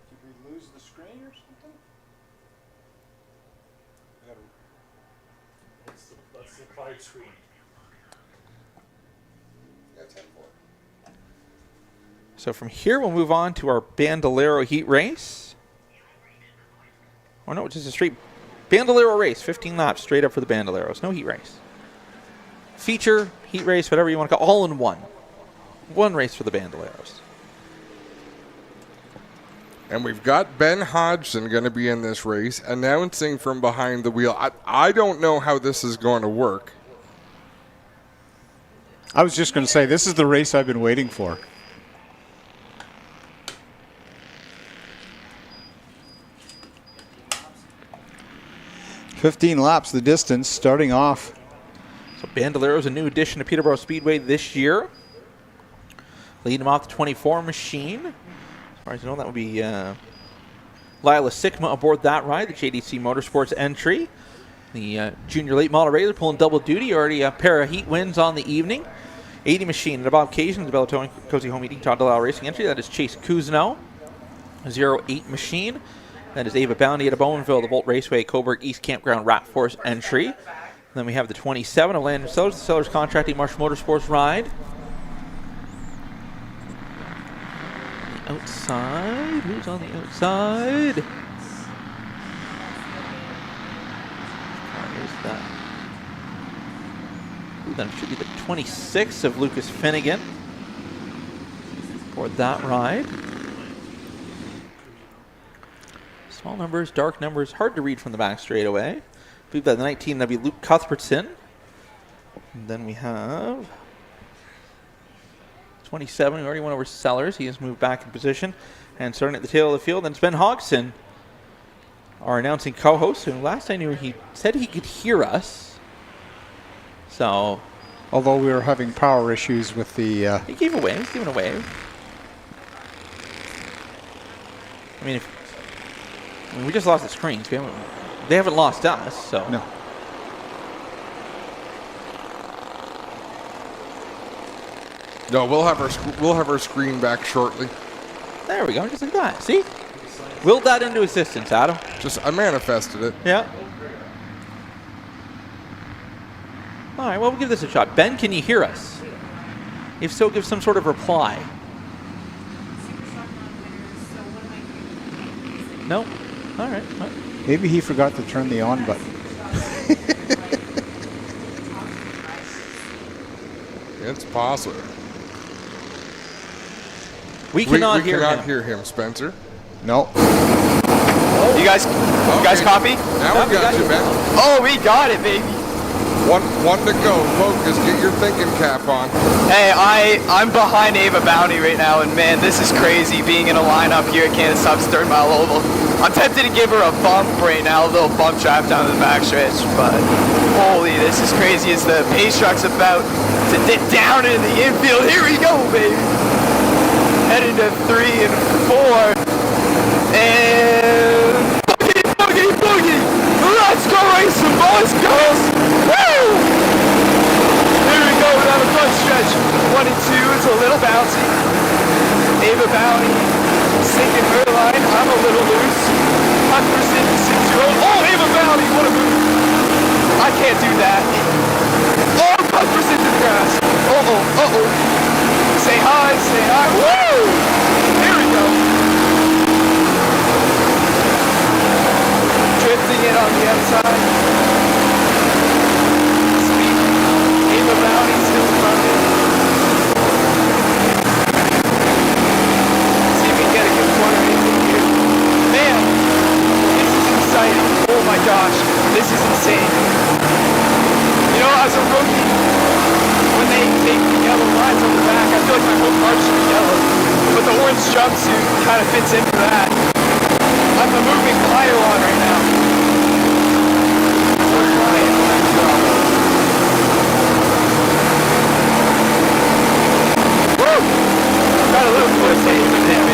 Did we lose the screen or something? That's the card screen. So from here, we'll move on to our Bandolero heat race. Or no, just a straight Bandolero race. 15 laps straight up for the Bandoleros. No heat race. Feature, heat race, whatever you want to call it, all in one. One race for the Bandoleros. And we've got Ben Hodgson going to be in this race, announcing from behind the wheel. I don't know how this is going to work. I was just going to say, this is the race I've been waiting for. "15 laps, the distance, starting off." So Bandolero is a new addition to Peterborough Speedway this year. Leading him off the 24 machine. As far as I know, that would be Lila Sigma aboard that ride, the JDC Motorsports entry. The junior late model regular pulling double duty, already a pair of heat wins on the evening. 80 machine and above occasion, the Bellatone Cozy Home Eating Todd DeLisle Racing entry. That is Chase Kuzno. 08 machine. That is Ava Bounty at Bowmanville, the Volt Raceway, Coburg East Campground Rat Force entry. Then we have the 27 of Landon Sellers, the Sellers Contracting Marsh Motorsports ride. The outside, who's on the outside? Where's that? Ooh, that should be the 26 of Lucas Finnegan for that ride. Small numbers, dark numbers, hard to read from the back straightaway. I believe that the 19, that'd be Luke Cuthbertson. And then we have 27, we already went over Sellers. He has moved back in position. And starting at the tail of the field, then it's Ben Hodgson, our announcing co-host, who last I knew he said he could hear us. So. Although we were having power issues with the... He gave a wave, he's giving a wave. I mean, we just lost the screens. They haven't lost us, so. No. No, we'll have our screen back shortly. There we go, just like that. See? Willed that into existence, Adam. I manifested it. Yeah. All right, well, we'll give this a shot. Ben, can you hear us? If so, give some sort of reply. No? All right. Maybe he forgot to turn the on button. It's possible. We cannot hear him, Spencer. No. You guys copy? Now we got you, Ben. Oh, we got it, baby. One to go. Focus. Get your thinking cap on. Hey, I'm behind Ava Bounty right now, and man, this is crazy being in a lineup here at Kansas Subs Third Mile Oval. I'm tempted to give her a bump right now, a little bump trap down to the backstretch, but holy, this is crazy as the pace truck's about to dip down into the infield. Here we go, baby. Heading to 3 and 4. And boogie. Let's go race some boys, girls. Woo! Here we go, we have a front stretch. 1 and 2, it's a little bouncy. Ava Bounty sinking her line. I'm a little loose. Huckberson, the 6-year-old. Oh, Ava Bounty, what a move. I can't do that. Oh, Huckberson to the grass. Uh-oh. Say hi. Woo! Here we go. Drifting in on the outside. Speed. Ava Bounty still in front of it. See if we can get a good corner anything here. Man, insane. You know, as a rookie, when they take the yellow lines on the back, I feel like my whole car should be yellow. But the orange jumpsuit kind of fits into that. I'm a moving pylon right now. Woo! Got a little close to even there.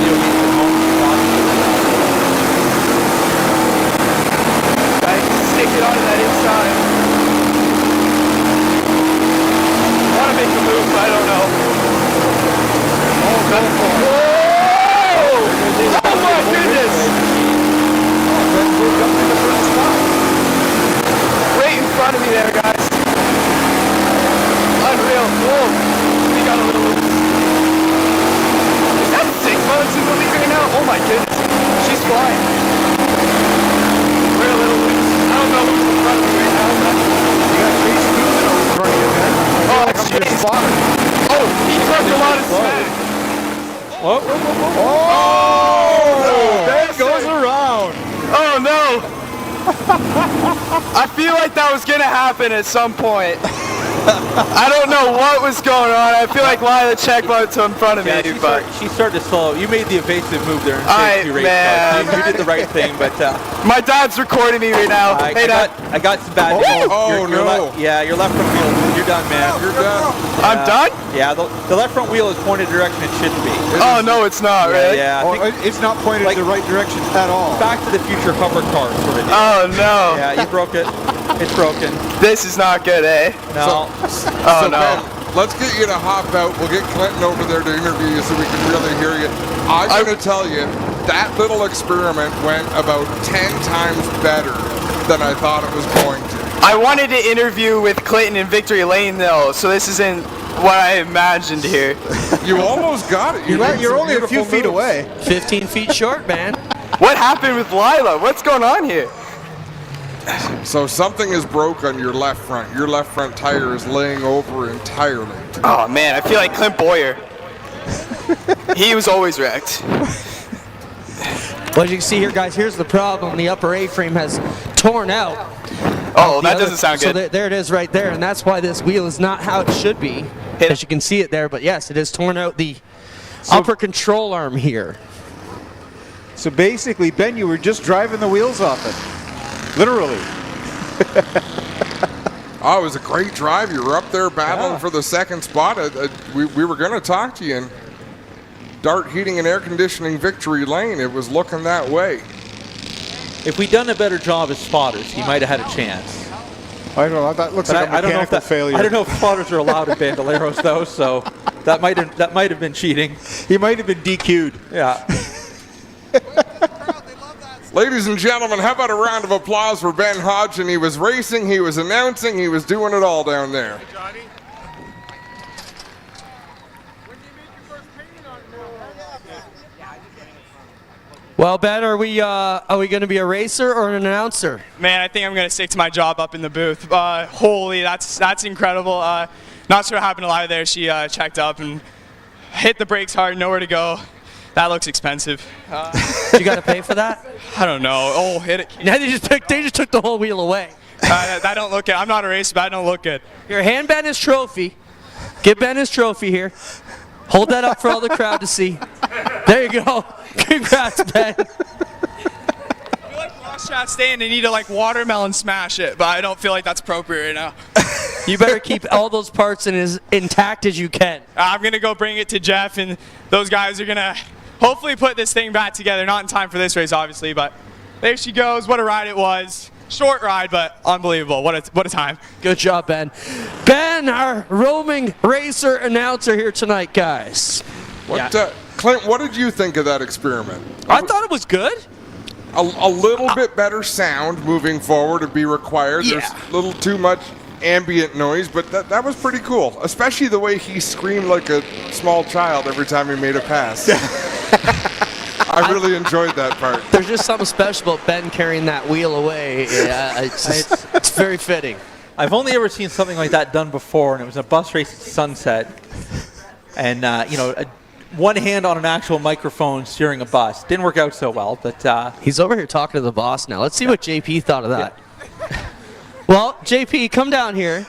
Stick it onto that inside. I want to make a move, but I don't know. Oh my goodness! Right in front of me there, guys. Unreal. Whoa. We got a little loose. Is that Sigma in the league right now? Oh my goodness. She's flying. We're a little loose. I don't know who's in front of me right now, but you got Chase moving over in front of you, man. Oh, that's Chase. Oh, he took a lot of smack. Whoa, whoa, whoa, whoa. Oh, that goes around. Oh no. I feel like that was gonna happen at some point. I don't know what was going on. I feel like Lila checkboat's in front of me, but she started to slow. You made the evasive move there. Man. You did the right thing, but my dad's recording me right now. I got some bad news. Your left front wheel. You're done, man. You're done. I'm done? Yeah, the left front wheel is pointed direction it shouldn't be. Oh no, it's not, really? Yeah. It's not pointed in the right direction at all. Back to the Future hover car sort of deal. Oh no. Yeah, you broke it. It's broken. This is not good, eh? No. So no. Ben, let's get you to hop out. We'll get Clinton over there to interview you so we can really hear you. I'm going to tell you, that little experiment went about 10 times better than I thought it was going to. I wanted to interview with Clinton in Victory Lane, though, so this isn't what I imagined here. You almost got it. You're only a few feet away. 15 feet short, man. What happened with Lila? What's going on here? So something is broke on your left front. Your left front tire is laying over entirely. Oh man, I feel like Clint Boyer. He was always wrecked. Well, as you can see here, guys, here's the problem. The upper A-frame has torn out. Oh, that doesn't sound good. So there it is right there, and that's why this wheel is not how it should be. As you can see it there, but yes, it has torn out the upper control arm here. So basically, Ben, you were just driving the wheels off it. Literally. Oh, it was a great drive. You were up there battling for the second spot. We were going to talk to you in Dart Heating and Air Conditioning Victory Lane. It was looking that way. If we'd done a better job as spotters, he might have had a chance. I don't know. That looks like a mechanical failure. I don't know if spotters are allowed in Bandoleros, though, so that might have been cheating. He might have been DQ'd. Yeah. Ladies and gentlemen, how about a round of applause for Ben Hodgson? He was racing, he was announcing, he was doing it all down there. Well, Ben, are we going to be a racer or an announcer? Man, I think I'm going to stick to my job up in the booth. Holy, that's incredible. Not sure what happened to Lila there. She checked up and hit the brakes hard, nowhere to go. That looks expensive. You got to pay for that? I don't know. Oh, hit it. Now they just took the whole wheel away. That don't look good. I'm not a racer, but I don't look good. Here, hand Ben his trophy. Give Ben his trophy here. Hold that up for all the crowd to see. There you go. Congrats, Ben. I feel like Ross Chastain, they need to like watermelon smash it, but I don't feel like that's appropriate right now. You better keep all those parts as intact as you can. I'm going to go bring it to Jeff, and those guys are going to hopefully put this thing back together. Not in time for this race, obviously, but there she goes. What a ride it was. Short ride, but unbelievable. What a time. Good job, Ben. Ben, our roaming racer announcer here tonight, guys. Clint, what did you think of that experiment? I thought it was good. A little bit better sound moving forward would be required. Yeah. There's a little too much ambient noise, but that was pretty cool, especially the way he screamed like a small child every time he made a pass. I really enjoyed that part. There's just something special about Ben carrying that wheel away. Yeah, it's very fitting. I've only ever seen something like that done before, and it was a bus race at Sunset. And, one hand on an actual microphone steering a bus. Didn't work out so well, but... He's over here talking to the boss now. Let's see what JP thought of that. Well, JP, come down here.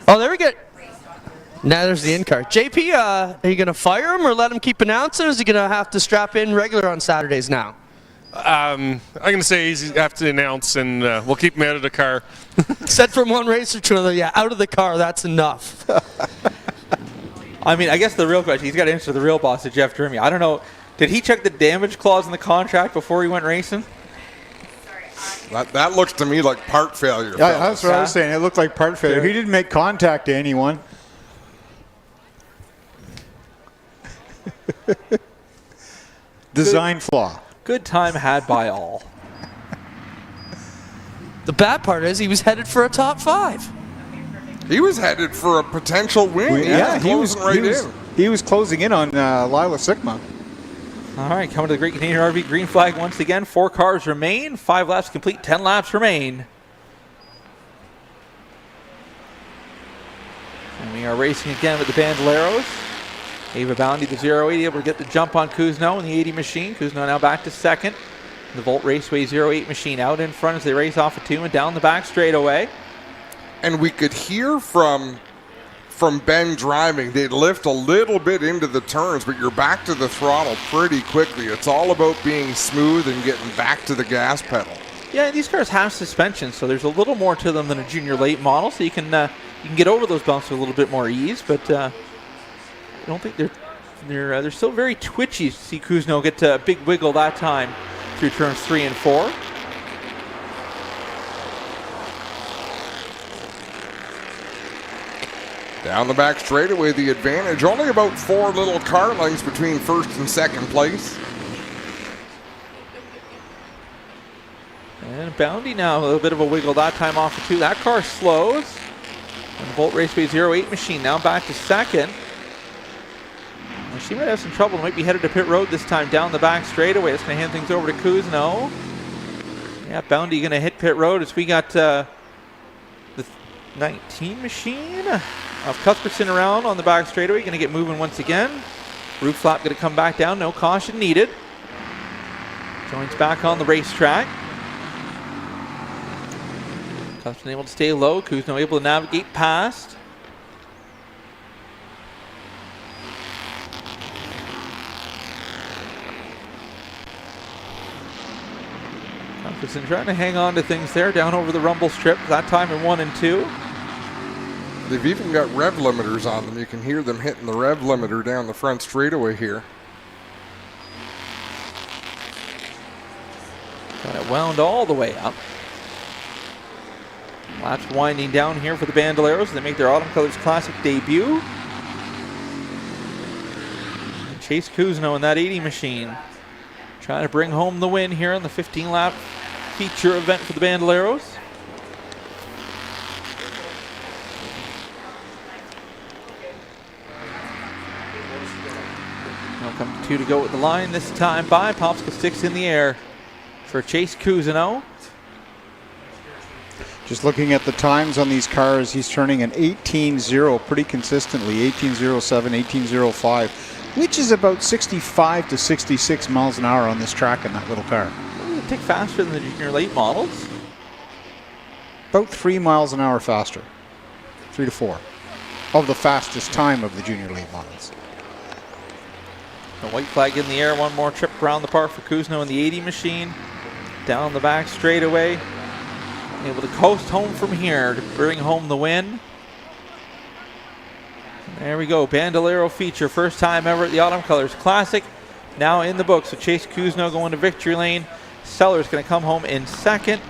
Oh, there we go. Now there's the in-car. JP, are you going to fire him or let him keep announcing? Or is he going to have to strap in regular on Saturdays now? I'm going to say he's have to announce, and we'll keep him out of the car. Said from one racer to another, yeah, out of the car, that's enough. I mean, I guess the real question, he's got to answer the real boss of Jeff Jeremy. I don't know, did he check the damage clause in the contract before he went racing? That looks to me like part failure. Yeah, that's what I was saying. It looked like part failure. He didn't make contact to anyone. Design flaw. Good time had by all. The bad part is he was headed for a top 5. He was headed for a potential win. He was closing in on Lila Sigma. All right, coming to the Great Canadian RV green flag once again. 4 cars remain. 5 laps complete. 10 laps remain. And we are racing again with the Bandoleros. Ava Boundy, the 080, able to get the jump on Kuzno in the 80 machine. Kuzno now back to second. The Volt Raceway 08 machine out in front as they race off a 2 and down the back straightaway. And we could hear from Ben driving, they'd lift a little bit into the turns, but you're back to the throttle pretty quickly. It's all about being smooth and getting back to the gas pedal. Yeah, these cars have suspension, so there's a little more to them than a junior late model, so you can get over those bumps with a little bit more ease, but I don't think they're still very twitchy. See Kuzno get a big wiggle that time through turns 3 and 4. Down the back straightaway, the advantage. Only about 4 little car lengths between first and second place. And Boundy now, a little bit of a wiggle that time off the 2. That car slows. And the Volt Raceway 08 machine now back to second. And she might have some trouble. Might be headed to pit road this time down the back straightaway. It's going to hand things over to Kuzno. Yeah, Boundy going to hit pit road as we got the 19 machine of Cuthbertson around on the back straightaway. Going to get moving once again. Roof flap going to come back down. No caution needed. Joins back on the racetrack. Cuthbertson able to stay low. Kuzno able to navigate past. Cuthbertson trying to hang on to things there down over the rumble strip. That time in 1 and 2. They've even got rev limiters on them. You can hear them hitting the rev limiter down the front straightaway here. Got it wound all the way up. Laps winding down here for the Bandoleros. They make their Autumn Colors Classic debut. And Chase Kuzno in that 80 machine. Trying to bring home the win here in the 15-lap feature event for the Bandoleros. Welcome 2 to go with the line this time by. Popsicle sticks in the air for Chase Kuzno. Just looking at the times on these cars, he's turning an 18.0 pretty consistently, 18.07, 18.05, which is about 65 to 66 miles an hour on this track in that little car. They tick faster than the junior late models. About 3 miles an hour faster, 3 to 4, of the fastest time of the junior late models. The white flag in the air, one more trip around the park for Kuzno in the 80 machine. Down the back straightaway. Able to coast home from here to bring home the win. There we go, Bandolero feature, first time ever at the Autumn Colors Classic. Now in the books, so Chase Kuzno going to victory lane. Seller's going to come home in second,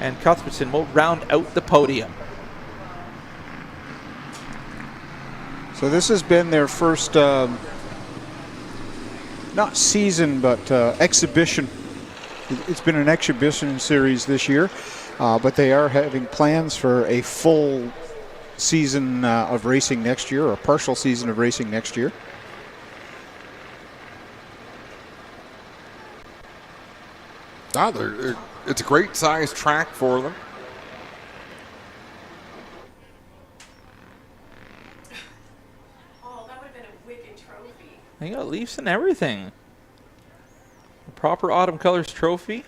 and Cuthbertson will round out the podium. So this has been their first, not season, but exhibition. It's been an exhibition series this year, but they are having plans for a full season of racing next year, or a partial season of racing next year. It's a great size track for them. Oh, that would have been a wicked trophy. They got leaves and everything. A proper Autumn Colors trophy.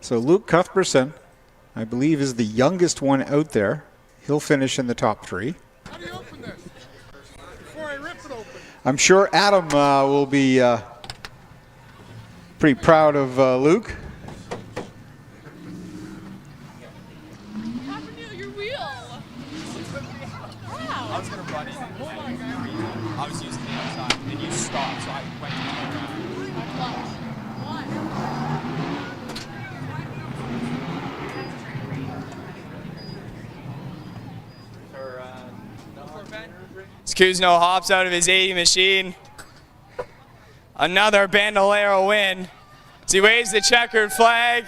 So Luke Cuthbertson, I believe, is the youngest one out there. He'll finish in the top 3. How do you open this? Before I rip it open. I'm sure Adam will be pretty proud of Luke. Your wheel. Wow. I was going to run in. I was using the outside, and you stopped, so I went to the other round. Kuzno hops out of his 80 machine. Another Bandolero win. As he waves the checkered flag.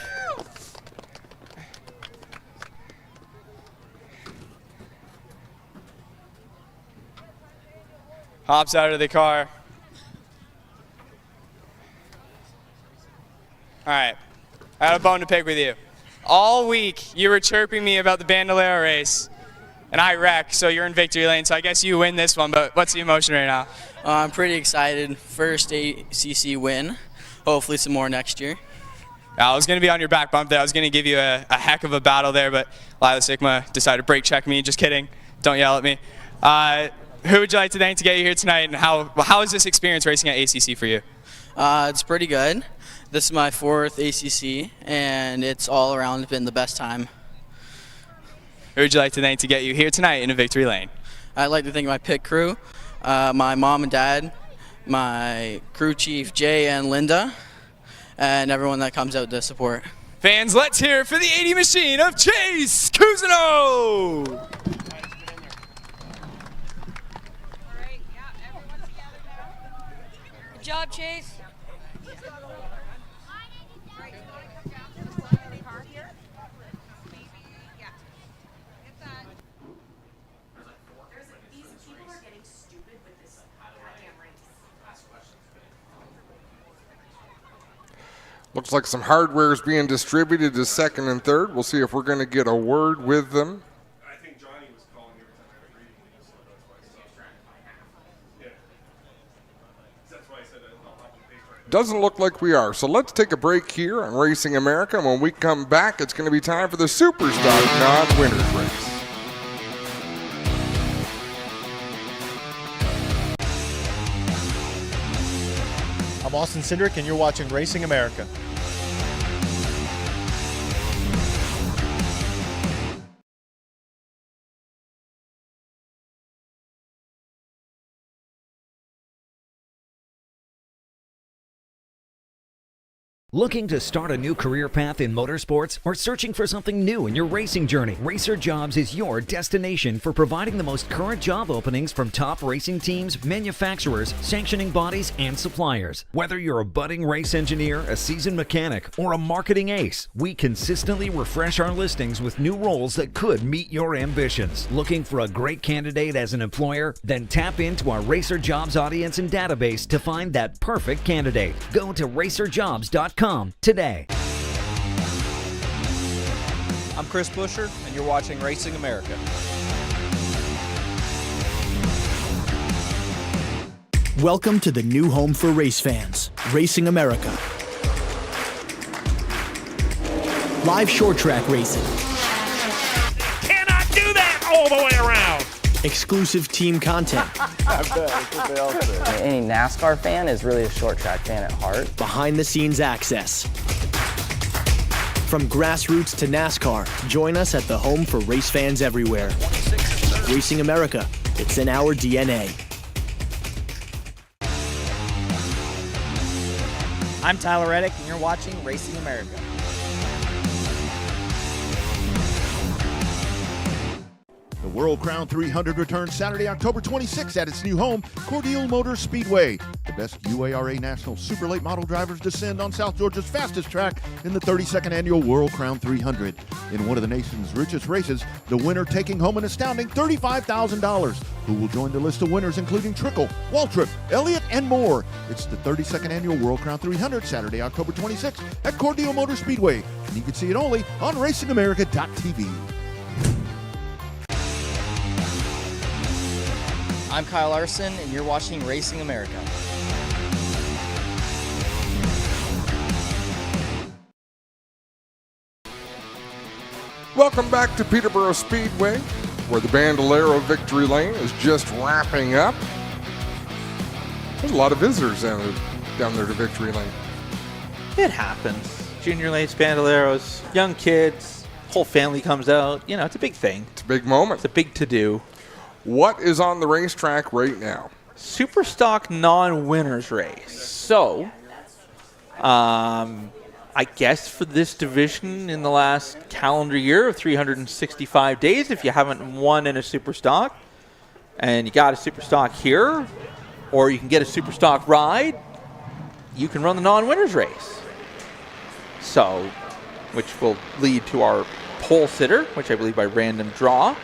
Hops out of the car. All right, I have a bone to pick with you. All week you were chirping me about the Bandolero race. And I wreck, so you're in victory lane, so I guess you win this one, but what's the emotion right now? I'm pretty excited. First ACC win. Hopefully some more next year. I was going to be on your back bump there. I was going to give you a heck of a battle there, but Lila Sigma decided to brake check me. Just kidding. Don't yell at me. Who would you like to thank to get you here tonight, and how is this experience racing at ACC for you? It's pretty good. This is my 4th ACC, and it's all around been the best time. Who would you like to thank to get you here tonight in a victory lane? I'd like to thank my pit crew, my mom and dad, my crew chief Jay and Linda, and everyone that comes out to support. Fans, let's hear it for the 80 machine of Chase Cousineau! Good job, Chase. Looks like some hardware is being distributed to second and third. We'll see if we're going to get a word with them. I think Johnny was calling every time I was reading this, so that's why I said. Yeah. That's why I said I'll hop on the pace track. Doesn't look like we are. So let's take a break here on Racing America. And when we come back, it's going to be time for the Superstock non-winners race. I'm Austin Cindric, and you're watching Racing America. Looking to start a new career path in motorsports or searching for something new in your racing journey? Racer Jobs is your destination for providing the most current job openings from top racing teams, manufacturers, sanctioning bodies, and suppliers. Whether you're a budding race engineer, a seasoned mechanic, or a marketing ace, we consistently refresh our listings with new roles that could meet your ambitions. Looking for a great candidate as an employer? Then tap into our Racer Jobs audience and database to find that perfect candidate. Go to racerjobs.com today. I'm Chris Busher, and you're watching Racing America. Welcome to the new home for race fans, Racing America. Live short track racing. Cannot do that all the way around. Exclusive team content. Any NASCAR fan is really a short track fan at heart. Behind the scenes access. From grassroots to NASCAR, join us at the home for race fans everywhere. Racing America, it's in our DNA. I'm Tyler Reddick, and you're watching Racing America. The World Crown 300 returns Saturday, October 26th at its new home, Cordele Motor Speedway. The best UARA National Super Late Model drivers descend on South Georgia's fastest track in the 32nd annual World Crown 300. In one of the nation's richest races, the winner taking home an astounding $35,000. Who will join the list of winners including Trickle, Waltrip, Elliott, and more. It's the 32nd annual World Crown 300, Saturday, October 26th at Cordele Motor Speedway. And you can see it only on RacingAmerica.tv. I'm Kyle Larson, and you're watching Racing America. Welcome back to Peterborough Speedway, where the Bandolero Victory Lane is just wrapping up. There's a lot of visitors down there to Victory Lane. It happens. Junior lanes, Bandoleros, young kids, whole family comes out. You know, it's a big thing. It's a big moment. It's a big to-do. What is on the racetrack right now? Superstock non-winners race. So, I guess for this division in the last calendar year of 365 days, if you haven't won in a Superstock and you got a Superstock here, or you can get a Superstock ride, you can run the non-winners race. So, which will lead to our pole sitter, which I believe by random draw.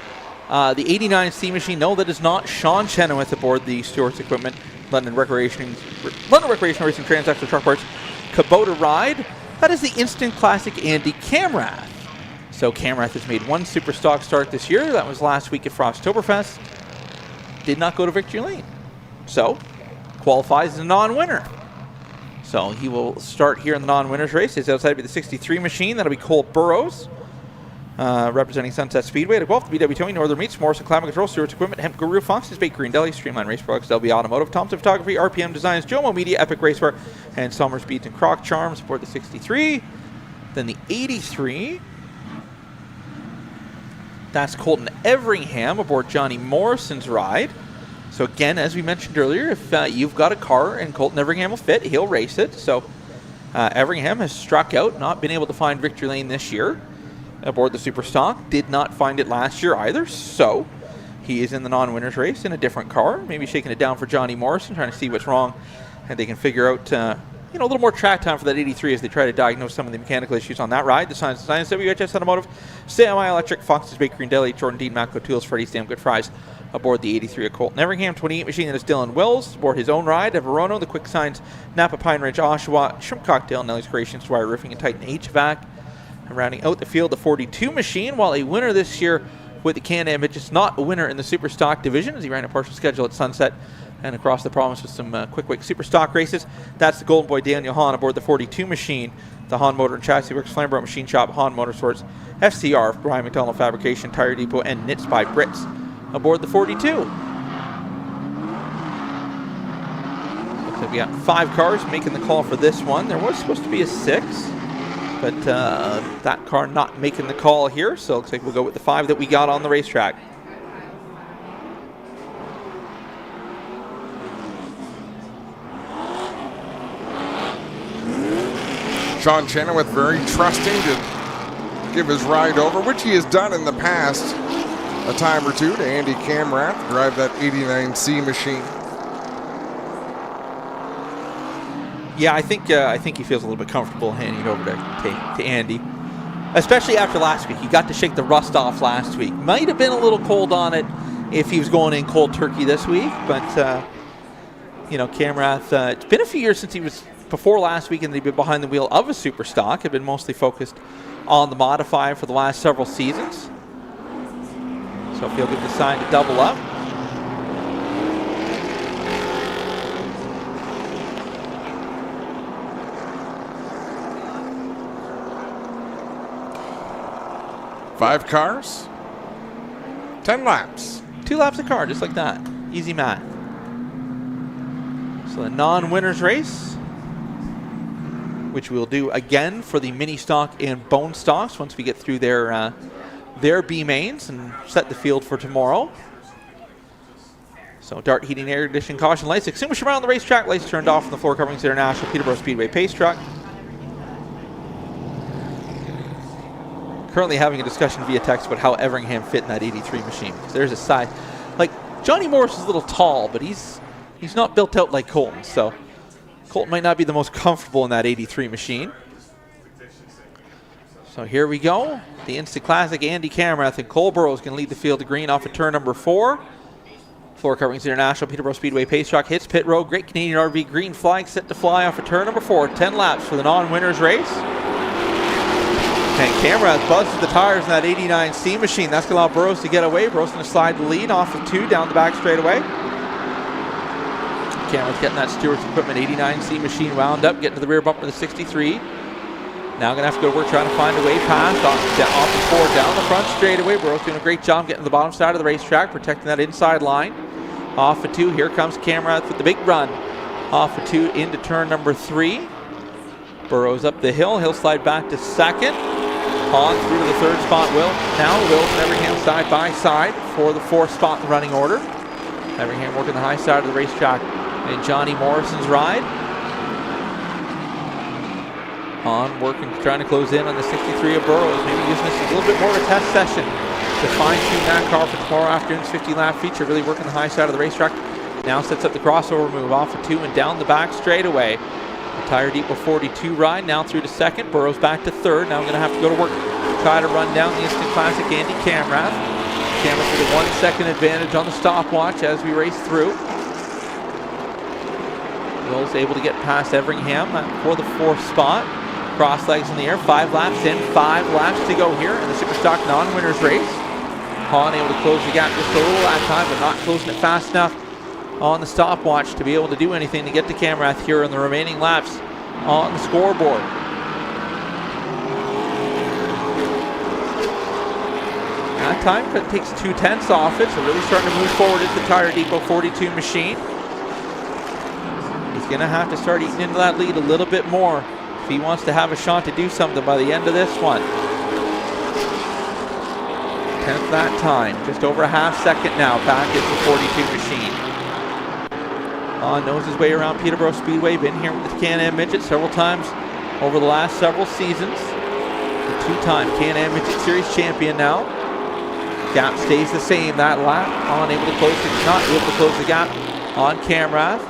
The 89C machine, no, that is not Sean Chenoweth aboard the Stewart's Equipment London Recreation Racing Transaxle Truck Parts Kubota ride. That is the Instant Classic Andy Camrath. So Camrath has made one Superstock start this year. That was last week at Frosttoberfest. Did not go to Victory Lane. So qualifies as a non-winner. So he will start here in the non-winners race. His outside will be the 63 machine. That'll be Cole Burrows, representing Sunset Speedway. To Guelph, the BW Towing, Northern Meats, Morrison Climate Control, Stewart's Equipment, Hemp Guru, Fox's Bake, Green Deli, Streamline Race Products, LB Automotive, Thompson Photography, RPM Designs, Jomo Media, Epic Racewear, and Sommer Speeds and Croc Charms aboard the 63. Then the 83. That's Colton Everingham aboard Johnny Morrison's ride. So again, as we mentioned earlier, if you've got a car and Colton Everingham will fit, he'll race it. So Everingham has struck out, not been able to find Victory Lane this year aboard the Superstock. Did not find it last year either. So he is in the non-winners race in a different car. Maybe shaking it down for Johnny Morrison, trying to see what's wrong. And they can figure out a little more track time for that 83 as they try to diagnose some of the mechanical issues on that ride. The Science Designs, WHS Automotive, Semi Electric, Fox's Bakery and Deli, Jordan Dean, Matco Tools, Freddy's Damn Good Fries aboard the 83 at Colton Everingham. 28 machine, that is Dylan Wills aboard his own ride at Verono, the Quick Signs, Napa Pine Ridge, Oshawa, Shrimp Cocktail, Nelly's Creations, Dwyer Roofing, and Titan HVAC. And rounding out the field, the 42 machine, while a winner this year with the Can-Am, but just not a winner in the Superstock division as he ran a partial schedule at Sunset and across the province with some quick Superstock races. That's the Golden Boy Daniel Hahn aboard the 42 machine, the Hahn Motor and Chassis Works, Flamborough Machine Shop, Hahn Motorsports, FCR, Brian McDonald Fabrication, Tire Depot, and Knits by Brits aboard the 42. Looks like we got 5 cars making the call for this one. There was supposed to be a 6, but that car not making the call here, so it looks like we'll go with the 5 that we got on the racetrack. Sean Chenoweth very trusting to give his ride over, which he has done in the past a time or two, to Andy Camrath to drive that 89C machine. Yeah, I think he feels a little bit comfortable handing it over to Andy, especially after last week. He got to shake the rust off last week. Might have been a little cold on it if he was going in cold turkey this week, but Camrath. It's been a few years since he was. Before last week, and they've been behind the wheel of a Superstock. Have been mostly focused on the Modify for the last several seasons. So if he'll get the sign to double up. Five cars, 10 laps. 2 laps a car, just like that. Easy math. So the non-winners race, which we'll do again for the mini stock and bone stocks once we get through their B mains and set the field for tomorrow. So Dart heating, air conditioning, caution lights, extinguisher around the racetrack, lights turned off from the floor coverings International Peterborough Speedway pace truck. Currently having a discussion via text about how Everingham fit in that 83 machine. There's a side, like Johnny Morris is a little tall, but he's not built out like Colton, so Colton might not be the most comfortable in that 83 machine. So here we go. The Instant Classic Andy Camrath and Cole Burrows can lead the field to green off of turn number 4. Floor coverings International Peterborough Speedway pace truck hits pit road. Great Canadian RV green flag set to fly off of turn number 4. 10 laps for the non-winners race. And Camrath buzzes the tires in that 89C machine. That's going to allow Burrows to get away. Burrows going to slide the lead off of 2 down the back straightaway. Camera's getting that Stewart's Equipment 89C machine wound up, getting to the rear bumper of the 63. Now going to have to go to work trying to find a way past off the 4 down the front straightaway. Burrow's doing a great job getting to the bottom side of the racetrack, protecting that inside line. Off of 2, here comes Camerath with the big run. Off of 2 into turn number 3. Burrow's up the hill. He'll slide back to second. On through to the 3rd spot. Wills and Everingham side by side for the 4th spot in the running order. Everingham working the high side of the racetrack in Johnny Morrison's ride. On working, trying to close in on the 63 of Burrows. Maybe using this as a little bit more of a test session to fine-tune that car for tomorrow afternoon's 50-lap feature. Really working the high side of the racetrack. Now sets up the crossover move off of 2 and down the back straightaway. The Tire Depot 42 ride now through to 2nd. Burrows back to 3rd. Now I'm going to have to go to work to try to run down the Instant Classic Andy Camrath. Camrath with a 1 second advantage on the stopwatch as we race through. Wills able to get past Everingham for the 4th spot. Cross legs in the air, 5 laps in, 5 laps to go here in the Superstock non-winners race. Hahn able to close the gap just a little that time, but not closing it fast enough on the stopwatch to be able to do anything to get to Camrath here in the remaining laps on the scoreboard. That time it takes 2/10 off it, so really starting to move forward into the Tire Depot 42 machine. He's going to have to start eating into that lead a little bit more if he wants to have a shot to do something by the end of this one. 10th that time, just over a half second now, back into the 42 machine. Knows his way around Peterborough Speedway, been here with the Can-Am Midget several times over the last several seasons. The 2-time Can-Am Midget Series champion now. Gap stays the same that lap. Not able to close the gap on Camrath.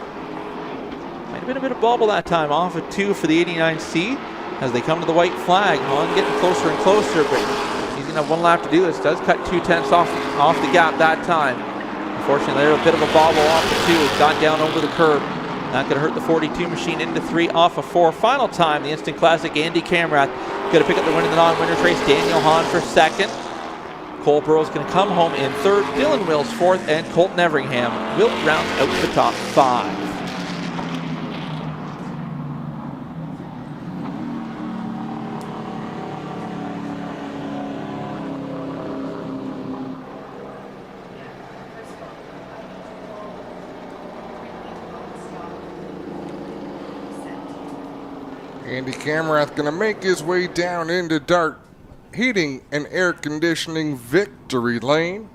Might have been a bit of bobble that time off of 2 for the 89C as they come to the white flag. On getting closer and closer, but he's going to have 1 lap to do this. Does cut 2/10 off the gap that time. Unfortunately, there's a bit of a bobble off of 2. It's got down over the curb. Not going to hurt the 42 machine into 3 off of 4. Final time, the Instant Classic Andy Camrath going to pick up the win in the non-winners race. Daniel Hahn for 2nd. Cole Burrow's going to come home in 3rd. Dylan Wills 4th, and Colton Everingham will round out the top 5. Andy Camrath going to make his way down into Dart Heating and Air Conditioning victory lane.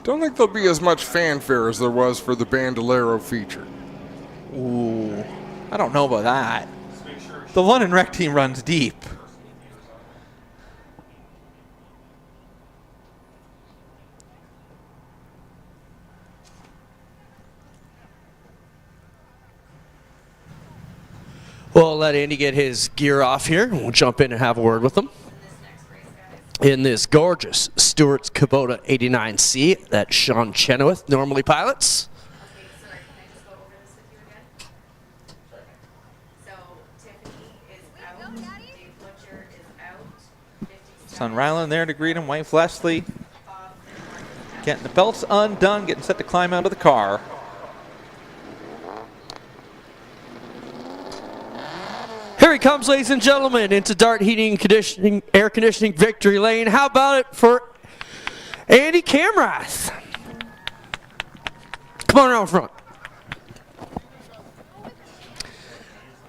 Don't think there'll be as much fanfare as there was for the Bandolero feature. Ooh, I don't know about that. The London Rec team runs deep. We'll let Andy get his gear off here, and we'll jump in and have a word with him. In this gorgeous Stewart's Kubota 89C that Sean Chenoweth normally pilots. Son Ryland there to greet him, wife Leslie. Getting the belts undone, getting set to climb out of the car. Here he comes, ladies and gentlemen, into Dart Heating, Conditioning, Air Conditioning victory lane. How about it for Andy Camrath? Come on around front.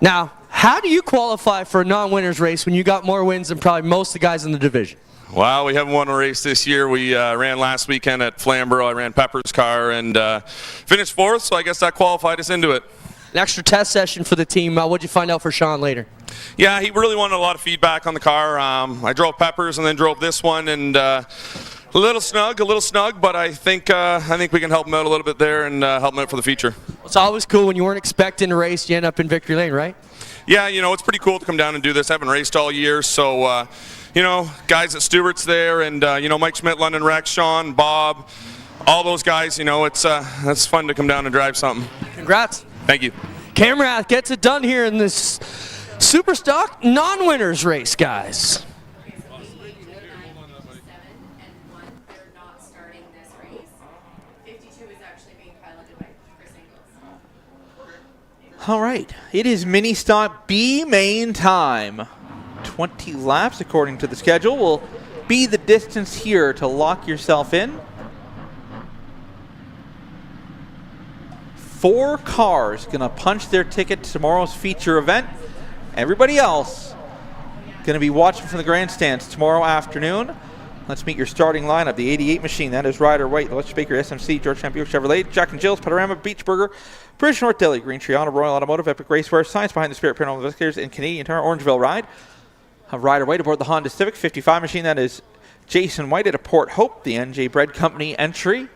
Now, how do you qualify for a non-winners race when you got more wins than probably most of the guys in the division? Well, we haven't won a race this year. We ran last weekend at Flamborough. I ran Pepper's car and finished 4th, so I guess that qualified us into it. An extra test session for the team. What'd you find out for Sean later? Yeah, he really wanted a lot of feedback on the car. I drove Pepper's and then drove this one, and a little snug, but I think we can help him out a little bit there and help him out for the future. It's always cool when you weren't expecting a race, you end up in victory lane, right? Yeah, it's pretty cool to come down and do this. I haven't raced all year, so guys at Stewart's there, and Mike Schmidt, London Rex, Sean, Bob, all those guys. It's fun to come down and drive something. Congrats. Thank you. Camrath gets it done here in this Superstock non-winners race, guys. All right, it is mini stock B main time. 20 laps according to the schedule will be the distance here to lock yourself in. 4 cars gonna punch their ticket to tomorrow's feature event. Everybody else gonna be watching from the grandstands tomorrow afternoon. Let's meet your starting lineup. The 88 machine, that is Ryder White, the West Baker SMC, Georgetown Buick Chevrolet, Jack and Jill's, Panorama, Beach Burger, British North Delhi, Green Tree Auto, Royal Automotive, Epic Raceware, Science Behind the Spirit, Paranormal Investigators, and Canadian Tire, Orangeville Ride. Ryder White aboard the Honda Civic 55 machine, that is Jason White at a Port Hope, the NJ Bread Company entry.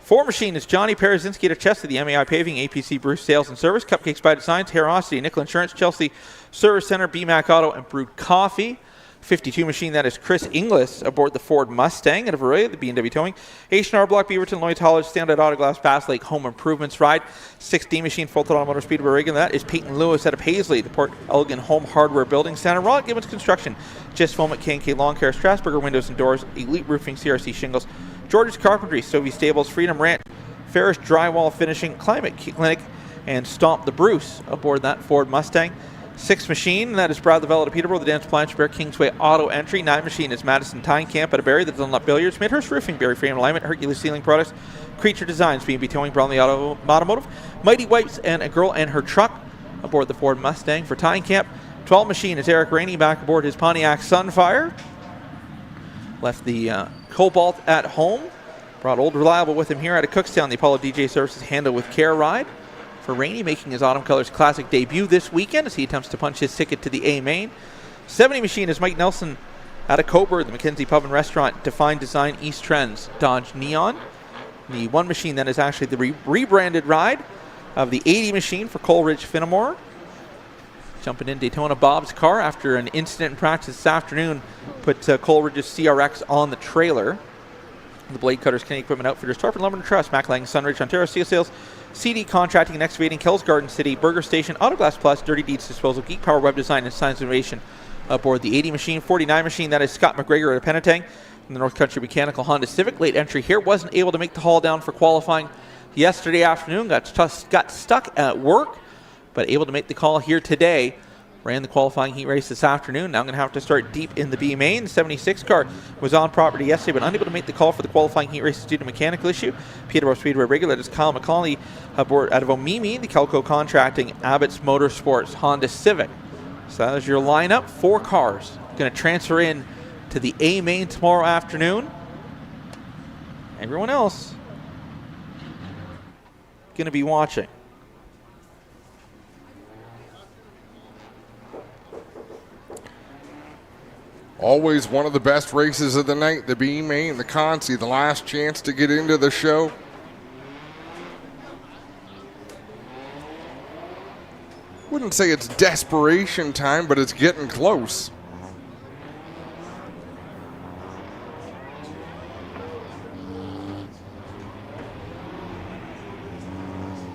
4 machine is Johnny Parazinski at Chester, the MEI Paving, APC Bruce Sales and Service, Cupcakes by Design, Terrosity, Nickel Insurance, Chelsea Service Center, BMAC Auto, and Brewed Coffee. 52 machine, that is Chris Inglis aboard the Ford Mustang at Aurelia, the B&W Towing. H&R Block, Beaverton, Lloyd's College, Standard Autoglass, Bass Lake Home Improvements Ride. 6D machine, Full Throttle Motor Speedway Reagan. That is Peyton Lewis out of Paisley, the Port Elgin Home Hardware Building Center. Rod Gibbons Construction, Just Foam at K&K Lawn Care, Strasburger Windows and Doors, Elite Roofing, CRC Shingles, George's Carpentry, Stovey Stables, Freedom Ranch, Ferris Drywall Finishing, Climate Clinic, and Stomp the Bruce aboard that Ford Mustang. 6 machine, that is Brad Lavelle at Peterborough, the Dance Planch Bear Kingsway Auto Entry. 9 machine is Madison Tyne Camp at a Barrie, the Dunlop Billiards, Midhurst Roofing, Barrie Frame Alignment, Hercules Ceiling Products, Creature Designs, B&B Towing, Brownlee Automotive, Mighty Wipes, and a Girl and Her Truck aboard the Ford Mustang for Tyne Camp. 12 machine is Eric Rainey back aboard his Pontiac Sunfire. Left the Cobalt at home. Brought Old Reliable with him here out of Cookstown, the Apollo DJ Services Handle with Care ride. For Rainey, making his Autumn Colors Classic debut this weekend as he attempts to punch his ticket to the A main. 70 machine is Mike Nelson out of Coburg, the Mackenzie Pub and Restaurant, Define Design, East Trends, Dodge Neon. The 1 machine that is actually the rebranded ride of the 80 machine for Coleridge Finnemore. Jumping in Daytona Bob's car after an incident in practice this afternoon put Coleridge's CRX on the trailer. The Blade Cutters, Canadian Equipment Outfitters, Torp and Lumber and Trust, Macklang, Sunridge, Ontario Steel Sales, CD Contracting and Excavating, Kells Garden City, Burger Station, Autoglass Plus, Dirty Deeds Disposal, Geek Power Web Design, and Science Innovation aboard the 80 machine. 49 machine, that is Scott McGregor at Penetang. In the North Country Mechanical Honda Civic, late entry here, wasn't able to make the haul down for qualifying yesterday afternoon, got stuck at work, but able to make the call here today. Ran the qualifying heat race this afternoon. Now I'm going to have to start deep in the B main. The 76 car was on property yesterday, but unable to make the call for the qualifying heat race due to mechanical issue. Peterborough Speedway regular is Kyle McCauley aboard out of Omimi, the Kelco Contracting, Abbott's Motorsports, Honda Civic. So that is your lineup. 4 cars going to transfer in to the A main tomorrow afternoon. Everyone else going to be watching. Always one of the best races of the night, the B main, the Consi, the last chance to get into the show. Wouldn't say it's desperation time, but it's getting close.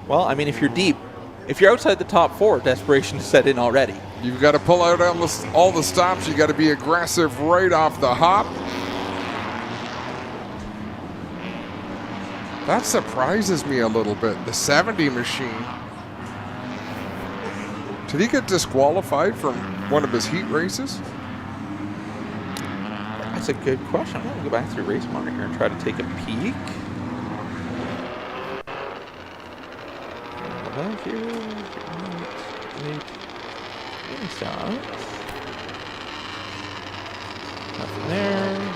Well, I mean, if you're deep, if you're outside the top 4, desperation is set in already. You've got to pull out all the stops. You got to be aggressive right off the hop. That surprises me a little bit. The 70 machine. Did he get disqualified from one of his heat races? That's a good question. I'm going to go back through race monitor here and try to take a peek. Nothing there.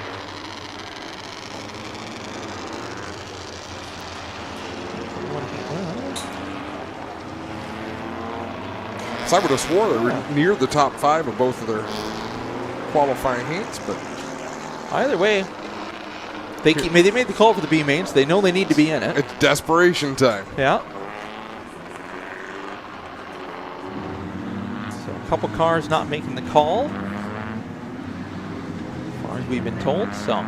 So I would have swore they were near the top 5 of both of their qualifying heats, but either way, they made the call for the B main, so they know they need to be in it. It's desperation time. Yeah. So a couple cars not making the call, as far as we've been told. So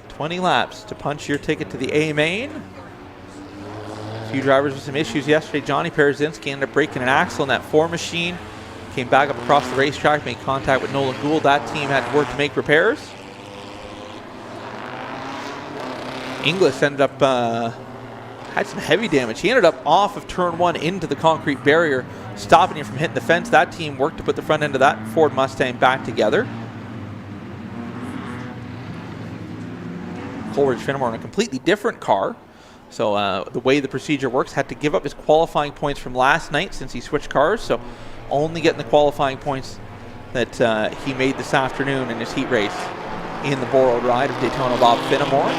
20 laps to punch your ticket to the A main. A few drivers with some issues yesterday. Johnny Parazinski ended up breaking an axle in that 4 machine. Came back up across the racetrack, made contact with Nolan Gould. That team had to work to make repairs. Inglis ended up had some heavy damage. He ended up off of turn 1 into the concrete barrier, stopping him from hitting the fence. That team worked to put the front end of that Ford Mustang back together. Coleridge Fenimore in a completely different car. So the way the procedure works, had to give up his qualifying points from last night since he switched cars. So only getting the qualifying points that he made this afternoon in his heat race in the borrowed ride of Daytona Bob Fenimore.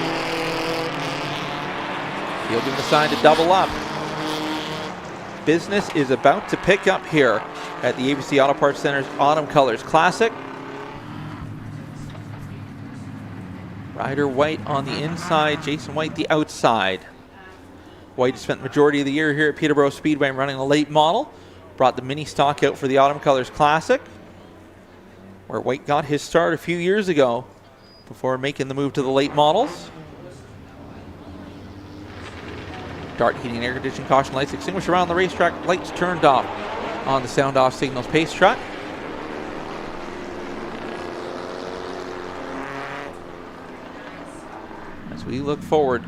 Fielding the sign to double up. Business is about to pick up here at the ABC Auto Parts Center's Autumn Colors Classic. Ryder White on the inside, Jason White the outside. White has spent the majority of the year here at Peterborough Speedway running a late model. Brought the mini stock out for the Autumn Colors Classic, where White got his start a few years ago before making the move to the late models. Dart heating and air conditioning caution lights extinguished around the racetrack. Lights turned off on the sound off signals pace truck. As we look forward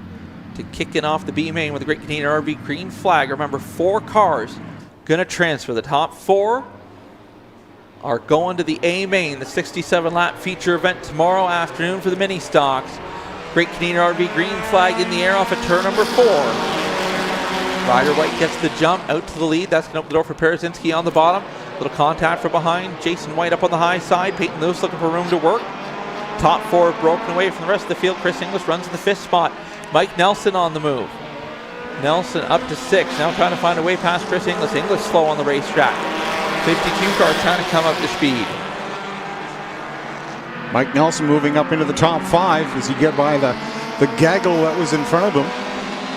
to kicking off the B main with the Great Canadian RV green flag. Remember, 4 cars going to transfer. The top 4 are going to the A main, the 67 lap feature event tomorrow afternoon for the mini stocks. Great Canadian RV green flag in the air off of turn number 4. Ryder White gets the jump out to the lead. That's going to open the door for Perezinski on the bottom. Little contact from behind. Jason White up on the high side. Peyton Lewis looking for room to work. Top 4 broken away from the rest of the field. Chris Inglis runs in the 5th spot. Mike Nelson on the move. Nelson up to 6. Now trying to find a way past Chris Inglis. Inglis slow on the racetrack. 52 car trying to come up to speed. Mike Nelson moving up into the top 5 as he get by the gaggle that was in front of him,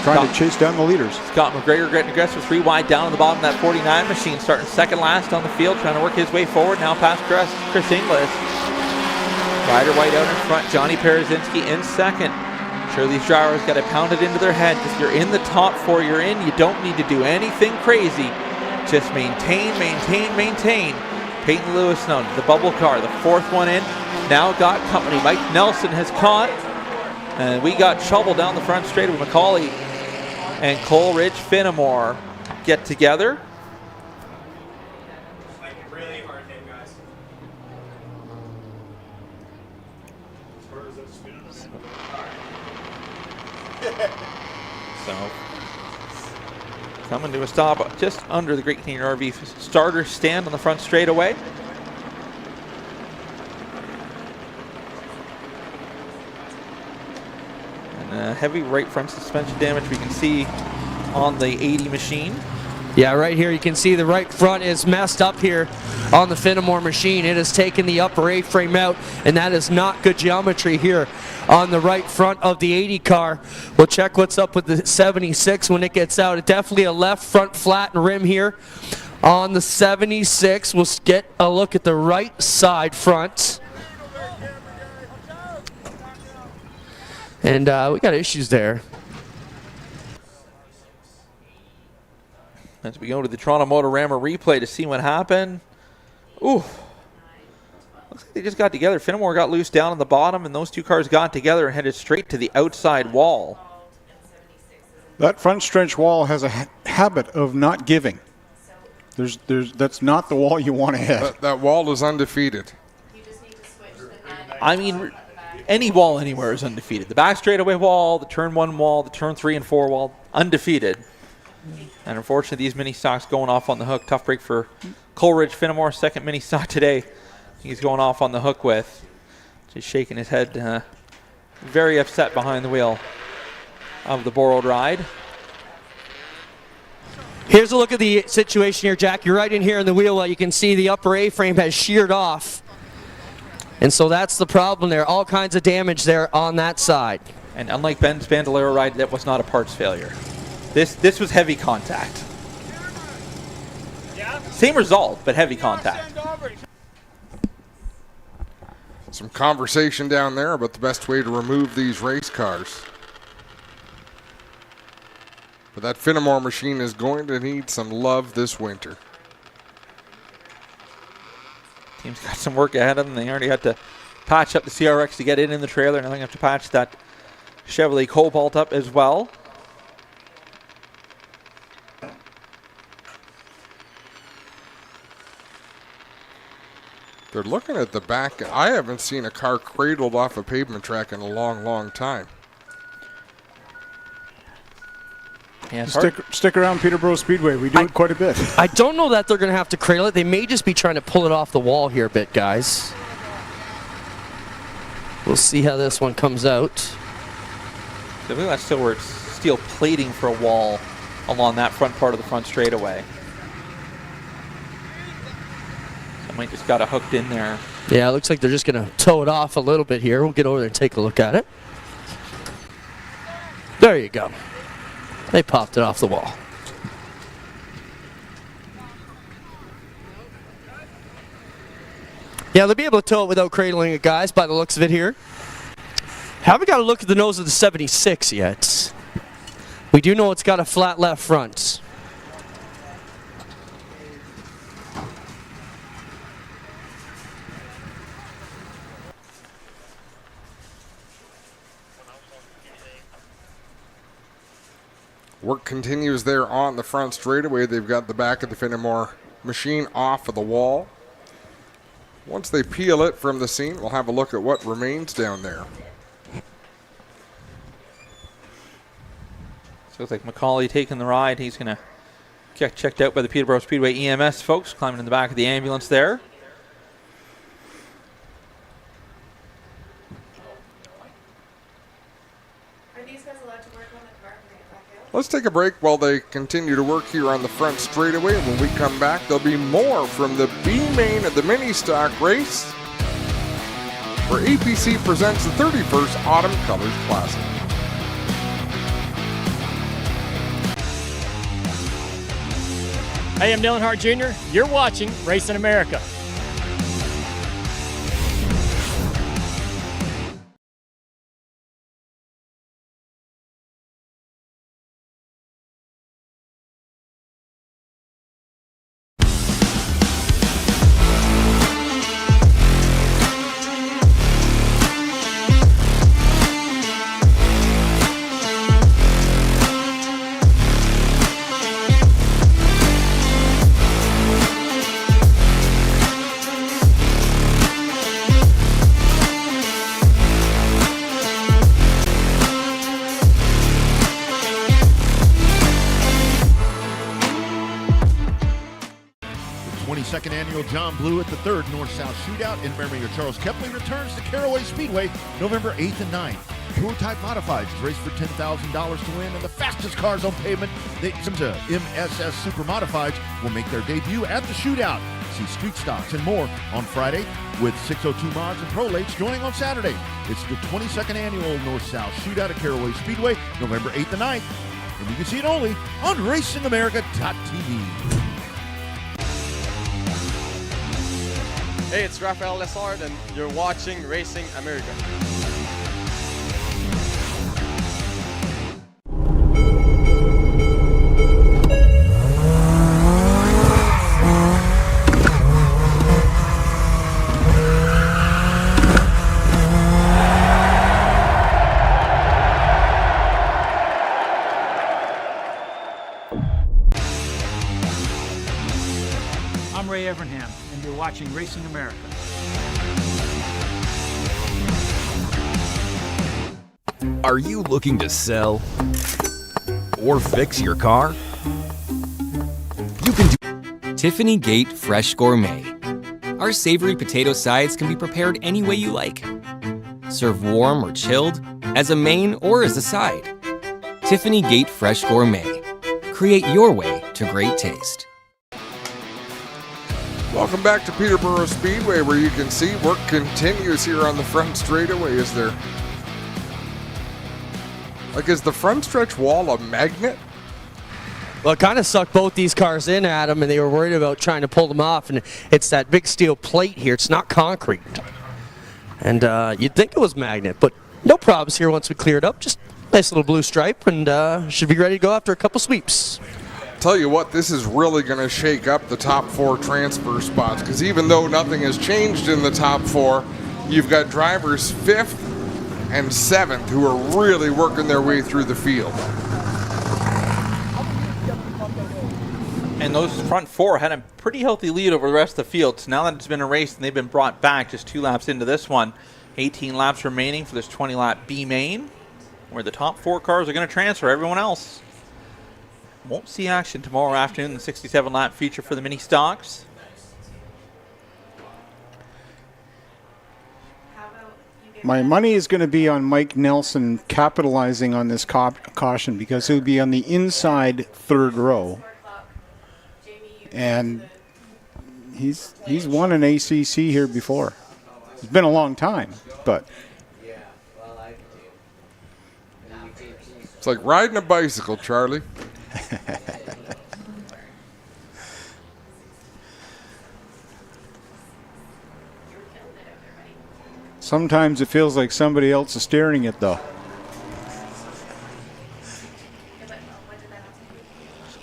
trying to chase down the leaders. Scott McGregor getting aggressive, 3 wide down on the bottom of that 49 machine, starting second last on the field, trying to work his way forward. Now past Chris Inglis. Ryder White out in front, Johnny Perezinski in second. Sure, these drivers got to pound it into their head. If you're in the top 4, you're in. You don't need to do anything crazy. Just maintain. Peyton Lewis known, the bubble car, the 4th one in. Now got company. Mike Nelson has caught. And we got trouble down the front straight with McCauley and Coleridge Fenimore get together. Like really hard hit, guys. So coming to a stop just under the Great Canadian RV starter stand on the front straightaway. And heavy right front suspension damage we can see on the 80 machine. Yeah, right here you can see the right front is messed up here on the Fenimore machine. It has taken the upper A-frame out, and that is not good geometry here on the right front of the 80 car. We'll check what's up with the 76 when it gets out. Definitely a left front flat and rim here on the 76. We'll get a look at the right side front. And we got issues there. As we go to the Toronto Motorama replay to see what happened. Ooh. Looks like they just got together. Fenimore got loose down on the bottom, and those 2 cars got together and headed straight to the outside wall. That front stretch wall has a habit of not giving. That's not the wall you want to hit. That wall is undefeated. I mean, any wall anywhere is undefeated. The back straightaway wall, the turn 1 wall, the turn 3 and 4 wall, undefeated. And unfortunately, these mini stocks going off on the hook. Tough break for Coleridge Fenimore, second mini stock today. He's going off on the hook with. Just shaking his head. Very upset behind the wheel of the borrowed ride. Here's a look at the situation here, Jack. You're right in here in the wheel well. You can see the upper A-frame has sheared off. And so that's the problem there. All kinds of damage there on that side. And unlike Ben's Bandolero ride, that was not a parts failure. This was heavy contact. Same result, but heavy contact. Some conversation down there about the best way to remove these race cars. But that Fenimore machine is going to need some love this winter. Team's got some work ahead of them. They already had to patch up the CRX to get in the trailer. Now they have to patch that Chevrolet Cobalt up as well. They're looking at the back. I haven't seen a car cradled off a pavement track in a long, long time. Yeah, stick around Peterborough Speedway. We do it quite a bit. I don't know that they're going to have to cradle it. They may just be trying to pull it off the wall here a bit, guys. We'll see how this one comes out. I think that's still where it's steel plating for a wall along that front part of the front straightaway. So might just got it hooked in there. Yeah, it looks like they're just going to tow it off a little bit here. We'll get over there and take a look at it. There you go. They popped it off the wall. Yeah, they'll be able to tow it without cradling it, guys, by the looks of it here. Haven't got a look at the nose of the 76 yet. We do know it's got a flat left front. Work continues there on the front straightaway. They've got the back of the Finnemore machine off of the wall. Once they peel it from the scene, we'll have a look at what remains down there. So it's like McCauley taking the ride. He's going to get checked out by the Peterborough Speedway EMS folks, climbing in the back of the ambulance there. Are these guys allowed to work on the car and bring it back out? Let's take a break while they continue to work here on the front straightaway. When we come back, there'll be more from the B main of the mini stock race, where APC presents the 31st Autumn Colors Classic. Hey, I'm Dylan Hart Jr. You're watching Racing America. Second annual John Blewett III North-South Shootout in memory of Charles Kepley returns to Caraway Speedway November 8th and 9th. Tour Type Modifieds race for $10,000 to win, and the fastest cars on pavement, the MSS Super Modifieds, will make their debut at the shootout. See street stocks and more on Friday, with 602 Mods and Prolates joining on Saturday. It's the 22nd annual North-South Shootout at Caraway Speedway November 8th and 9th, and you can see it only on RacingAmerica.tv. Hey, it's Rafael Lessard, and you're watching Racing America. I'm Ray Evernham, and you're watching Racing America. Are you looking to sell or fix your car? You can do Tiffany Gate Fresh Gourmet. Our savory potato sides can be prepared any way you like. Serve warm or chilled, as a main or as a side. Tiffany Gate Fresh Gourmet. Create your way to great taste. Welcome back to Peterborough Speedway, where you can see work continues here on the front straightaway. Is the front stretch wall a magnet? Well, it kind of sucked both these cars in, Adam, and they were worried about trying to pull them off, and it's that big steel plate here. It's not concrete. And you'd think it was magnet, but no problems here once we clear it up. Just nice little blue stripe, and should be ready to go after a couple sweeps. Tell you what, this is really going to shake up the top four transfer spots, because even though nothing has changed in the top four, you've got drivers 5th and 7th who are really working their way through the field. And those front four had a pretty healthy lead over the rest of the field. So now that it's been erased and they've been brought back just 2 laps into this one, 18 laps remaining for this 20-lap B main, where the top 4 cars are going to transfer. Everyone else won't see action tomorrow afternoon in the 67-lap feature for the mini stocks. My money is going to be on Mike Nelson capitalizing on this caution because he'll be on the inside 3rd row. And he's won an ACC here before. It's been a long time, but it's like riding a bicycle, Charlie. sometimes it feels like somebody else is steering it, though.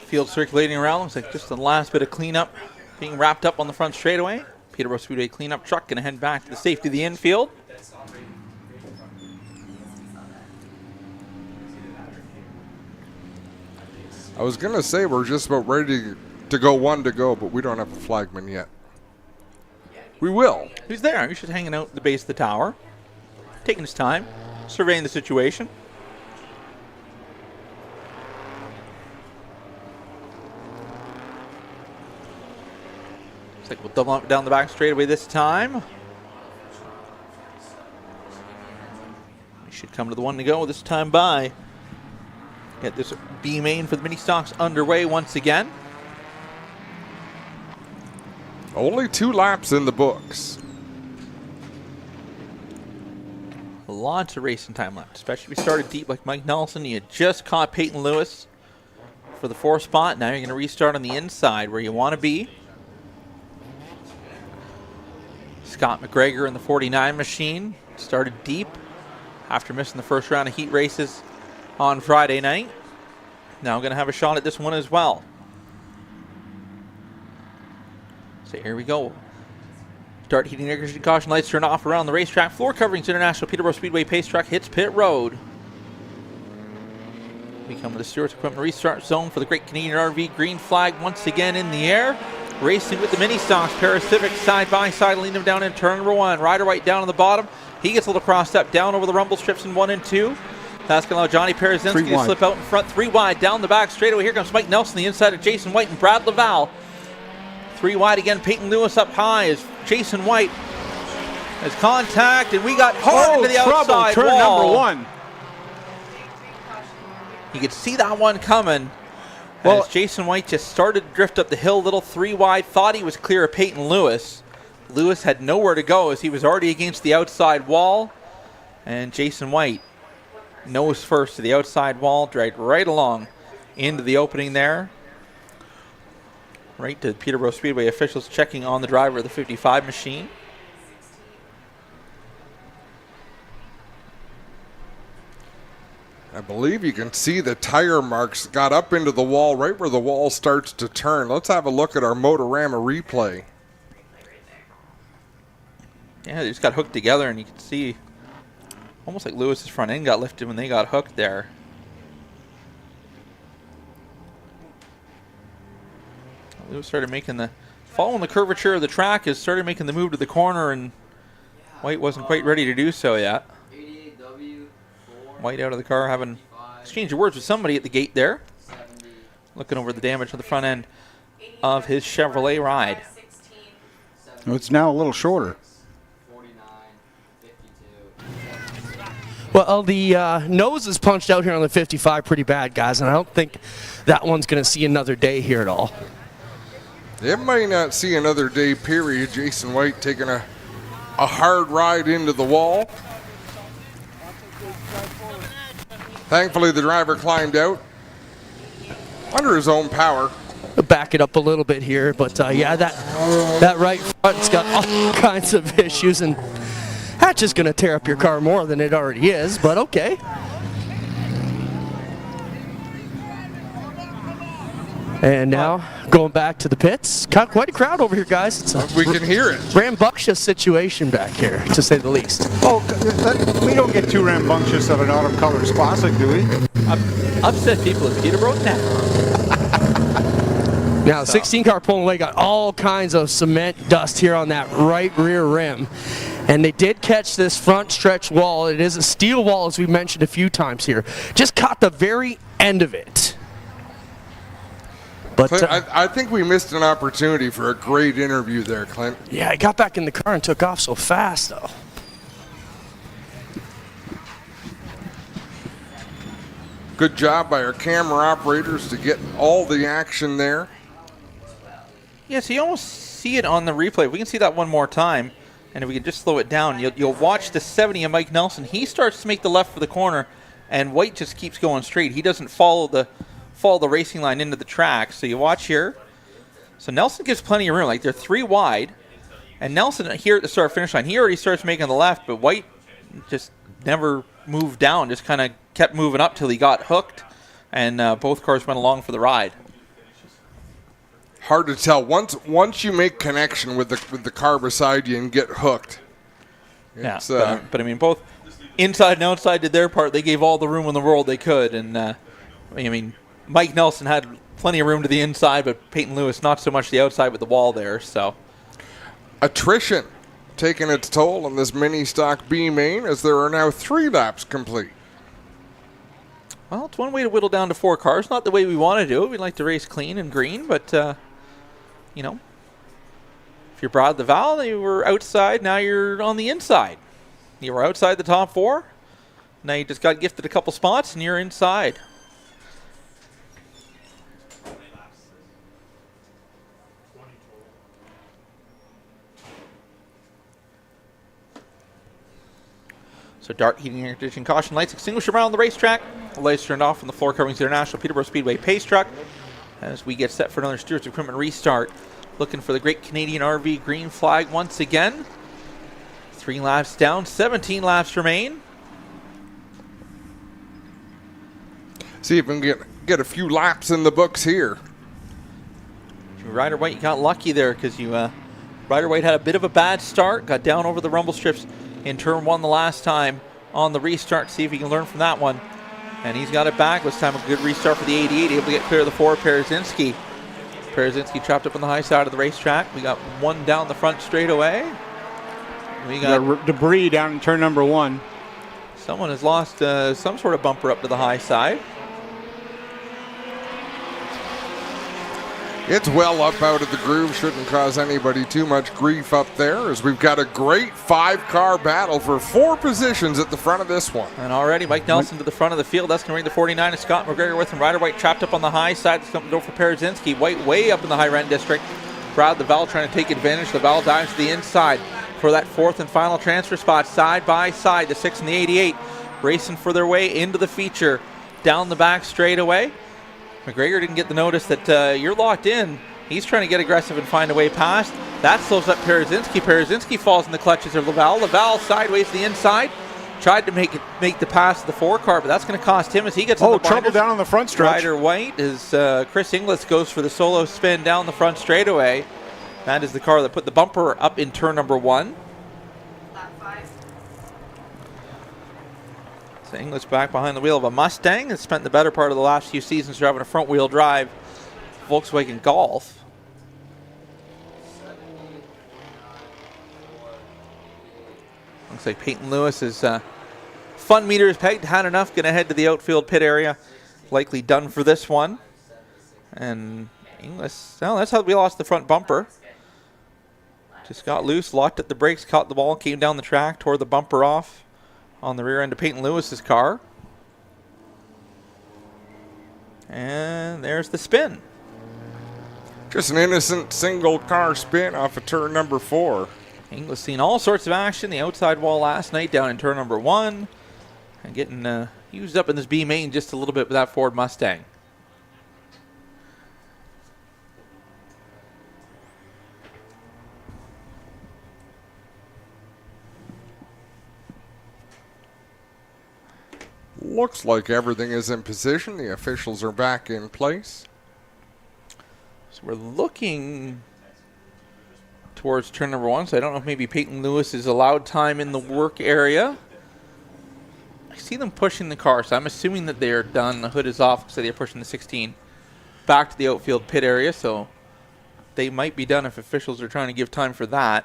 Field circulating around. Looks like just the last bit of cleanup being wrapped up on the front straightaway. Peterborough Speedway cleanup truck going to head back to the safety of the infield. I was going to say we're just about ready to go 1 to go, but we don't have a flagman yet. We will. Who's there? He's just hanging out at the base of the tower, taking his time, surveying the situation. Looks like we'll double up down the back straightaway this time. We should come to the 1 to go this time by. Get this B main for the mini stocks underway once again. Only 2 laps in the books. Lots of racing time left, especially if you started deep like Mike Nelson. You just caught Peyton Lewis for the 4th spot. Now you're going to restart on the inside where you want to be. Scott McGregor in the 49 machine started deep after missing the first round of heat races on Friday night. Now going to have a shot at this one as well. So here we go. Start heating ignition, caution lights turn off around the racetrack. Floor coverings, International Peterborough Speedway pace truck hits pit road. We come to the Stewart's Equipment restart zone for the Great Canadian RV. Green flag once again in the air. Racing with the mini stocks. Paris Civic side by side, leading them down in turn number 1. Ryder White down on the bottom. He gets a little crossed up down over the rumble strips in 1 and 2. That's going to allow Johnny Parazinski to slip out in front. 3 wide down the back straightaway. Here comes Mike Nelson, the inside of Jason White and Brad Laval. 3 wide again. Peyton Lewis up high as Jason White has contact, and we got hard into the outside turn wall. number 1. You could see that one coming. Well, as Jason White just started to drift up the hill, little 3 wide, thought he was clear of Peyton Lewis. Lewis had nowhere to go as he was already against the outside wall, and Jason White nose first to the outside wall, dragged right along into the opening there. Right to Peterborough Speedway officials checking on the driver of the 55 machine. I believe you can see the tire marks got up into the wall right where the wall starts to turn. Let's have a look at our Motorama replay. Yeah, they just got hooked together, and you can see almost like Lewis's front end got lifted when they got hooked there. Lewis started making following the curvature of the track, has started making the move to the corner, and White wasn't quite ready to do so yet. White out of the car, having exchanged words with somebody at the gate there. Looking over the damage on the front end of his Chevrolet ride. It's now a little shorter. Well, the nose is punched out here on the 55 pretty bad, guys, and I don't think that one's going to see another day here at all. It might not see another day, period. Jason White taking a hard ride into the wall. Thankfully, the driver climbed out under his own power. Back it up a little bit here, but yeah, that right front's got all kinds of issues, and that's just going to tear up your car more than it already is, but okay. And now going back to the pits. Quite a crowd over here, guys. It's we can hear it. Rambunctious situation back here, to say the least. Oh, we don't get too rambunctious of an Autumn Colors Classic, do we? Upset people in Peterborough now. Now, the 16 car pulling away got all kinds of cement dust here on that right rear rim. And they did catch this front stretch wall. It is a steel wall, as we mentioned a few times here. Just caught the very end of it. But I think we missed an opportunity for a great interview there, Clint. yeah, I got back in the car and took off so fast, though. Good job by our camera operators to get all the action there. Yeah, so you almost see it on the replay. If we can see that one more time, and if we can just slow it down, you'll watch the 70 of Mike Nelson. He starts to make the left for the corner, and White just keeps going straight. He doesn't follow the racing line into the track. So you watch here. So Nelson gives plenty of room. Like, they're 3 wide, and Nelson here at the start-finish line, he already starts making the left, but White just never moved down, just kind of kept moving up till he got hooked, and both cars went along for the ride. Hard to tell. Once you make connection with the car beside you and get hooked. Yeah, but I mean, both inside and outside did their part. They gave all the room in the world they could, and I mean, Mike Nelson had plenty of room to the inside, but Peyton Lewis not so much the outside with the wall there. So attrition taking its toll on this mini stock B main, as there are now 3 laps complete. Well, it's one way to whittle down to 4 cars. Not the way we want to do it. We like to race clean and green, but you know, if you're Brad Laval, you were outside. Now you're on the inside. You were outside the top 4. Now you just got gifted a couple spots, and you're inside. So Dart heating, air conditioning, caution lights extinguished around the racetrack. The lights turned off from the floor coverings International Peterborough Speedway pace truck as we get set for another Stewart's Equipment restart. Looking for the Great Canadian RV green flag once again. 3 laps down, 17 laps remain. See if we can get a few laps in the books here. Ryder White, you got lucky there because Ryder White had a bit of a bad start, got down over the rumble strips in turn 1 the last time on the restart. See if he can learn from that one. And he's got it back. This time a good restart for the 88. Able to get clear of the 4, Perezinski. Perezinski trapped up on the high side of the racetrack. We got 1 down the front straightaway. We got debris down in turn number 1. Someone has lost some sort of bumper up to the high side. It's well up out of the groove. Shouldn't cause anybody too much grief up there, as we've got a great 5-car battle for 4 positions at the front of this one. And already Mike Nelson to the front of the field. That's going to bring the 49 of Scott McGregor with him. Ryder White trapped up on the high side. It's coming to go for Perezinski. White way up in the high rent district. Brad Laval trying to take advantage. Laval dives to the inside for that 4th and final transfer spot. Side by side, the 6 and the 88 racing for their way into the feature. Down the back straightaway. McGregor didn't get the notice that you're locked in. He's trying to get aggressive and find a way past. That slows up Perezinski. Perezinski falls in the clutches of Laval. Laval sideways to the inside. Tried to make the pass to the 4 car, but that's going to cost him as he gets on the trouble down on the front stretch. Ryder White as Chris Inglis goes for the solo spin down the front straightaway. That is the car that put the bumper up in turn number 1. So Inglis back behind the wheel of a Mustang has spent the better part of the last few seasons driving a front-wheel drive Volkswagen Golf. Looks like Peyton Lewis is fun meter is pegged, had enough, going to head to the outfield pit area. Likely done for this one. And Inglis, well, that's how we lost the front bumper. Just got loose, locked at the brakes, caught the ball, came down the track, tore the bumper off on the rear end of Peyton Lewis's car. And there's the spin. Just an innocent single car spin off of turn number 4. Inglis seen all sorts of action. The outside wall last night down in turn number 1. And getting used up in this B main just a little bit with that Ford Mustang. Looks like everything is in position. The officials are back in place. So we're looking towards turn number 1. So I don't know if maybe Peyton Lewis is allowed time in the work area. I see them pushing the car, so I'm assuming that they're done. The hood is off, so they're pushing the 16 back to the outfield pit area. So they might be done if officials are trying to give time for that.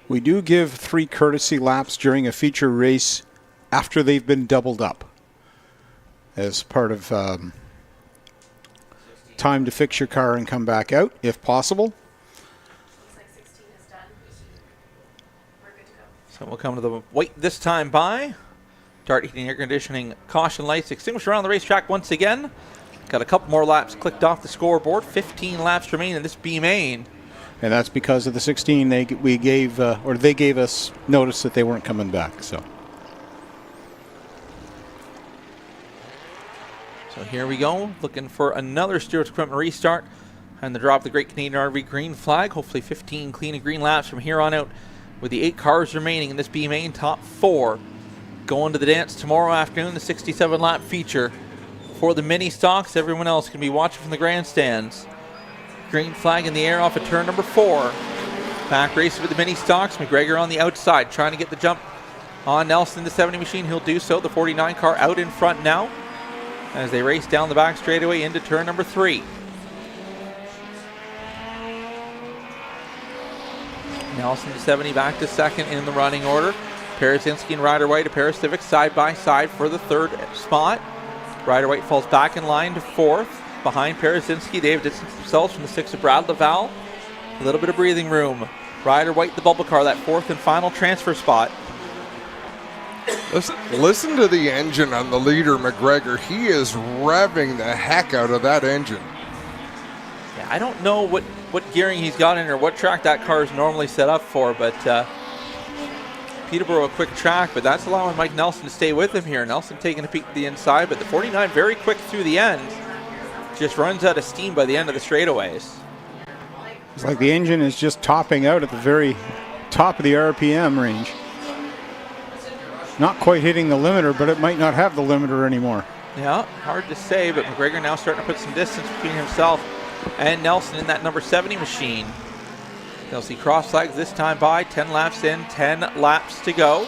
We do give 3 courtesy laps during a feature race after they've been doubled up as part of time to fix your car and come back out, if possible. So we'll come to the white this time by. Dart heating, air conditioning, caution lights extinguished around the racetrack once again. Got a couple more laps clicked off the scoreboard. 15 laps remain in this B main. And that's because of the 16 they gave us notice that they weren't coming back. So here we go, looking for another Stewart's Equipment restart and the drop of the Great Canadian RV green flag. Hopefully 15 clean and green laps from here on out with the 8 cars remaining in this B main top 4. Going to the dance tomorrow afternoon, the 67 lap feature for the mini stocks. Everyone else can be watching from the grandstands. Green flag in the air off of turn number 4. Back race with the mini stocks. McGregor on the outside trying to get the jump on Nelson, the 70 machine. He'll do so. The 49 car out in front now as they race down the back straightaway into turn number 3. Nelson to 70 back to second in the running order. Perezinski and Ryder White, a pair of Civics side by side for the 3rd spot. Ryder White falls back in line to 4th. Behind Perezinski, they have distanced themselves from the 6 of Brad Laval. A little bit of breathing room. Ryder White, the bubble car, that 4th and final transfer spot. Listen to the engine on the leader, McGregor. He is revving the heck out of that engine. Yeah, I don't know what gearing he's got in or what track that car is normally set up for, but Peterborough a quick track, but that's allowing Mike Nelson to stay with him here. Nelson taking a peek at the inside, but the 49 very quick through the end. Just runs out of steam by the end of the straightaways. it's like the engine is just topping out at the very top of the RPM range. Not quite hitting the limiter, but it might not have the limiter anymore. Yeah, hard to say, but McGregor now starting to put some distance between himself and Nelson in that number 70 machine. They'll see cross flags this time by. 10 laps in, 10 laps to go.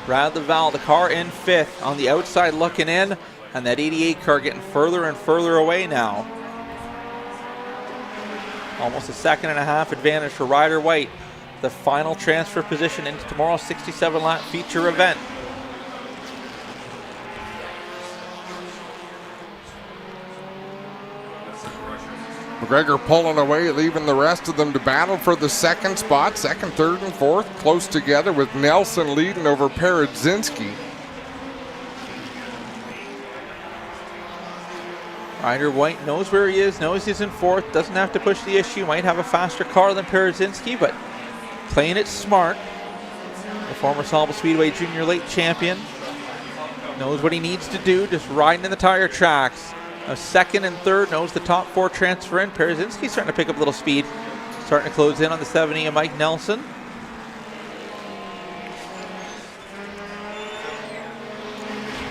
Brad Laval, the car in 5th, on the outside looking in, and that 88 car getting further and further away now. Almost a 1.5 second advantage for Ryder White. The final transfer position into tomorrow's 67 lap feature event. McGregor pulling away, leaving the rest of them to battle for the 2nd spot. 2nd, 3rd, and 4th close together with Nelson leading over Peredzinski. Ryder White knows where he is, knows he's in 4th, doesn't have to push the issue, might have a faster car than Peredzinski, but playing it smart. The former Sauble Speedway Junior Late champion knows what he needs to do, just riding in the tire tracks. Now 2nd and 3rd, knows the top 4 transfer in. Peredzinski's starting to pick up a little speed, starting to close in on the 70 of Mike Nelson.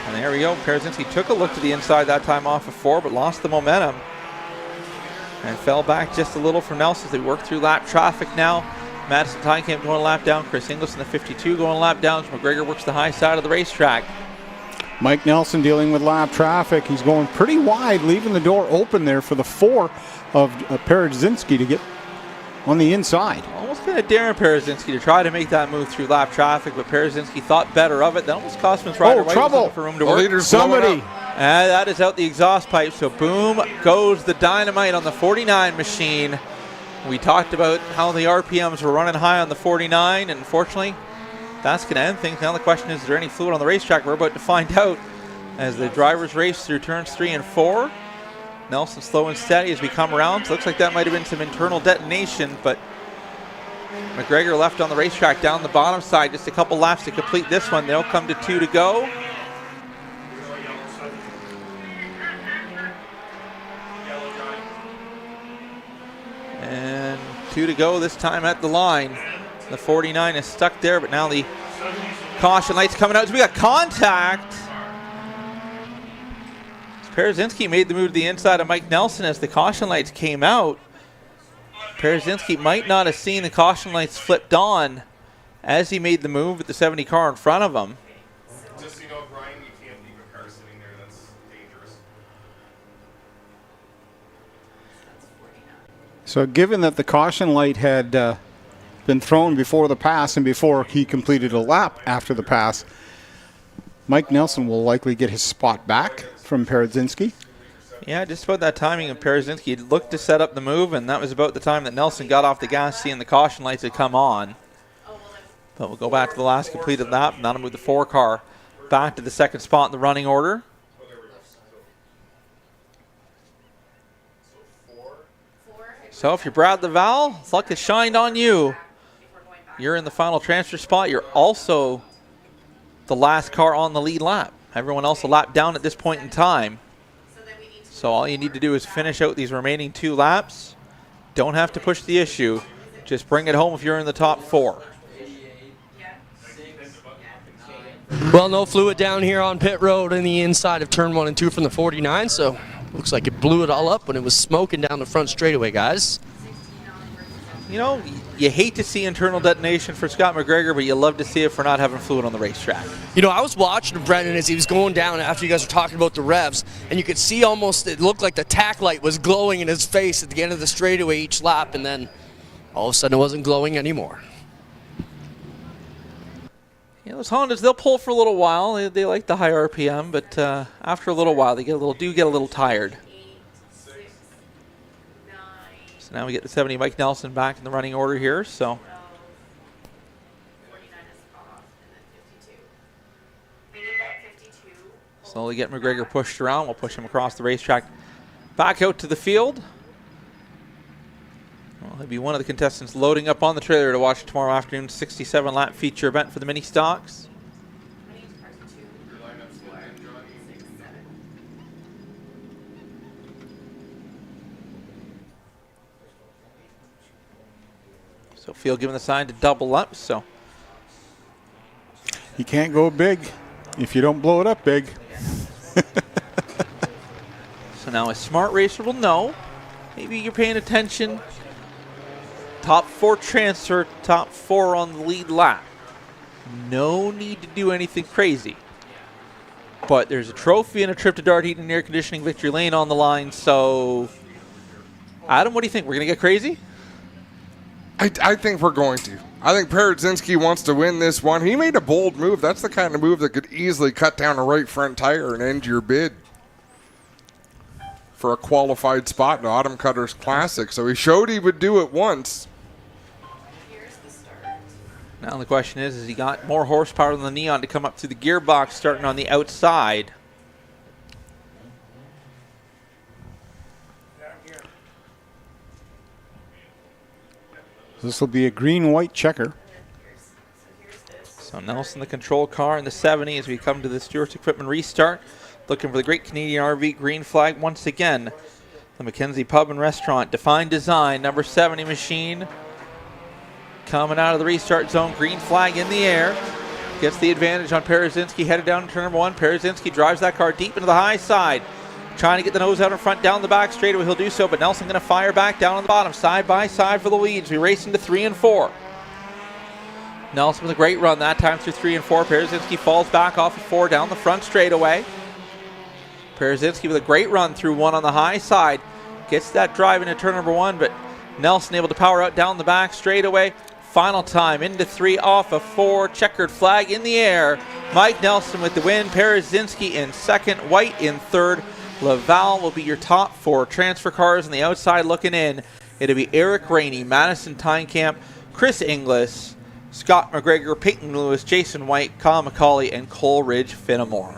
And there we go. Peredzinski took a look to the inside that time off of 4, but lost the momentum and fell back just a little from Nelson as they work through lap traffic now. Madison Tynecamp going a lap down. Chris Inglis in the 52 going a lap down. McGregor works the high side of the racetrack. Mike Nelson dealing with lap traffic. He's going pretty wide, leaving the door open there for the 4 of Peredzinski to get on the inside. Almost kind of daring Peredzinski to try to make that move through lap traffic, but Peredzinski thought better of it. That almost cost him his Ryder White trouble for room to work. Somebody. And that is out the exhaust pipe, so boom goes the dynamite on the 49 machine. We talked about how the RPMs were running high on the 49, and unfortunately, that's going to end things. Now the question is there any fluid on the racetrack? We're about to find out as the drivers race through turns 3 and 4. Nelson slow and steady as we come around. So looks like that might have been some internal detonation, but McGregor left on the racetrack down the bottom side. Just a couple laps to complete this one. They'll come to 2 to go. And 2 to go this time at the line. The 49 is stuck there, but now the caution lights coming out. So we got contact. Peredzinski made the move to the inside of Mike Nelson as the caution lights came out. Peredzinski might not have seen the caution lights flipped on as he made the move at the 70 car in front of him. Just so you know, Brian, you can't leave a car sitting there. That's dangerous. So given that the caution light had been thrown before the pass and before he completed a lap after the pass, Mike Nelson will likely get his spot back from Peredzinski. Yeah, just about that timing of Peredzinski looked to set up the move, and that was about the time that Nelson got off the gas, seeing the caution lights had come on. But we'll go back to the last completed lap, and that'll move the 4 car back to the second spot in the running order. So if you're Brad Laval, luck has shined on you. You're in the final transfer spot. You're also the last car on the lead lap. Everyone else a lap down at this point in time. So all you need to do is finish out these remaining 2 laps. Don't have to push the issue. Just bring it home if you're in the top 4. Well, no fluid down here on pit road in the inside of turn 1 and 2 from the 49, so looks like it blew it all up when it was smoking down the front straightaway, guys. You know, you hate to see internal detonation for Scott McGregor, but you love to see it for not having fluid on the racetrack. You know, I was watching Brendan as he was going down after you guys were talking about the revs, and you could see almost, it looked like the tack light was glowing in his face at the end of the straightaway each lap, and then all of a sudden it wasn't glowing anymore. You know, those Hondas, they'll pull for a little while. They like the high RPM, but after a little while, they get a little tired. So now we get the 70 Mike Nelson back in the running order here. So slowly get McGregor pushed around. We'll push him across the racetrack back out to the field. Well, he'll be one of the contestants loading up on the trailer to watch tomorrow afternoon's 67-lap feature event for the mini stocks. So field giving the sign to double up. So You can't go big if you don't blow it up big. So now a smart racer will know. Maybe you're paying attention. Top 4 transfer, top 4 on the lead lap. No need to do anything crazy. But there's a trophy and a trip to Dart Heating and Air Conditioning Victory Lane on the line. So, Adam, what do you think? We're going to get crazy? I think we're going to. I think Peredzinski wants to win this one. He made a bold move. That's the kind of move that could easily cut down a right front tire and end your bid for a qualified spot in Autumn Cutters Classic. So he showed he would do it once. Now the question is he got more horsepower than the Neon to come up through the gearbox starting on the outside? This will be a green-white checker. So Nelson, the control car in the 70 as we come to the Stewart's Equipment restart. Looking for the Great Canadian RV green flag once again. The Mackenzie Pub and Restaurant, Defined Design, number 70 machine. Coming out of the restart zone, green flag in the air. Gets the advantage on Peredzinski, headed down to turn number 1. Peredzinski drives that car deep into the high side. Trying to get the nose out in front, down the back straightaway, he'll do so, but Nelson going to fire back down on the bottom, side by side for the leads. We race into 3 and 4. Nelson with a great run that time through 3 and 4. Peredzinski falls back off of 4 down the front straightaway. Peredzinski with a great run through 1 on the high side. Gets that drive into turn number 1, but Nelson able to power out down the back straightaway. Final time into 3 off of 4. Checkered flag in the air. Mike Nelson with the win. Peredzinski in second. White in third. Laval will be your top 4 transfer cars on the outside looking in. It'll be Eric Rainey, Madison Tynecamp, Chris Inglis, Scott McGregor, Peyton Lewis, Jason White, Kyle McCauley, and Coleridge Finnemore.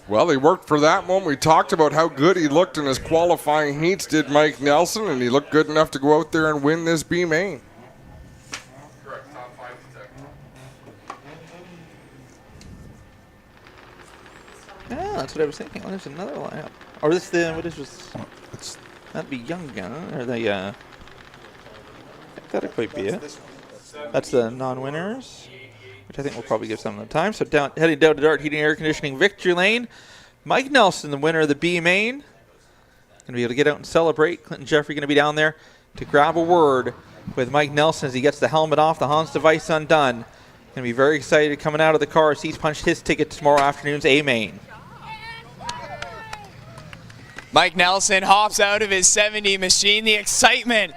Well, he worked for that one. We talked about how good he looked in his qualifying heats, did Mike Nelson, and he looked good enough to go out there and win this B main. Yeah, that's what I was thinking. Oh, there's another lineup. Or this the what is this? That'd be Young Gun or the I think that'd quite be it. That's the non-winners, which I think we'll probably give some of the time. So heading down to Dart Heating and Air Conditioning Victory Lane. Mike Nelson, the winner of the B main. to be able to get out and celebrate. Clinton Jeffrey going to be down there to grab a word with Mike Nelson as he gets the helmet off, the Hans device undone. Going to be very excited coming out of the car as he's punched his ticket to tomorrow afternoon's A-Main. Mike Nelson hops out of his 70 machine. The excitement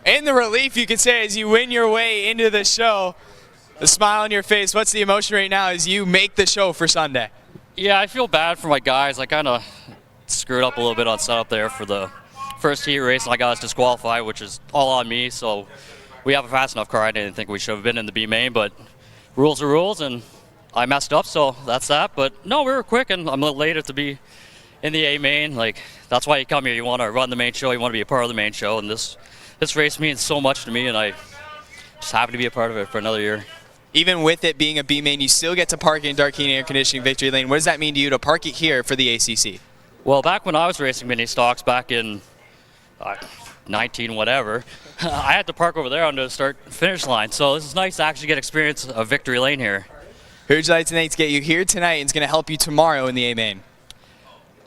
and the relief, you could say, as you win your way into the show. The smile on your face. What's the emotion right now as you make the show for Sunday? Yeah, I feel bad for my guys. I kind of screwed up a little bit on setup there for the first heat race, and I got us disqualified, which is all on me. So we have a fast enough car. I didn't think we should have been in the B main, but rules are rules, and I messed up, so that's that. But no, we were quick, and I'm elated to be in the A main. Like, that's why you come here. You want to run the main show. You want to be a part of the main show, and this race means so much to me, and I just happy to be a part of it for another year. Even with it being a B main, you still get to park in dark heating air conditioning Victory Lane. What does that mean to you to park it here for the ACC? Well, back when I was racing mini stocks back in 19 whatever, I had to park over there on the start finish line. So this is nice to actually get experience of Victory Lane here. Who would you like tonight to get you here tonight and it's going to help you tomorrow in the A main?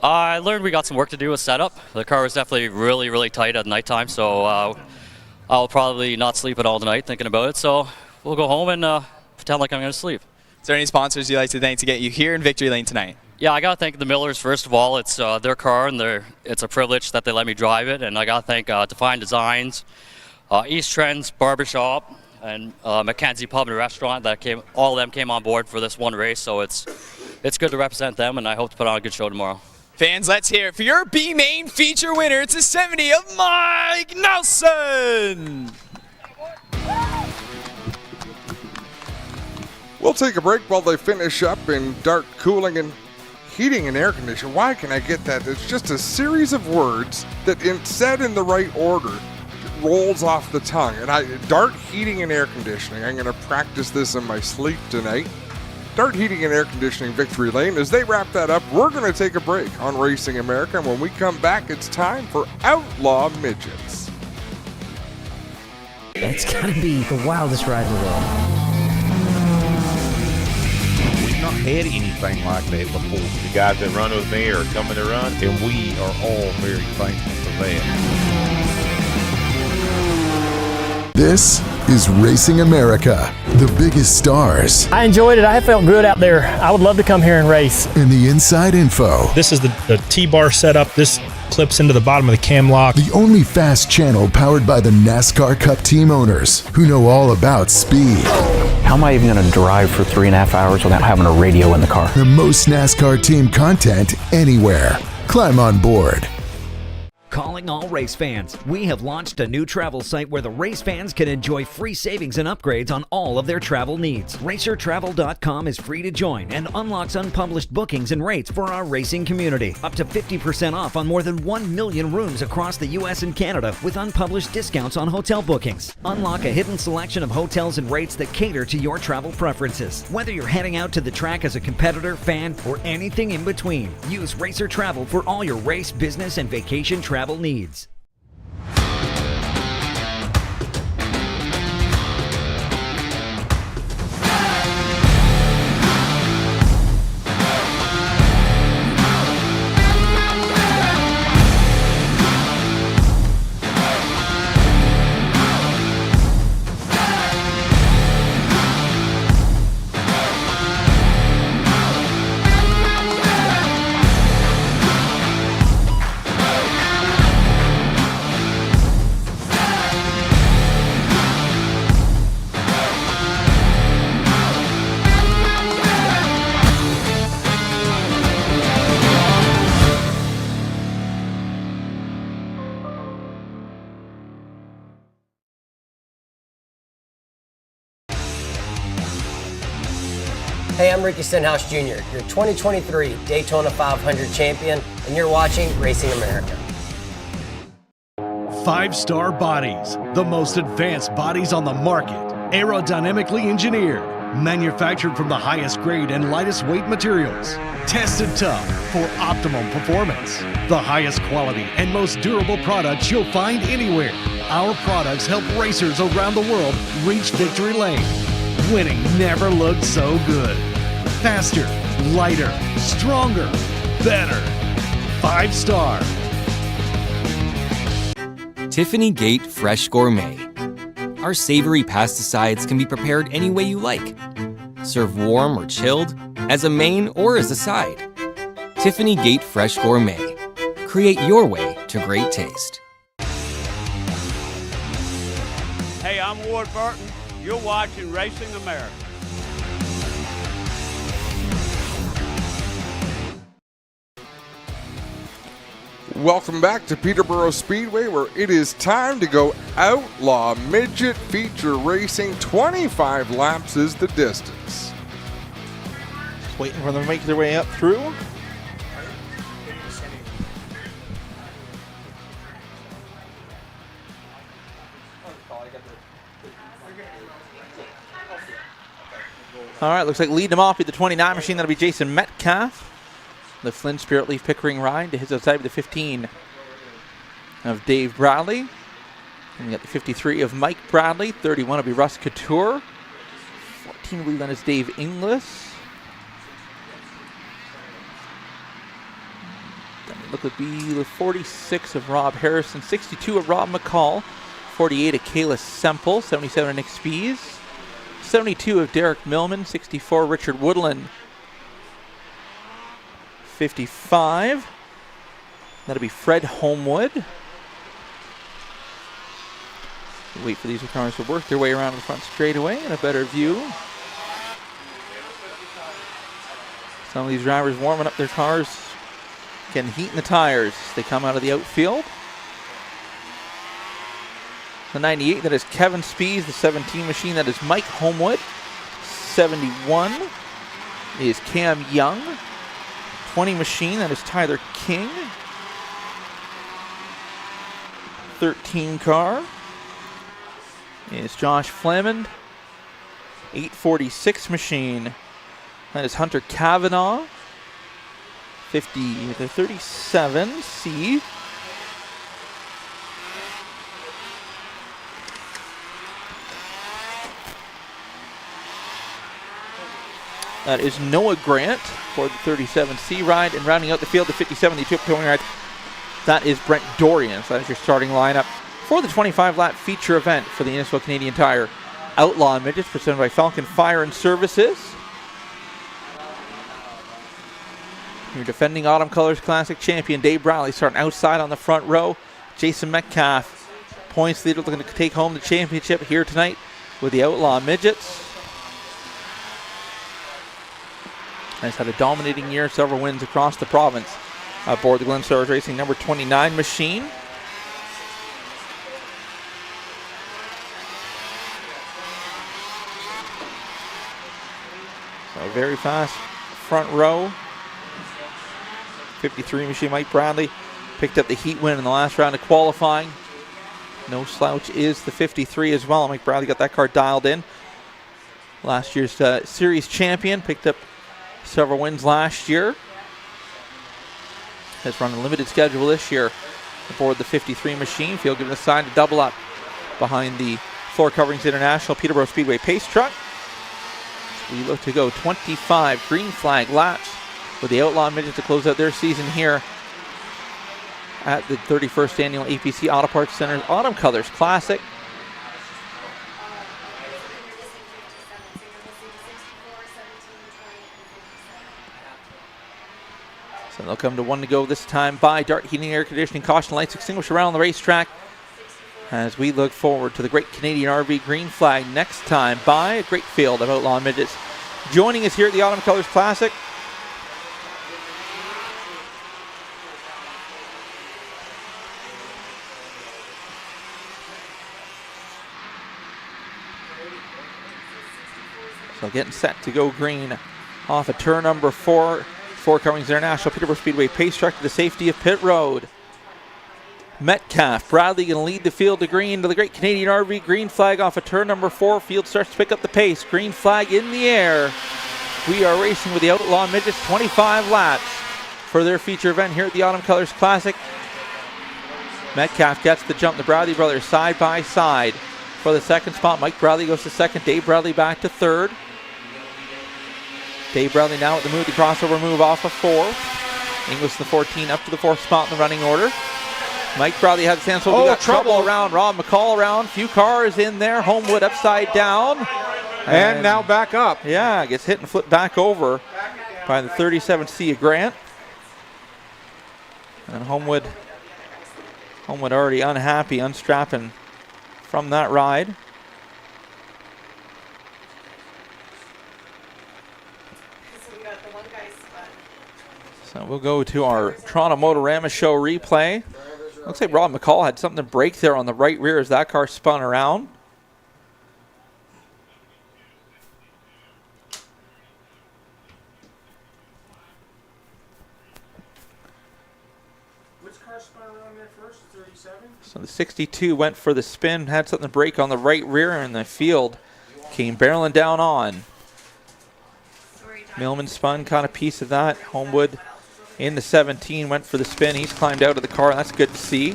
I learned we got some work to do with setup. The car was definitely really, really tight at nighttime, so I'll probably not sleep at all tonight thinking about it. So we'll go home and pretend like I'm going to sleep. Is there any sponsors you'd like to thank to get you here in Victory Lane tonight? Yeah, I got to thank the Millers, first of all. It's their car, and it's a privilege that they let me drive it. And I got to thank Define Designs, East Trends Barbershop, and Mackenzie Pub and Restaurant. All of them came on board for this one race, so it's good to represent them, and I hope to put on a good show tomorrow. Fans, let's hear it for your B main feature winner. It's a 70 of Mike Nelson. We'll take a break while they finish up in dark cooling and heating and air conditioning. Why can I get that? It's just a series of words that, said in the right order, rolls off the tongue. And dark heating and air conditioning. I'm going to practice this in my sleep tonight. Dark heating and air conditioning Victory Lane. As they wrap that up, we're going to take a break on Racing America. And when we come back, it's time for Outlaw Midgets. It's got to be the wildest ride in the world. We've not had anything like that before. The guys that run with me are coming to run, and we are all very thankful for that. This is Racing America, the biggest stars. I enjoyed it. I felt good out there. I would love to come here and race. And the inside info. This is the T-bar setup. This clips into the bottom of the cam lock. The only fast channel powered by the NASCAR Cup team owners who know all about speed. How am I even going to drive for 3.5 hours without having a radio in the car? The most NASCAR team content anywhere. Climb on board. Calling all race fans. We have launched a new travel site where the race fans can enjoy free savings and upgrades on all of their travel needs. RacerTravel.com is free to join and unlocks unpublished bookings and rates for our racing community. Up to 50% off on more than 1 million rooms across the U.S. and Canada with unpublished discounts on hotel bookings. Unlock a hidden selection of hotels and rates that cater to your travel preferences. Whether you're heading out to the track as a competitor, fan, or anything in between, use Racer Travel for all your race, business, and vacation travel needs. Hey, I'm Ricky Stenhouse Jr., your 2023 Daytona 500 champion, and you're watching Racing America. 5-star bodies, the most advanced bodies on the market, aerodynamically engineered, manufactured from the highest grade and lightest weight materials, tested tough for optimum performance, the highest quality and most durable products you'll find anywhere. Our products help racers around the world reach victory lane. Winning never looked so good. Faster, lighter, stronger, better. 5-star. Tiffany Gate Fresh Gourmet. Our savory pasticides can be prepared any way you like. Serve warm or chilled, as a main or as a side. Tiffany Gate Fresh Gourmet. Create your way to great taste. Hey, I'm Ward Burton. You're watching Racing America. Welcome back to Peterborough Speedway, where it is time to go Outlaw Midget Feature Racing. 25 laps is the distance. Just waiting for them to make their way up through. All right, looks like leading them off with the 29 machine. That'll be Jason Metcalf. The Flynn Spirit Leaf Pickering ride to his outside with the 15 of Dave Bradley. And we got the 53 of Mike Bradley. 31 will be Russ Couture. 14 will be then is Dave Inglis. Then we look at the 46 of Rob Harrison. 62 of Rob McCall. 48 of Kayla Semple. 77 of Nick Spies. 72 of Derek Millman. 64 Richard Woodland. 55. That'll be Fred Homewood. Wait for these cars to work their way around the front straightaway and a better view. Some of these drivers warming up their cars, getting heat in the tires. They come out of the outfield. The 98, that is Kevin Spies. The 17 machine, that is Mike Homewood. 71 is Cam Young. 20 machine, that is Tyler King. 13 car is Josh Flamond. 846 machine, that is Hunter Kavanaugh. 50, the 37 C. That is Noah Grant for the 37C ride. And rounding out the field, the 57, the Chip towing ride, that is Brent Dorian. So that is your starting lineup for the 25-lap feature event for the Innisfil Canadian Tire Outlaw Midgets, presented by Falcon Fire and Services. Your defending Autumn Colors Classic champion, Dave Bradley, starting outside on the front row. Jason Metcalf, points leader, looking to take home the championship here tonight with the Outlaw Midgets. Has had a dominating year, several wins across the province aboard the Glen Stars Racing number 29 machine. So very fast front row. 53 machine Mike Bradley picked up the heat win in the last round of qualifying. No slouch is the 53 as well. Mike Bradley got that car dialed in. Last year's series champion, picked up several wins last year. Has run a limited schedule this year aboard the 53 machine. Field given a sign to double up behind the Floor Coverings International Peterborough Speedway pace truck. We look to go 25 green flag laps with the Outlaw Midgets to close out their season here at the 31st Annual APC Auto Parts Center's Autumn Colors Classic. So they'll come to one to go this time by Dart Heating, Air Conditioning, Caution Lights extinguished around the racetrack as we look forward to the Great Canadian RV Green Flag next time by a great field of Outlaw Midgets. Joining us here at the Autumn Colors Classic, so getting set to go green off of turn number 4. Floor Coverings International Peterborough Speedway pace truck to the safety of pit road. Metcalf, Bradley going to lead the field to green to the Great Canadian RV green flag off of turn number 4. Field starts to pick up the pace. Green flag in the air. We are racing with the Outlaw Midgets, 25 laps for their feature event here at the Autumn Colors Classic. Metcalf gets the jump. The Bradley brothers side by side for the second spot. Mike Bradley goes to second. Dave Bradley back to third. Dave Bradley now at the move, the crossover move off of 4. Inglis the 14 up to the 4th spot in the running order. Mike Bradley had a chance. We got trouble around. Rob McCall around. Few cars in there. Homewood upside down. And now back up. Yeah, gets hit and flipped back over by the 37C of Grant. And Homewood already unhappy, unstrapping from that ride. So we'll go to our Toronto Motorama Show replay. Looks like Rob McCall had something to break there on the right rear as that car spun around. Which car spun around there first? 37? So the 62 went for the spin, had something to break on the right rear, and the field came barreling down on. Millman spun, caught a piece of that. Homewood in the 17 went for the spin. He's climbed out of the car, and that's good to see.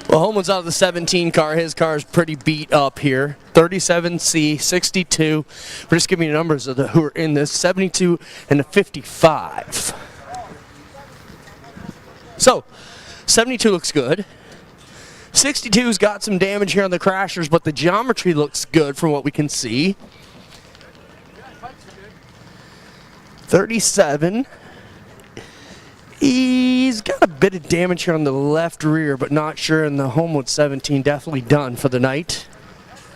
Well, Homewood's out of the 17 car. His car is pretty beat up here. 37C, 62. We're just giving you numbers of who are in this. 72 and the 55. So, 72 looks good. 62's got some damage here on the crashers, but the geometry looks good from what we can see. 37. He's got a bit of damage here on the left rear, but not sure in the Homewood 17. Definitely done for the night.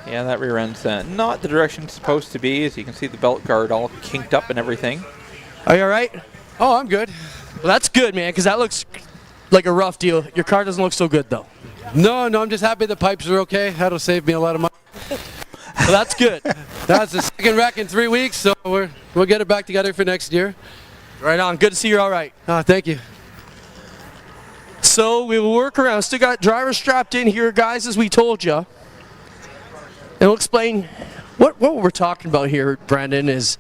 Yeah, that rear end's not the direction it's supposed to be. As you can see, the belt guard all kinked up and everything. Are you all right? Oh, I'm good. Well, that's good, man, because that looks like a rough deal. Your car doesn't look so good, though. No, I'm just happy the pipes are okay. That'll save me a lot of money. Well, that's good. That's the second wreck in 3 weeks, so we'll get it back together for next year. Right on. Good to see you're all right. Thank you. So we will work around. Still got drivers strapped in here, guys, as we told you. And we'll explain what we're talking about here, Brendan, is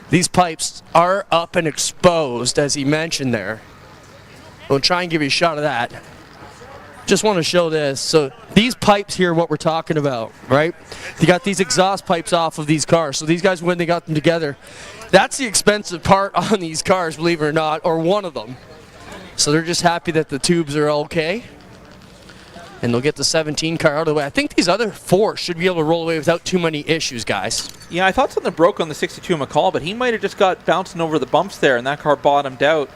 these pipes are up and exposed, as he mentioned there. We'll try and give you a shot of that. Just want to show this. So these pipes here, what we're talking about, right? You got these exhaust pipes off of these cars. So these guys, when they got them together, that's the expensive part on these cars, believe it or not, or one of them. So they're just happy that the tubes are okay. And they'll get the 17 car out of the way. I think these other 4 should be able to roll away without too many issues, guys. Yeah, I thought something broke on the 62 McCall, but he might have just got bouncing over the bumps there, and that car bottomed out,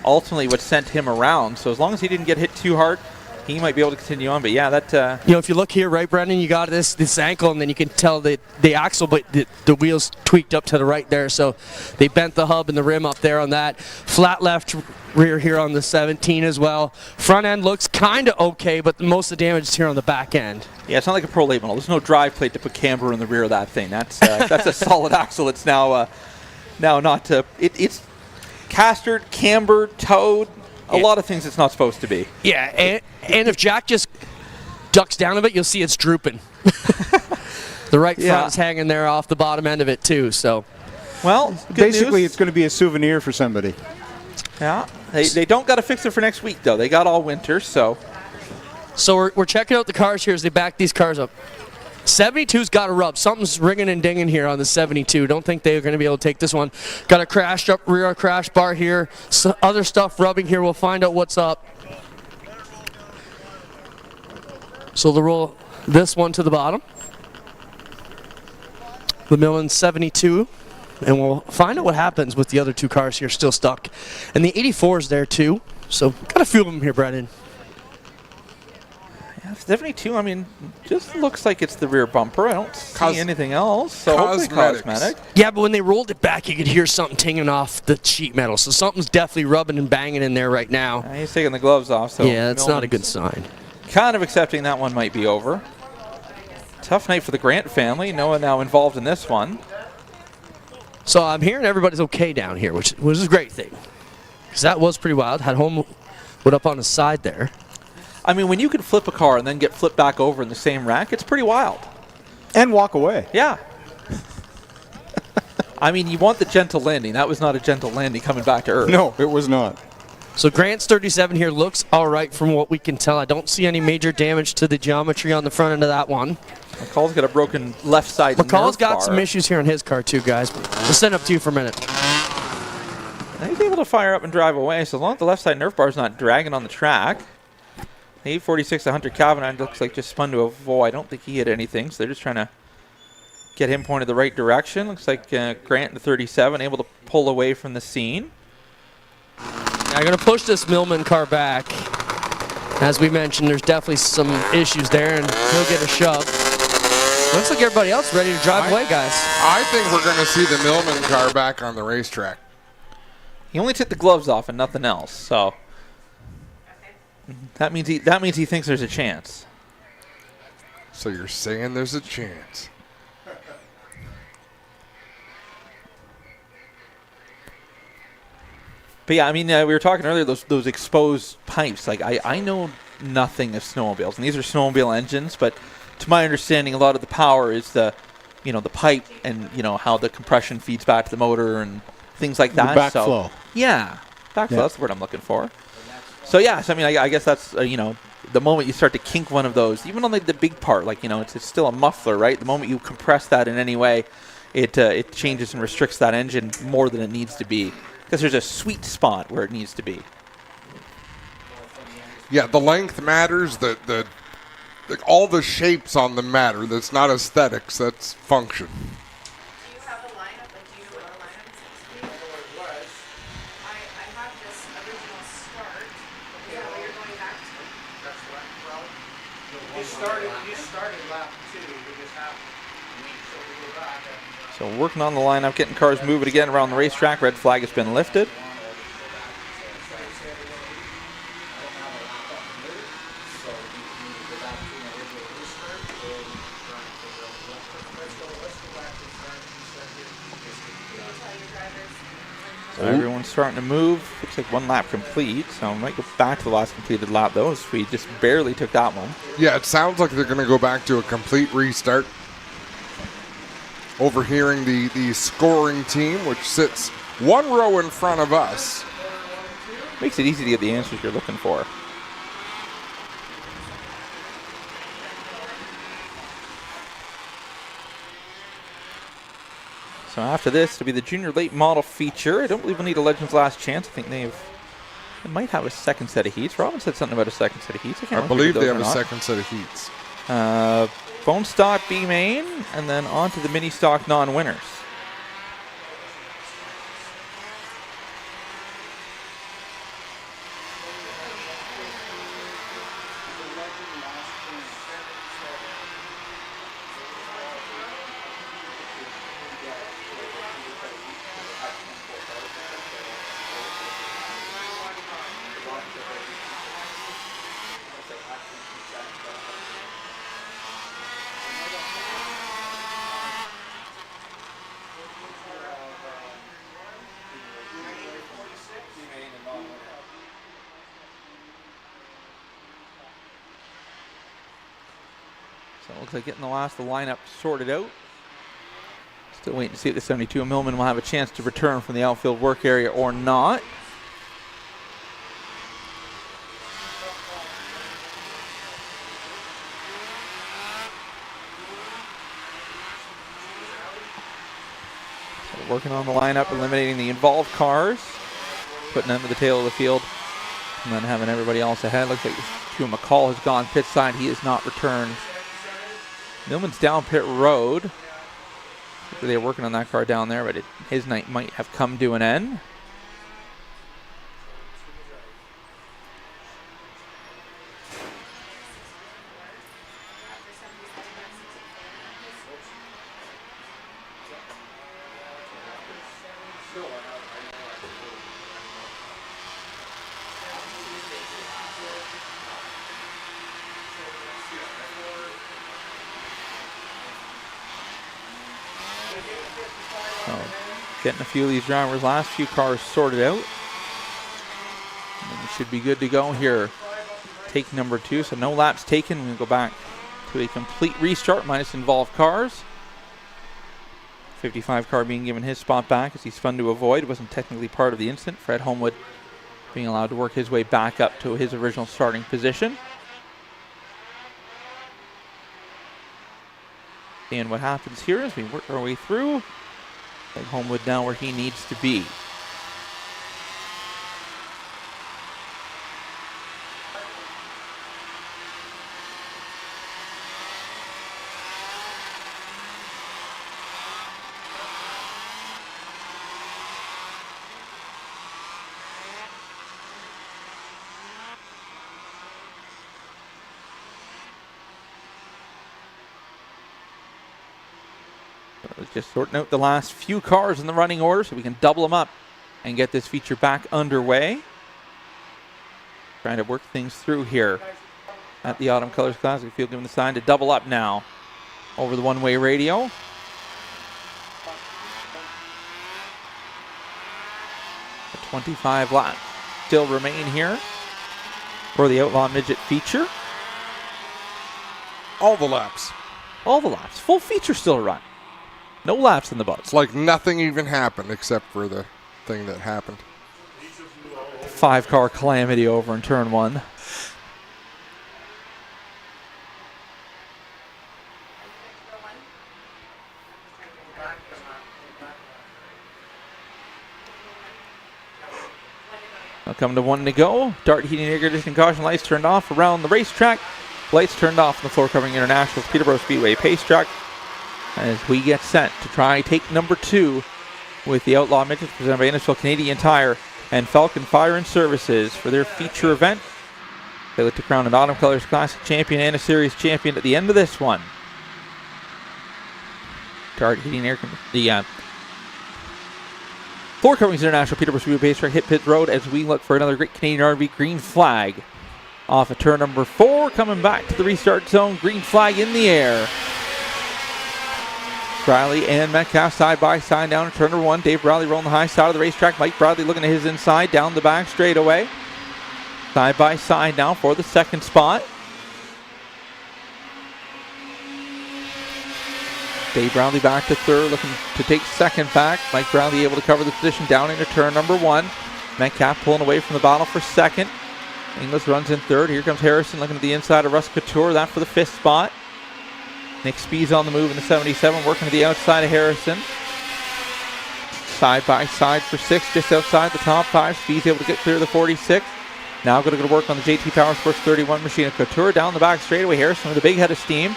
ultimately what sent him around. So as long as he didn't get hit too hard, he might be able to continue on. But yeah, that... You know, if you look here, right, Brendan, you got this ankle, and then you can tell that the axle, but the wheels tweaked up to the right there. So they bent the hub and the rim up there on that. Flat left rear here on the 17 as well. Front end looks kind of okay, but most of the damage is here on the back end. Yeah, it's not like a Pro Late model. There's no drive plate to put camber in the rear of that thing. That's a solid axle. It's now not... it's castered, cambered, towed. A lot of things it's not supposed to be. Yeah, and if Jack just ducks down a bit, you'll see it's drooping. The right front's hanging there off the bottom end of it too. So, well, basically it's going to be a souvenir for somebody. Yeah, they don't got to fix it for next week though. They got all winter, so. So we're checking out the cars here as they back these cars up. 72's got a rub. Something's ringing and dinging here on the 72. Don't think they're going to be able to take this one. Got a crashed up rear crash bar here. Other stuff rubbing here. We'll find out what's up. So they'll roll this one to the bottom. The Millen 72. And we'll find out what happens with the other 2 cars here still stuck. And the 84 is there too. So got a few of them here, Brendan. 72, I mean, just looks like it's the rear bumper. I don't see anything else. So hopefully cosmetic. Yeah, but when they rolled it back, you could hear something tinging off the sheet metal. So something's definitely rubbing and banging in there right now. He's taking the gloves off. So yeah, that's not a good sign. Kind of accepting that one might be over. Tough night for the Grant family. Noah now involved in this one. So I'm hearing everybody's okay down here, which is a great thing. Because that was pretty wild. Had Homewood up on the side there. I mean, when you can flip a car and then get flipped back over in the same rack, it's pretty wild. And walk away. Yeah. I mean, you want the gentle landing. That was not a gentle landing coming back to earth. No, it was not. So Grant's 37 here looks all right from what we can tell. I don't see any major damage to the geometry on the front end of that one. McCall's got a broken left side. McCall's got some issues here on his car too, guys. We'll send up to you for a minute. He's able to fire up and drive away, so as long as the left side Nerf bar is not dragging on the track. The 846 to Hunter Calvin looks like just spun to avoid. I don't think he hit anything, so they're just trying to get him pointed the right direction. Looks like Grant in the 37 able to pull away from the scene. I'm going to push this Millman car back. As we mentioned, there's definitely some issues there, and he'll get a shove. Looks like everybody else ready to drive away, guys. I think we're going to see the Millman car back on the racetrack. He only took the gloves off and nothing else, so that means he thinks there's a chance. So you're saying there's a chance? But yeah, I mean, we were talking earlier, those exposed pipes. Like, I know nothing of snowmobiles, and these are snowmobile engines, but to my understanding, a lot of the power is the pipe and, how the compression feeds back to the motor and things like that. The backflow. Yeah, backflow, that's the word I'm looking for. So, yeah, so, I mean, I guess that's, the moment you start to kink one of those, even on the big part, like, it's still a muffler, right? The moment you compress that in any way, it changes and restricts that engine more than it needs to be. Because there's a sweet spot where it needs to be. Yeah, the length matters. All the shapes on them matter. That's not aesthetics. That's function. So working on the lineup, getting cars moving again around the racetrack. Red flag has been lifted. So everyone's starting to move. Looks like one lap complete. So I might go back to the last completed lap, though, as we just barely took that one. Yeah, it sounds like they're going to go back to a complete restart. Overhearing the scoring team, which sits one row in front of us. Makes it easy to get the answers you're looking for. So after this, it'll be the junior late model feature. I don't believe we'll need a Legends Last Chance. I think they might have a second set of heats. Robin said something about a second set of heats. I believe they have a second set of heats. Bone stock B main, and then on to the mini stock non-winners. So it looks like getting the last of the lineup sorted out. Still waiting to see if the 72 Millman will have a chance to return from the outfield work area or not. So working on the lineup, eliminating the involved cars, putting them to the tail of the field, and then having everybody else ahead. Looks like Hugh McCall has gone pit side. He has not returned. Millman's down pit road. They were working on that car down there, but his night might have come to an end. So getting a few of these drivers' last few cars sorted out. And we should be good to go here. Take number 2, so no laps taken. We'll go back to a complete restart minus involved cars. 55 car being given his spot back as he spun to avoid. Wasn't technically part of the incident. Fred Homewood being allowed to work his way back up to his original starting position. And what happens here is we work our way through. Homewood now where he needs to be. So just sorting out the last few cars in the running order so we can double them up and get this feature back underway. Trying to work things through here at the Autumn Colors Classic Field, giving the sign to double up now over the one-way radio. The 25 laps still remain here for the Outlaw Midget feature. All the laps. All the laps. Full feature still to run. No laps in the boat. It's like nothing even happened except for the thing that happened. 5-car calamity over in turn 1. Now come to 1 to go. Dart heating, air conditioning, caution lights turned off around the racetrack. Lights turned off on the floor covering International Peterborough Speedway pace track as we get set to try take number 2 with the Outlaw Midgets presented by Innisfil Canadian Tire and Falcon Fire and Services for their feature event. They look to crown an Autumn Colors Classic champion and a series champion at the end of this one. Dart heating, air the floor coverings International Peterborough Speedway pace track hit pit road as we look for another great Canadian RV green flag. Off of turn number 4, coming back to the restart zone. Green flag in the air. Bradley and Metcalf side by side down to turn number 1. Dave Bradley rolling the high side of the racetrack. Mike Bradley looking at his inside down the back straightaway. Side by side now for the second spot. Dave Bradley back to third, looking to take second back. Mike Bradley able to cover the position down into turn number 1. Metcalf pulling away from the battle for second. Inglis runs in third. Here comes Harrison looking to the inside of Russ Couture. That for the 5th spot. Nick Spees on the move in the 77, working to the outside of Harrison. Side by side for 6th, just outside the top 5. Spees able to get clear of the 46. Now going to work on the JT Power Sports 31 machine of Couture. Down the back straightaway. Harrison with a big head of steam.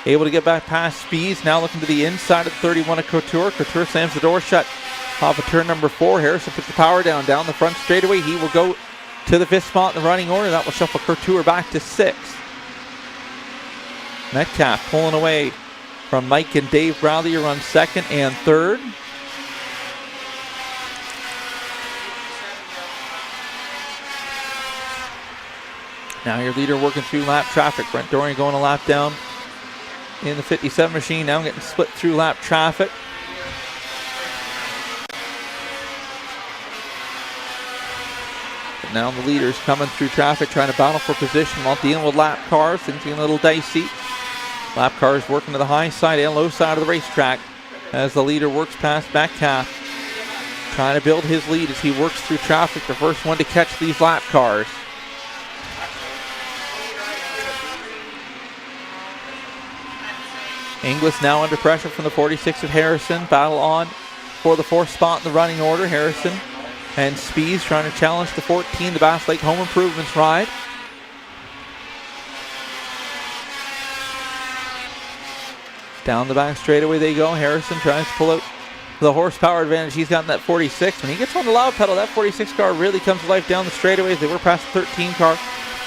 Able to get back past Spees. Now looking to the inside of the 31 of Couture. Couture slams the door shut off of turn number 4. Harrison puts the power down the front straightaway. He will go to the 5th spot in the running order. That will shuffle Couture back to 6th. Metcalf pulling away from Mike and Dave Bradley, who run 2nd and 3rd. Now your leader working through lap traffic. Brent Dorian going a lap down in the 57 machine. Now getting split through lap traffic. Now the leaders coming through traffic, trying to battle for position while dealing with lap cars. Things getting a little dicey. Lap cars working to the high side and low side of the racetrack as the leader works past Metcalf. Trying to build his lead as he works through traffic. The first one to catch these lap cars. Inglis now under pressure from the 46 of Harrison. Battle on for the 4th spot in the running order. Harrison and Spees trying to challenge the 14, the Bass Lake Home Improvements ride. Down the back straightaway they go. Harrison tries to pull out the horsepower advantage he's got in that 46. When he gets on the loud pedal, that 46 car really comes to life down the straightaways. They were past the 13 car.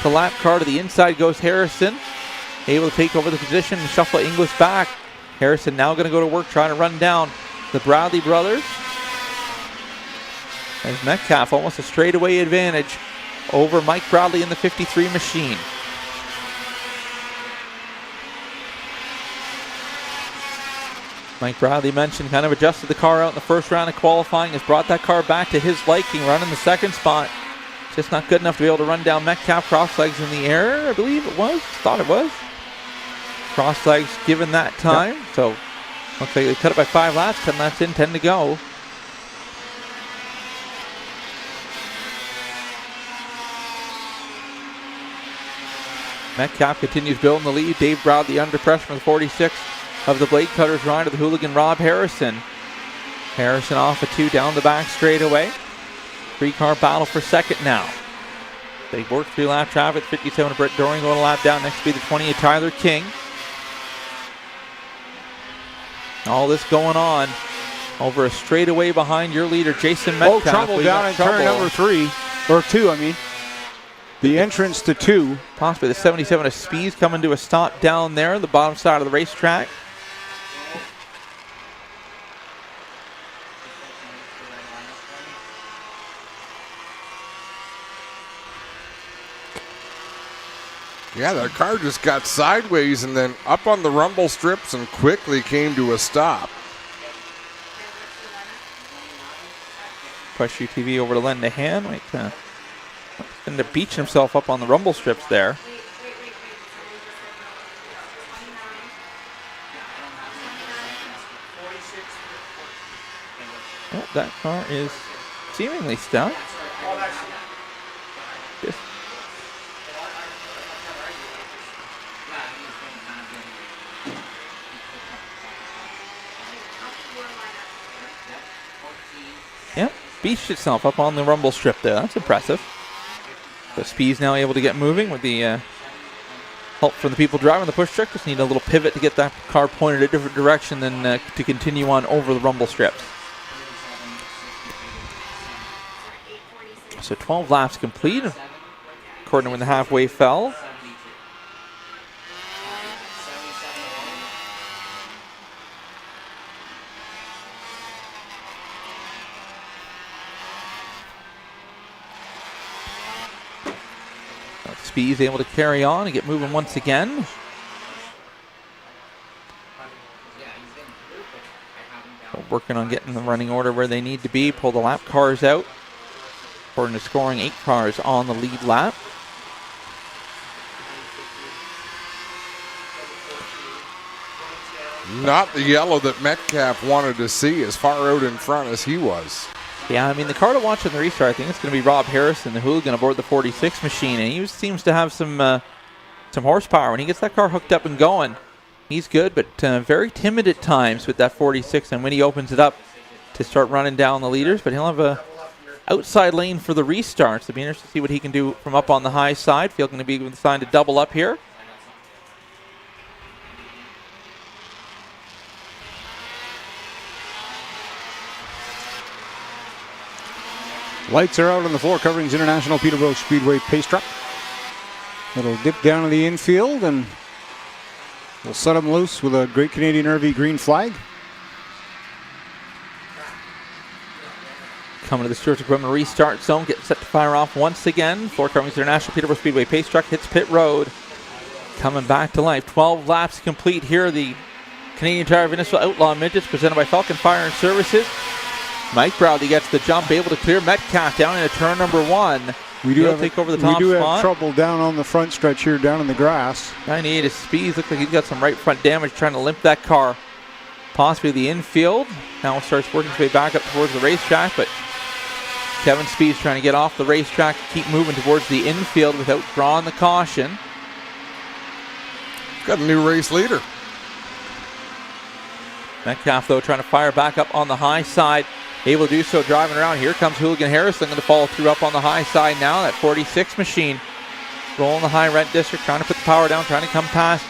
The lap car to the inside goes Harrison. Able to take over the position and shuffle Inglis back. Harrison now going to go to work trying to run down the Bradley brothers. As Metcalf almost a straightaway advantage over Mike Bradley in the 53 machine. Mike Bradley mentioned kind of adjusted the car out in the first round of qualifying, has brought that car back to his liking, running the 2nd spot. Just not good enough to be able to run down Metcalf. Cross legs in the air, I believe it was. Thought it was. Cross legs given that time. Yep. So looks like they cut it by 5 laps. 10 laps in, 10 to go. Metcalf continues building the lead. Dave Bradley under pressure from the 46 of the Blade Cutters rider, the hooligan Rob Harrison. Harrison off of 2 down the back straightaway. 3-car battle for 2nd now. They work through lap traffic. 57 of Brett Doring going a lap down. Next to be the 20 of Tyler King. All this going on over a straightaway behind your leader, Jason Metcalf. Oh, trouble down in turn number 3, or 2, I mean. The entrance to 2. Possibly the 77 of Spees coming to a stop down there on the bottom side of the racetrack. Yeah, that car just got sideways and then up on the rumble strips and quickly came to a stop. Push UTV over to Len DeHaan. Might end up beaching himself up on the rumble strips there. Oh, that car is seemingly stuck. Yep, beached itself up on the rumble strip there. That's impressive. So Speed's now able to get moving with the help from the people driving the push truck. Just need a little pivot to get that car pointed a different direction than to continue on over the rumble strips. So 12 laps complete, according to when the halfway fell. Speed's able to carry on and get moving once again. So working on getting the running order where they need to be. Pull the lap cars out. According to scoring, 8 cars on the lead lap. Not the yellow that Metcalf wanted to see, as far out in front as he was. Yeah, I mean, the car to watch in the restart, I think it's going to be Rob Harrison, the hooligan aboard the 46 machine, and he seems to have some horsepower. When he gets that car hooked up and going, he's good, but very timid at times with that 46, and when he opens it up to start running down the leaders, but he'll have a outside lane for the restart, so it'll be interesting to see what he can do from up on the high side. Field going to be assigned to double up here. Lights are out on the floor coverings International Peterborough Speedway pace truck. It'll dip down to the infield and we'll set them loose with a Great Canadian RV green flag. Coming to the Stewart's Equipment restart zone, getting set to fire off once again. Floor coverings International Peterborough Speedway pace truck hits pit road. Coming back to life. 12 laps complete here. The Canadian Tire Venezuela Outlaw Midgets presented by Falcon Fire and Services. Mike Browdy gets the jump, able to clear Metcalf down into turn number 1. He'll take over the top spot. Have trouble down on the front stretch here, down in the grass. 98 is Speeds. Looks like he's got some right front damage, trying to limp that car possibly the infield. Now starts working his way back up towards the racetrack, but Kevin Speeds trying to get off the racetrack, keep moving towards the infield without drawing the caution. Got a new race leader. Metcalf, though, trying to fire back up on the high side. Able to do so driving around. Here comes Hooligan Harrison, going to follow through up on the high side now. That 46 machine rolling the high rent district, trying to put the power down, trying to come past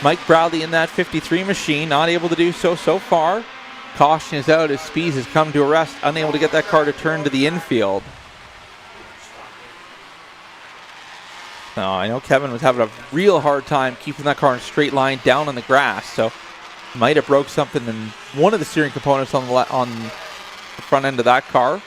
Mike Browley in that 53 machine. Not able to do so far. Caution is out as Speeds has come to a rest, unable to get that car to turn to the infield. Now, I know Kevin was having a real hard time keeping that car in a straight line down on the grass, so might have broke something in one of the steering components on the front end of that car.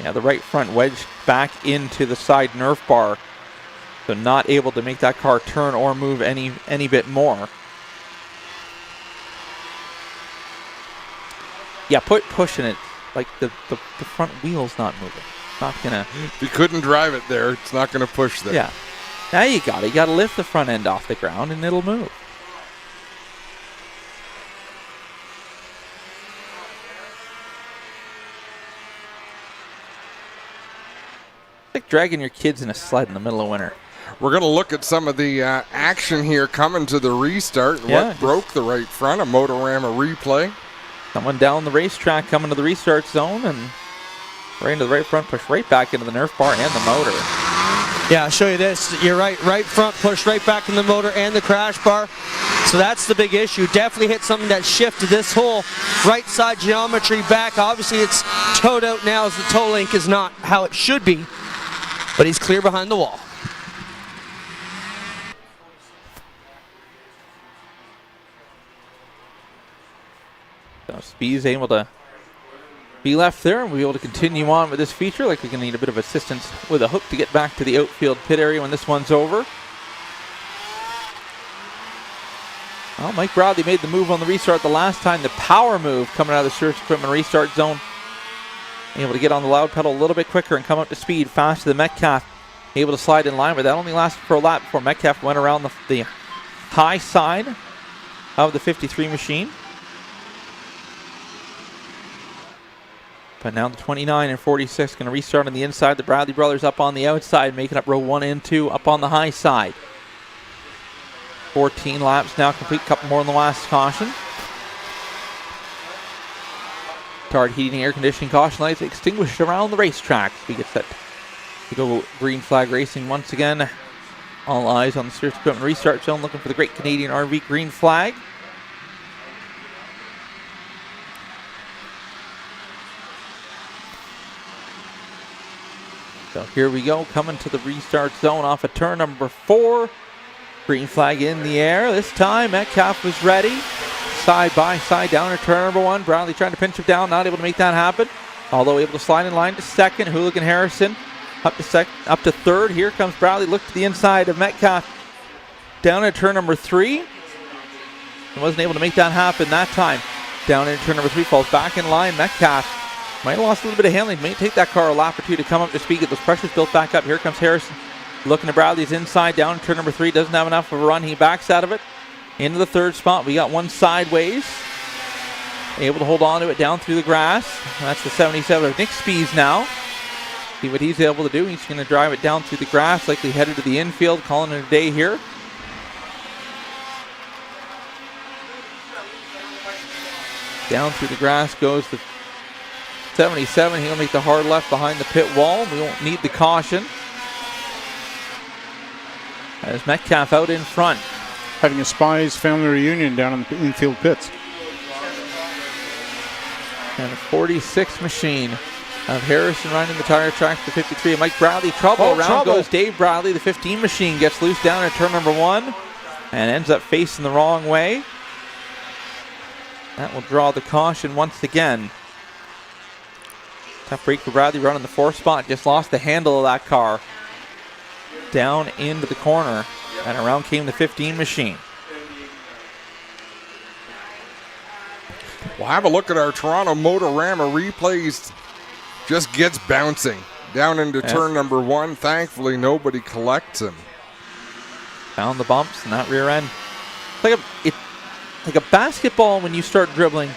Yeah, the right front wedged back into the side Nerf bar, so not able to make that car turn or move any bit more. Yeah, pushing it, like the front wheel's not moving. Not gonna. If you couldn't drive it there, it's not gonna push there. Yeah. Now you got it. You got to lift the front end off the ground and it'll move. It's like dragging your kids in a sled in the middle of winter. We're going to look at some of the action here coming to the restart. What broke the right front? A Motorama replay. Someone down the racetrack coming to the restart zone and right into the right front, push right back into the Nerf bar and the motor. Yeah, I'll show you this. You're right. Right front push right back in the motor and the crash bar. So that's the big issue. Definitely hit something that shifted this whole right side geometry back. Obviously, it's towed out now as the tow link is not how it should be. But he's clear behind the wall. So Speed's able to be left there, and we'll be able to continue on with this feature. Like we're going to need a bit of assistance with a hook to get back to the outfield pit area when this one's over. Well, Mike Bradley made the move on the restart the last time. The power move coming out of the Search Equipment restart zone. Able to get on the loud pedal a little bit quicker and come up to speed faster than Metcalf. Able to slide in line, but that only lasted for a lap before Metcalf went around the high side of the 53 machine. But now the 29 and 46 going to restart on the inside. The Bradley brothers up on the outside, making up row 1 and 2 up on the high side. 14 laps now complete, couple more in the last caution. Tard heating, air conditioning, caution lights extinguished around the racetrack. We get set to go green flag racing once again. All eyes on the Search Equipment restart zone, looking for the Great Canadian RV green flag. So here we go, coming to the restart zone off of turn number 4. Green flag in the air. This time Metcalf was ready. Side by side down to turn number 1. Brownlee trying to pinch him down, not able to make that happen. Although able to slide in line to second. Hooligan Harrison up to third. Here comes Bradley. Look to the inside of Metcalf. Down at turn number 3. He wasn't able to make that happen that time. Down into turn number 3. Falls back in line. Metcalf might have lost a little bit of handling. May take that car a lap or two to come up to speed. Get those pressures built back up. Here comes Harrison. Looking to Bradley's inside. Down to turn number 3. Doesn't have enough of a run. He backs out of it. Into the third spot. We got one sideways. Able to hold on to it down through the grass. That's the 77 of Nick Spees now. See what he's able to do. He's going to drive it down through the grass, likely headed to the infield, calling it a day here. Down through the grass goes the 77. He'll make the hard left behind the pit wall. We won't need the caution. As Metcalf out in front. Having a Spies family reunion down in the infield pits. And a 46 machine of Harrison running the tire track to 53. Mike Bradley, trouble. Around goes Dave Bradley. The 15 machine gets loose down at turn number 1 and ends up facing the wrong way. That will draw the caution once again. Tough break for Bradley running the 4th spot. Just lost the handle of that car. Down into the corner. And around came the 15 machine. We'll have a look at our Toronto Motorama replays. Just gets bouncing down into turn number 1. Thankfully, nobody collects him. Found the bumps in that rear end. Like a basketball when you start dribbling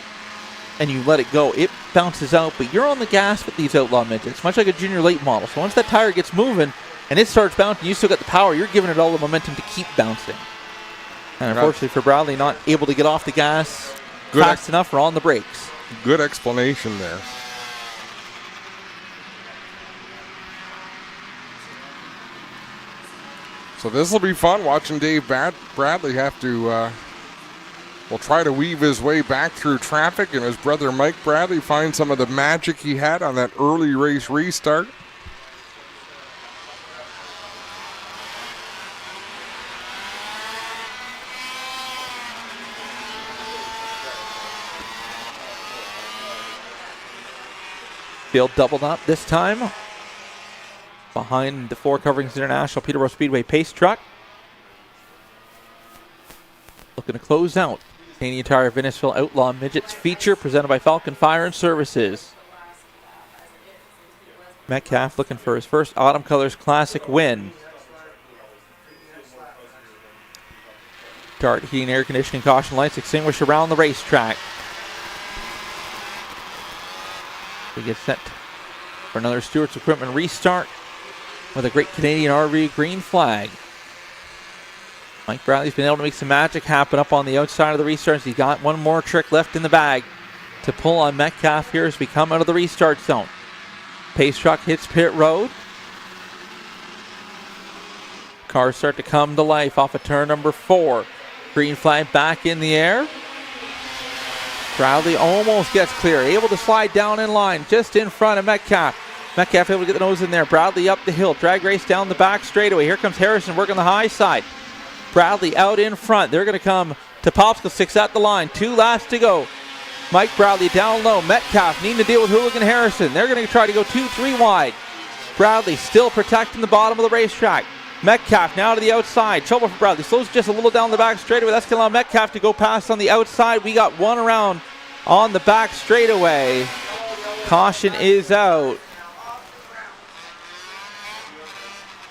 and you let it go, it bounces out, but you're on the gas with these Outlaw midgets, much like a junior late model. So once that tire gets moving and it starts bouncing, you still got the power, you're giving it all the momentum to keep bouncing. And unfortunately for Bradley, not able to get off the gas fast enough or on the brakes. Good explanation there. So this will be fun watching Dave Bradley have to will try to weave his way back through traffic, and his brother Mike Bradley find some of the magic he had on that early race restart. Field doubled up this time behind the Four Coverings International Peterborough Speedway pace truck. Looking to close out Canadian Tire Vinniceville Outlaw Midgets feature presented by Falcon Fire and Services. Metcalf looking for his first Autumn Colors Classic win. Dart heating, air conditioning, caution lights extinguished around the racetrack. We get set for another Stewart's Equipment restart with a Great Canadian RV green flag. Mike Bradley's been able to make some magic happen up on the outside of the restarts. He's got one more trick left in the bag to pull on Metcalf here as we come out of the restart zone. Pace truck hits pit road. Cars start to come to life off of turn number 4. Green flag back in the air. Bradley almost gets clear, able to slide down in line just in front of Metcalf. Metcalf able to get the nose in there. Bradley up the hill, drag race down the back straightaway. Here comes Harrison working the high side. Bradley out in front. They're going to come to popsicle sticks at the line. 2 laps to go. Mike Bradley down low. Metcalf needing to deal with Hooligan Harrison. They're going to try to go 2-3 wide. Bradley still protecting the bottom of the racetrack. Metcalf now to the outside. Trouble for Bradley. Slows just a little down the back straightaway. That's going to allow Metcalf to go past on the outside. We got one around on the back straightaway. Caution is out.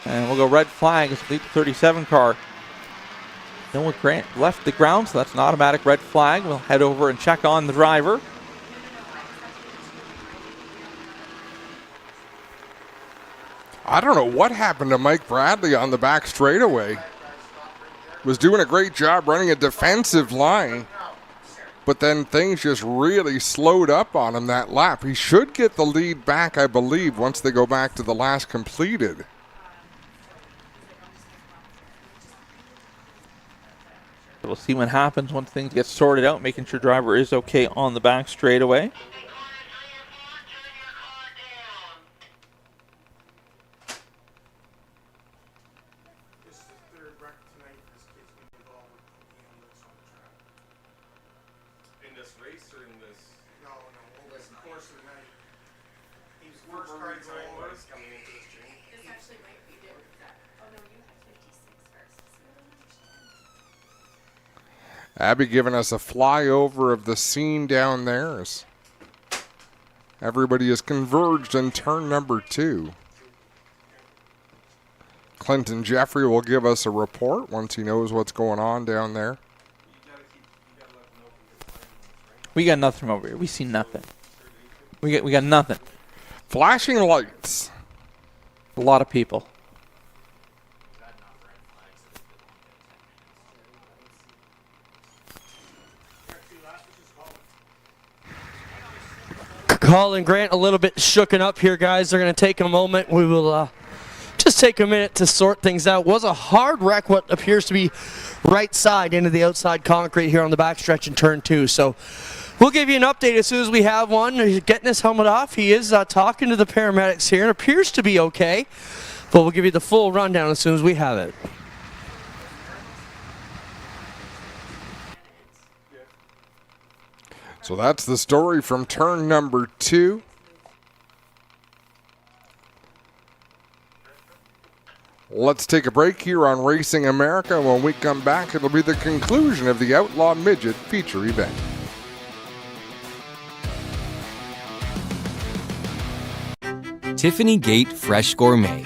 And we'll go red flag as the 37 car. Noah Grant left the ground, so that's an automatic red flag. We'll head over and check on the driver. I don't know what happened to Mike Bradley on the back straightaway. Was doing a great job running a defensive line, but then things just really slowed up on him that lap. He should get the lead back, I believe, once they go back to the last completed. We'll see what happens once things get sorted out, making sure driver is okay on the back straightaway. In this race or in this? No, this course of the night. He was first car coming into this train. This actually might be different. Oh no, you had 56 first. Abby giving us a flyover of the scene down there as everybody is converged in turn number 2. Clinton Jeffrey will give us a report once he knows what's going on down there. We got nothing over here. We see nothing. We got nothing. Flashing lights. A lot of people. Colin Grant a little bit shooken up here, guys. They're going to take a moment. We will just take a minute to sort things out. Was a hard wreck, what appears to be right side into the outside concrete here on the backstretch in turn 2. So we'll give you an update as soon as we have one. He's getting his helmet off. He is talking to the paramedics here and appears to be okay. But we'll give you the full rundown as soon as we have it. So that's the story from turn number 2. Let's take a break here on Racing America. When we come back, it'll be the conclusion of the Outlaw Midget feature event. Tiffany Gate Fresh Gourmet.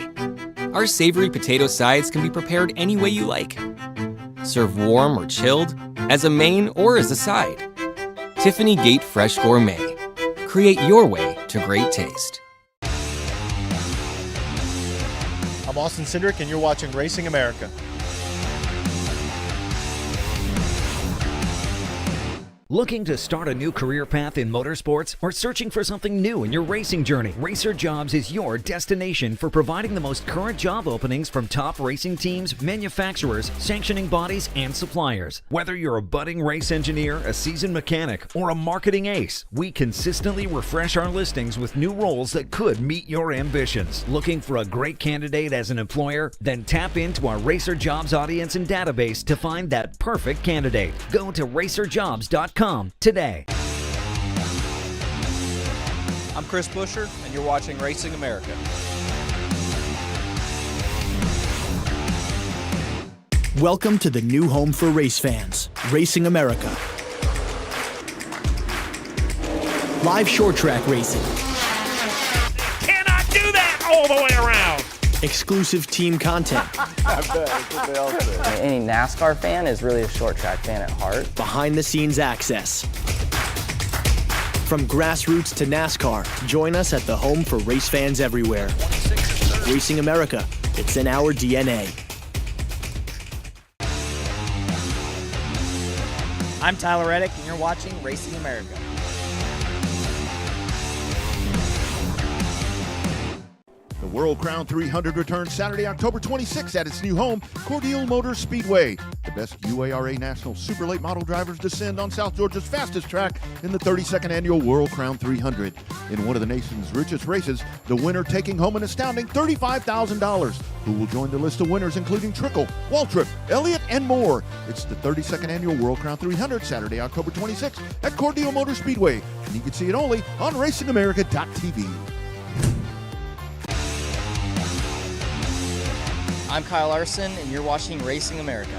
Our savory potato sides can be prepared any way you like. Serve warm or chilled, as a main or as a side. Tiffany Gate Fresh Gourmet. Create your way to great taste. I'm Austin Cindric, and you're watching Racing America. Looking to start a new career path in motorsports or searching for something new in your racing journey? Racer Jobs is your destination for providing the most current job openings from top racing teams, manufacturers, sanctioning bodies, and suppliers. Whether you're a budding race engineer, a seasoned mechanic, or a marketing ace, we consistently refresh our listings with new roles that could meet your ambitions. Looking for a great candidate as an employer? Then tap into our Racer Jobs audience and database to find that perfect candidate. Go to racerjobs.com today. I'm Chris Busher, and you're watching Racing America. Welcome to the new home for race fans, Racing America. Live short track racing. Cannot do that all the way around. Exclusive team content. I bet, that's what they all say. Any NASCAR fan is really a short track fan at heart. Behind the scenes access. From grassroots to NASCAR, join us at the home for race fans everywhere. Racing America, it's in our DNA. I'm Tyler Reddick, and you're watching Racing America. The World Crown 300 returns Saturday, October 26th at its new home, Cordele Motors Speedway. The best UARA National Super Late Model drivers descend on South Georgia's fastest track in the 32nd annual World Crown 300. In one of the nation's richest races, the winner taking home an astounding $35,000. Who will join the list of winners including Trickle, Waltrip, Elliott, and more. It's the 32nd annual World Crown 300 Saturday, October 26th at Cordele Motors Speedway. And you can see it only on RacingAmerica.tv. I'm Kyle Larson, and you're watching Racing America.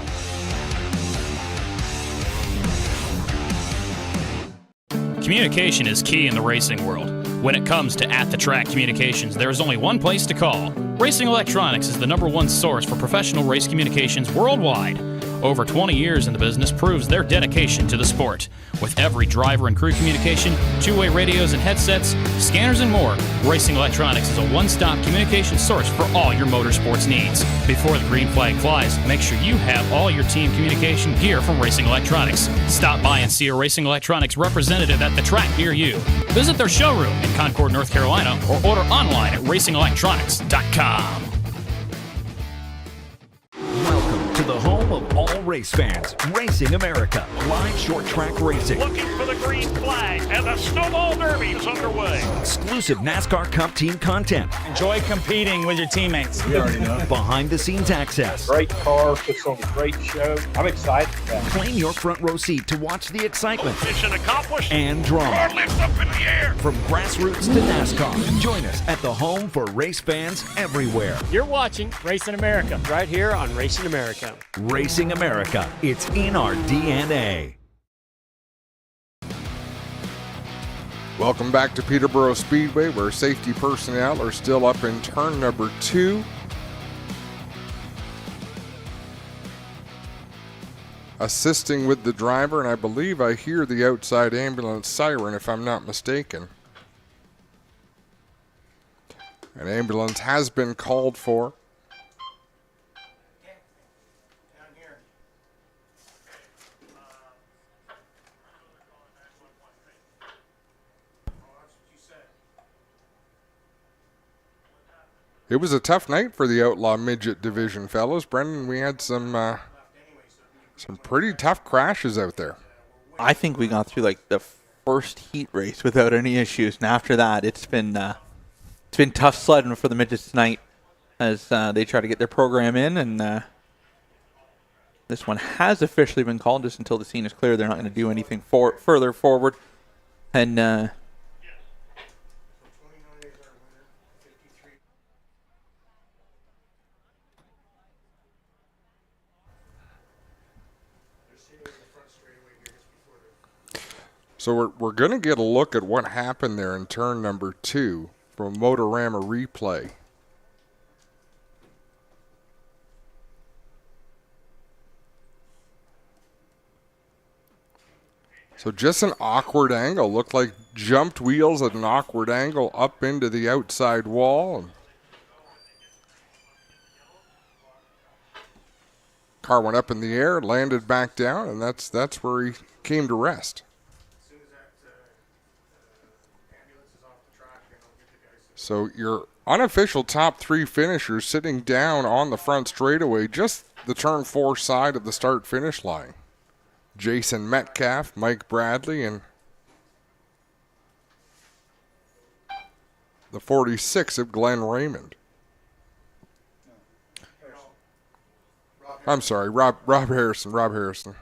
Communication is key in the racing world. When it comes to at-the-track communications, there is only one place to call. Racing Electronics is the #1 source for professional race communications worldwide. Over 20 years in the business proves their dedication to the sport. With every driver and crew communication, two-way radios and headsets, scanners and more, Racing Electronics is a one-stop communication source for all your motorsports needs. Before the green flag flies, make sure you have all your team communication gear from Racing Electronics. Stop by and see a Racing Electronics representative at the track near you. Visit their showroom in Concord, North Carolina, or order online at racingelectronics.com. Welcome to the home of all race fans, Racing America, live short track racing. Looking for the green flag, and the Snowball Derby is underway. Exclusive NASCAR Cup team content. Enjoy competing with your teammates. You already know. Behind the scenes access. Great car, puts on a great show. I'm excited for that. Claim your front row seat to watch the excitement. Mission accomplished. And drama. Car lifts up in the air. From grassroots to NASCAR, join us at the home for race fans everywhere. You're watching Racing America. Right here on Racing America. Racing America, it's in our DNA. Welcome back to Peterborough Speedway, where safety personnel are still up in turn number 2. Assisting with the driver, and I believe I hear the outside ambulance siren, if I'm not mistaken. An ambulance has been called for. It was a tough night for the Outlaw Midget Division, fellas. Brendan, we had some pretty tough crashes out there. I think we got through like the first heat race without any issues, and after that, it's been tough sledding for the midgets tonight as they try to get their program in, and this one has officially been called. Just until the scene is clear, they're not going to do anything further forward, and. So we're going to get a look at what happened there in turn number 2 from Motorama replay. So just an awkward angle. Looked like jumped wheels at an awkward angle up into the outside wall. Car went up in the air, landed back down, and that's where he came to rest. So your unofficial top 3 finishers sitting down on the front straightaway, just the turn 4 side of the start-finish line. Jason Metcalf, Mike Bradley, and the 46 of Glenn Raymond. I'm sorry, Rob Harrison.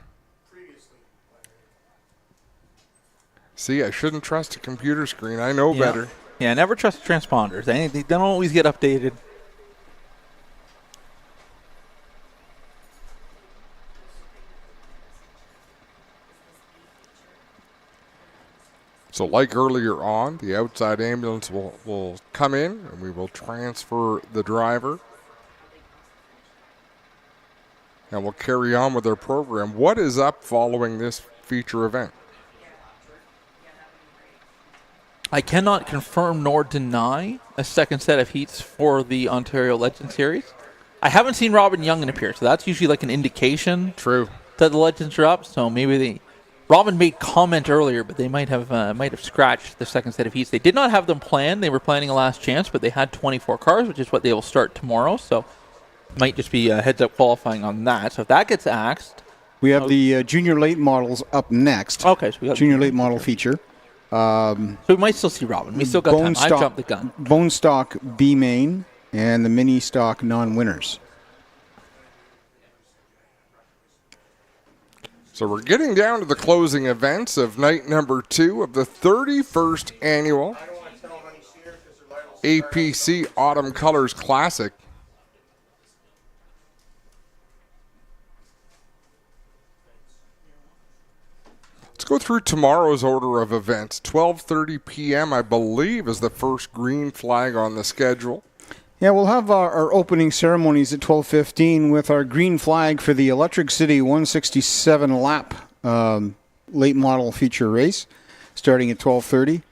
See, I shouldn't trust a computer screen. I know better. Yeah, never trust transponders. They don't always get updated. So like earlier on, the outside ambulance will come in, and we will transfer the driver. And we'll carry on with our program. What is up following this feature event? I cannot confirm nor deny a second set of heats for the Ontario Legends Series. I haven't seen Robin Young appear, so that's usually like an indication. True. That the Legends are up, so maybe Robin made comment earlier, but they might have scratched the second set of heats. They did not have them planned. They were planning a last chance, but they had 24 cars, which is what they will start tomorrow. So might just be heads-up qualifying on that. So if that gets axed... We have the junior late models up next. Okay, so we got junior late model feature. So we might still see Robin. We still got time. I jumped the gun. Bone stock B main and the mini stock non-winners. So we're getting down to the closing events of night number 2 of the 31st annual APC Autumn Colors Classic. Let's go through tomorrow's order of events. 12:30 p.m., I believe, is the first green flag on the schedule. Yeah, we'll have our opening ceremonies at 12:15 with our green flag for the Electric City 167 lap late model feature race, starting at 12:30.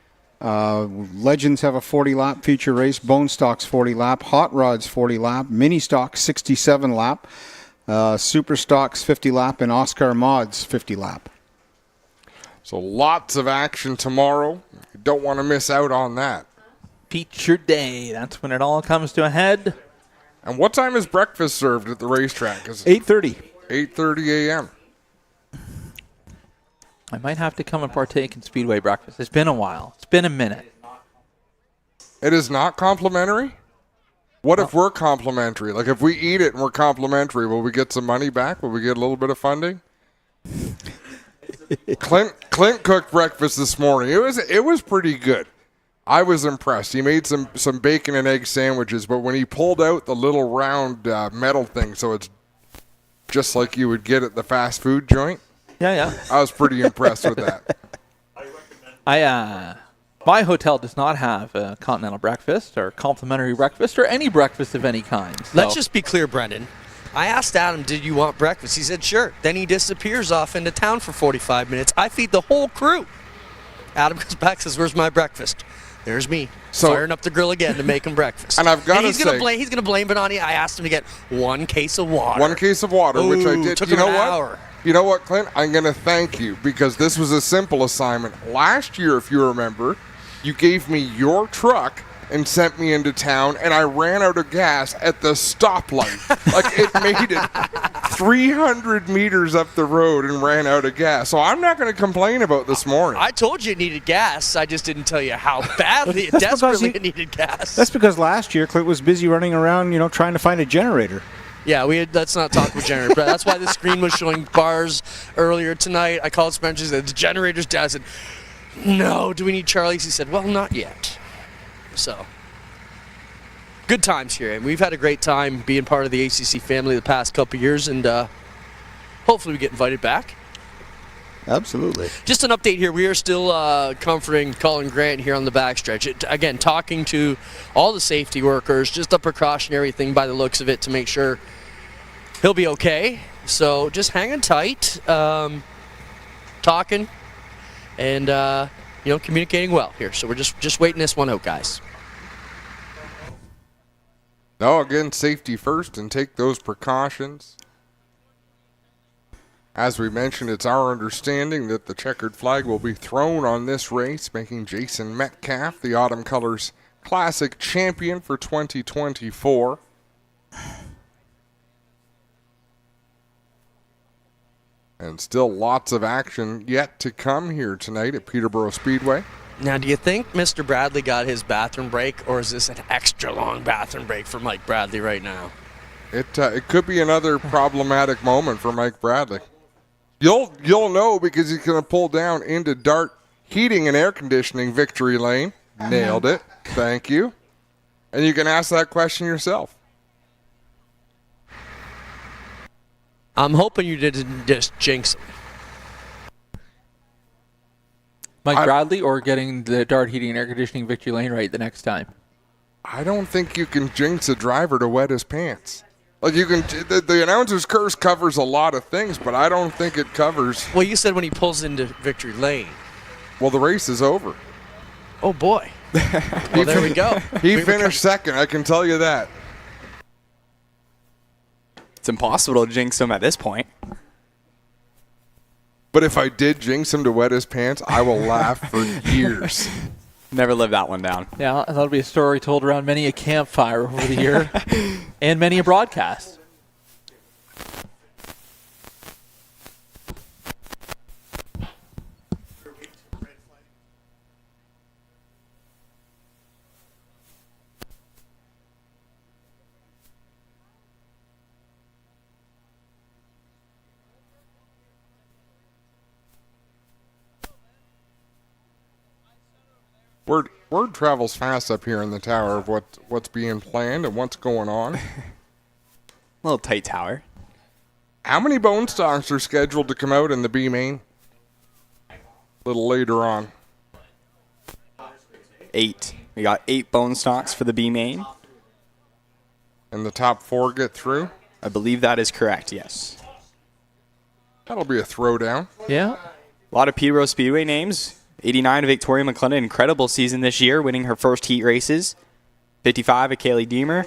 Legends have a 40 lap feature race. Bone Stock's 40 lap. Hot Rod's 40 lap. Mini Stock 67 lap. Super Stock's 50 lap, and Oscar Mod's 50 lap. So lots of action tomorrow. You don't want to miss out on that. Feature day. That's when it all comes to a head. And what time is breakfast served at the racetrack? 8:30. 8:30 a.m. I might have to come and partake in Speedway breakfast. It's been a while. It's been a minute. It is not complimentary? What if we're complimentary? Like if we eat it and we're complimentary, will we get some money back? Will we get a little bit of funding? Clint cooked breakfast this morning. It was pretty good. I was impressed. He made some bacon and egg sandwiches, but when he pulled out the little round metal thing, so it's just like you would get at the fast food joint. Yeah. I was pretty impressed with that. My hotel does not have a continental breakfast or complimentary breakfast or any breakfast of any kind. So. Let's just be clear, Brendan. I asked Adam, did you want breakfast? He said, sure. Then he disappears off into town for 45 minutes. I feed the whole crew. Adam comes back and says, where's my breakfast? There's me, firing up the grill again to make him breakfast. And I've got to say... he's going to blame Benani. I asked him to get 1 case of water. 1 case of water, which I did. Took him an hour. You know what, Clint? I'm going to thank you because this was a simple assignment. Last year, if you remember, you gave me your truck and sent me into town, and I ran out of gas at the stoplight. Like, it made it 300 meters up the road and ran out of gas. So I'm not going to complain about this morning. I told you it needed gas. I just didn't tell you how badly, desperately it needed gas. That's because last year Clint was busy running around, trying to find a generator. Yeah, let's not talk with generator. But that's why the screen was showing bars earlier tonight. I called Spencer and said, the generator's down. I said, no, do we need Charlie's? He said, well, not yet. So, good times here. And we've had a great time being part of the ACC family the past couple of years. And hopefully we get invited back. Absolutely. Just an update here. We are still comforting Colin Grant here on the backstretch. Again, talking to all the safety workers, just a precautionary thing by the looks of it to make sure he'll be okay. So just hanging tight, talking, and communicating well here. So we're just waiting this one out, guys. No, again, safety first and take those precautions. As we mentioned, it's our understanding that the checkered flag will be thrown on this race, making Jason Metcalf the Autumn Colors Classic champion for 2024. And still lots of action yet to come here tonight at Peterborough Speedway. Now, do you think Mr. Bradley got his bathroom break, or is this an extra long bathroom break for Mike Bradley right now? It could be another problematic moment for Mike Bradley. You'll know because he's going to pull down into Dart Heating and Air Conditioning victory lane. Nailed it. Thank you. And you can ask that question yourself. I'm hoping you didn't just jinx him. Mike Bradley or getting the Dart Heating and Air Conditioning victory lane right the next time? I don't think you can jinx a driver to wet his pants. Like you can, the announcer's curse covers a lot of things, but I don't think it covers. Well, you said when he pulls into victory lane. Well, the race is over. Oh boy. Well, there we go. He finished second. I can tell you that. It's impossible to jinx him at this point. But if I did jinx him to wet his pants, I will laugh for years. Never lived that one down. Yeah, that'll be a story told around many a campfire over the year and many a broadcast. Word travels fast up here in the tower of what's being planned and what's going on. Little tight tower. How many bone stocks are scheduled to come out in the B main? A little later on. 8. We got 8 bone stocks for the B main. And the top 4 get through? I believe that is correct, yes. That'll be a throwdown. Yeah. A lot of Peterborough Speedway names. 89 Victoria McLennan, incredible season this year, winning her first heat races. 55 Kaylee Deemer.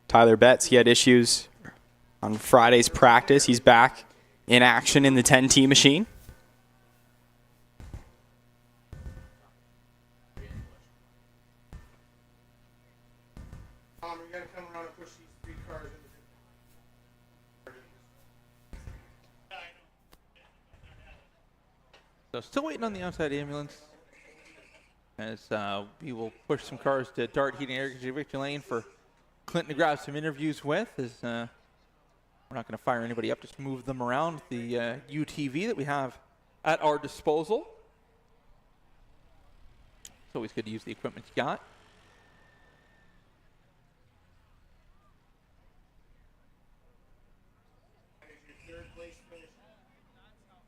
Tyler Betts, he had issues on Friday's practice. He's back in action in the 10T machine. So still waiting on the outside ambulance as we will push some cars to Dart Heating Air Conditioning Victory Lane for Clinton to grab some interviews with. As we're not going to fire anybody up, just move them around the UTV that we have at our disposal. It's always good to use the equipment you got.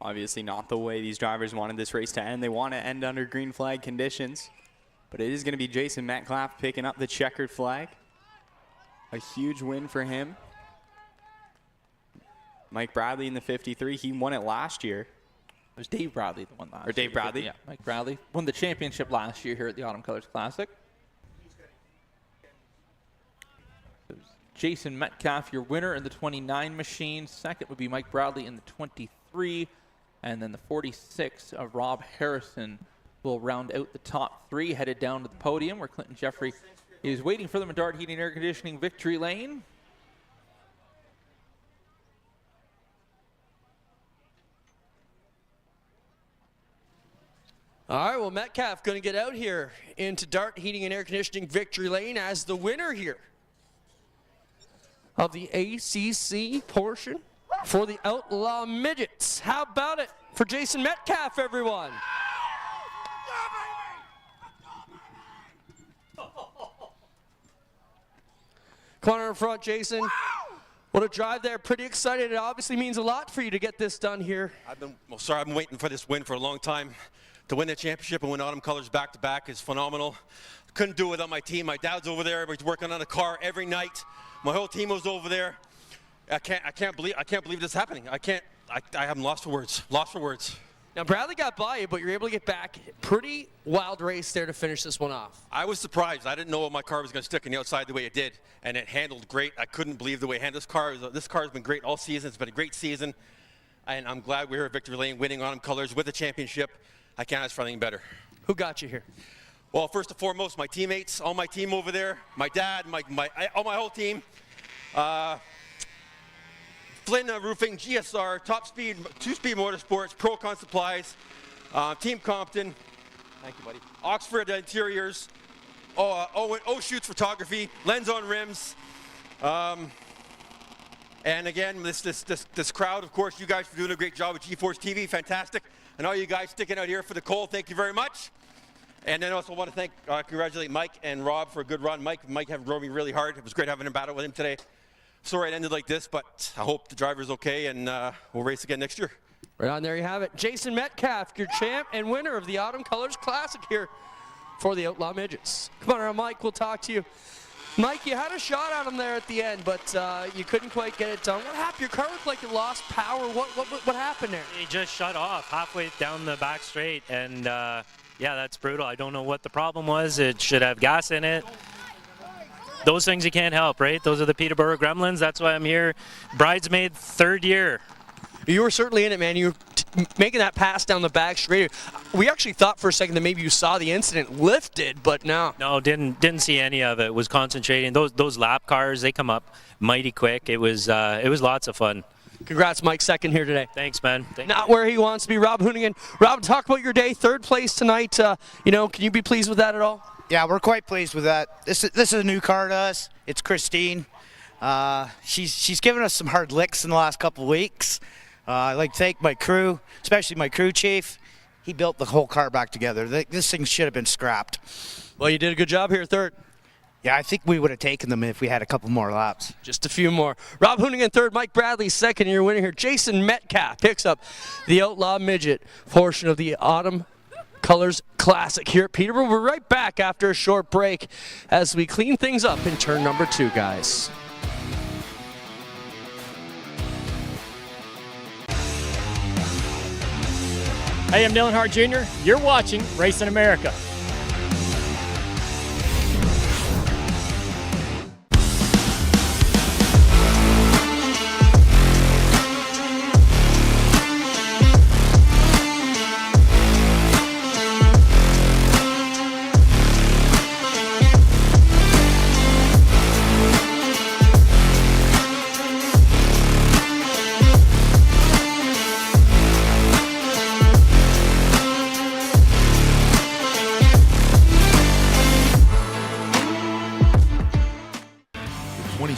Obviously not the way these drivers wanted this race to end. They want to end under green flag conditions. But it is going to be Jason Metcalf picking up the checkered flag. A huge win for him. Mike Bradley in the 53. He won it last year. It was Dave Bradley that won last year. Or Dave Bradley? Yeah, Mike Bradley won the championship last year here at the Autumn Colors Classic. Jason Metcalf, your winner in the 29 machine. Second would be Mike Bradley in the 23. And then the 46 of Rob Harrison will round out the top 3, headed down to the podium where Clinton Jeffrey is waiting for them at Dart Heating Air Conditioning Victory Lane. All right, well, Metcalf going to get out here into Dart Heating and Air Conditioning Victory Lane as the winner here of the ACC portion for the Outlaw Midgets. How about it for Jason Metcalf, everyone? Come on in front, Jason. What a drive there. Pretty excited. It obviously means a lot for you to get this done here. I've been waiting for this win for a long time. To win the championship and win Autumn Colors back-to-back is phenomenal. Couldn't do it without my team. My dad's over there. He's working on the car every night. My whole team was over there. I can't believe this is happening. I am lost for words. Lost for words. Now, Bradley got by you, but you're able to get back. Pretty wild race there to finish this one off. I was surprised. I didn't know my car was going to stick on the outside the way it did, and it handled great. I couldn't believe the way it handled this car. This car has been great all season. It's been a great season, and I'm glad we're here at Victory Lane winning Autumn Colors with the championship. I can't ask for anything better. Who got you here? Well, first and foremost, my teammates, all my team over there, my dad, all my whole team. Flynn Roofing, GSR, Top Speed, 2-Speed Motorsports, Procon Supplies, Team Compton, thank you, buddy. Oxford Interiors, Shoots Photography, Lens on Rims, and again, this crowd, of course, you guys are doing a great job with GeForce TV, fantastic. And all you guys sticking out here for the cold, thank you very much. And then also want to congratulate Mike and Rob for a good run. Mike have drove me really hard. It was great having a battle with him today. Sorry it ended like this, but I hope the driver's okay, and we'll race again next year. Right on, there you have it. Jason Metcalf, your champ and winner of the Autumn Colors Classic here for the Outlaw Midgets. Come on around, Mike, we'll talk to you. Mike, you had a shot at him there at the end, but you couldn't quite get it done. What happened? Your car looked like it lost power. What happened there? It just shut off halfway down the back straight, and yeah, that's brutal. I don't know what the problem was. It should have gas in it. Those things you can't help, right? Those are the Peterborough gremlins. That's why I'm here. Bridesmaid, 3rd year. You were certainly in it, man. You were making that pass down the back straight. We actually thought for a second that maybe you saw the incident lifted, but no. No, didn't see any of it. Was concentrating. Those lap cars, they come up mighty quick. It was lots of fun. Congrats, Mike, second here today. Thanks, man. Not where he wants to be, Rob Hoonigan. Rob, talk about your day. Third place tonight. Can you be pleased with that at all? Yeah, we're quite pleased with that. This is a new car to us. It's Christine. She's given us some hard licks in the last couple of weeks. I'd like to thank my crew, especially my crew chief. He built the whole car back together. This thing should have been scrapped. Well, you did a good job here, third. Yeah, I think we would have taken them if we had a couple more laps. Just a few more. Rob Hoonigan third, Mike Bradley second. Your winner here, Jason Metcalf, picks up the Outlaw Midget portion of the Autumn Colors Classic here at Peterborough. We're right back after a short break as we clean things up in turn number 2, guys. Hey, I'm Dylan Hart Jr. You're watching Racing America.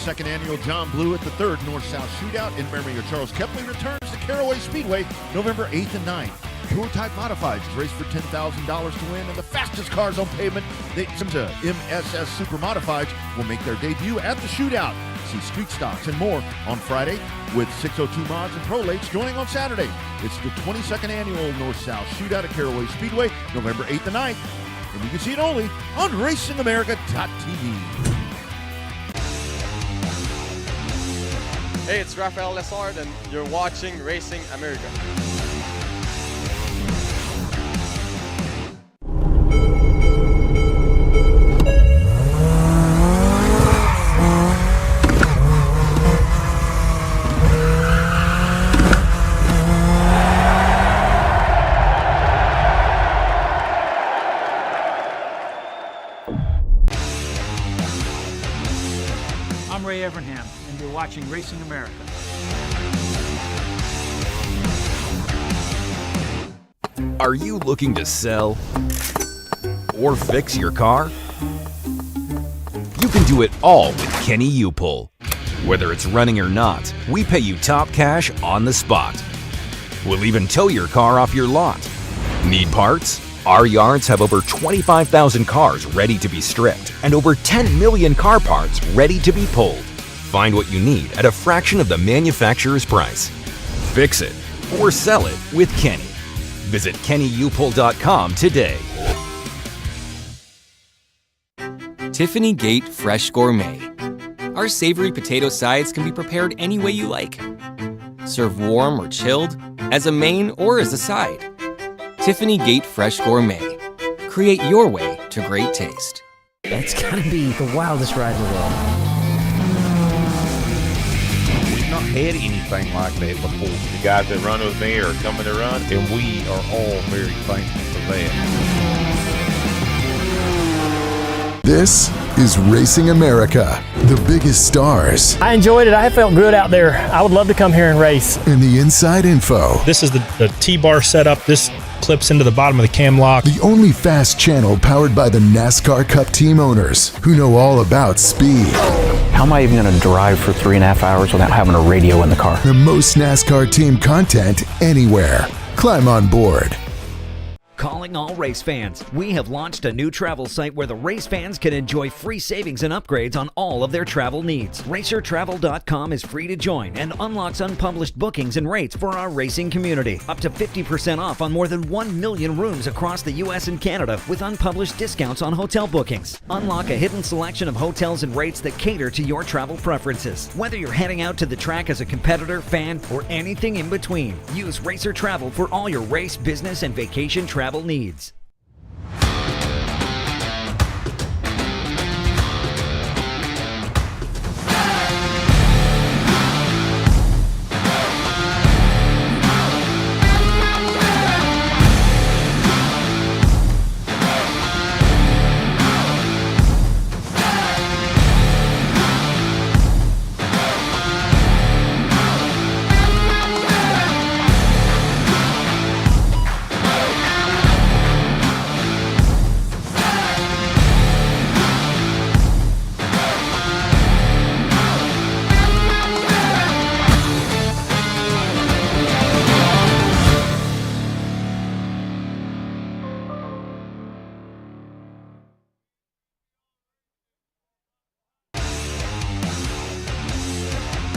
Second annual John Blewett III North-South Shootout in memory of Charles Kepley returns to Caraway Speedway November 8th and 9th. Tour Type Modifieds race for $10,000 to win, and the fastest cars on pavement, the MSS Super Modifieds, will make their debut at the shootout. See street stocks and more on Friday with 602 Mods and Prolates joining on Saturday. It's the 22nd annual North-South Shootout at Caraway Speedway November 8th and 9th, and you can see it only on RacingAmerica.tv. Hey, it's Rafael Lessard, and you're watching Racing America. I'm Ray Evernham, and you're watching Racing America. Are you looking to sell or fix your car? You can do it all with Kenny U-Pull. Whether it's running or not, we pay you top cash on the spot. We'll even tow your car off your lot. Need parts? Our yards have over 25,000 cars ready to be stripped and over 10 million car parts ready to be pulled. Find what you need at a fraction of the manufacturer's price. Fix it or sell it with Kenny. Visit KennyUpull.com today. Tiffany Gate Fresh Gourmet. Our savory potato sides can be prepared any way you like. Serve warm or chilled, as a main or as a side. Tiffany Gate Fresh Gourmet. Create your way to great taste. It's gotta be the wildest ride in the world. We've not had anything like that before. The guys that run with me are coming to run, and we are all very thankful for that. This is Racing America, the biggest stars. I enjoyed it. I felt good out there. I would love to come here and race. And the inside info. This is the T-bar setup. This clips into the bottom of the cam lock. The only fast channel powered by the NASCAR Cup team owners who know all about speed. How am I even going to drive for 3.5 hours without having a radio in the car? The most NASCAR team content anywhere. Climb on board. Calling all race fans. We have launched a new travel site where the race fans can enjoy free savings and upgrades on all of their travel needs. RacerTravel.com is free to join and unlocks unpublished bookings and rates for our racing community. Up to 50% off on more than 1 million rooms across the U.S. and Canada with unpublished discounts on hotel bookings. Unlock a hidden selection of hotels and rates that cater to your travel preferences. Whether you're heading out to the track as a competitor, fan, or anything in between, use Racer Travel for all your race, business, and vacation travel needs.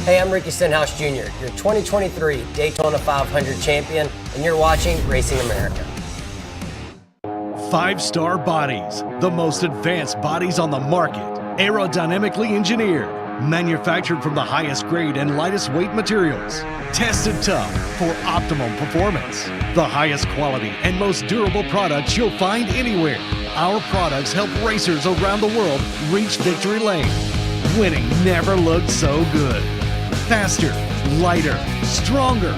Hey, I'm Ricky Stenhouse Jr., your 2023 Daytona 500 champion, and you're watching Racing America. 5-star bodies, the most advanced bodies on the market, aerodynamically engineered, manufactured from the highest grade and lightest weight materials, tested tough for optimum performance. The highest quality and most durable products you'll find anywhere. Our products help racers around the world reach victory lane. Winning never looked so good. Faster, lighter, stronger,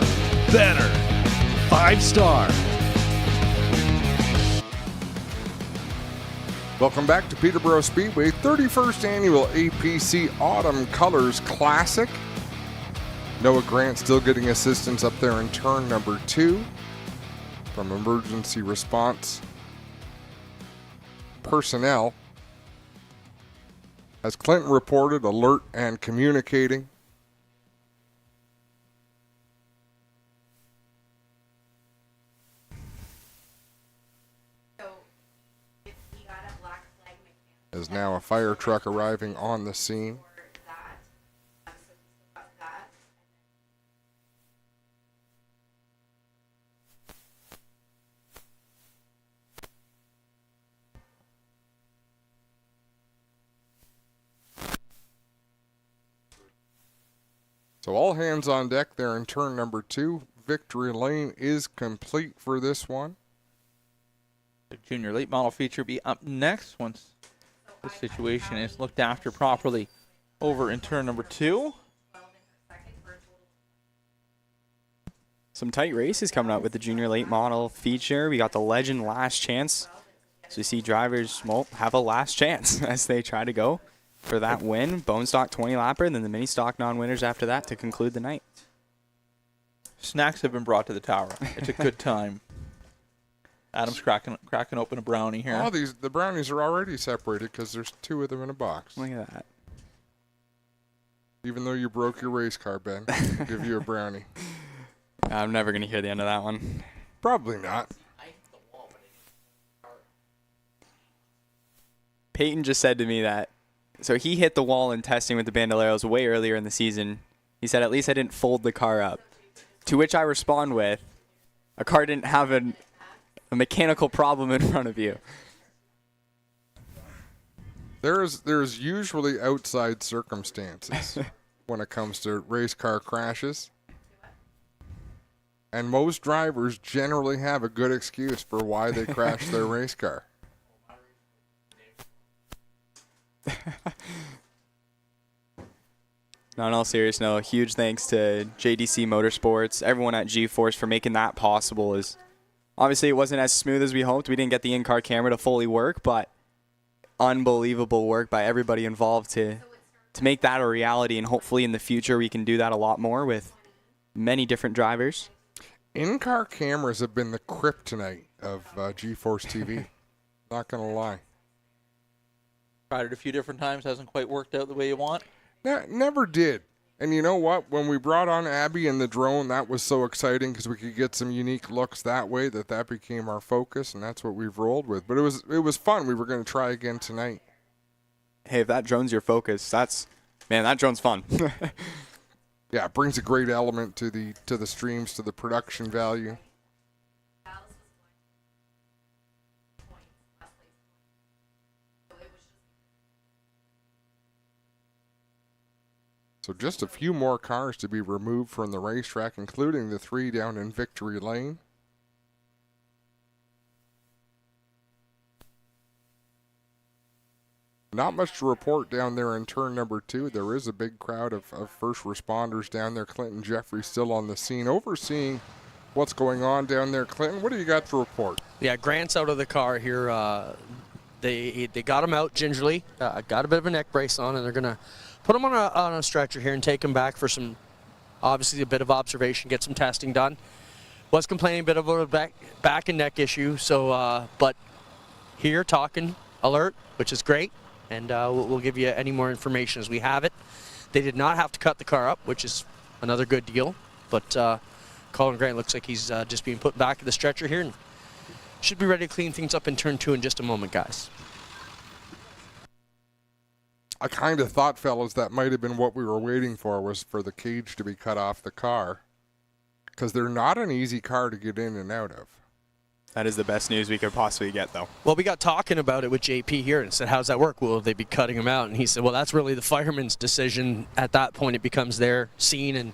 better. 5-star. Welcome back to Peterborough Speedway, 31st Annual APC Autumn Colors Classic. Noah Grant still getting assistance up there in turn number 2 from emergency response personnel. As Clinton reported, alert and communicating. Is now a fire truck arriving on the scene. So all hands on deck there in turn number 2. Victory lane is complete for this one. The junior late model feature be up next once the situation is looked after properly over in turn number 2. Some tight races coming up with the junior late model feature. We got the Legend Last Chance. So you see drivers have a last chance as they try to go for that win. Bone stock 20 lapper, and then the mini stock non-winners after that to conclude the night. Snacks have been brought to the tower. It's a good time. Adam's cracking open a brownie here. Oh, the brownies are already separated because there's 2 of them in a box. Look at that. Even though you broke your race car, Ben, I'll give you a brownie. I'm never going to hear the end of that one. Probably not. Peyton just said to me that, so he hit the wall in testing with the Bandoleros way earlier in the season. He said, at least I didn't fold the car up. To which I respond with, a car didn't have a mechanical problem in front of you. There's usually outside circumstances when it comes to race car crashes. And most drivers generally have a good excuse for why they crashed their race car. No, in all seriousness, no. Huge thanks to JDC Motorsports, everyone at G-Force for making that possible. Is obviously it wasn't as smooth as we hoped. We didn't get the in-car camera to fully work, but unbelievable work by everybody involved to make that a reality. And hopefully in the future we can do that a lot more with many different drivers. In-car cameras have been the kryptonite of G-Force TV. Not going to lie. Tried it a few different times, hasn't quite worked out the way you want. Never did. And you know what? When we brought on Abby and the drone, that was so exciting because we could get some unique looks that way that became our focus, and that's what we've rolled with. But it was fun. We were going to try again tonight. Hey, if that drone's your focus, that drone's fun. Yeah, it brings a great element to the streams, to the production value. So just a few more cars to be removed from the racetrack, including the 3 down in Victory Lane. Not much to report down there in turn number 2. There is a big crowd of first responders down there. Clinton Jeffrey still on the scene, overseeing what's going on down there. Clinton, what do you got to report? Yeah, Grant's out of the car here. They got him out gingerly. Got a bit of a neck brace on, and they're going to put him on a stretcher here and take him back for some, obviously a bit of observation, get some testing done. Was complaining a bit about a back and neck issue, so but here talking alert, which is great, and we'll give you any more information as we have it. They did not have to cut the car up, which is another good deal, but Colin Grant looks like he's just being put back to the stretcher here and should be ready to clean things up in turn 2 in just a moment, guys. I kind of thought, fellas, that might have been what we were waiting for, was for the cage to be cut off the car. Because they're not an easy car to get in and out of. That is the best news we could possibly get, though. Well, we got talking about it with JP here and said, how's that work? Will they be cutting them out? And he said, well, that's really the fireman's decision. At that point, it becomes their scene, and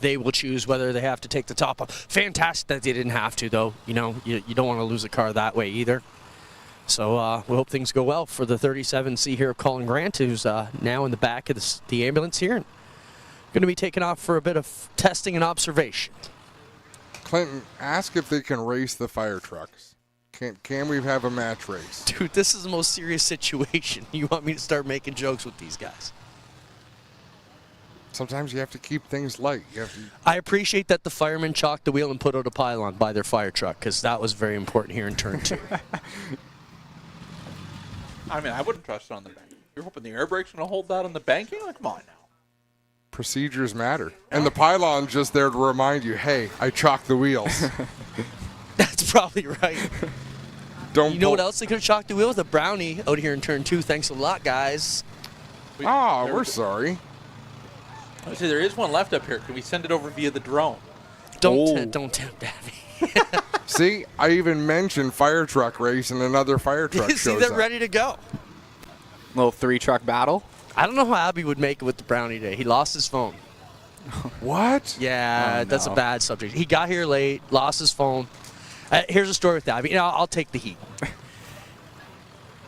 they will choose whether they have to take the top off. Fantastic that they didn't have to, though. You know, you don't want to lose a car that way either. So we hope things go well for the 37C here of Colin Grant, who's now in the back of the ambulance here. And going to be taken off for a bit of testing and observation. Clinton, ask if they can race the fire trucks. Can we have a match race? Dude, this is the most serious situation. You want me to start making jokes with these guys? Sometimes you have to keep things light. I appreciate that the firemen chalked the wheel and put out a pylon by their fire truck, because that was very important here in turn 2. I mean, I wouldn't trust it on the bank. You're hoping the air brake's going to hold that on the banking? Like, come on now. Procedures matter. And the pylon's just there to remind you, hey, I chalked the wheels. That's probably right. Don't you know what else they could have chalked the wheel with? A brownie out here in turn 2. Thanks a lot, guys. We're sorry. I see there is one left up here. Can we send it over via the drone? Don't tempt Abby. See, I even mentioned fire truck race, and another fire truck shows See, they're up. ready to go. Little 3-truck battle. I don't know how Abby would make it with the brownie day. He lost his phone. What? Yeah, that's a bad subject. He got here late, lost his phone. Here's a story with Abby. I'll take the heat.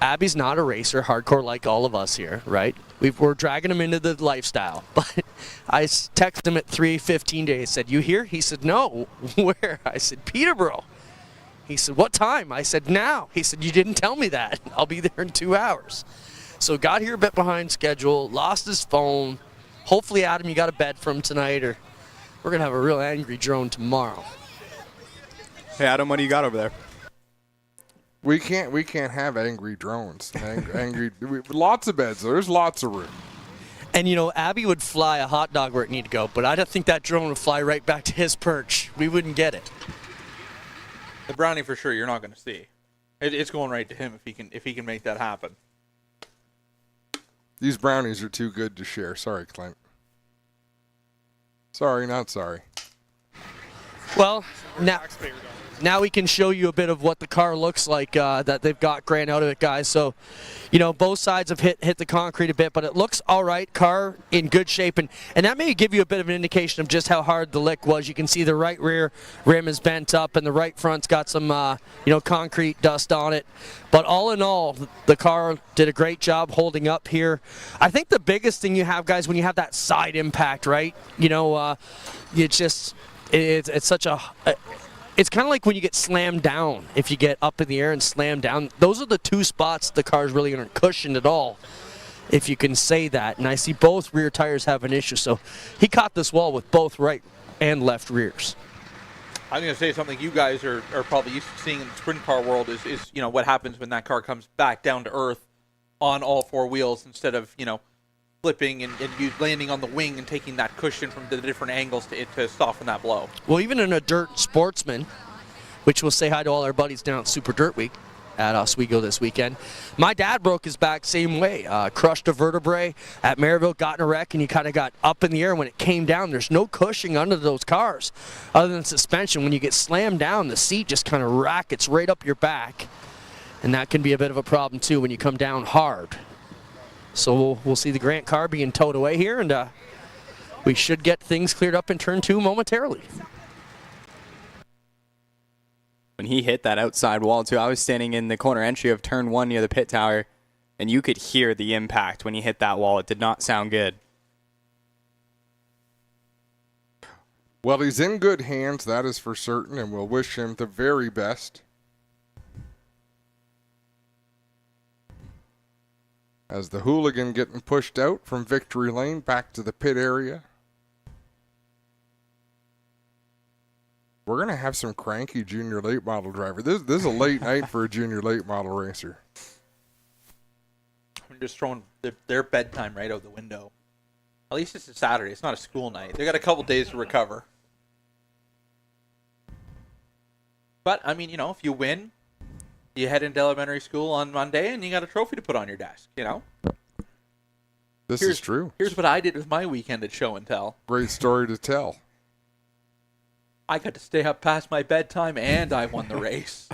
Abby's not a racer, hardcore like all of us here, right? We're dragging him into the lifestyle. But I texted him at 3:15 today. I said, you here? He said, no. Where? I said, Peterborough. He said, what time? I said, now. He said, you didn't tell me that. I'll be there in 2 hours. So got here a bit behind schedule, lost his phone. Hopefully, Adam, you got a bed for him tonight, or we're going to have a real angry drone tomorrow. Hey, Adam, what do you got over there? We can't have angry drones. Lots of beds. There's lots of room. And, you know, Abby would fly a hot dog where it needed to go, but I don't think that drone would fly right back to his perch. We wouldn't get it. The brownie for sure you're not going to see. It's going right to him if he can make that happen. These brownies are too good to share. Sorry, Clint. Sorry, not sorry. Well, now we can show you a bit of what the car looks like that they've got Grant out of it, guys. So, you know, both sides have hit the concrete a bit, but it looks all right. Car in good shape, and that may give you a bit of an indication of just how hard the lick was. You can see the right rear rim is bent up, and the right front's got some, concrete dust on it. But all in all, the car did a great job holding up here. I think the biggest thing you have, guys, when you have that side impact, right? You know, it's such a... It's kind of like when you get slammed down. If you get up in the air and slammed down, those are the two spots the car's really aren't cushioned at all, if you can say that. And I see both rear tires have an issue. So he caught this wall with both right and left rears. I'm going to say something you guys are probably used to seeing in the sprint car world is you know, what happens when that car comes back down to earth on all four wheels instead of, you know, flipping and you landing on the wing and taking that cushion from the different angles to soften that blow. Well, even in a dirt sportsman, which we'll say hi to all our buddies down at Super Dirt Week at Oswego this weekend. My dad broke his back same way, crushed a vertebrae at Maryville, got in a wreck, and you kind of got up in the air. When it came down, there's no cushioning under those cars other than suspension. When you get slammed down, the seat just kind of rackets right up your back, and that can be a bit of a problem too when you come down hard. So we'll see the Grant car being towed away here, and we should get things cleared up in turn 2 momentarily. When he hit that outside wall, too, I was standing in the corner entry of turn 1 near the pit tower, and you could hear the impact when he hit that wall. It did not sound good. Well, he's in good hands, that is for certain, and we'll wish him the very best. As the hooligan getting pushed out from Victory Lane back to the pit area. We're going to have some cranky junior late model driver. This is a late night for a junior late model racer. I'm just throwing their bedtime right out the window. At least it's a Saturday. It's not a school night. They got a couple days to recover. But, I mean, you know, if you win, you head into elementary school on Monday and you got a trophy to put on your desk, you know? This is true. Here's what I did with my weekend at Show and Tell. Great story to tell. I got to stay up past my bedtime, and I won the race.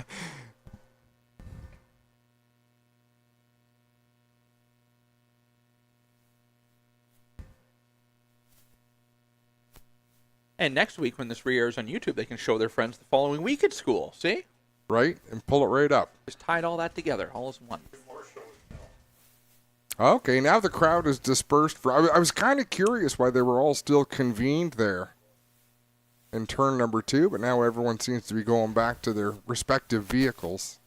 And next week, when this re-airs on YouTube, they can show their friends the following week at school. See? Right, and pull it right up. Just tied all that together, all as one. Okay, now the crowd is dispersed. I was kind of curious why they were all still convened there in turn number 2, but now everyone seems to be going back to their respective vehicles.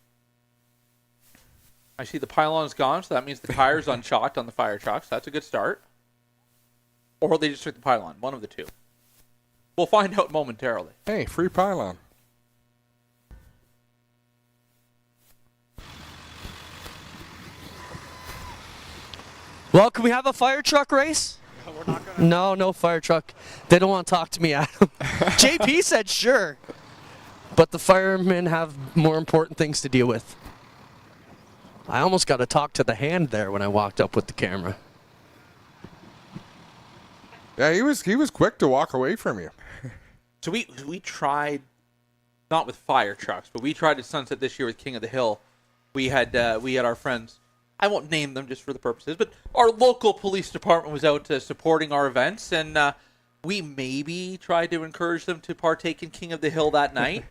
I see the pylon's gone, so that means the tire's unshocked on the fire trucks. That's a good start. Or they just took the pylon, one of the two. We'll find out momentarily. Hey, free pylon. Well, can we have a fire truck race? No fire truck. They don't want to talk to me, Adam. JP said sure. But the firemen have more important things to deal with. I almost got to talk to the hand there when I walked up with the camera. Yeah, he was quick to walk away from you. So we tried, not with fire trucks, but we tried at Sunset this year with King of the Hill. We had our friends. I won't name them just for the purposes, but our local police department was out supporting our events, and we maybe tried to encourage them to partake in King of the Hill that night.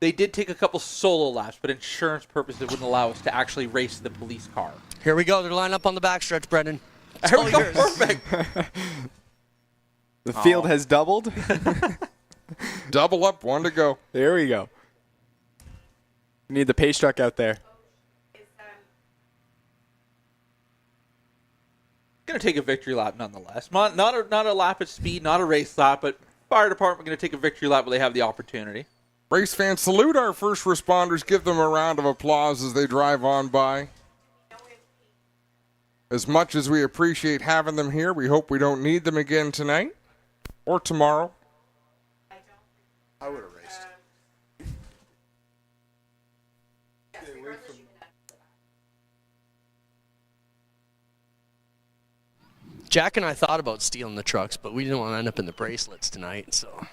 They did take a couple solo laps, but insurance purposes wouldn't allow us to actually race the police car. Here we go. They're lined up on the backstretch, Brendan. Here we go. Perfect. The field has doubled. Double up, one to go. There we go. We need the pace truck out there. Going to take a victory lap nonetheless. Not a lap at speed, not a race lap, but fire department going to take a victory lap where they have the opportunity. Race fans, salute our first responders. Give them a round of applause as they drive on by. As much as we appreciate having them here, we hope we don't need them again tonight or tomorrow. I would have raced. Jack and I thought about stealing the trucks, but we didn't want to end up in the bracelets tonight, so.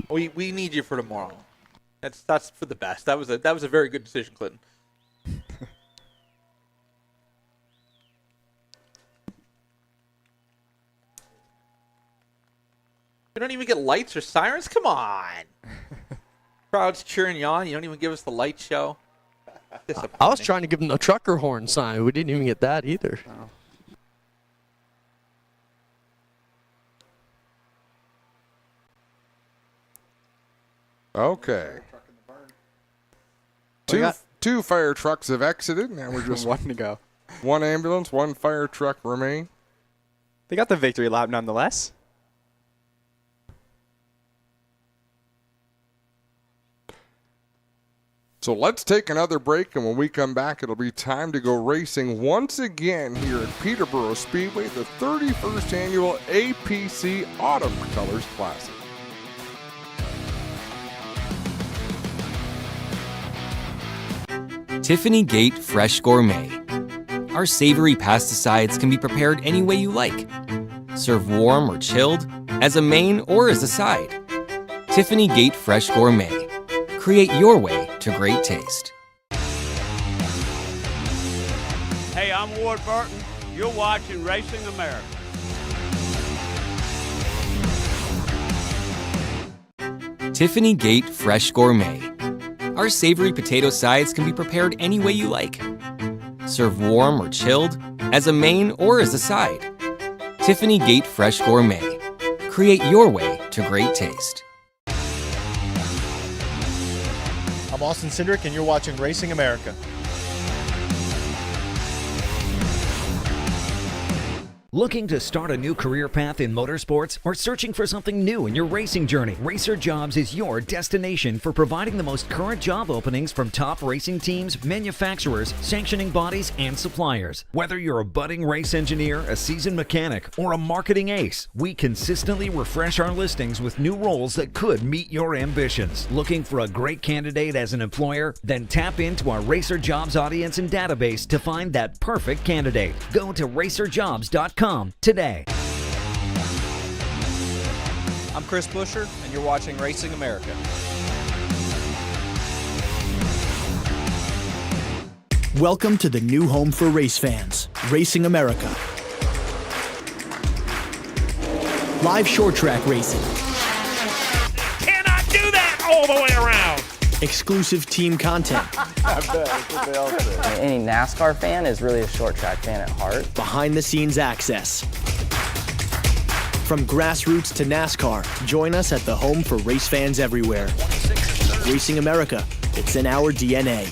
We need you for tomorrow. That's for the best. That was a very good decision, Clinton. We don't even get lights or sirens? Come on. Crowd's cheering you on. You don't even give us the light show. I was trying to give them the trucker horn sign. We didn't even get that either. Oh. Okay. Two fire trucks have exited. Now we're just one to go. One ambulance, one fire truck remain. They got the victory lap nonetheless. So let's take another break, and when we come back, it'll be time to go racing once again here at Peterborough Speedway, the 31st annual APC Autumn Colors Classic. Tiffany Gate Fresh Gourmet. Our savory pasticides can be prepared any way you like. Serve warm or chilled, as a main or as a side. Tiffany Gate Fresh Gourmet. Create your way to great taste. Hey, I'm Ward Burton. You're watching Racing America. Tiffany Gate Fresh Gourmet. Our savory potato sides can be prepared any way you like. Serve warm or chilled, as a main or as a side. Tiffany Gate Fresh Gourmet. Create your way to great taste. I'm Austin Cindric, and you're watching Racing America. Looking to start a new career path in motorsports or searching for something new in your racing journey? Racer Jobs is your destination for providing the most current job openings from top racing teams, manufacturers, sanctioning bodies, and suppliers. Whether you're a budding race engineer, a seasoned mechanic, or a marketing ace, we consistently refresh our listings with new roles that could meet your ambitions. Looking for a great candidate as an employer? Then tap into our Racer Jobs audience and database to find that perfect candidate. Go to racerjobs.com today. I'm Chris Busher, and you're watching Racing America. Welcome to the new home for race fans, Racing America. Live short track racing. Cannot do that all the way around. Exclusive team content. I bet. That's what they all say. Any NASCAR fan is really a short track fan at heart. Behind the scenes access. From grassroots to NASCAR, join us at the home for race fans everywhere. Racing America, it's in our DNA.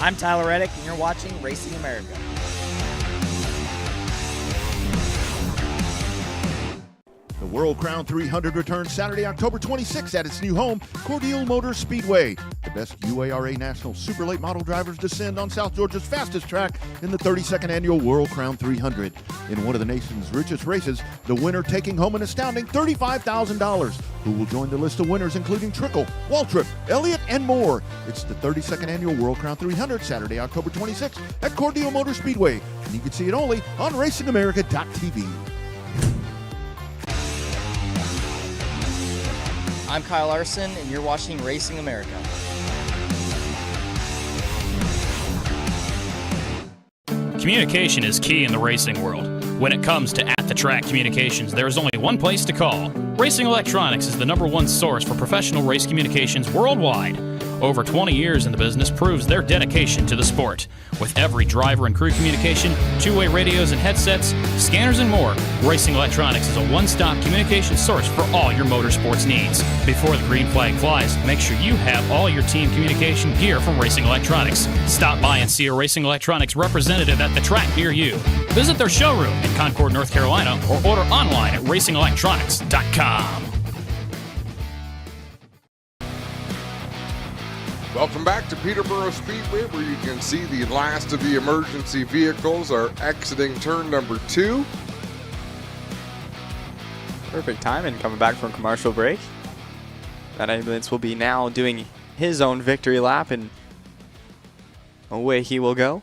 I'm Tyler Reddick, and you're watching Racing America. The World Crown 300 returns Saturday, October 26th at its new home, Cordeal Motor Speedway. The best UARA National Super Late Model drivers descend on South Georgia's fastest track in the 32nd annual World Crown 300. In one of the nation's richest races, the winner taking home an astounding $35,000. Who will join the list of winners including Trickle, Waltrip, Elliott, and more. It's the 32nd annual World Crown 300, Saturday, October 26th at Cordeal Motor Speedway. And you can see it only on RacingAmerica.tv. I'm Kyle Larson, and you're watching Racing America. Communication is key in the racing world. When it comes to at-the-track communications, there is only one place to call. Racing Electronics is the #1 source for professional race communications worldwide. Over 20 years in the business proves their dedication to the sport. With every driver and crew communication, two-way radios and headsets, scanners and more, Racing Electronics is a one-stop communication source for all your motorsports needs. Before the green flag flies, make sure you have all your team communication gear from Racing Electronics. Stop by and see a Racing Electronics representative at the track near you. Visit their showroom in Concord, North Carolina, or order online at racingelectronics.com. Welcome back to Peterborough Speedway, where you can see the last of the emergency vehicles are exiting turn number 2. Perfect timing coming back from commercial break. That ambulance will be now doing his own victory lap, and away he will go.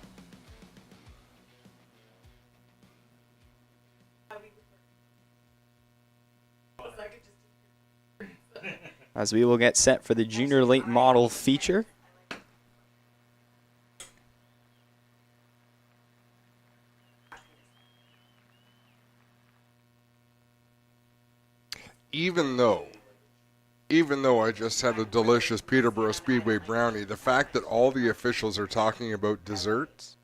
As we will get set for the junior late model feature. Even though I just had a delicious Peterborough Speedway brownie, the fact that all the officials are talking about desserts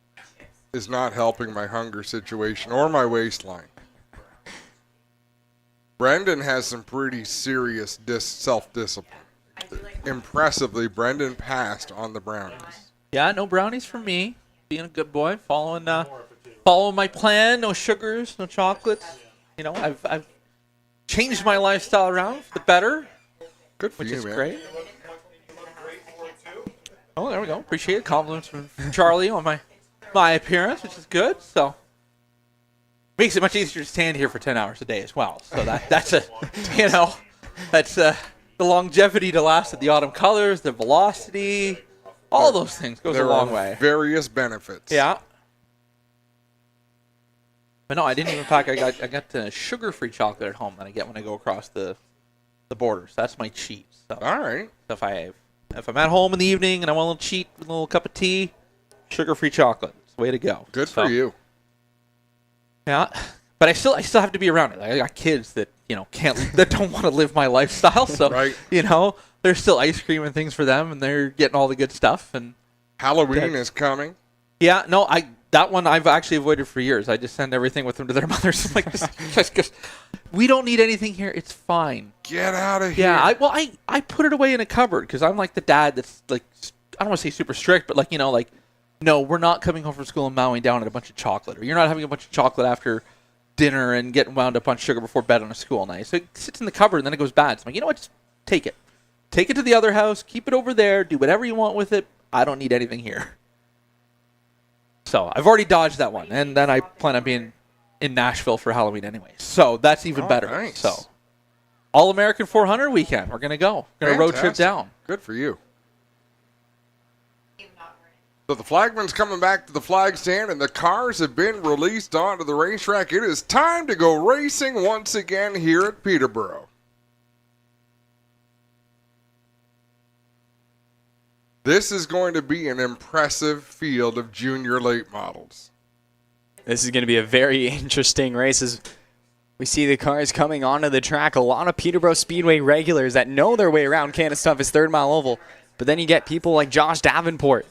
is not helping my hunger situation or my waistline. Brendan has some pretty serious self-discipline. Impressively, Brendan passed on the brownies. Yeah, no brownies for me. Being a good boy, following my plan. No sugars, no chocolates. You know, I've changed my lifestyle around for the better. Good for which you, is man. Great. Oh, there we go. Appreciate it. Compliments from Charlie on my appearance, which is good. So. Makes it much easier to stand here for 10 hours a day as well. So that's the longevity to last at the autumn colors, the velocity, all those things goes a long way. Various benefits. Yeah. But no, I didn't even pack. I got the sugar-free chocolate at home that I get when I go across the border. So that's my cheat. So, all right. So if I'm at home in the evening and I want a little cheat with a little cup of tea, sugar-free chocolate. It's the way to go. Good for you. Yeah, but I still have to be around it. I got kids that that don't want to live my lifestyle. So right. There's still ice cream and things for them, and they're getting all the good stuff. And Halloween is coming. Yeah, no, that one I've actually avoided for years. I just send everything with them to their mothers. I'm like, just we don't need anything here. It's fine. Get out of here. Yeah, I put it away in a cupboard because I'm like the dad that's like, I don't want to say super strict, but no, we're not coming home from school and mowing down at a bunch of chocolate. Or you're not having a bunch of chocolate after dinner and getting wound up on sugar before bed on a school night. So it sits in the cupboard and then it goes bad. So I'm like, you know what? Just take it. Take it to the other house. Keep it over there. Do whatever you want with it. I don't need anything here. So I've already dodged that one. And then I plan on being in Nashville for Halloween anyway. So that's even better. Nice. So All-American 400 weekend. We're going to go. We're going to road trip down. Good for you. So the flagman's coming back to the flag stand, and the cars have been released onto the racetrack. It is time to go racing once again here at Peterborough. This is going to be an impressive field of junior late models. This is going to be a very interesting race as we see the cars coming onto the track. A lot of Peterborough Speedway regulars that know their way around Canada's toughest 3rd mile oval. But then you get people like Josh Davenport.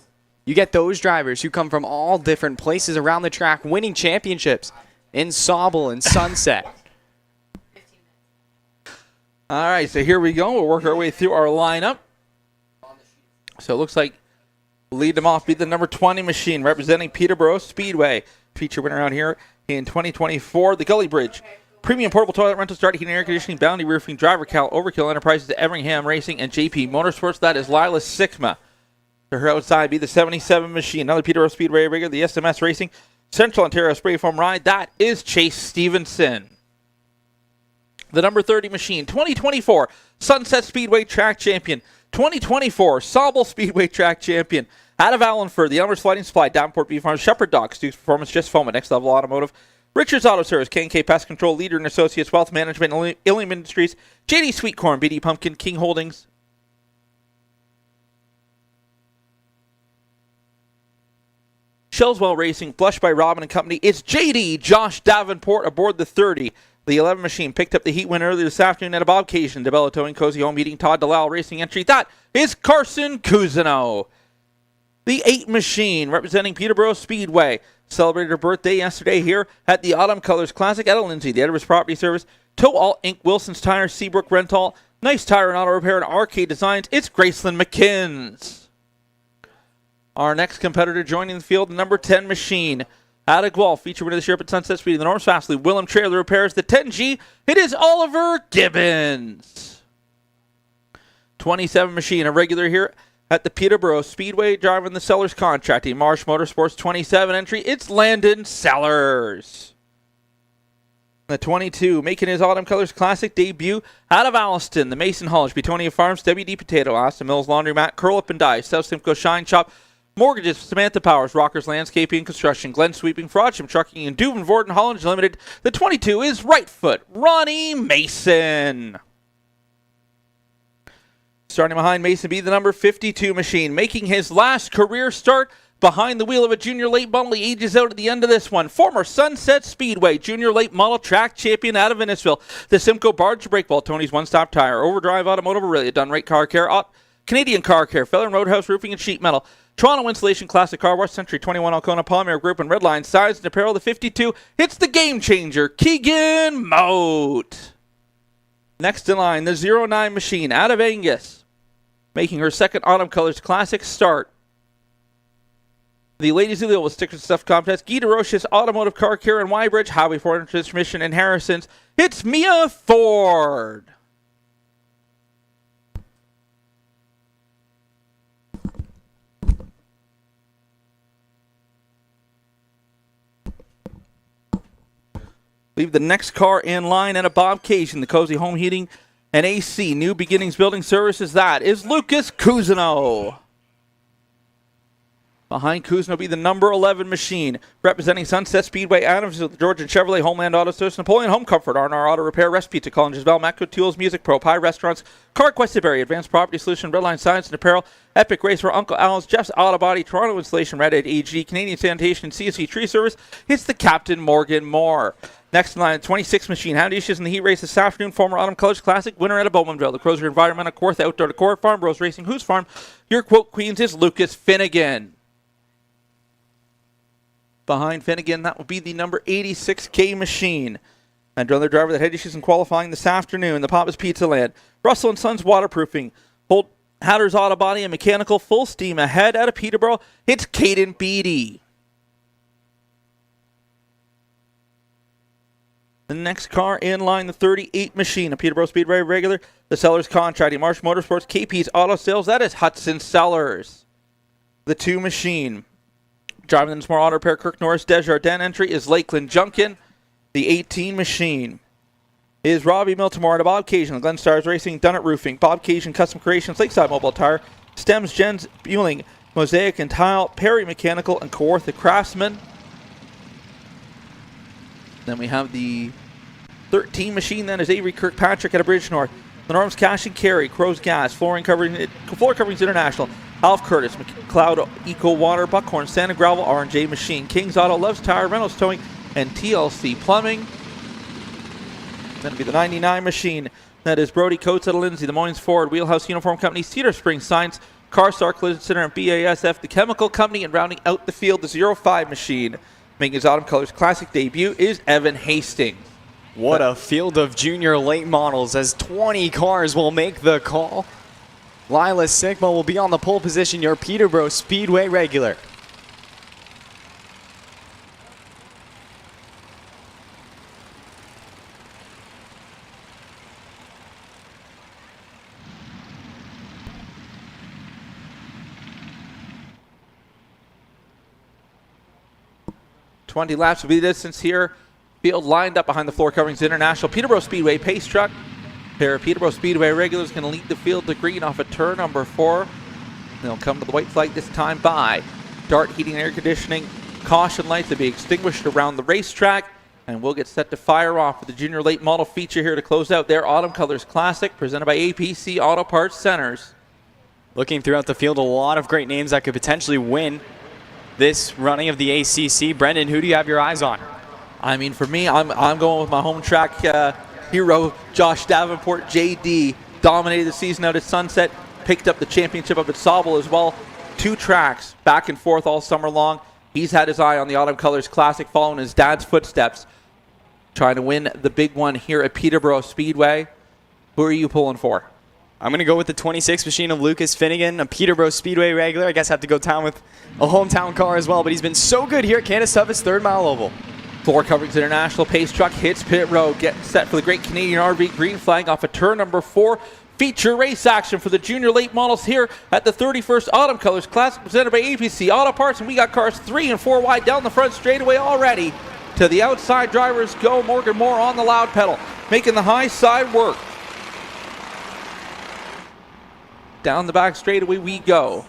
You get those drivers who come from all different places around the track, winning championships in Sauble and Sunset. All right, so here we go. We'll work our way through our lineup. So it looks like lead them off be the number 20 machine representing Peterborough Speedway. Feature winner out here in 2024, the Gully Bridge. Premium portable toilet rental, start heating, air conditioning, Bounty Roofing, Driver Cal, Overkill Enterprises, Everingham Racing, and JP Motorsports. That is Lila Sikma. To her outside be the 77 machine. Another Peterborough Speedway rigger, the SMS Racing, Central Ontario Spray Foam Ride. That is Chase Stevenson. The number 30 machine, 2024 Sunset Speedway Track Champion, 2024 Sauble Speedway Track Champion. Out of Allenford, the Elmer Sliding Supply, Davenport Beef Farms, Shepherd Dogs, Duke's Performance, Just Foam, Next Level Automotive, Richards Auto Service, K&K Pest Control, Leader and Associates, Wealth Management, Illium Industries, JD Sweet Corn, BD Pumpkin, King Holdings, Shellswell Racing, Flush by Robin and Company. It's JD Josh Davenport aboard the 30. The 11 machine picked up the heat win earlier this afternoon at a bobcation. DeBella Towing, Cozy Home Heating, Todd DeLisle Racing entry. That is Carson Cousineau. The 8 machine representing Peterborough Speedway celebrated her birthday yesterday here at the Autumn Colors Classic. Etta Lindsay, the Edwards Property Service, Tow All Inc., Wilson's Tires, Seabrook Rental, Nice Tire and Auto Repair, and Arcade Designs. It's Graceland McKins. Our next competitor joining the field, the number 10 machine. Out of Guelph, feature winner this year up at Sunset Speed. The Norms Fastly, Willem Trailer Repairs, the 10G. It is Oliver Gibbons. 27 machine, a regular here at the Peterborough Speedway, driving the Sellers Contracting. Marsh Motorsports 27 entry. It's Landon Sellers. The 22, making his Autumn Colors Classic debut out of Alliston. The Mason Hollage, Betonia Farms, WD Potato, Aston Mills Laundromat, Curl Up and Dye, South Simcoe Shine Shop, Mortgages, Samantha Powers, Rockers Landscaping and Construction, Glen Sweeping, Frodsham Trucking, and Duvin Vorden Holland Limited. The 22 is Right Foot, Ronnie Mason. Starting behind Mason be the number 52 machine, making his last career start behind the wheel of a junior late model. He ages out at the end of this one. Former Sunset Speedway junior late model track champion out of Innisfil. The Simcoe Barge Brake Ball, Tony's One Stop Tire, Overdrive Automotive Aurelia, Dunrate Car Care, Canadian Car Care, Feller and Roadhouse Roofing and Sheet Metal, Toronto Installation Classic Car Wash, Century 21 Alcona Palmer Group, and Redline Sides and Apparel. The 52, it's the game changer, Keegan Moat. Next in line, the 09 machine out of Angus, making her second Autumn Colors Classic start. The Ladies of the Old with Sticker Stuff Contest, Guy DeRoche's Automotive Car Care in Wybridge, Highway 400 Transmission in Harrison's. It's Mia Ford. Leave the next car in line at a bobcation. The Cozy Home Heating and AC New Beginnings Building Services. That is Lucas Cousineau. Behind Cousineau be the number 11 machine, representing Sunset Speedway, Adams, the Georgian Chevrolet, Homeland Auto Service, Napoleon Home Comfort, R&R Auto Repair, Rest Pizza, Collins Bell, Macro Tools, Music Pro, Pie Restaurants, Car Quest Berry, Advanced Property Solution, Redline Science and Apparel, Epic Race for Uncle Al's, Jeff's Auto Body, Toronto Installation, Red Edge AG, Canadian Sanitation, CSC Tree Service. It's the Captain Morgan Moore. Next in line, 26 machine. Hound issues in the heat race this afternoon. Former Autumn Colors Classic winner at a Bowmanville. The Crozer Environmental, Corth Outdoor Decor, Farm Bros Racing, Who's Farm. Your quote Queens is Lucas Finnegan. Behind Finnegan, that will be the number 86K machine. And another driver that had issues in qualifying this afternoon, the Papa's Pizza Land. Russell & Sons Waterproofing. Hatter's Auto Body and Mechanical, full steam ahead out of Peterborough. It's Caden Beattie. The next car in line, the 38 machine, a Peterborough Speedway regular. The Sellers Contracting, Marsh Motorsports, KP's Auto Sales. That is Hudson Sellers. The 2 machine. Driving the Dismore Auto Repair, Kirk Norris, Desjardins entry is Lakeland Junkin. The 18 machine is Robbie Miltimore to Bob Cajun, Glen Stars Racing, Dunnett Roofing, Bob Cajun Custom Creations, Lakeside Mobile Tire, Stems, Jens Bueling, Mosaic and Tile, Perry Mechanical, and Kawartha Craftsman. Then we have the 13 machine, then is Avery Kirkpatrick at a Bridge North. The Norms Cash and Carry, Crow's Gas, Floor Coverings International, Alf Curtis, McLeod Eco Water, Buckhorn, Sand and Gravel, R&J Machine, King's Auto, Loves Tire, Reynolds Towing, and TLC Plumbing. Then it'll be the 99 machine. That is Brody Coates at Lindsay, the Moines Ford, Wheelhouse Uniform Company, Cedar Springs Science, CarStar Collision Center, and BASF, the Chemical Company, and rounding out the field, the 05 machine. Making his Autumn Colors Classic debut is Evan Hastings. What a field of junior late models, as 20 cars will make the call. Lila Sigma will be on the pole position, your Peterborough Speedway regular. .20 laps will be the distance here. Field lined up behind the Floor Coverings International. Peterborough Speedway pace truck. Pair of Peterborough Speedway regulars going to lead the field to green off of turn number 4. They'll come to the white flag this time by Dart Heating and Air Conditioning. Caution lights will be extinguished around the racetrack, and we'll get set to fire off for the junior late model feature here to close out their Autumn Colors Classic, presented by APC Auto Parts Centers. Looking throughout the field, a lot of great names that could potentially win this running of the ACC. Brendan, who do you have your eyes on? I mean, for me, I'm going with my home track hero, Josh Davenport. JD dominated the season out at Sunset, picked up the championship up at Sauble as well. 2 tracks, back and forth all summer long. He's had his eye on the Autumn Colors Classic, following his dad's footsteps, trying to win the big one here at Peterborough Speedway. Who are you pulling for? I'm going to go with the 26 machine of Lucas Finnegan, a Peterborough Speedway regular. I guess I have to go down with a hometown car as well, but he's been so good here at Candace Tuffett's 3rd Mile Oval. Floor Coverings International pace truck hits pit road, getting set for the Great Canadian RV green flag off of turn number 4. Feature race action for the junior late models here at the 31st Autumn Colors Classic, presented by APC Auto Parts, and we got cars 3 and 4 wide down the front straightaway already. To the outside drivers go. Morgan Moore on the loud pedal, making the high side work. Down the back straightaway we go.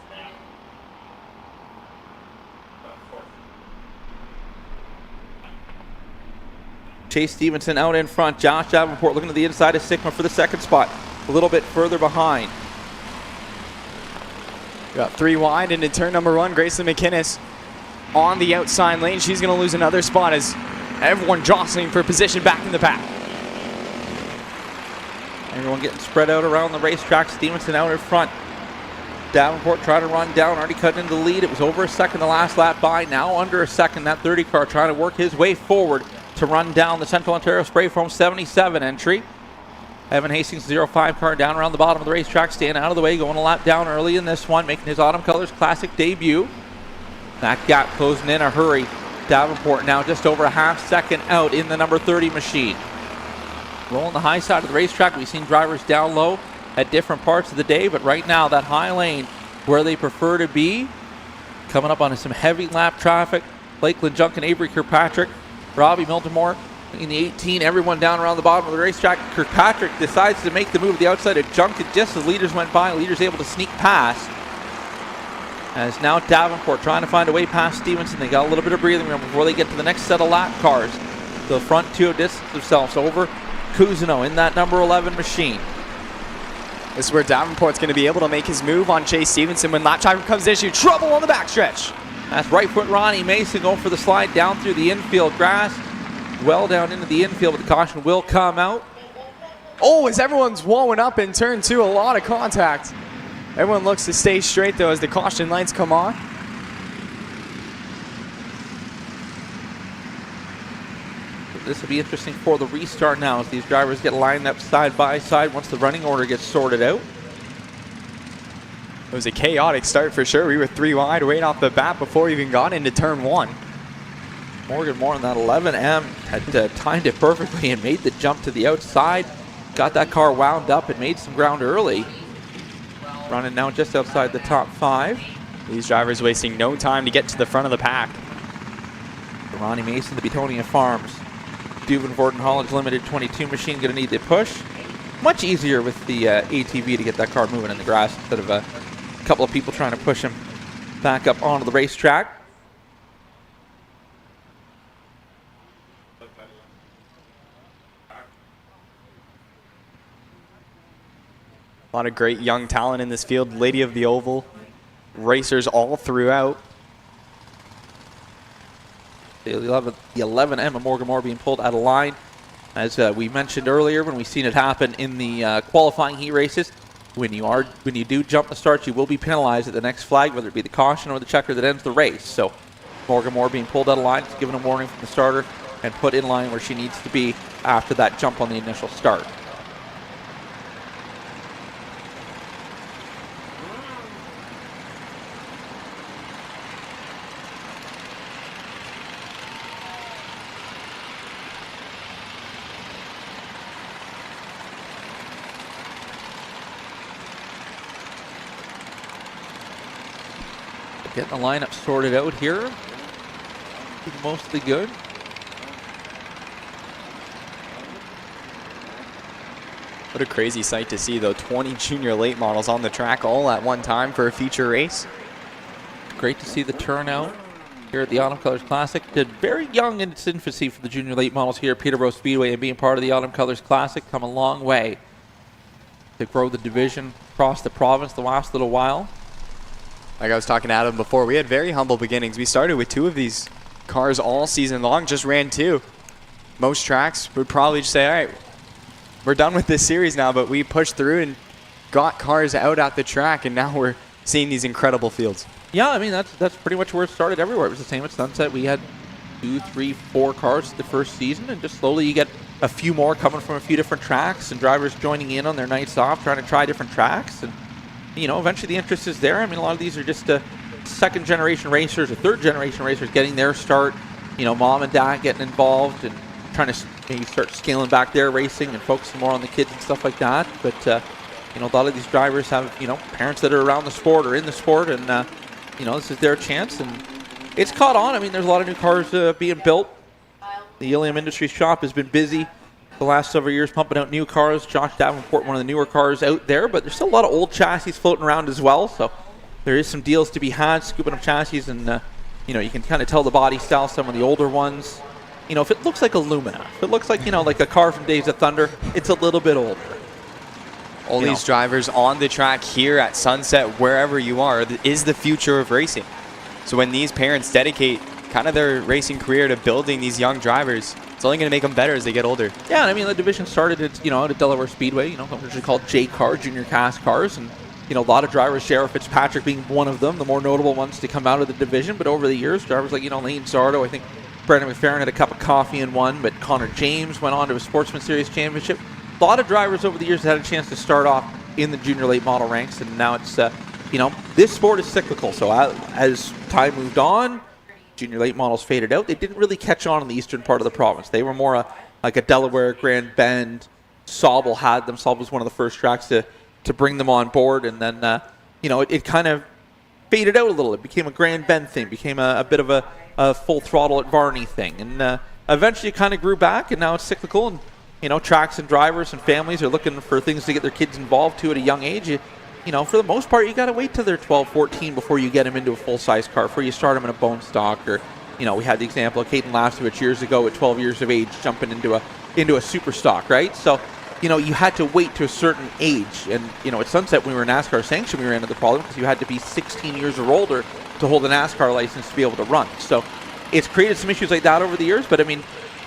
Chase Stevenson out in front. Josh Davenport looking to the inside of Sigma for the 2nd spot. A little bit further behind. Got 3 wide into turn number 1. Grayson McInnes on the outside lane. She's going to lose another spot as everyone jostling for position back in the pack. Everyone getting spread out around the racetrack. Stevenson out in front. Davenport trying to run down, already cutting into the lead. It was over a second the last lap by, now under a second. That 30 car trying to work his way forward to run down the Central Ontario Spray Foam 77 entry. Evan Hastings 05 car down around the bottom of the racetrack, staying out of the way, going a lap down early in this one, making his Autumn Colors Classic debut. That gap closing in a hurry. Davenport now just over a half second out in the number 30 machine. Rolling the high side of the racetrack. We've seen drivers down low at different parts of the day, but right now that high lane where they prefer to be. Coming up on some heavy lap traffic. Lakeland Junkin, Avery Kirkpatrick, Robbie Miltimore in the 18. Everyone down around the bottom of the racetrack. Kirkpatrick decides to make the move to the outside of Junkin just as leaders went by. Leaders able to sneak past. As now Davenport trying to find a way past Stevenson. They got a little bit of breathing room before they get to the next set of lap cars. The front 2 have distanced themselves over Cousineau in that number 11 machine. This is where Davenport's going to be able to make his move on Chase Stevenson when lap time comes issue. Trouble on the backstretch. That's right foot Ronnie Mason going for the slide down through the infield grass. Well down into the infield, but the caution will come out. Oh, as everyone's wallowing up in turn 2, a lot of contact. Everyone looks to stay straight though as the caution lights come on. This will be interesting for the restart now as these drivers get lined up side by side once the running order gets sorted out. was a chaotic start for sure. We were 3 wide right off the bat before we even got into turn 1. Morgan Moore in that 11M had timed it perfectly and made the jump to the outside. Got that car wound up and made some ground early. Running now just outside the top 5. These drivers wasting no time to get to the front of the pack. Ronnie Mason, the Betonia Farms Dubin Vorden Haulage Limited 22 machine going to need the push. Much easier with the ATV to get that car moving in the grass instead of a couple of people trying to push him back up onto the racetrack. A lot of great young talent in this field. Lady of the Oval, racers all throughout. The 11M of Morgan Moore being pulled out of line. As we mentioned earlier, when we've seen it happen in the qualifying heat races, when you do jump the start, you will be penalized at the next flag, whether it be the caution or the checker that ends the race. So Morgan Moore being pulled out of line, given a warning from the starter, and put in line where she needs to be after that jump on the initial start. Getting the lineup sorted out here. Mostly good. What a crazy sight to see, though. 20 junior late models on the track all at one time for a feature race. Great to see the turnout here at the Autumn Colors Classic. Did very young in its infancy for the junior late models here at Peterborough Speedway, and being part of the Autumn Colors Classic come a long way to grow the division across the province the last little while. Like I was talking to Adam before, we had very humble beginnings. We started with 2 of these cars all season long, just ran 2. Most tracks would probably just say, all right, we're done with this series now, but we pushed through and got cars out at the track, and now we're seeing these incredible fields. Yeah, I mean, that's pretty much where it started everywhere. It was the same at Sunset. We had 2, 3, 4 cars the first season, and just slowly you get a few more coming from a few different tracks and drivers joining in on their nights off, trying to try different tracks. And you know, eventually the interest is there. I mean, a lot of these are just second-generation racers or third-generation racers getting their start. You know, mom and dad getting involved and trying to maybe start scaling back their racing and focusing more on the kids and stuff like that. But, you know, a lot of these drivers have, you know, parents that are around the sport or in the sport, and, you know, this is their chance. And it's caught on. I mean, there's a lot of new cars being built. The Ilium Industries shop has been busy the last several years pumping out new cars. Josh Davenport, one of the newer cars out there, but there's still a lot of old chassis floating around as well, so there is some deals to be had, scooping up chassis, and you know, you can kind of tell the body style, some of the older ones. You know, if it looks like a Lumina, if it looks like, you know, like a car from Days of Thunder, it's a little bit older. All these drivers on the track here at Sunset, wherever you are, is the future of racing. So when these parents dedicate kind of their racing career to building these young drivers, it's only going to make them better as they get older. Yeah, and I mean, the division started at, you know, at Delaware Speedway, you know, originally called J Car, Junior Cast Cars, and, you know, a lot of drivers, Sheriff Fitzpatrick being one of them, the more notable ones to come out of the division. But over the years, drivers like, you know, Lane Zardo, I think Brandon McFerrin had a cup of coffee and won, but Connor James went on to a Sportsman Series championship. A lot of drivers over the years had a chance to start off in the junior late model ranks, and now it's, you know, this sport is cyclical. So as time moved on, junior late models faded out. They didn't really catch on in the eastern part of the province. They were more like a Delaware, Grand Bend. Sauble had them. Sauble was one of the first tracks to bring them on board, and then you know, it kind of faded out a little. It became a Grand Bend thing, became a bit of a full throttle at Varney thing, and eventually it kind of grew back, and now it's cyclical. And you know, tracks and drivers and families are looking for things to get their kids involved to at a young age. You know, for the most part, you got to wait till they're 12, 14 before you get them into a full-size car, before you start them in a bone stock. Or, you know, we had the example of Caden Lastovich years ago at 12 years of age jumping into a super stock, right? So, you know, you had to wait to a certain age. And, you know, at Sunset, when we were in NASCAR sanction, we ran into the problem because you had to be 16 years or older to hold a NASCAR license to be able to run. So it's created some issues like that over the years. But, I mean,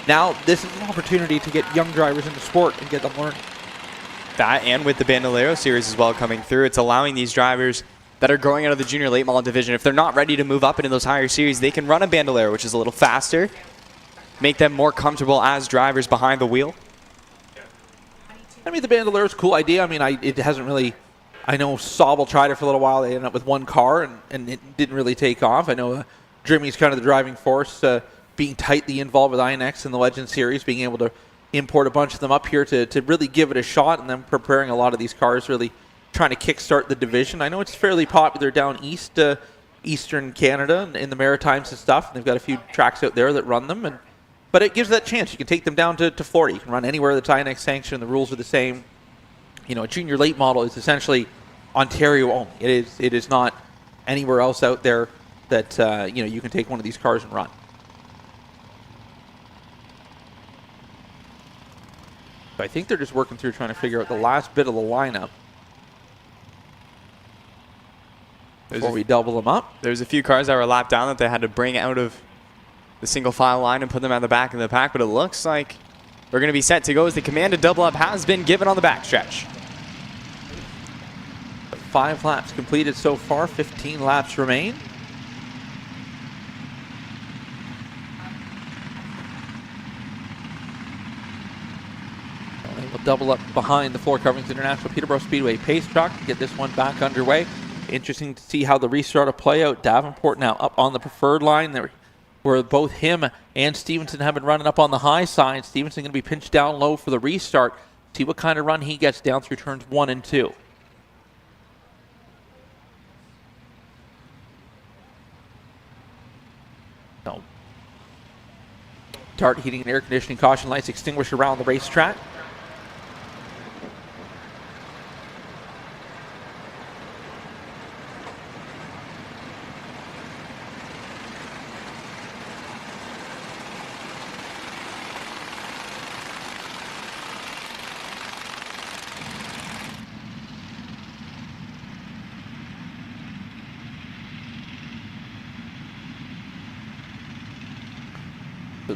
now this is an opportunity to get young drivers into sport and get them learning. That, and with the Bandolero series as well coming through, it's allowing these drivers that are growing out of the junior late model division, if they're not ready to move up into those higher series, they can run a Bandolero, which is a little faster, make them more comfortable as drivers behind the wheel. I mean, the Bandolero is a cool idea. I mean, it hasn't really, I know Sobel tried it for a little while. They ended up with one car, and it didn't really take off. I know Drimmy's kind of the driving force, being tightly involved with INX in the Legend Series, being able to import a bunch of them up here to really give it a shot, and then preparing a lot of these cars, really trying to kickstart the division. I know it's fairly popular down east, Eastern Canada, in the Maritimes and stuff. And they've got a few tracks out there that run them, but it gives that chance. You can take them down to Florida. You can run anywhere that's INX sanctioned. The rules are the same. You know, a junior late model is essentially Ontario only. It is not anywhere else out there that you can take one of these cars and run. So I think they're just working through trying to figure out the last bit of the lineup before we double them up. There's a few cars that were lapped down that they had to bring out of the single file line and put them at the back of the pack, but it looks like we're going to be set to go as the command to double up has been given on the backstretch. 5 laps completed so far, 15 laps remain. We'll double up behind the Floor Coverings International Peterborough Speedway pace truck, get this one back underway. Interesting to see how the restart will play out. Davenport now up on the preferred line there, where both him and Stevenson have been running up on the high side. Stevenson going to be pinched down low for the restart. See what kind of run he gets down through turns 1 and 2. So, Dart heating and air conditioning caution lights extinguished around the racetrack.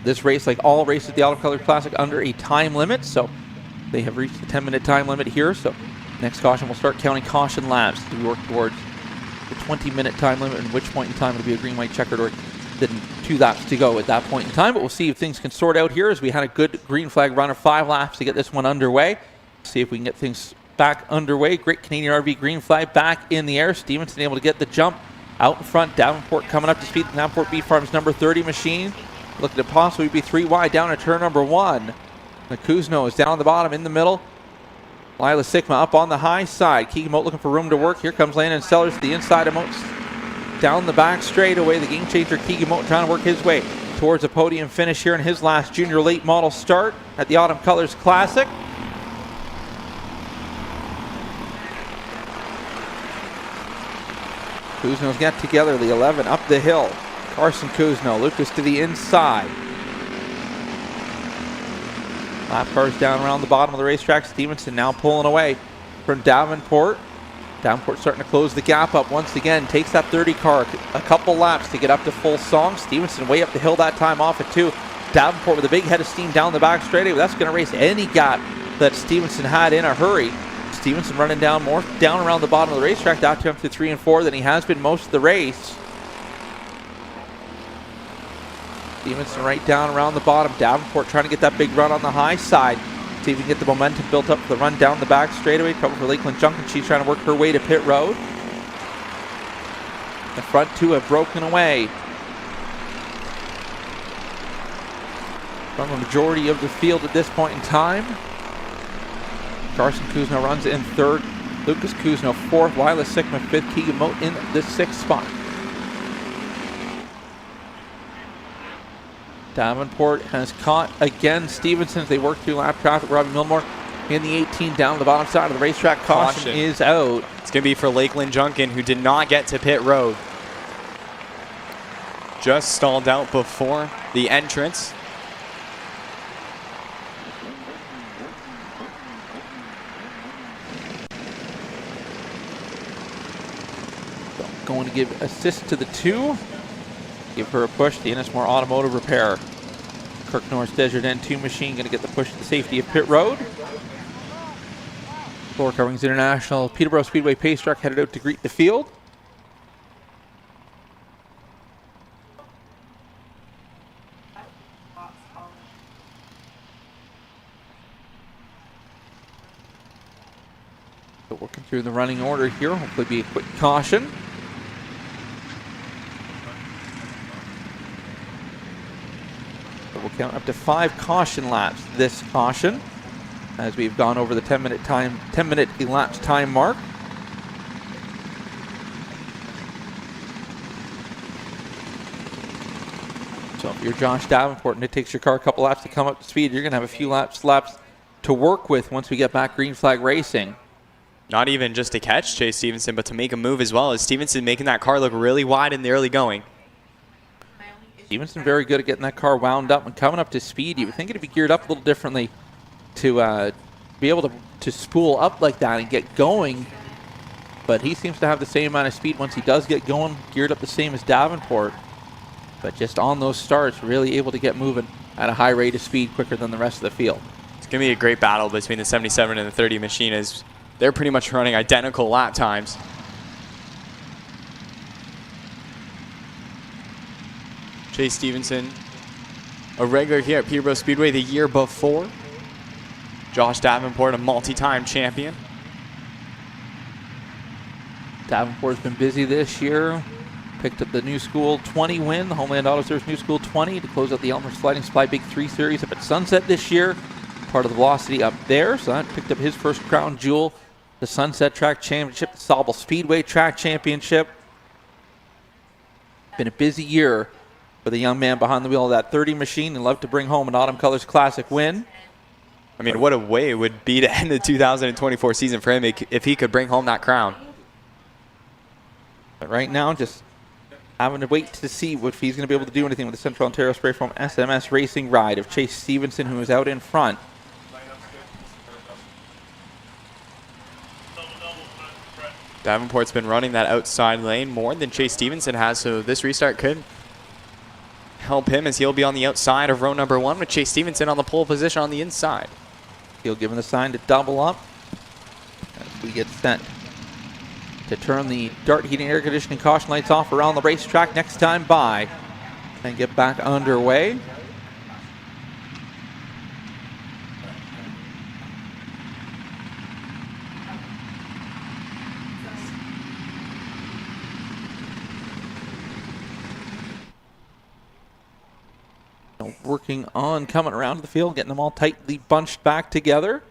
This race, like all races at the Autumn Colors Classic, under a time limit, so they have reached the 10-minute time limit here. So next caution, we'll start counting caution laps to work towards the 20-minute time limit, at which point in time it'll be a green, white, checkered, or then 2 laps to go at that point in time. But we'll see if things can sort out here, as we had a good green flag run of 5 laps to get this one underway. See if we can get things back underway. Great Canadian RV green flag back in the air. Stevenson able to get the jump out in front. Davenport coming up to speed. The Davenport Beef Farms number 30 machine. Looking to possibly be 3 wide down at turn number 1. The Kuzno is down the bottom in the middle. Lila Sigma up on the high side. Keegan Moat looking for room to work. Here comes Landon Sellers to the inside of Moat. Down the back straightaway. The game changer Keegan Moat trying to work his way towards a podium finish here in his last junior late model start at the Autumn Colors Classic. Kuzno's got together the 11 up the hill. Carson Kuzno, Lucas to the inside. Lap cars down around the bottom of the racetrack. Stevenson now pulling away from Davenport. Davenport starting to close the gap up once again. Takes that 30 car a couple laps to get up to full song. Stevenson way up the hill that time off at 2. Davenport with a big head of steam down the back straightaway. That's going to race any gap that Stevenson had in a hurry. Stevenson running down more down around the bottom of the racetrack. That time to 3 and 4 than he has been most of the race. Stevenson right down around the bottom. Davenport trying to get that big run on the high side. See if we can get the momentum built up for the run down the back straightaway. Trouble for Lakeland Junkin. She's trying to work her way to pit road. The front 2 have broken away from a majority of the field at this point in time. Carson Kuzno runs in 3rd. Lucas Kuzno 4th. Lila Sigma 5th. Keegan Moat in the 6th spot. Davenport has caught again Stevenson as they work through lap traffic. Robbie Milmore in the 18 down the bottom side of the racetrack. Caution is out. It's going to be for Lakeland Junkin, who did not get to pit road. Just stalled out before the entrance. Going to give assist to the 2. Give her a push. The Ennismore Automotive Repair. Kirk Norris Desjardins 2 machine going to get the push to the safety of pit road. Floor Coverings International Peterborough Speedway pace truck headed out to greet the field. So working through the running order here. Hopefully be a quick caution. So we'll count up to 5 caution laps this caution as we've gone over the 10-minute elapsed time mark. So if you're Josh Davenport and it takes your car a couple laps to come up to speed, you're going to have a few laps to work with once we get back green flag racing. Not even just to catch Chase Stevenson, but to make a move as well, as Stevenson making that car look really wide in the early going. Stevenson very good at getting that car wound up and coming up to speed. You would think it'd be geared up a little differently to be able to spool up like that and get going. But he seems to have the same amount of speed once he does get going, geared up the same as Davenport. But just on those starts, really able to get moving at a high rate of speed quicker than the rest of the field. It's going to be a great battle between the 77 and the 30 machine as they're pretty much running identical lap times. Chase Stevenson, a regular here at Peterborough Speedway the year before. Josh Davenport, a multi-time champion. Davenport's been busy this year. Picked up the New School 20 win, the Homeland Auto Service New School 20 to close out the Elmer Sliding Supply Big 3 Series up at Sunset this year. Part of the Velocity up there, so that picked up his first crown jewel. The Sunset Track Championship, the Sauble Speedway Track Championship. Been a busy year for the young man behind the wheel of that 30 machine and love to bring home an Autumn Colors Classic win. I mean, what a way it would be to end the 2024 season for him if he could bring home that crown. But right now, just having to wait to see if he's going to be able to do anything with the Central Ontario Spray Foam SMS Racing ride of Chase Stevenson, who is out in front. Davenport's been running that outside lane more than Chase Stevenson has, so this restart could help him as he'll be on the outside of row number 1 with Chase Stevenson on the pole position on the inside. He'll give him the sign to double up as we get set to turn the Dart Heating Air Conditioning caution lights off around the racetrack next time by and get back underway. Working on coming around to the field, getting them all tightly bunched back together.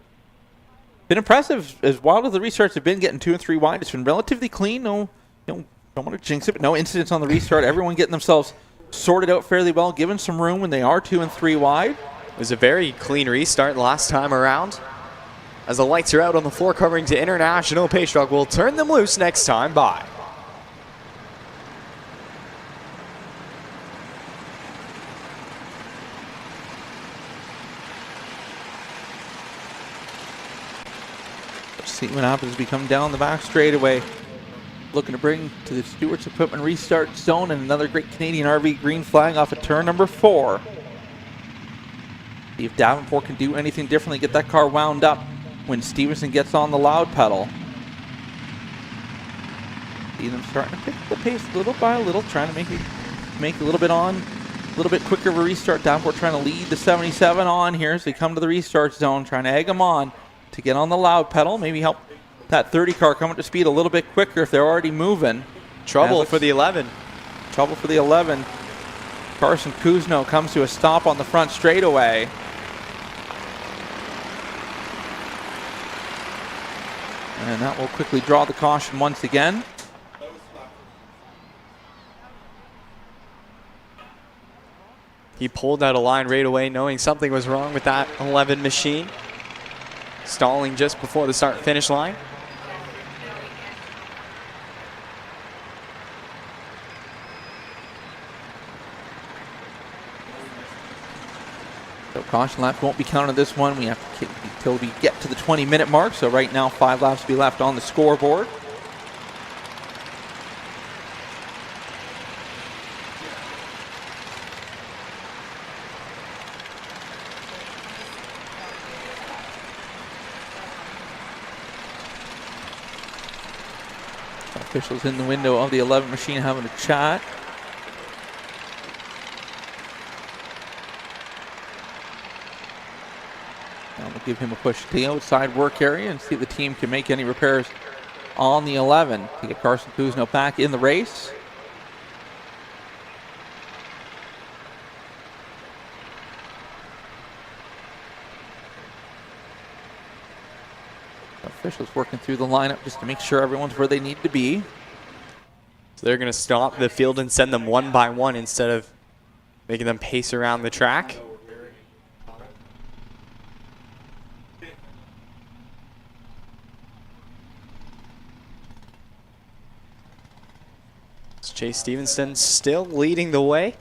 Been impressive as wild as the restarts have been, getting 2 and 3 wide. It's been relatively clean. No, don't want to jinx it, but no incidents on the restart. Everyone getting themselves sorted out fairly well, given some room when they are 2 and 3 wide. It was a very clean restart last time around. As the lights are out on the floor covering to International, Pace Truck will turn them loose next time by. See what happens as we come down the back straightaway. Looking to bring to the Stewart's Equipment restart zone and another great Canadian RV green flag off of turn number 4. See if Davenport can do anything differently, get that car wound up when Stevenson gets on the loud pedal. See them starting to pick the pace little by little, trying to make a little bit quicker of a restart. Davenport trying to lead the 77 on here as they come to the restart zone, trying to egg them on to get on the loud pedal, maybe help that 30 car come up to speed a little bit quicker if they're already moving. Trouble for the 11. Trouble for the 11. Carson Kuzno comes to a stop on the front straightaway. And that will quickly draw the caution once again. He pulled out a line right away knowing something was wrong with that 11 machine. Stalling just before the start-finish line. So caution laps won't be counted this one. We have to until we get to the 20-minute mark. So right now 5 laps to be left on the scoreboard. Officials in the window of the 11 machine having a chat. Down the give him a push to the outside work area and see if the team can make any repairs on the 11 to get Carson Kuzno back in the race. Officials working through the lineup just to make sure everyone's where they need to be. So they're going to stop the field and send them one by one instead of making them pace around the track. Chase Stevenson still leading the way.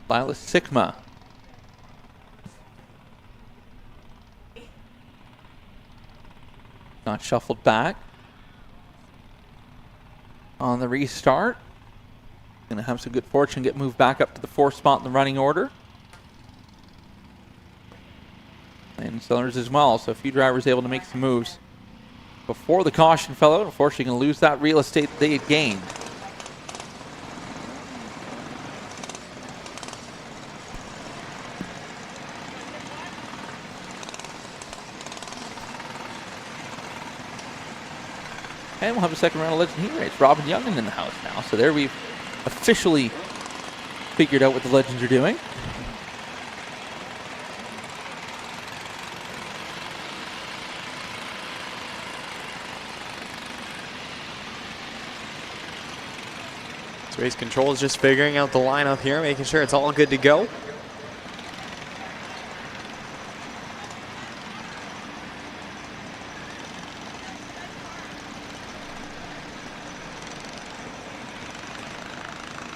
Silas Sigma. Not shuffled back. On the restart. Going to have some good fortune, get moved back up to the 4th spot in the running order. And Sellers as well, so a few drivers able to make some moves before the caution fell out. Unfortunately, going to lose that real estate they had gained. And we'll have a second round of Legend Heat Race. Robin Youngman in the house now. So there we've officially figured out what the Legends are doing. So race control is just figuring out the lineup here, making sure it's all good to go.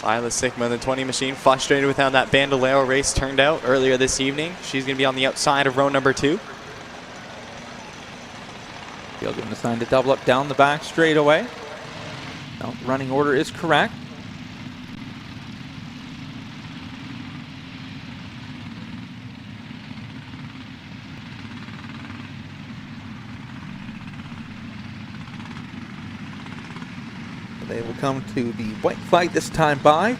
Lila Sigma in the 20 machine, frustrated with how that Bandolero race turned out earlier this evening. She's going to be on the outside of row number 2. Field given a sign to double up down the back straight away. No, the running order is correct. They will come to the white flag this time by.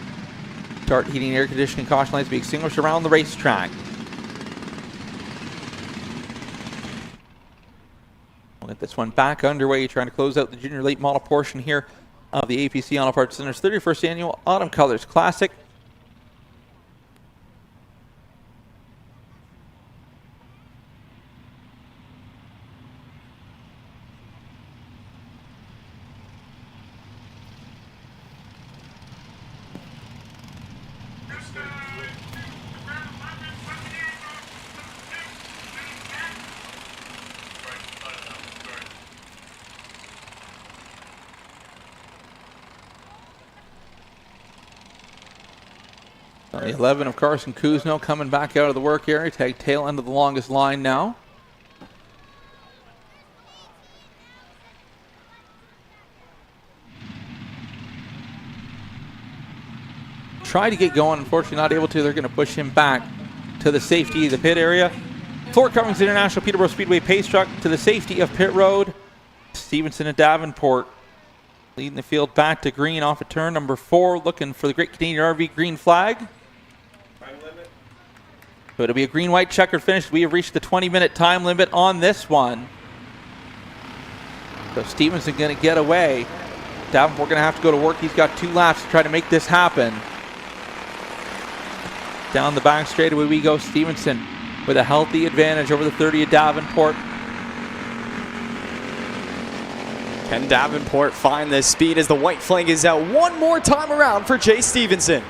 Start heating and air conditioning caution lights be extinguished around the racetrack. We'll get this one back underway, trying to close out the junior late model portion here of the APC Auto Parts Center's 31st Annual Autumn Colors Classic. The 11 of Carson Kuzno coming back out of the work area. Tag tail end of the longest line now. Try to get going. Unfortunately not able to. They're going to push him back to the safety of the pit area. Fort Cummings International Peterborough Speedway pace truck to the safety of pit road. Stevenson and Davenport leading the field back to green off of turn number 4, looking for the Great Canadian RV green flag. So it'll be a green-white checkered finish. We have reached the 20-minute time limit on this one. So Stevenson going to get away. Davenport going to have to go to work. He's got 2 laps to try to make this happen. Down the back straightaway we go. Stevenson with a healthy advantage over the 30 of Davenport. Can Davenport find the speed as the white flag is out one more time around for Chase Stevenson?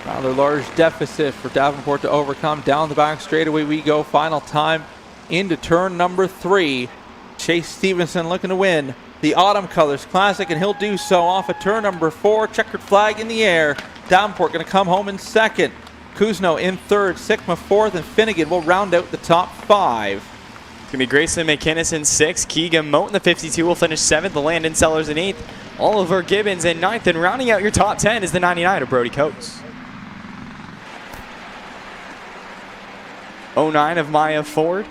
Rather large deficit for Davenport to overcome. Down the back straightaway we go. Final time into turn number 3. Chase Stevenson looking to win the Autumn Colors Classic, and he'll do so off of turn number 4. Checkered flag in the air. Davenport going to come home in 2nd. Kuzno in 3rd. Sigma 4th, and Finnegan will round out the top 5. It's going to be Grayson McInnes in 6th. Keegan Moat in the 52 will finish 7th. The Landon Sellers in 8th. Oliver Gibbons in 9th. And rounding out your top 10 is the 99 of Brody Coates. 09 of Maya Ford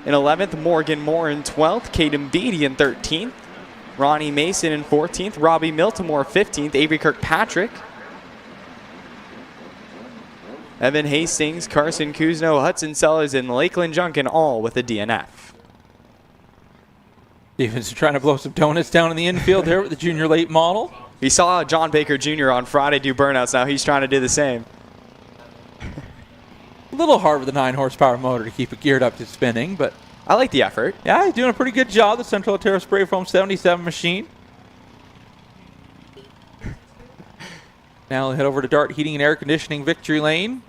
in 11th. Morgan Moore in 12th. Caden Beatty in 13th. Ronnie Mason in 14th. Robbie Miltimore 15th. Avery Kirkpatrick. Evan Hastings, Carson Kuzno, Hudson Sellers, and Lakeland Junkin all with a DNF. Stevenson trying to blow some donuts down in the infield there with the junior late model. We saw John Baker Jr. on Friday do burnouts. Now he's trying to do the same. A little hard with the 9 horsepower motor to keep it geared up to spinning, but I like the effort. Yeah, he's doing a pretty good job. The Central Ontario Spray Foam 77 machine. Now we'll head over to Dart Heating and Air Conditioning Victory Lane.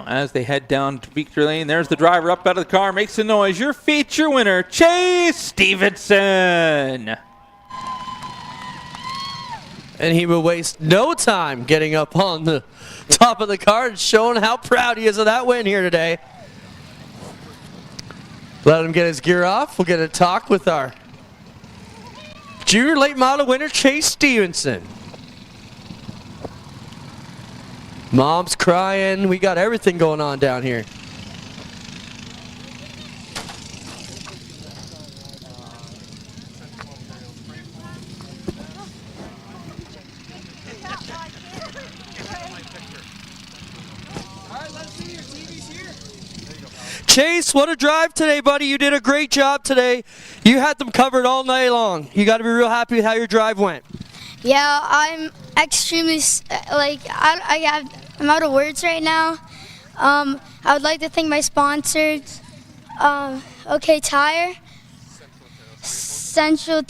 As they head down to Victory Lane, there's the driver up out of the car, makes a noise. Your feature winner, Chase Stevenson. And he will waste no time getting up on the top of the car and showing how proud he is of that win here today. Let him get his gear off. We'll get a talk with our junior late model winner, Chase Stevenson. Mom's crying. We got everything going on down here. Chase, what a drive today, buddy. You did a great job today. You had them covered all night long. You got to be real happy with how your drive went. Yeah, I'm extremely, I'm out of words right now. I would like to thank my sponsors, OK Tire, Central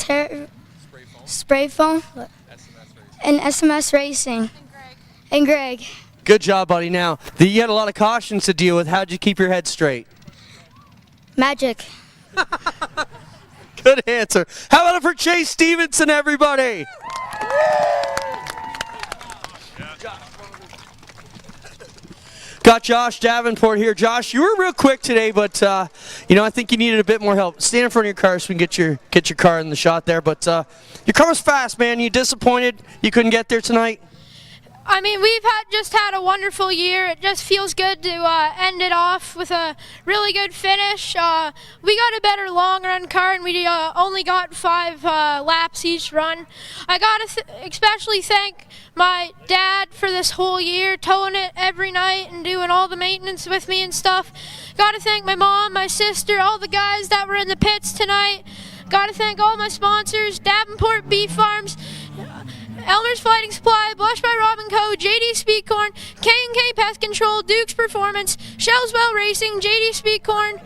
Spray Foam, and SMS Racing, and Greg. Good job, buddy. Now, you had a lot of cautions to deal with. How'd you keep your head straight? Magic. Good answer. How about it for Chase Stevenson, everybody? Got Josh Davenport here. Josh, you were real quick today, but I think you needed a bit more help. Stand in front of your car so we can get your car in the shot there. But your car was fast, man. You disappointed you couldn't get there tonight? I mean, we've just had a wonderful year. It just feels good to end it off with a really good finish. We got a better long run car, and we only got 5 laps each run. I got to especially thank my dad for this whole year, towing it every night and doing all the maintenance with me and stuff. Got to thank my mom, my sister, all the guys that were in the pits tonight. Got to thank all my sponsors, Davenport Beef Farms, Elmer's Fighting Supply, Blush by Robin Co., JD Speedcorn, K&K Pest Control, Duke's Performance, Shellswell Racing, JD Speedcorn,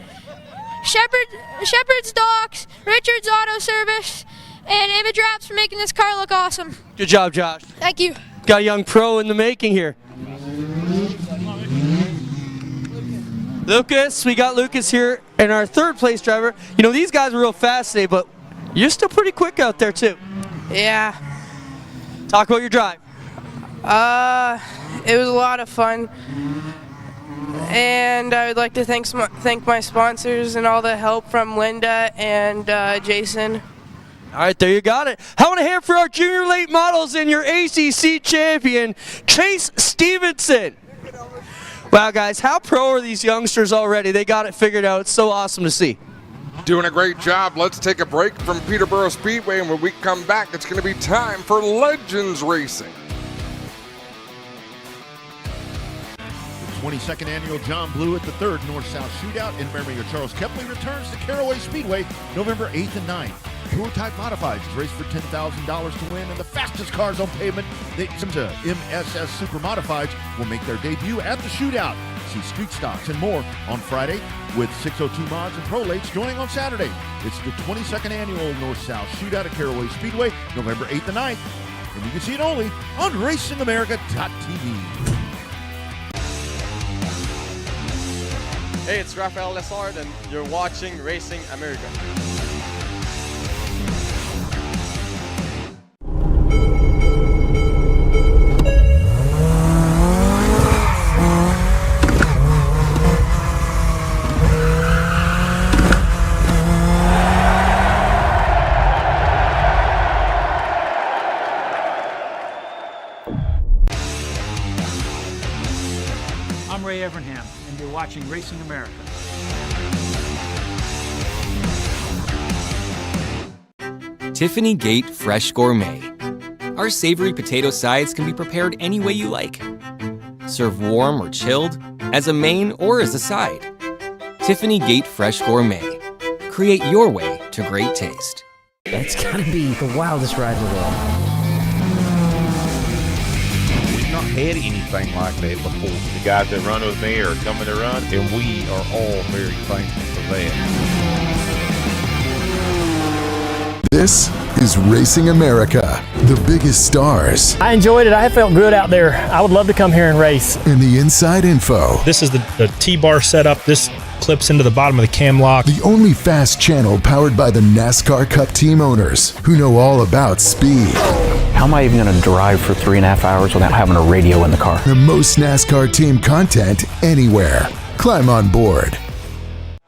Shepherd's Docks, Richard's Auto Service, and Image Wraps for making this car look awesome. Good job, Josh. Thank you. Got a young pro in the making here. Lucas, we got Lucas here, and our third place driver. You know, these guys are real fast today, but you're still pretty quick out there, too. Yeah. Talk about your drive. It was a lot of fun, and I would like to thank my sponsors and all the help from Linda and Jason. All right, there you got it. How about a hand for our junior late models and your ACC champion, Chase Stevenson. Wow, guys, how pro are these youngsters already? They got it figured out. It's so awesome to see. Doing a great job. Let's take a break from Peterborough Speedway, and when we come back, it's going to be time for Legends Racing. The 22nd annual John Blewett III North-South Shootout in memory of Charles Kepley returns to Caraway Speedway November 8th and 9th. Tour Type Modifieds race for $10,000 to win, and the fastest cars on pavement, the MSS Super Modifieds, will make their debut at the shootout. See street stocks and more on Friday, with 602 Mods and Prolates joining on Saturday. It's the 22nd annual North-South Shootout at Caraway Speedway, November 8th and 9th. And you can see it only on RacingAmerica.tv. Hey, it's Rafael Lessard, and you're watching Racing America. Ray Evernham, and you're watching Racing America. Tiffany Gate Fresh Gourmet. Our savory potato sides can be prepared any way you like. Serve warm or chilled, as a main or as a side. Tiffany Gate Fresh Gourmet. Create your way to great taste. It's gotta be the wildest ride in the world. We've not had anything like that before. The guys that run with me are coming to run, and we are all very thankful for that. This is Racing America, the biggest stars. I enjoyed it. I felt good out there. I would love to come here and race. And the inside info. This is the T-bar setup. This clips into the bottom of the cam lock. The only fast channel powered by the NASCAR Cup team owners who know all about speed. How am I even going to drive for 3.5 hours without having a radio in the car? The most NASCAR team content anywhere. Climb on board.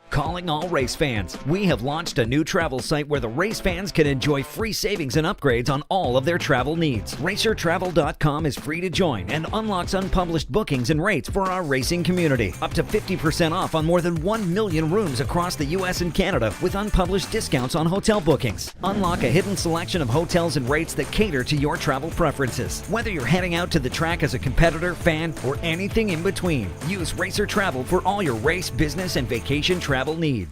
Calling all race fans. We have launched a new travel site where the race fans can enjoy free savings and upgrades on all of their travel needs. RacerTravel.com is free to join and unlocks unpublished bookings and rates for our racing community. Up to 50% off on more than 1 million rooms across the U.S. and Canada with unpublished discounts on hotel bookings. Unlock a hidden selection of hotels and rates that cater to your travel preferences. Whether you're heading out to the track as a competitor, fan, or anything in between, use Racer Travel for all your race, business, and vacation travel need.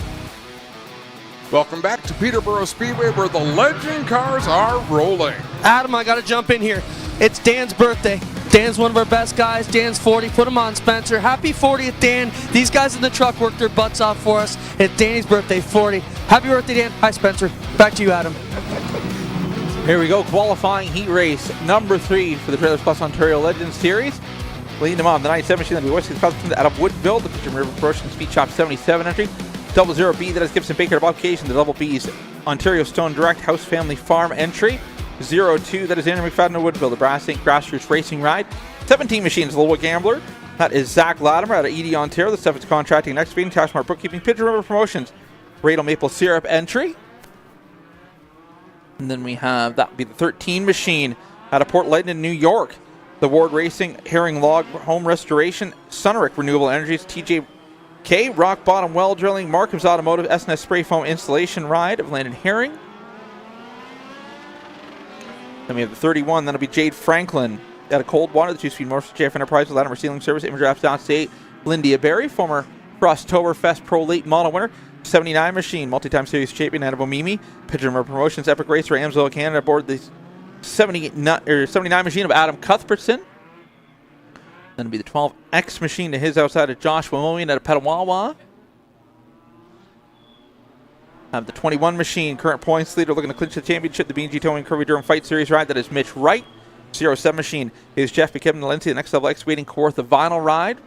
Welcome back to Peterborough Speedway, where the legend cars are rolling. Adam, I got to jump in here. It's Dan's birthday. Dan's one of our best guys. Dan's 40. Put him on, Spencer. Happy 40th, Dan. These guys in the truck worked their butts off for us. It's Danny's birthday, 40. Happy birthday, Dan. Hi, Spencer. Back to you, Adam. Here we go. Qualifying heat race number 3 for the Trailers Plus Ontario Legends Series. Leading them on the 97 machine, that'll be Wesley Cousins out of Woodville, the Christian River Promotion Speed Shop 77 entry. 00B, that is Gibson Baker of Occasion, the Double B's Ontario Stone Direct House Family Farm entry. 02, that is Andrew McFadden of Woodville, the Brass Inc. Grassroots Racing Ride. 17 machines, Little Gambler. That is Zach Latimer out of Edie, Ontario, the Stephens Contracting and Excavating, Tashmart Bookkeeping, Pigeon River Promotions, Radel Maple Syrup entry. And then we have, that would be the 13 machine out of Port Lightning, New York. The Ward Racing, Herring Log Home Restoration, Suneric Renewable Energies, TJK, Rock Bottom Well Drilling, Markham's Automotive, SNS Spray Foam Installation Ride of Landon Herring. Then we have the 31, that'll be Jade Franklin out of Coldwater, the 2-speed motor, JF Enterprises, Latimer Sealing Service, Imadraft Downstate, Lindia Berry, former Frosttoberfest Pro Late Model winner. 79 machine, multi-time series champion out of Omimi, Pigeon River Promotions, Epic Racer, Amsoil, Canada, aboard the 79 machine of Adam Cuthbertson. Then it'll be the 12X machine to his outside of Josh Willian out of Petawawa. Have the 21 machine, current points leader looking to clinch the championship, the B&G Towing Curvy Durham Fight Series ride. That is Mitch Wright. 07 machine is Jeff McKibben Lindsay, the next level excavating Kawartha the vinyl ride.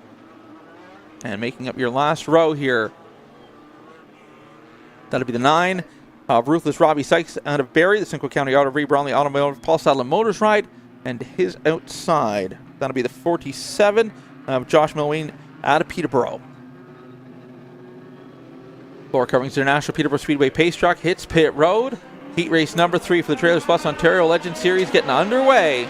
And making up your last row here, that'll be the 9. Ruthless Robbie Sykes out of Barrie, the Simcoe County Auto Brownlee Automotive Paul Sadler Motors ride, and his outside, that'll be the 47 of Josh Milween out of Peterborough. Floor Coverings International Peterborough Speedway Pace Truck hits pit road. Heat race number 3 for the Trailers Plus Ontario Legend Series getting underway.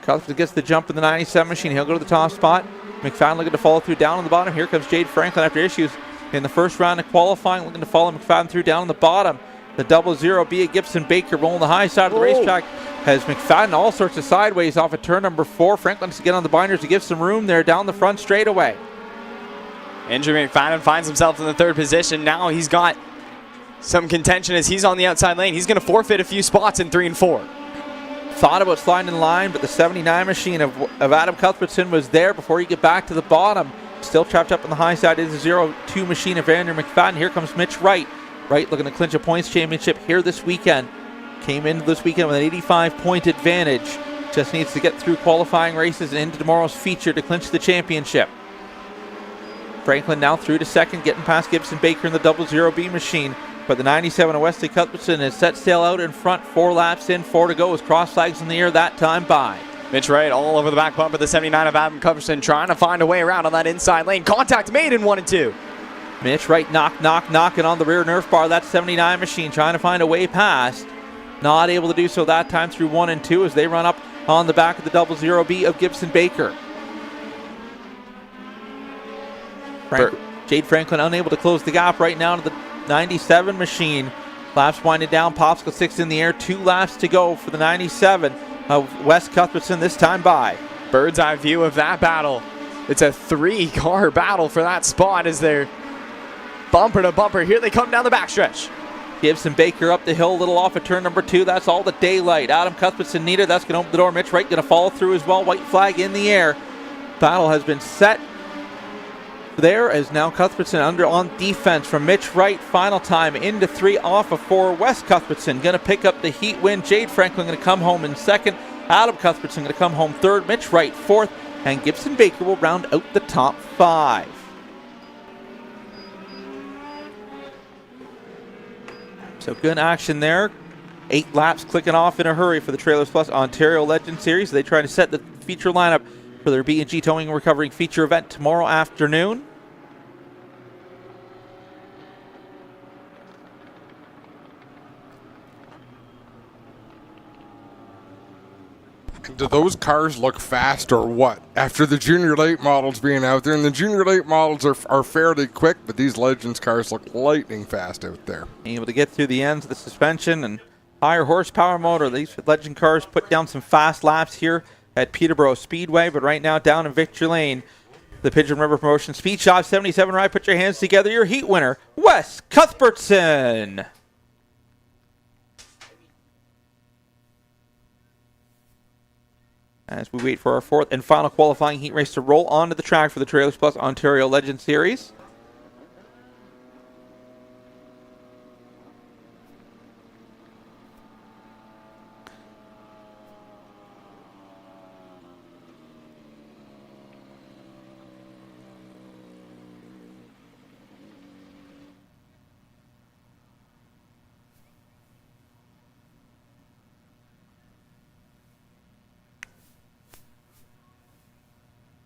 Cuthbert gets the jump in the 97 machine. He'll go to the top spot. McFadden looking to follow through down on the bottom. Here comes Jade Franklin after issues in the first round of qualifying, looking to follow McFadden through down on the bottom. The 00B at Gibson Baker rolling the high side of the racetrack has McFadden all sorts of sideways off of turn number 4. Franklin has to get on the binders to give some room there down the front straightaway. Andrew McFadden finds himself in the 3rd position. Now he's got some contention as he's on the outside lane. He's going to forfeit a few spots in 3 and 4. Thought about sliding in line, but the 79 machine of Adam Cuthbertson was there before you get back to the bottom. Still trapped up on the high side is the 02 machine of Andrew McFadden. Here comes Mitch Wright. Wright looking to clinch a points championship here this weekend. Came into this weekend with an 85-point advantage. Just needs to get through qualifying races and into tomorrow's feature to clinch the championship. Franklin now through to 2nd, getting past Gibson Baker in the 00B machine. But the 97 of Wesley Cuthbertson has set sail out in front. 4 laps in, 4 to go as cross flags in the air that time by. Mitch Wright all over the back bumper. The 79 of Adam Cuthbertson trying to find a way around on that inside lane. Contact made in 1 and 2. Mitch Wright knocking on the rear Nerf bar. That 79 machine trying to find a way past. Not able to do so that time through 1 and 2 as they run up on the back of the 00B of Gibson Baker. Jade Franklin unable to close the gap right now to the 97 machine. Laps winding down. Popsicle 6 in the air. 2 laps to go for the 97 of Wes Cuthbertson, this time by. Bird's eye view of that battle. It's a 3-car battle for that spot as they're bumper to bumper. Here they come down the backstretch. Gibson Baker up the hill, a little off at turn number 2. That's all the daylight. Adam Cuthbertson needed. That's going to open the door. Mitch Wright going to follow through as well. White flag in the air. Battle has been set. There is now Cuthbertson under on defense from Mitch Wright. Final time into 3 off of 4. Wes Cuthbertson going to pick up the heat win. Jade Franklin going to come home in second. Adam Cuthbertson going to come home third. Mitch Wright fourth. And Gibson Baker will round out the top 5. So good action there. 8 laps clicking off in a hurry for the Trailers Plus Ontario Legend Series. They try to set the feature lineup for their B&G Towing and Recovering feature event tomorrow afternoon. Do those cars look fast or what? After the junior late models being out there, and the junior late models are fairly quick, but these Legends cars look lightning fast out there. Able to get through the ends of the suspension and higher horsepower motor. These Legend cars put down some fast laps here at Peterborough Speedway, but right now down in Victory Lane, the Pigeon River Promotion Speed Shop 77 ride. Put your hands together. Your heat winner, Wes Cuthbertson. As we wait for our 4th and final qualifying heat race to roll onto the track for the Trailers Plus Ontario Legend Series.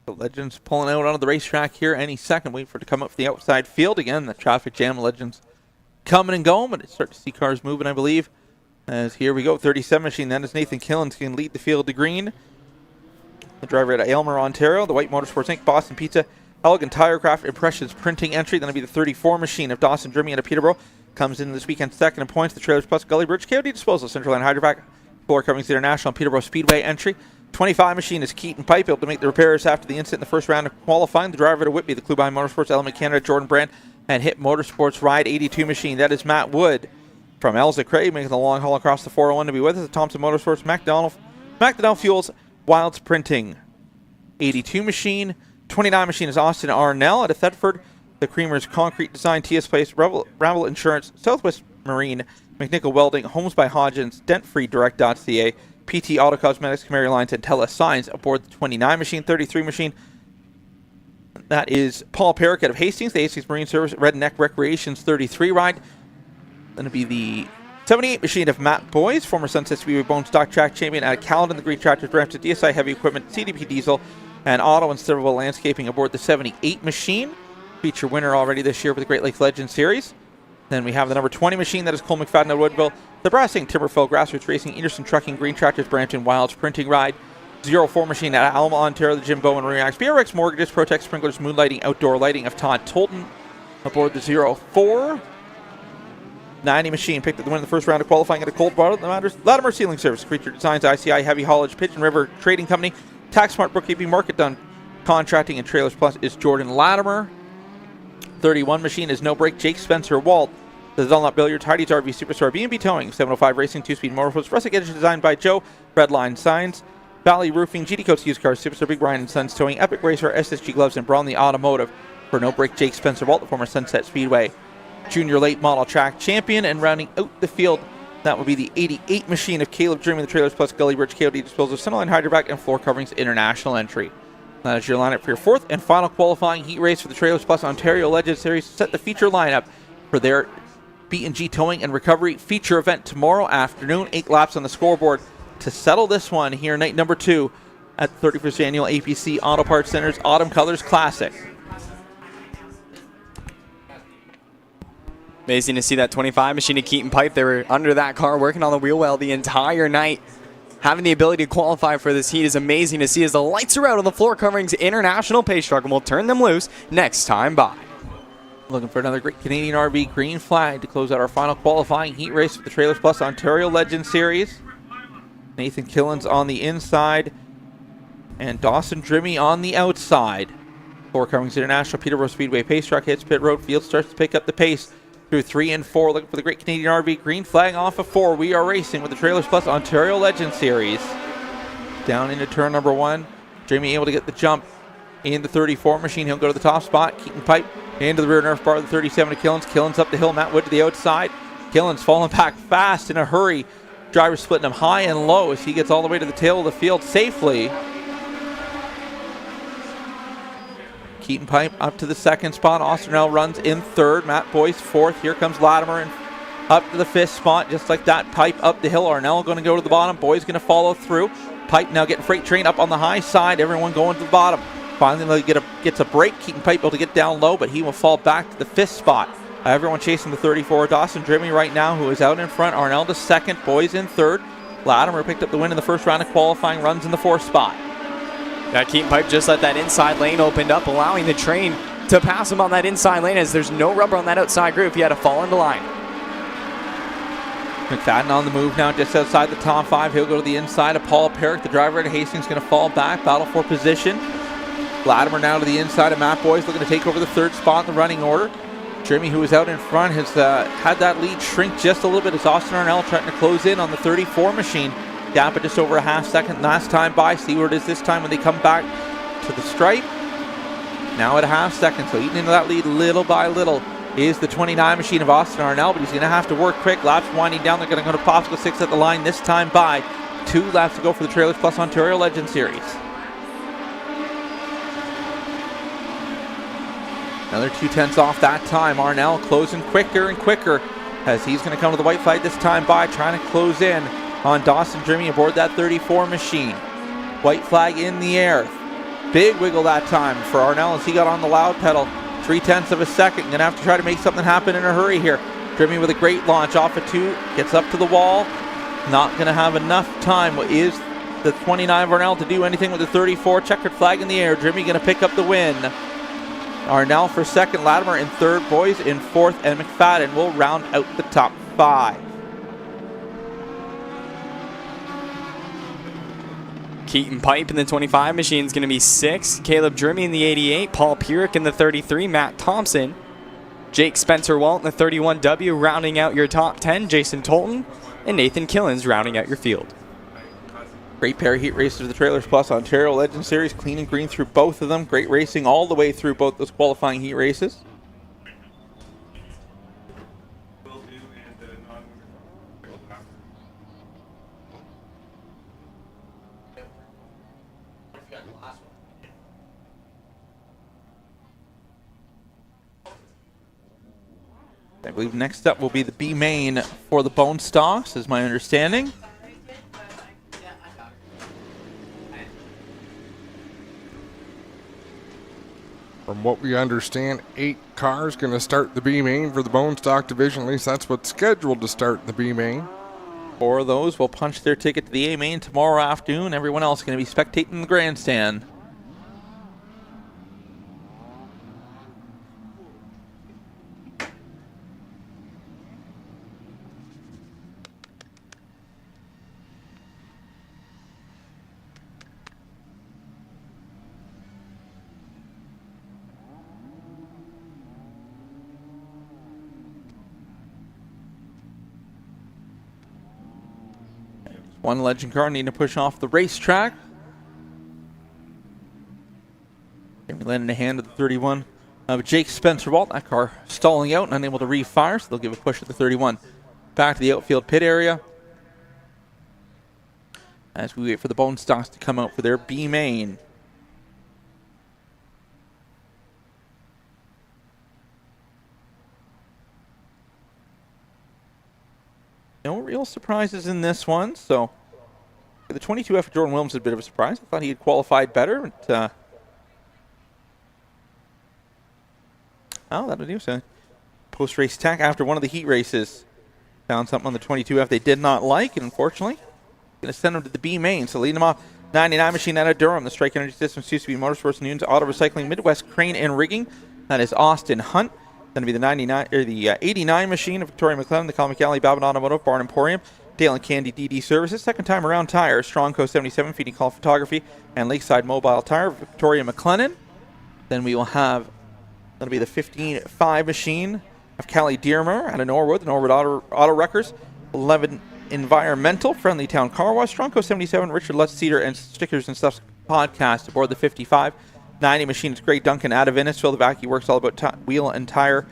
The Legends pulling out onto the racetrack here any second. Wait for it to come up for the outside field. Again, the traffic jam. Legends coming and going, but it's starting to see cars moving, I believe. As here we go, 37 machine. Then is Nathan Killens can lead the field to green. The driver at Aylmer, Ontario. The White Motorsports Inc., Boston Pizza, Elegant Tirecraft, Impressions Printing entry. Then it'll be the 34 machine of Dawson Drimming out of Peterborough. Comes in this weekend second in points. The Trailers Plus Gully Bridge, KOD Disposal, Central Line Hydrovac, Floor Coverings International, Peterborough Speedway entry. 25 machine is Keaton Pipe, able to make the repairs after the incident in the first round of qualifying. The driver to Whitby, the Clubine Motorsports, Element Canada, Jordan Brand, and Hit Motorsports Ride 82 machine. That is Matt Wood from Elza Craig, making the long haul across the 401 to be with us. The Thompson Motorsports, McDonald Fuels, Wilds Printing 82 machine. 29 machine is Austin Arnell out of Thetford. The Creamer's Concrete Design, TS Place, Ramble Insurance, Southwest Marine, McNichol Welding, Homes by Hodgins, Dentfree Direct.ca, PT Auto Cosmetics, Camaro Lines, and Tella Signs aboard the 29 machine. 33 machine, that is Paul Perrick out of Hastings, the Hastings Marine Service, Redneck Recreations 33 ride. Then it'll be the 78 machine of Matt Boyes, former Sunset Speedway Bone Stock Track Champion out of Caledon, the Green Tractors, Brampton, DSI Heavy Equipment, CDP Diesel, and Auto and Silverwell Landscaping aboard the 78 machine. Feature winner already this year for the Great Lakes Legends Series. Then we have the number 20 machine, that is Cole McFadden of Woodville, the Brassing, Timberfell, Grassroots Racing, Anderson Trucking, Green Tractors, Brampton, Wilds Printing Ride, 04 machine at Alma, Ontario, the Jim Bowen Reacts, BRX Mortgages, Protect Sprinklers, Moonlighting, Outdoor Lighting of Todd Tolton aboard the 04. 90 machine picked up the win in the first round of qualifying at a Cold Water. Latimer Sealing Service, Creature Designs, ICI Heavy Haulage, Pigeon River Trading Company, Tax Smart Bookkeeping, Market Done Contracting, and Trailers Plus is Jordan Latimer. 31 machine is No Break, Jake Spencer Walt. The Dunlop Billiards, Heidi's RV Superstore, B&B Towing, 705 Racing, 2-speed motorsports, Rustic Edge designed by Joe, Redline Signs, Valley Roofing, GD Coats Used Cars, Superstore, Big Ryan and Sons Towing, Epic Racer, SSG Gloves, and Brownlee Automotive. For No Break, Jake Spencer Walt, the former Sunset Speedway Junior Late Model Track Champion, and rounding out the field, that would be the 88 machine of Caleb Dreaming, the Trailers Plus Gully Bridge, KOD Disposal, Centerline Hydrovac, and Floor Coverings International entry. That is your lineup for your 4th and final qualifying heat race for the Trailers Plus Ontario Legends Series. Set the feature lineup for their B&G Towing and Recovery feature event tomorrow afternoon. 8 laps on the scoreboard to settle this one here, night number 2 at the 31st Annual APC Auto Parts Center's Autumn Colors Classic. Amazing to see that 25 machine of Keaton Pipe. They were under that car working on the wheel well the entire night. having the ability to qualify for this heat is amazing to see as the lights are out on the floor covering's international pace truck, and we'll turn them loose next time by. Looking for another great Canadian RV green flag to close out our final qualifying heat race for the Trailers Plus Ontario Legend Series. Nathan Killens on the inside and Dawson Drimmy on the outside. Floor coverings international Peterborough Speedway pace truck hits pit road. Field starts to pick up the pace through 3 and 4. Looking for the great Canadian RV green flag off of 4. We are racing with the Trailers Plus Ontario Legend Series. Down into turn number 1. Drimmy able to get the jump in the 34 machine. He'll go to the top spot. Keaton Pipe into the rear nerf bar of the 37 to Killens. Killens up the hill. Matt Wood to the outside. Killens falling back fast in a hurry. Driver splitting him high and low as he gets all the way to the tail of the field safely. Keaton Pipe up to the 2nd spot. Osternow runs in 3rd. Matt Boyce 4th. Here comes Latimer and up to the 5th spot. Just like that, Pipe up the hill. Arnell going to go to the bottom. Boyce going to follow through. Pipe now getting freight train up on the high side. Everyone going to the bottom. Finally gets a break. Keaton Pipe able to get down low, but he will fall back to the 5th spot. Everyone chasing the 34. Dawson Drimmy right now, who is out in front. Arnell to 2nd. Boyce in 3rd. Latimer picked up the win in the 1st round of qualifying. Runs in the 4th spot. Keaton Pipe just let that inside lane opened up, allowing the train to pass him on that inside lane as there's no rubber on that outside groove. He had to fall into line. McFadden on the move now just outside the top 5. He'll go to the inside of Paul Perrick. The driver at Hastings going to fall back. Battle for position. Latimer now to the inside of Matt Boyce, looking to take over the 3rd spot in the running order. Jimmy, who is out in front, has had that lead shrink just a little bit as Austin Arnell trying to close in on the 34 machine. Gap at just over a half second last time by. See where it is this time when they come back to the stripe. Now at a half second, so eating into that lead little by little is the 29 machine of Austin Arnell, but he's going to have to work quick. Laps winding down. They're going to go to Popsicle 6 at the line this time by. 2 laps to go for the Trailers Plus Ontario Legend Series. Another 2/10 off that time. Arnell closing quicker and quicker as he's going to come to the white flag this time by, trying to close in on Dawson Drimmy aboard that 34 machine. White flag in the air. Big wiggle that time for Arnell as he got on the loud pedal. 0.3 of a second. Going to have to try to make something happen in a hurry here. Drimmy with a great launch off of 2. Gets up to the wall. Not going to have enough time. Is the 29 of Arnell to do anything with the 34? Checkered flag in the air. Drimmy going to pick up the win. Arnell for 2nd. Latimer in 3rd. Boyce in 4th. And McFadden will round out the top 5. Keaton Pipe in the 25 machine is going to be 6. Caleb Drimmy in the 88. Paul Purick in the 33. Matt Thompson. Jake Spencer-Walt in the 31W rounding out your top 10. Jason Tolton and Nathan Killens rounding out your field. Great pair of heat races of the Trailers Plus Ontario Legend Series. Clean and green through both of them. Great racing all the way through both those qualifying heat races. I believe next up will be the B main for the Bone Stocks, is my understanding. From what we understand, 8 cars going to start the B main for the Bone Stock division. At least that's what's scheduled to start in the B main. 4 of those will punch their ticket to the A main tomorrow afternoon. Everyone else going to be spectating in the grandstand. One legend car needing to push off the racetrack. Jamie landing a hand at the 31 of Jake Spencer-Walt. That car stalling out and unable to refire, so they'll give a push at the 31. Back to the outfield pit area as we wait for the Bone Stocks to come out for their B main. No real surprises in this one, so the 22F for Jordan Williams is a bit of a surprise. I thought he had qualified better. But, that'll do. So post-race attack after one of the heat races. Found something on the 22F they did not like, and unfortunately, Going to send them to the B main. So leading them off, 99 machine out of Durham. The Strike Energy Systems used to be Motorsports Nunes Auto Recycling Midwest Crane and Rigging. That is Austin Hunt. Going to be the 99 or the 89 machine of Victoria McLennan, the Colin McAlley Babbitt Automotive Barn Emporium, Dale and Candy DD Services. Second time around tire, Strongco 77 Feeding Call Photography, and Lakeside Mobile Tire, Victoria McLennan. Then we will have, that'll be the 15.5 machine of Callie Dearmer out of Norwood, the Norwood Auto Wreckers. 11 Environmental, Friendly Town Car Wash, Strongco 77, Richard Lutz Cedar and Stickers and Stuff podcast aboard the 55. 90 machine is Greg Duncan out of Innisfil. The Vacuum Works all about wheel and tire.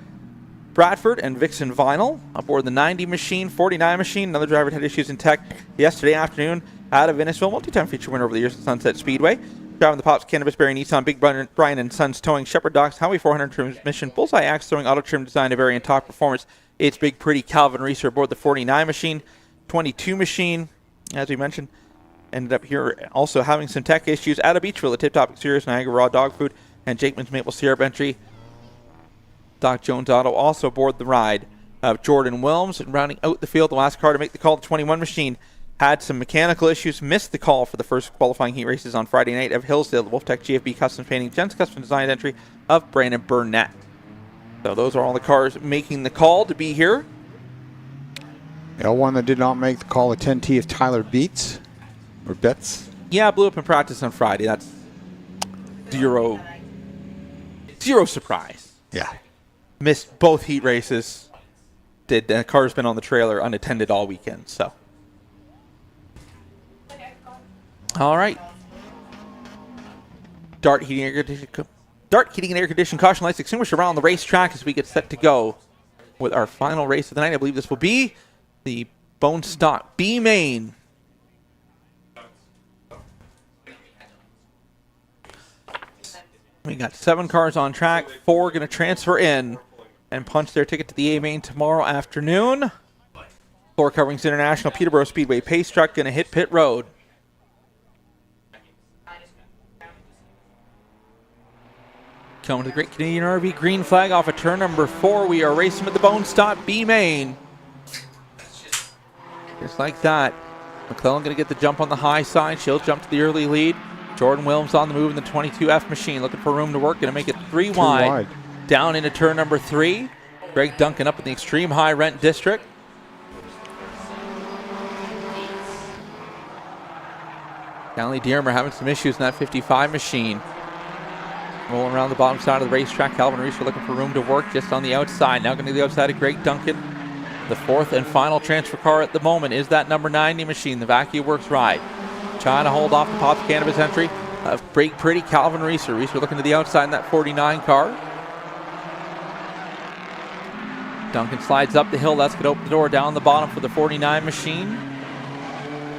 Bradford and Vixen Vinyl aboard the 90 machine. 49 machine, another driver had issues in tech yesterday afternoon out of Innisfil. Multi-time feature winner over the years at Sunset Speedway. Driving the Pops, Cannabis Berry, Nissan, Big Brian and Sons Towing, Shepherd Docks, Howie 400 transmission, Bullseye Axe Throwing, Auto Trim Design, a variant top performance. It's Big Pretty Calvin Reeser aboard the 49 machine. 22 machine, as we mentioned, ended up here also having some tech issues out of Beachville, the Tip Top Exteriors, Niagara Raw Dog Food, and Jakeman's Maple Syrup entry. Doc Jones Auto also aboard the ride of Jordan Wilms. And rounding out the field, the last car to make the call, the 21 machine, had some mechanical issues, missed the call for the first qualifying heat races on Friday night of Hillsdale, the Wolftech GFB Custom Painting, Jen's Custom Design entry of Brandon Burnett. So those are all the cars making the call to be here. One that did not make the call, the 10T of Tyler Betts. Yeah, blew up in practice on Friday. That's zero surprise. Yeah. Missed both heat races. The car's been on the trailer unattended all weekend. So, all right. Dart heating and air conditioning caution lights extinguished around the racetrack as we get set to go with our final race of the night. I believe this will be the Bone Stock B main. We got 7 cars on track, 4 going to transfer in and punch their ticket to the A main tomorrow afternoon. Floor Coverings International Peterborough Speedway pace truck going to hit pit road. Coming to the Great Canadian RV green flag off of turn number 4. We are racing with the Bone Stock B main. Just like that. McClellan going to get the jump on the high side. She'll jump to the early lead. Jordan Williams on the move in the 22F machine. Looking for room to work. Going to make it 3 wide. Down into turn number 3. Greg Duncan up in the extreme high rent district. Callie Dearmer having some issues in that 55 machine. Rolling around the bottom side of the racetrack. Calvin Reeser looking for room to work just on the outside. Now going to the outside of Greg Duncan. The 4th and final transfer car at the moment is that number 90 machine, the Vacuum Works ride. Trying to hold off the Pops Cannabis entry of Break Pretty Calvin Reeser. Reeser looking to the outside in that 49 car. Duncan slides up the hill. That's going to open the door down the bottom for the 49 machine.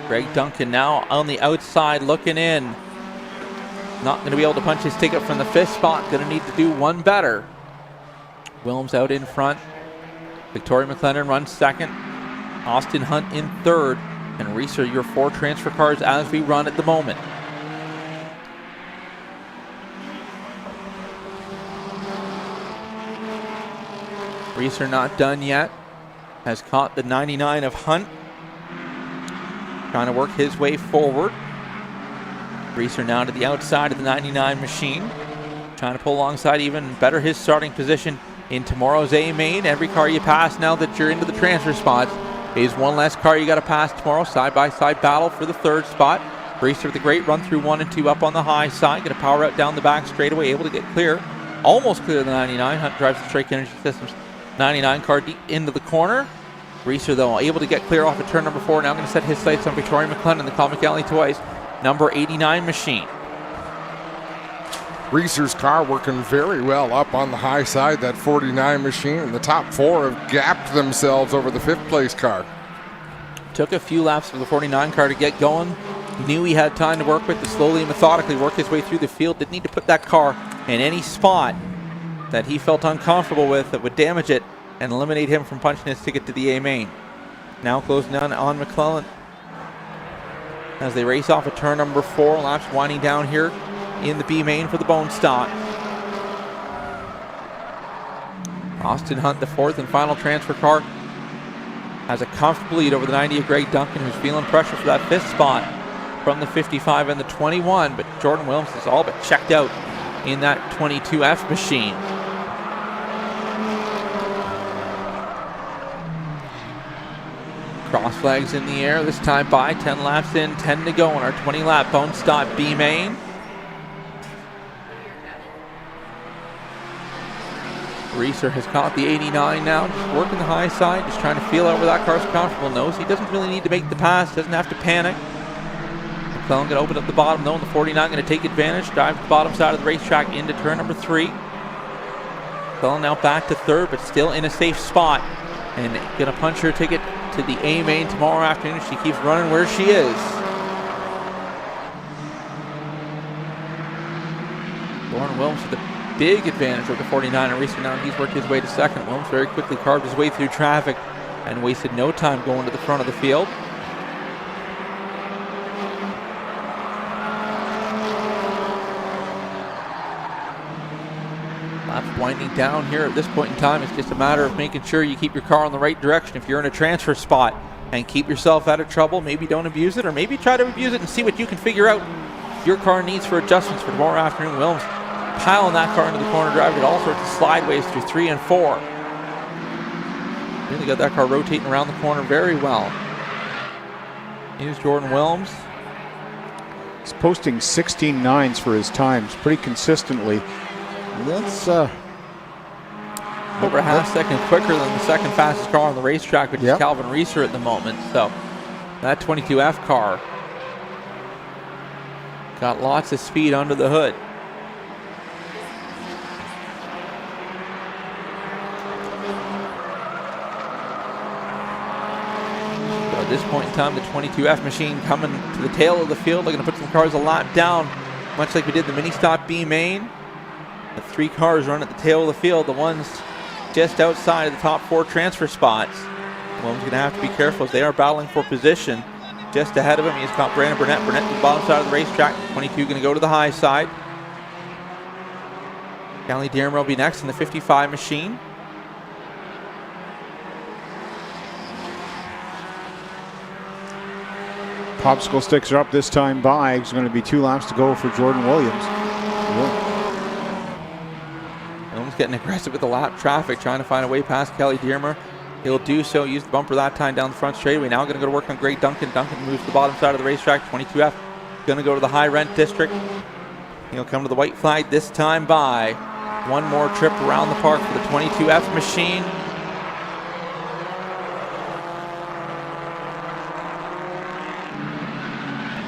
Greg Duncan now on the outside looking in. Not going to be able to punch his ticket from the 5th spot. Going to need to do one better. Wilms out in front. Victoria McLennan runs 2nd. Austin Hunt in 3rd. And Reeser, your 4 transfer cars as we run at the moment. Reeser not done yet. Has caught the 99 of Hunt. Trying to work his way forward. Reeser now to the outside of the 99 machine. Trying to pull alongside, even better his starting position in tomorrow's A main. Every car you pass now that you're into the transfer spots is one less car you got to pass tomorrow. Side-by-side battle for the 3rd spot. Reeser with a great run through 1 and 2 up on the high side. Going to power out down the back straightaway, able to get clear. Almost clear of the 99. Hunt drives the Strike Energy Systems 99 car deep into the corner. Reeser, though, able to get clear off of turn number 4. Now going to set his sights on Victoria McLennan, the Colin McAlley Toys, number 89 machine. Reeser's car working very well up on the high side, that 49 machine, and the top 4 have gapped themselves over the 5th place car. Took a few laps for the 49 car to get going. Knew he had time to work with to slowly and methodically work his way through the field. Didn't need to put that car in any spot that he felt uncomfortable with that would damage it and eliminate him from punching his ticket to the A main. Now closing down on McClellan as they race off of turn number 4. Laps winding down here in the B main for the Bone Stock. Austin Hunt, the 4th and final transfer car. has a comfortable lead over the 90 of Greg Duncan, who's feeling pressure for that 5th spot from the 55 and the 21, but Jordan Williams is all but checked out in that 22F machine. Cross flags in the air this time by 10 laps in, 10 to go in our 20-lap Bone Stock B main. Reeser has caught the 89 now, just working the high side, just trying to feel out where that car's comfortable. Knows he doesn't really need to make the pass, doesn't have to panic. McClellan going to open up the bottom though, and the 49 going to take advantage, drive to the bottom side of the racetrack into turn number 3. McClellan now back to 3rd, but still in a safe spot, and going to punch her ticket to the A main tomorrow afternoon. She keeps running where she is. Lauren Williams with a big advantage over the 49 and Reeser now. He's worked his way to 2nd. Williams very quickly carved his way through traffic and wasted no time going to the front of the field. Laps winding down here at this point in time. It's just a matter of making sure you keep your car in the right direction if you're in a transfer spot, and keep yourself out of trouble. Maybe don't abuse it, or maybe try to abuse it and see what you can figure out your car needs for adjustments for tomorrow afternoon. Williams piling that car into the corner, driving all sorts of slideways through 3 and 4. Really got that car rotating around the corner very well. Here's Jordan Williams. He's posting 16.9s for his times pretty consistently. That's over a half second quicker than the 2nd fastest car on the racetrack, which is Calvin Reeser at the moment. So that 22F car got lots of speed under the hood. So at this point in time, the 22F machine coming to the tail of the field, looking to put some cars a lap down, much like we did the mini stock B main. The 3 cars run at the tail of the field, the ones just outside of the top 4 transfer spots. Williams going to have to be careful as they are battling for position. Just ahead of him, he's got Brandon Burnett. Burnett to the bottom side of the racetrack. 22 going to go to the high side. Callie Dearmer will be next in the 55 machine. Popsicle sticks are up this time by. It's going to be 2 laps to go for Jordan Williams. Williams getting aggressive with the lap traffic, trying to find a way past Callie Dearmer. He'll do so, use the bumper that time down the front straightaway. Now going to go to work on Greg Duncan. Duncan moves to the bottom side of the racetrack. 22F going to go to the high rent district. He'll come to the white flag this time by. One more trip around the park for the 22F machine.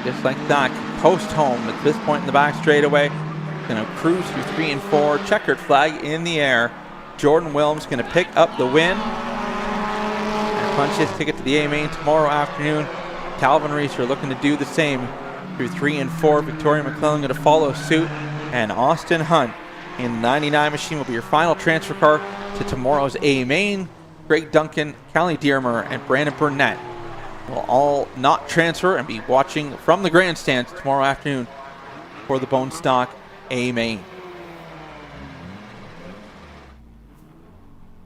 Just like that, post home at this point in the back straightaway. Going to cruise through 3 and 4. Checkered flag in the air. Jordan Williams going to pick up the win and punch his ticket to the A main tomorrow afternoon. Calvin Reeser looking to do the same through 3 and 4. Victoria McClellan going to follow suit, and Austin Hunt in the 99 machine will be your final transfer car to tomorrow's A main. Greg Duncan, Callie Dearmer, and Brandon Burnett will all not transfer and be watching from the grandstands tomorrow afternoon for the Bone Stock A main.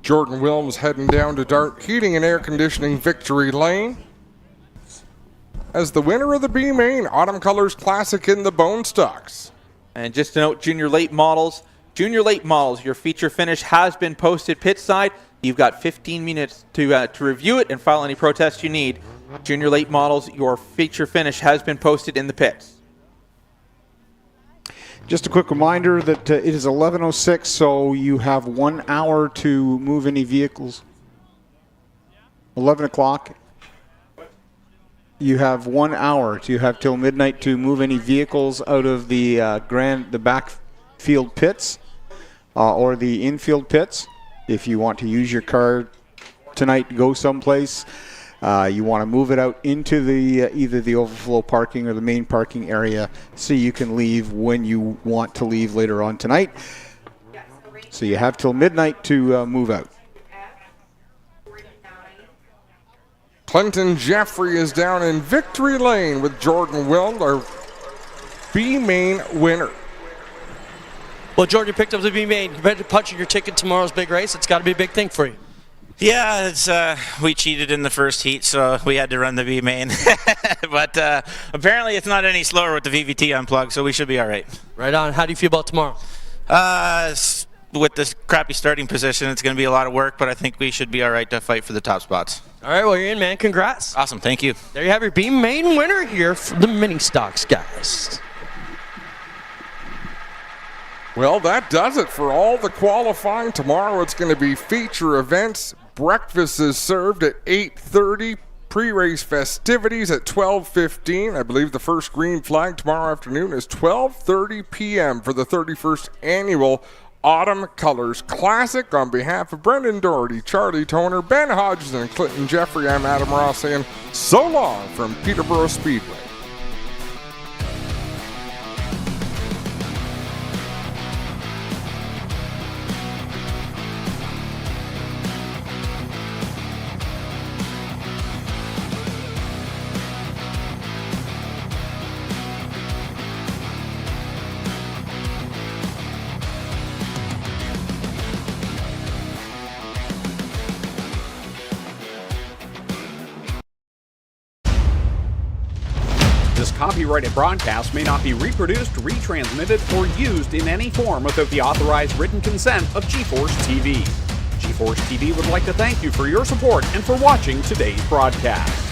Jordan Williams heading down to Dart Heating and Air Conditioning Victory Lane as the winner of the B main Autumn Colors Classic in the Bone Stocks. And just to note, Junior late models, your feature finish has been posted pit side. You've got 15 minutes to review it and file any protests you need. Junior late models, your feature finish has been posted in the pits. Just a quick reminder that it is 11:06, so you have 1 hour to move any vehicles. 11 o'clock. You have 1 hour. You have till midnight to move any vehicles out of the backfield pits or the infield pits. If you want to use your car tonight to go someplace, you want to move it out into the either the overflow parking or the main parking area so you can leave when you want to leave later on tonight. So you have till midnight to move out. Clinton Jeffrey is down in Victory Lane with Jordan Williams, our B main winner. Well, Jordan, you picked up the B main. Compared to punching your ticket tomorrow's big race, it's got to be a big thing for you. Yeah, it's we cheated in the first heat, so we had to run the V main. But apparently it's not any slower with the VVT unplugged, so we should be all right. Right on. How do you feel about tomorrow? With this crappy starting position, it's going to be a lot of work, but I think we should be all right to fight for the top spots. All right, well, you're in, man. Congrats. Awesome. Thank you. There you have your B main winner here for the mini stocks, guys. Well, that does it for all the qualifying. Tomorrow it's going to be feature events. Breakfast is served at 8:30. Pre-race festivities at 12:15. I believe the first green flag tomorrow afternoon is 12:30 p.m. for the 31st annual Autumn Colors Classic. On behalf of Brendan Doherty, Charlie Toner, Ben Hodges, and Clinton Jeffrey, I'm Adam Ross saying so long from Peterborough Speedway. This copyrighted broadcast may not be reproduced, retransmitted, or used in any form without the authorized written consent of GeForce TV. GeForce TV would like to thank you for your support and for watching today's broadcast.